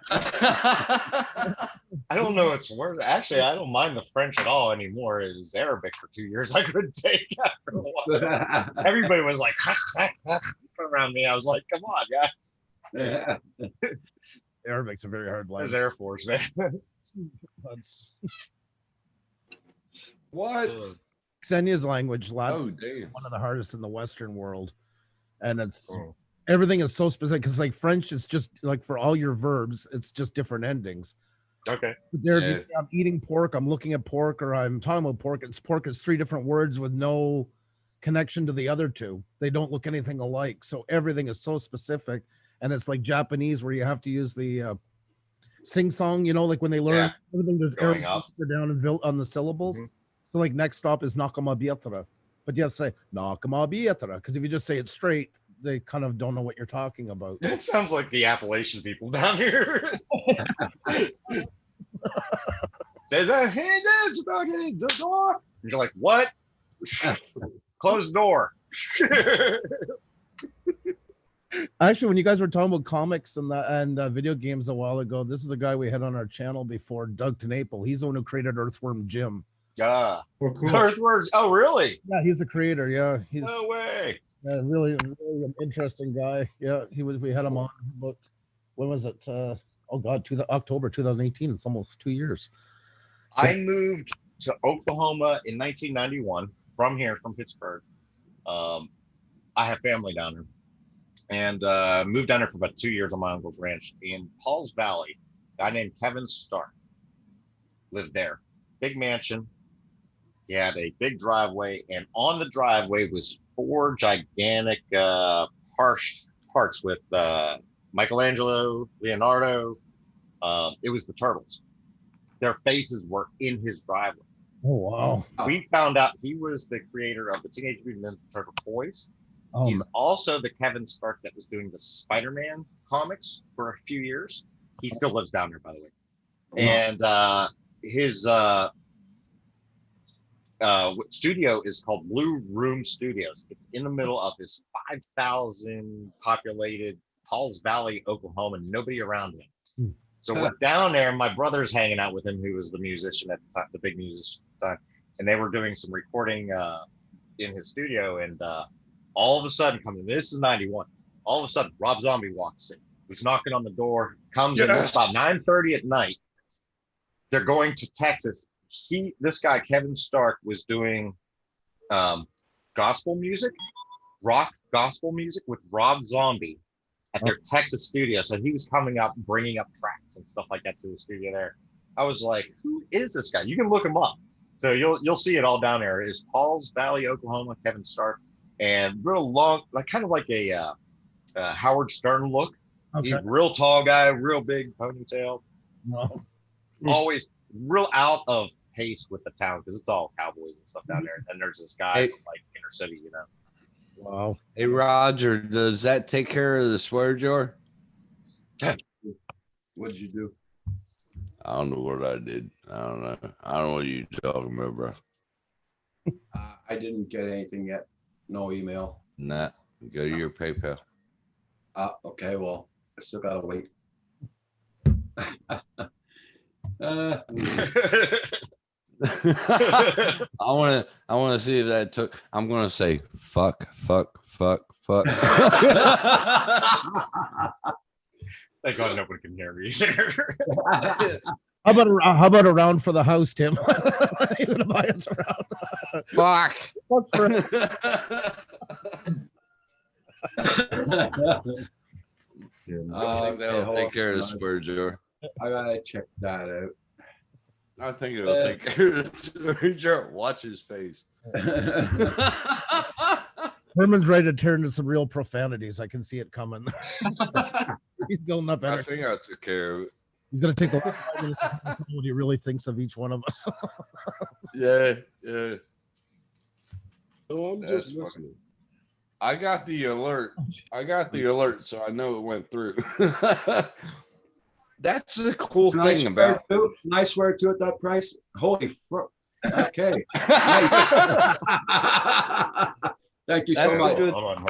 S17: don't know its word. Actually, I don't mind the French at all anymore. It was Arabic for 2 years. I couldn't take it after a while. Everybody was like around me. I was like, come on, guys.
S11: Arabic's a very hard language.
S17: It's Air Force, man.
S11: That's
S3: What?
S11: Xenia's language,
S3: Oh,
S11: Latin,
S3: damn.
S11: one of the hardest in the Western world, and it's everything is so specific because like French, it's just like for all your verbs, it's just different endings.
S17: Okay.
S11: There, if I'm eating pork, I'm looking at pork, or I'm talking about pork. It's 3 different words with no connection to the other 2. They don't look anything alike. So everything is so specific, and it's like Japanese where you have to use the sing song. You know, like when they learn everything, there's
S17: Going
S11: arrows
S17: up.
S11: down and on the syllables. So like next stop is Nakamabietra, but you have to say Nakamabietra because if you just say it straight, they kind of don't know what you're talking about.
S17: That sounds like the Appalachian people down here. Say that, hey, that's about hitting the door. And you're like, what? Close the door.
S11: Actually, when you guys were talking about comics and video games a while ago, this is a guy we had on our channel before, Doug Tenaple. He's the one who created Earthworm Jim.
S17: Earthworm. Oh, really?
S11: Yeah, he's the creator. Yeah, he's
S17: No way.
S11: really an interesting guy. Yeah, we had him on about, when was it? Oh God, October 2018. It's almost 2 years.
S17: I moved to Oklahoma in 1991 from Pittsburgh. I have family down there, and moved down there for about 2 years on my uncle's ranch in Pauls Valley. A guy named Kevin Stark lived there. Big mansion. He had a big driveway, and on the driveway was 4 gigantic parks with Michelangelo, Leonardo. It was the Turtles. Their faces were in his driveway.
S11: Oh wow!
S17: We found out he was the creator of the Teenage Mutant Ninja Turtle toys. He's also the Kevin Stark that was doing the Spider-Man comics for a few years. He still lives down there, by the way. And his studio is called Blue Room Studios. It's in the middle of this 5,000 populated Pauls Valley, Oklahoma, nobody around him. So went down there, my brother's hanging out with him, who was the musician at the time, the big musician at the time, and they were doing some recording in his studio, and all of a sudden, this is 91, all of a sudden, Rob Zombie walks in, who's knocking on the door, comes in, it's about 9:30 at night. They're going to Texas. This guy, Kevin Stark, was doing gospel music, rock gospel music with Rob Zombie at their Texas studio. So he was coming up, bringing up tracks and stuff like that to the studio there. I was like, who is this guy? You can look him up. So you'll see it all down there. It's Pauls Valley, Oklahoma, Kevin Stark, and real long, like kind of like a Howard Stern look.
S11: Okay.
S17: He's a real tall guy, real big ponytail.
S11: No.
S17: Always real out of pace with the town because it's all cowboys and stuff down there. And then there's this guy from like inner city, you know.
S11: Wow.
S3: Hey Roger, does that take care of the swear jar?
S10: What did you do?
S3: I don't know what I did. I don't know. I don't know what you're talking about, bro.
S10: I didn't get anything yet. No email.
S3: Nah, go to your PayPal.
S10: Okay, well, I still gotta wait.
S3: I want to see if that took. I'm gonna say fuck.
S17: Thank God nobody can hear me.
S11: How about a round for the house, Tim? You gonna buy us a round?
S3: Fuck.
S11: Fuck for
S3: I think that'll take care of the swear jar.
S10: I gotta check that out.
S3: I think it'll take care of the swear jar. Watch his face.
S11: Herman's ready to turn to some real profanities. I can see it coming. He's building up
S3: I
S11: energy.
S3: think I took care of it.
S11: He's gonna take the last 5 minutes to tell us what he really thinks of each one of us.
S3: Yeah.
S16: Oh, I'm
S3: That's
S16: just
S3: funny.
S16: listening.
S3: I got the alert. So I know it went through. That's the cool
S10: Nice
S3: thing about.
S10: nice swear to at that price. Holy fuck. Okay. Nice. Thank you so
S3: That's
S10: much.
S3: the good.
S17: Hold on.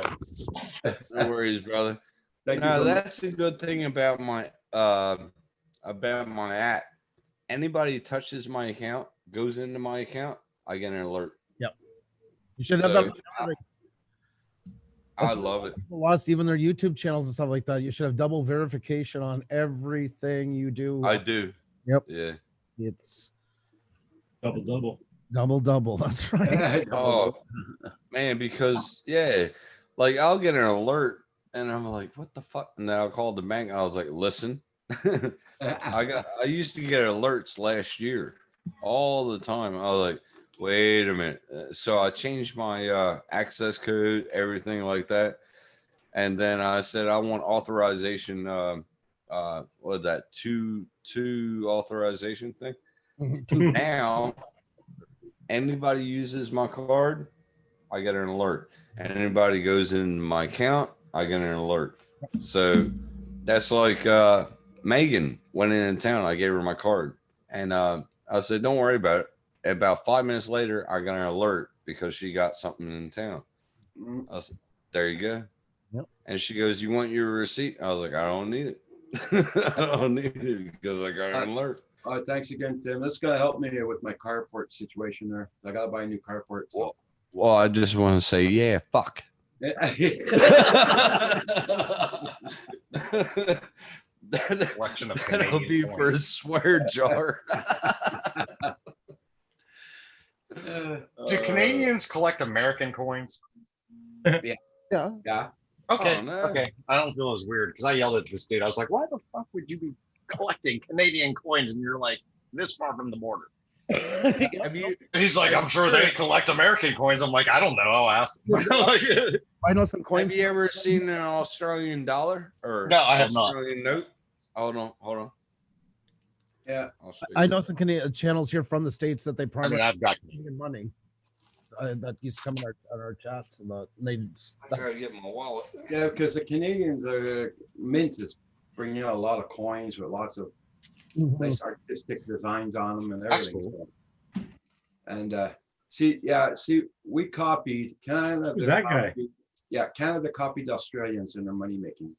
S3: No worries, brother.
S10: Thank you
S3: No,
S10: so much.
S3: that's the good thing about my app. Anybody touches my account, goes into my account, I get an alert.
S11: Yep. You should have
S3: So,
S11: that.
S3: I love it.
S11: People lost even their YouTube channels and stuff like that. You should have double verification on everything you do.
S3: I do.
S11: Yep.
S3: Yeah.
S11: It's
S18: Double.
S11: double. That's right.
S3: Oh man, because like I'll get an alert and I'm like, what the fuck? And then I'll call the bank. I was like, listen, I used to get alerts last year all the time. I was like, wait a minute. So I changed my access code, everything like that. And then I said, I want authorization. What is that? Two authorization thing. Now, anybody uses my card, I get an alert. And anybody goes in my account, I get an alert. So that's like Megan went in town. I gave her my card. And I said, don't worry about it. About 5 minutes later, I got an alert because she got something in town. I said, there you go.
S11: Yep.
S3: And she goes, you want your receipt? I was like, I don't need it. I don't need it because I got an alert.
S10: Thanks again, Tim. That's gonna help me with my carport situation there. I gotta buy a new carport. So.
S3: Well, I just want to say, yeah, fuck.
S17: Collection of
S3: That'll be
S17: Canadian
S3: for a
S17: coins.
S3: swear jar.
S17: Do Canadians collect American coins?
S10: Yeah.
S11: Yeah.
S17: Okay.
S3: Oh, no.
S17: Okay. I don't feel as weird because I yelled at this dude. I was like, why the fuck would you be collecting Canadian coins and you're like this far from the border?
S3: Have you?
S17: And he's like, I'm sure they collect American coins. I'm like, I don't know. I'll ask them.
S11: I know some coins.
S3: Have you ever seen an Australian dollar or
S17: No, I have not.
S3: Australian note? Hold on.
S10: Yeah.
S11: I know some Canadian channels here from the States that they primarily
S17: I've got
S11: Canadian money. That used to come in our chats and they
S3: I gotta get my wallet.
S10: Yeah, because the Canadians are mint is bringing out a lot of coins with lots of nice artistic designs on them and
S17: That's
S10: everything.
S17: cool.
S10: And we copied Canada.
S18: Who's that guy?
S10: Yeah, Canada copied Australians in their money making.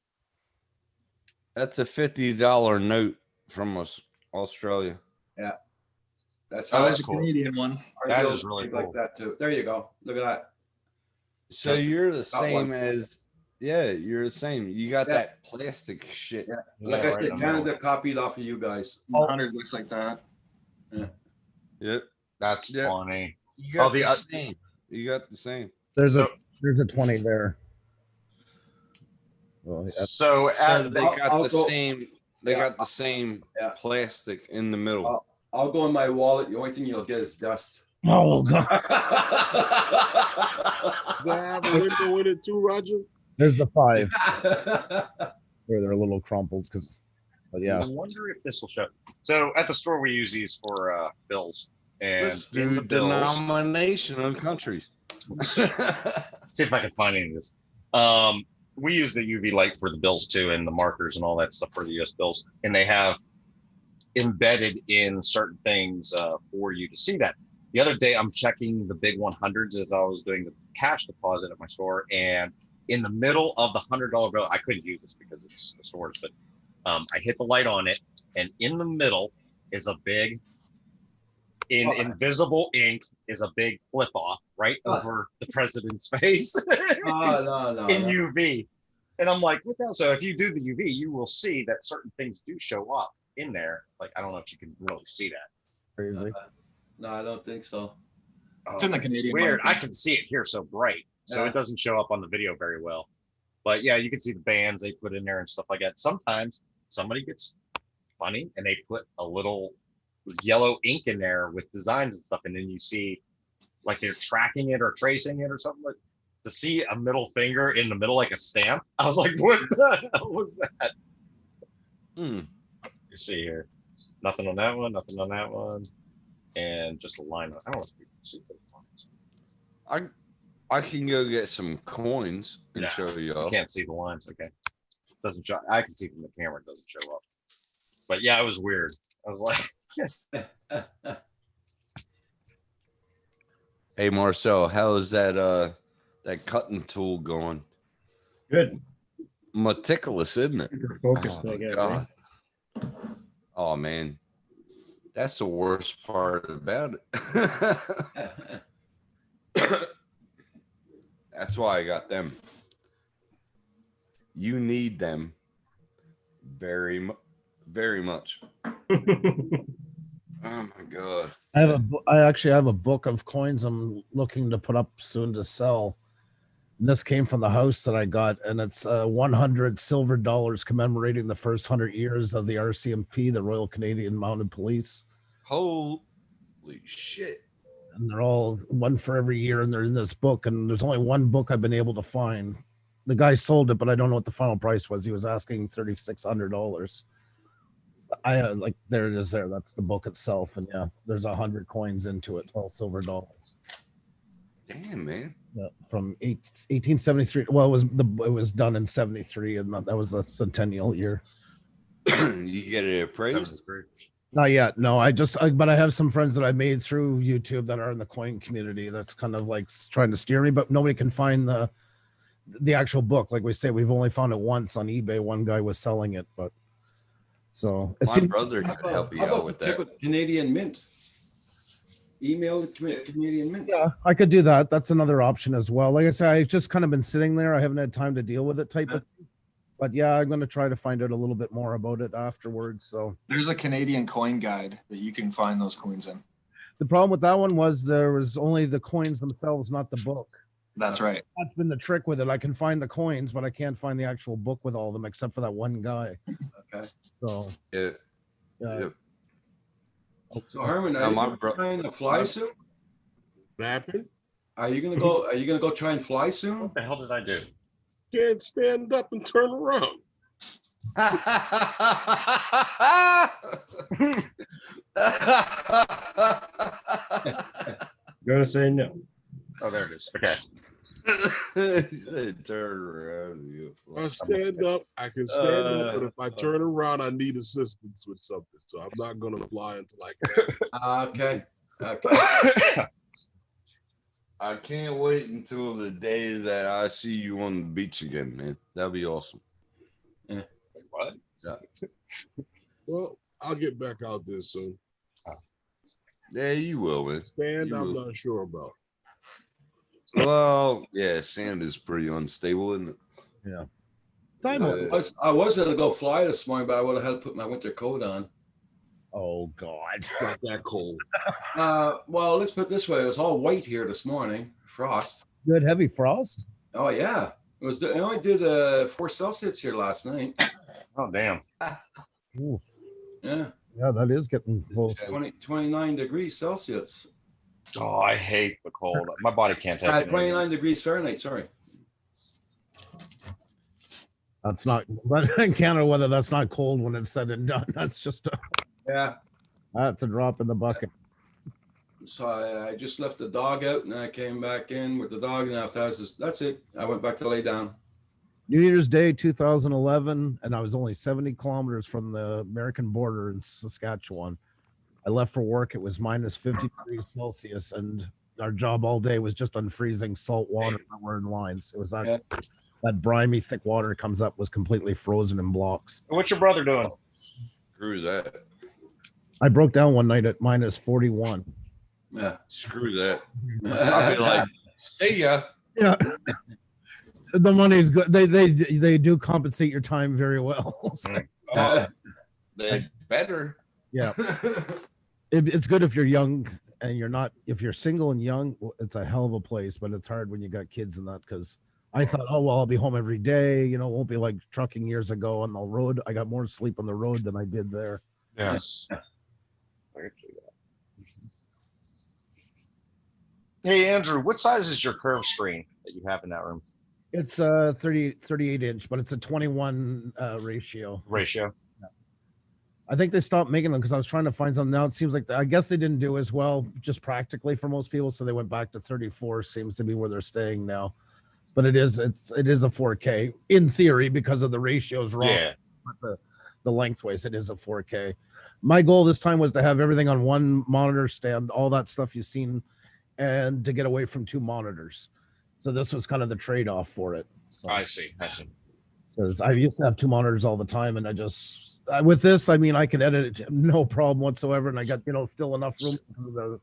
S3: That's a $50 note from Australia.
S10: Yeah, that's
S17: Oh,
S10: how
S17: that's
S10: it's
S17: cool.
S13: Canadian one.
S17: That is really
S10: like
S17: cool.
S10: that too. There you go. Look at that.
S3: So you're the
S10: Got one.
S3: same as, you're the same. You got
S10: Yeah.
S3: that plastic shit.
S10: Yeah. Like I said, Canada copied off of you guys.
S13: 100 looks like that.
S3: Yep.
S17: That's
S3: Yeah.
S17: funny.
S3: You got
S17: the
S3: the same. You got the same.
S11: There's a 20 there. Well, yeah.
S17: So
S3: So they got
S10: I'll
S3: the
S10: go-
S3: same. They
S10: Yeah.
S3: got the same
S10: Yeah.
S3: plastic in the middle.
S10: I'll go in my wallet. The only thing you'll get is dust.
S11: Oh god.
S16: Do I have a window in it too, Roger?
S11: There's the 5. Where they're a little crumpled because but
S17: I
S11: yeah.
S17: wonder if this will show. So at the store, we use these for bills. And
S3: Let's
S17: in
S3: do
S17: the bills,
S3: denominational countries.
S17: See if I can find any of this. We use the UV light for the bills too, and the markers and all that stuff for the US bills. And they have embedded in certain things for you to see that. The other day, I'm checking the big 100s as I was doing the cash deposit at my store. And in the middle of the $100 bill, I couldn't use this because it's the stores, but I hit the light on it. And in the middle is a big, in invisible ink, is a big flip off right over the president's face in UV. And I'm like, what the hell? So if you do the UV, you will see that certain things do show up in there. Like, I don't know if you can really see that.
S11: Crazy.
S1: No, I don't think so.
S15: It's in the Canadian
S17: Weird.
S15: market.
S17: I can see it here so bright. So
S1: Yeah.
S17: it doesn't show up on the video very well. But yeah, you can see the bands they put in there and stuff like that. Sometimes somebody gets funny and they put a little yellow ink in there with designs and stuff, and then you see like they're tracking it or tracing it or something. Like, to see a middle finger in the middle like a stamp, I was like, what the hell was that? You see here, nothing on that one, nothing on that one, and just a line. I don't know if we can see those lines.
S3: I can go get some coins and
S17: No,
S3: show you all.
S17: You can't see the lines. Okay, doesn't show. I can see from the camera. It doesn't show up. But yeah, it was weird. I was like,
S3: Hey Marcel, how is that that cutting tool going?
S18: Good.
S3: Meticulous, isn't it?
S18: Focused,
S3: Oh,
S18: I
S3: my
S18: guess.
S3: God. Oh man. That's the worst part about it. That's why I got them. You need them very much. Oh my God.
S11: I actually have a book of coins I'm looking to put up soon to sell. And this came from the house that I got, and it's 100 silver dollars commemorating the first 100 years of the RCMP, the Royal Canadian Mounted Police.
S3: Holy shit.
S11: And they're all one for every year, and they're in this book. And there's only one book I've been able to find. The guy sold it, but I don't know what the final price was. He was asking $3,600. I like, there it is there. That's the book itself. And yeah, there's 100 coins into it, all silver dollars.
S3: Damn, man.
S11: Yeah, from 1873. Well, it was done in 73, and that was the centennial year.
S3: You get it appraised?
S11: Not yet. No, but I have some friends that I made through YouTube that are in the coin community. That's kind of like trying to steer me, but nobody can find the actual book. Like we say, we've only found it once on eBay. One guy was selling it, but so
S3: My brother could help you out with that.
S1: Canadian Mint. Email the Canadian Mint.
S11: Yeah, I could do that. That's another option as well. Like I said, I've just kind of been sitting there. I haven't had time to deal with it type of thing. But yeah, I'm going to try to find out a little bit more about it afterwards. So
S15: There's a Canadian coin guide that you can find those coins in.
S11: the problem with that one was there was only the coins themselves, not the book.
S15: That's right.
S11: That's been the trick with it. I can find the coins, but I can't find the actual book with all of them except for that one guy.
S1: Okay.
S11: So
S3: yeah.
S11: Yeah.
S1: So Herman,
S3: Now,
S1: are
S3: my
S1: you
S3: bro-
S1: trying to fly soon?
S16: Napping?
S1: Are you gonna go? Are you gonna go try and fly soon? What
S17: the hell did I do?
S16: Can't stand up and turn around.
S18: Gonna say no.
S17: Oh, there it is. Okay.
S3: He said, turn around. You
S16: I stand up, I can stand up, but if I turn around, I need assistance with something. So I'm not gonna fly until I can.
S1: Okay. Okay.
S3: I can't wait until the day that I see you on the beach again, man. That'd be awesome.
S17: What?
S3: Yeah.
S16: Well, I'll get back out there soon.
S3: Yeah, you will, man.
S16: Stand,
S3: You
S16: I'm
S3: will.
S16: not sure about.
S3: Well, yeah, sand is pretty unstable, isn't it?
S11: Yeah.
S1: I was gonna go fly this morning, but I would have had to put my winter coat on.
S11: Oh God.
S16: Not that cold.
S1: Well, let's put it this way: it was all white here this morning, frost.
S11: Good heavy frost.
S1: Oh yeah, it was. It only did 4 Celsius here last night.
S17: Oh damn.
S11: Ooh.
S1: Yeah.
S11: Yeah, that is getting close.
S1: 29 degrees Celsius.
S17: Oh, I hate the cold. My body can't take it.
S1: 29 degrees Fahrenheit. Sorry.
S11: That's not, but in Canada weather, that's not cold when it's said and done. That's just
S1: Yeah.
S11: that's a drop in the bucket.
S10: So I just left the dog out, and then I came back in with the dog, and after that's it. I went back to lay down.
S11: New Year's Day 2011, and I was only 70 kilometers from the American border in Saskatchewan. I left for work. It was minus 50 degrees Celsius, and our job all day was just unfreezing salt water that were in lines. It was that briny, thick water comes up was completely frozen in blocks.
S17: What's your brother doing?
S3: Screw that.
S11: I broke down one night at minus 41.
S10: Yeah.
S3: Screw that. I'll be like, see ya.
S11: Yeah. The money is good. They do compensate your time very well. So,
S3: They better.
S11: yeah. It's good if you're young and you're not, if you're single and young, it's a hell of a place, but it's hard when you got kids and that, because I thought, oh, well, I'll be home every day. You know, it won't be like trucking years ago on the road. I got more sleep on the road than I did there.
S17: Yes. Hey, Andrew, what size is your curve screen that you have in that room?
S11: It's 38 inch, but it's a 21 ratio. I think they stopped making them because I was trying to find something. Now it seems like I guess they didn't do as well just practically for most people, so they went back to 34. Seems to be where they're staying now. But it is a 4K in theory because of the ratios wrong.
S17: Yeah.
S11: But the lengthways, it is a 4K. My goal this time was to have everything on one monitor stand, all that stuff you've seen, and to get away from two monitors. So this was kind of the trade-off for it. So,
S17: I see.
S11: because I used to have two monitors all the time, and with this, I mean, I can edit it no problem whatsoever, and I got still enough room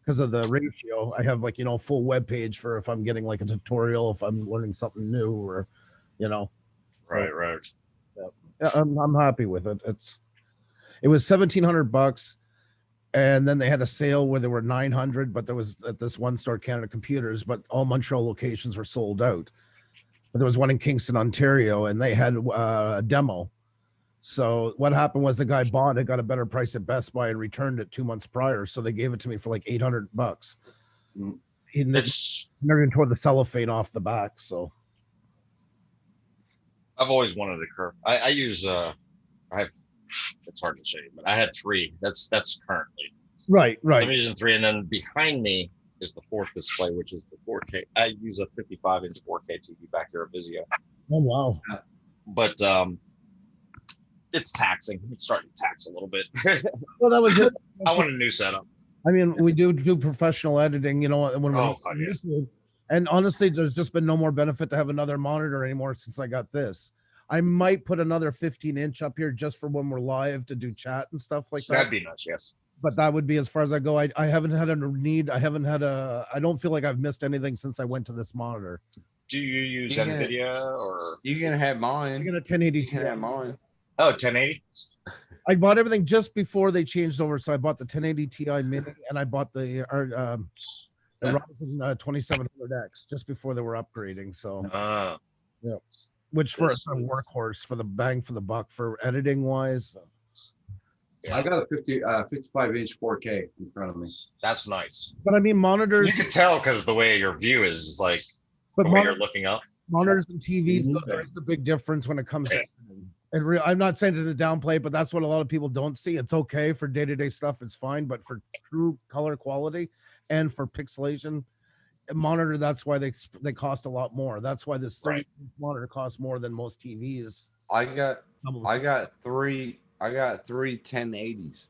S11: because of the ratio. I have full web page for if I'm getting like a tutorial, if I'm learning something new, or
S17: Right.
S11: Yeah, I'm happy with it. It was $1,700, and then they had a sale where there were 900, but there was at this one store, Canada Computers, but all Montreal locations were sold out. But there was one in Kingston, Ontario, and they had a demo. So what happened was the guy bought it, got a better price at Best Buy, and returned it 2 months prior. So they gave it to me for like $800. He never even tore the cellophane off the back. So
S17: I've always wanted a curve. I use it's hard to say, but I had 3. That's currently.
S11: Right.
S17: I'm using 3, and then behind me is the 4th display, which is the 4K. I use a 55-inch 4K TV back here at Vizio.
S11: Oh wow.
S17: But it's taxing. It's starting to tax a little bit.
S11: Well, that was it.
S17: I want a new setup.
S11: I mean, we do professional editing, when we're and honestly, there's just been no more benefit to have another monitor anymore since I got this. I might put another 15-inch up here just for when we're live to do chat and stuff like that.
S17: That'd be nice, yes.
S11: But that would be as far as I go. I haven't had a need. I don't feel like I've missed anything since I went to this monitor.
S17: Do you use NVIDIA or?
S3: You can have mine.
S11: I got a 1080
S3: You can have mine.
S17: Oh, 1080?
S11: I bought everything just before they changed over. So I bought the 1080 Ti Mini, and I bought the Ryzen 2700X just before they were upgrading. So, yeah, which for a workhorse, for the bang for the buck for editing wise.
S10: I got a 55-inch 4K in front of me.
S17: That's nice.
S11: But I mean, monitors.
S17: You can tell because the way your view is like
S11: But
S17: the way you're looking up.
S11: Monitors and TVs, there's a big difference when it comes to editing. And I'm not saying to downplay, but that's what a lot of people don't see. It's okay for day-to-day stuff, it's fine, but for true color quality and for pixelation, a monitor, that's why they cost a lot more. That's why this monitor costs more than most TVs.
S3: I got 3 1080s.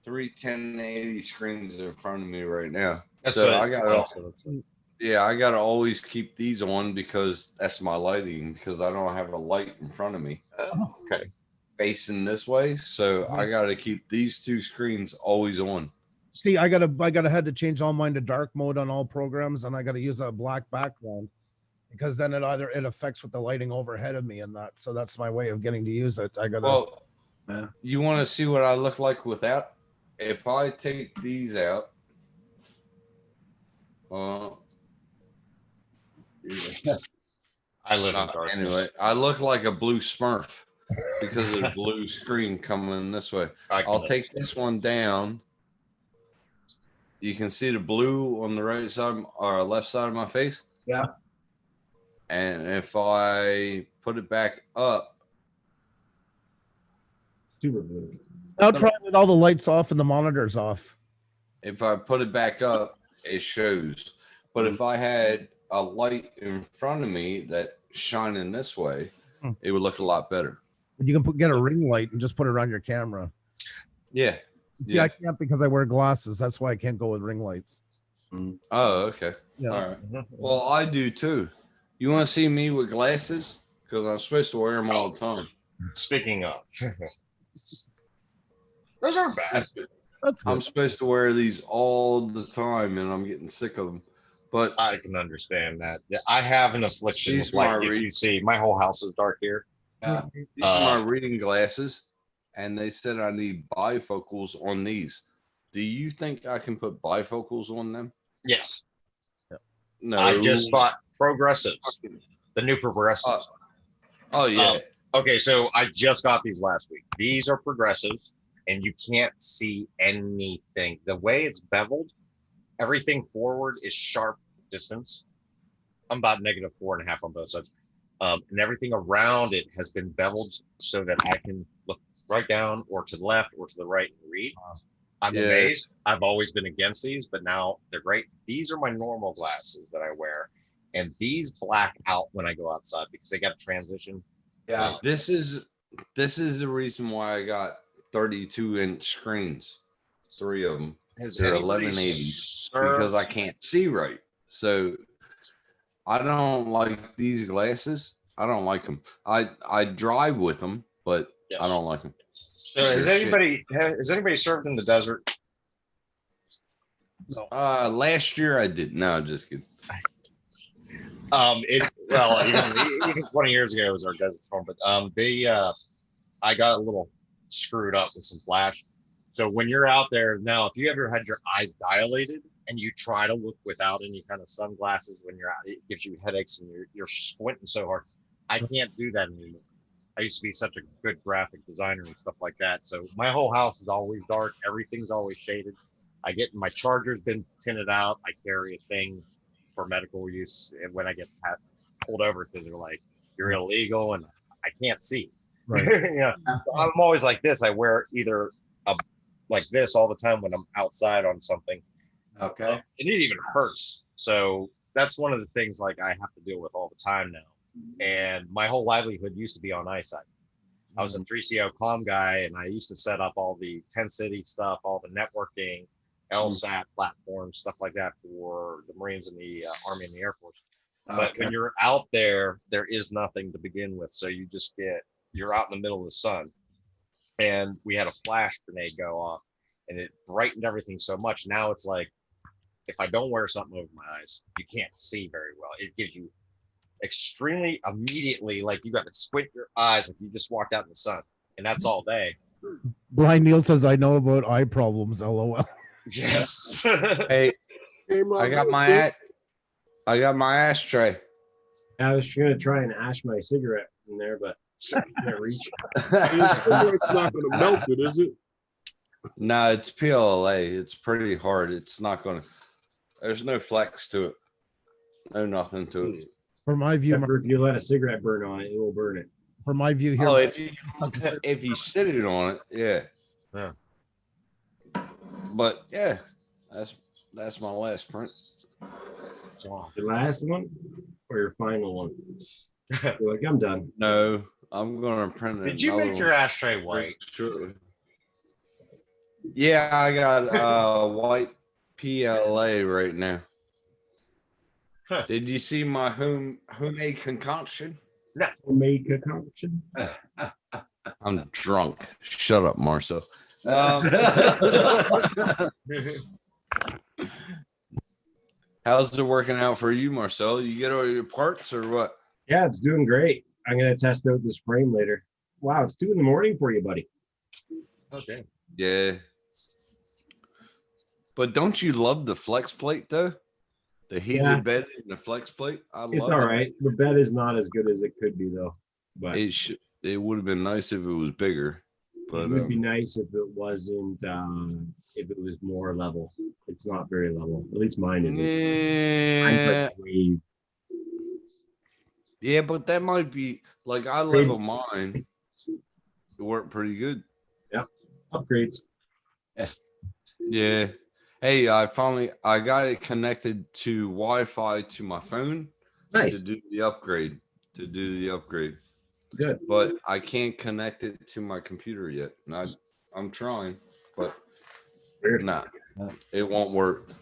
S3: 3 1080 screens in front of me right now. I got to always keep these on because that's my lighting, because I don't have a light in front of me. Facing this way, so I got to keep these 2 screens always on.
S11: See, I had to change all mine to dark mode on all programs, and I got to use a black background because then it affects with the lighting overhead of me and that. So that's my way of getting to use it.
S3: You want to see what I look like without? If I take these out,
S17: I live in darkness.
S3: Anyway, I look like a blue Smurf because of the blue screen coming this way. I'll take this one down. You can see the blue on the right side or left side of my face.
S10: Yeah.
S3: And if I put it back up,
S11: I'll try with all the lights off and the monitors off.
S3: if I put it back up, it shows. But if I had a light in front of me that shining this way, it would look a lot better.
S11: You can get a ring light and just put it on your camera.
S3: Yeah.
S11: See, I can't because I wear glasses. That's why I can't go with ring lights.
S3: Oh, okay.
S11: Yeah.
S3: All right. Well, I do too. You want to see me with glasses? Because I'm supposed to wear them all the time.
S17: Speaking of, those aren't bad.
S3: I'm supposed to wear these all the time, and I'm getting sick of them. But
S17: I can understand that. Yeah, I have an affliction.
S3: These
S17: With light.
S3: are
S17: If you see, my whole house is dark here.
S3: these are my reading glasses, and they said I need bifocals on these. Do you think I can put bifocals on them?
S17: Yes.
S3: No.
S17: I just bought progressives, the new progressives.
S3: Oh yeah.
S17: Okay, so I just got these last week. These are progressives, and you can't see anything. The way it's beveled, everything forward is sharp distance. I'm about -4.5 on both sides. And everything around it has been beveled so that I can look right down or to the left or to the right and read. I'm
S3: Yeah.
S17: amazed. I've always been against these, but now they're great. These are my normal glasses that I wear, and these black out when I go outside because they got a transition.
S10: Yeah.
S3: This is the reason why I got 32-inch screens, 3 of them.
S17: Has
S3: They're
S17: anybody
S3: 1180s because I can't see right. So I don't like these glasses. I don't like them. I drive with them, but I don't like them.
S17: So has anybody served in the desert?
S3: Last year I did. No, just kidding.
S17: Even 20 years ago it was our desert storm, but I got a little screwed up with some flash. So when you're out there now, if you ever had your eyes dilated and you try to look without any kind of sunglasses when you're out, it gives you headaches and you're squinting so hard. I can't do that anymore. I used to be such a good graphic designer and stuff like that. So my whole house is always dark. Everything's always shaded. I get my charger's been tinted out. I carry a thing for medical use. And when I get pulled over because they're like, you're illegal and I can't see.
S11: Right.
S17: Yeah. So I'm always like this. I wear either like this all the time when I'm outside on something.
S10: Okay.
S17: And it even hurts. So that's one of the things like I have to deal with all the time now. And my whole livelihood used to be on eyesight. I was a 3CO comm guy, and I used to set up all the 10 city stuff, all the networking, LSAT platforms, stuff like that for the Marines and the Army and the Air Force. But when you're out there, there is nothing to begin with. So you're out in the middle of the sun. And we had a flash grenade go off, and it brightened everything so much. Now it's like, if I don't wear something over my eyes, you can't see very well. It gives you extremely immediately, like you got to squint your eyes like you just walked out in the sun, and that's all day.
S11: Blind Neil says, I know about eye problems. LOL.
S17: Yes.
S3: Hey, I got my ashtray.
S18: I was going to try and ash my cigarette in there, but I can't reach.
S16: It's not going to melt it, is it?
S3: No, it's PLA. It's pretty hard. It's not going to. There's no flex to it. No nothing to it.
S11: From my view,
S18: if you let a cigarette burn on it, it will burn it.
S11: From my view here,
S3: Oh, if you sit it on it, yeah. But yeah, that's my last print.
S18: The last one or your final one? You're like, I'm done.
S3: No, I'm gonna print it.
S17: Did you make your ashtray white?
S3: Sure. Yeah, I got white PLA right now. Did you see my homemade concoction?
S17: No.
S18: Homemade concoction?
S3: I'm drunk. Shut up, Marcel. How's it working out for you, Marcel? You get all your parts or what?
S18: Yeah, it's doing great. I'm going to test out this frame later. Wow, it's 2 a.m. for you, buddy.
S17: Okay.
S3: Yeah. But don't you love the flex plate though? The heated bed and the flex plate.
S18: It's all right. The bed is not as good as it could be though. But
S3: it would have been nice if it was bigger. But
S18: it would be nice if it wasn't. If it was more level. It's not very level. At least mine isn't.
S3: Yeah.
S18: Mine's
S3: Yeah, but that might be like I level mine. It worked pretty good.
S18: Yep. Upgrades.
S3: Yeah. Hey, I got it connected to Wi-Fi to my phone.
S5: Nice.
S3: To do the upgrade.
S5: Good.
S3: But I can't connect it to my computer yet. And I'm trying, but nah, it won't work.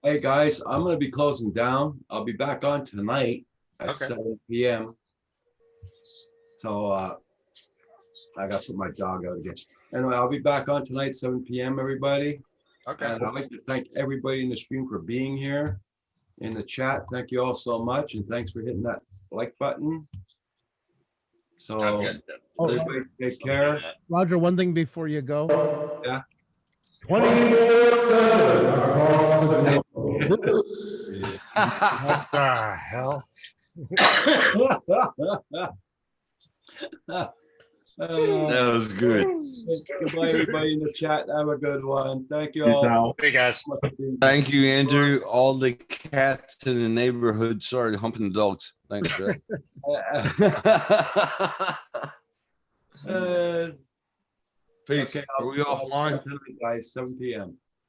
S10: Hey guys, I'm gonna be closing down. I'll be back on tonight at 7 p.m. So I got to put my dog out again. Anyway, I'll be back on tonight, 7 p.m. everybody.
S12: Okay.
S10: And I'd like to thank everybody in the stream for being here in the chat. Thank you all so much, and thanks for hitting that like button. So everybody take care.
S11: Roger, one thing before you go.
S10: Yeah.
S11: 24/7 across the globe.
S17: What the hell?
S3: That was good.
S10: Goodbye, everybody in the chat. Have a good one. Thank you
S3: Peace
S10: all.
S3: out.
S17: Hey guys.
S3: Thank you, Andrew. All the cats in the neighborhood started humping the dogs. Thanks, Jack. Peace.
S10: Okay,
S3: Are we offline?
S10: Tonight, guys, 7 p.m.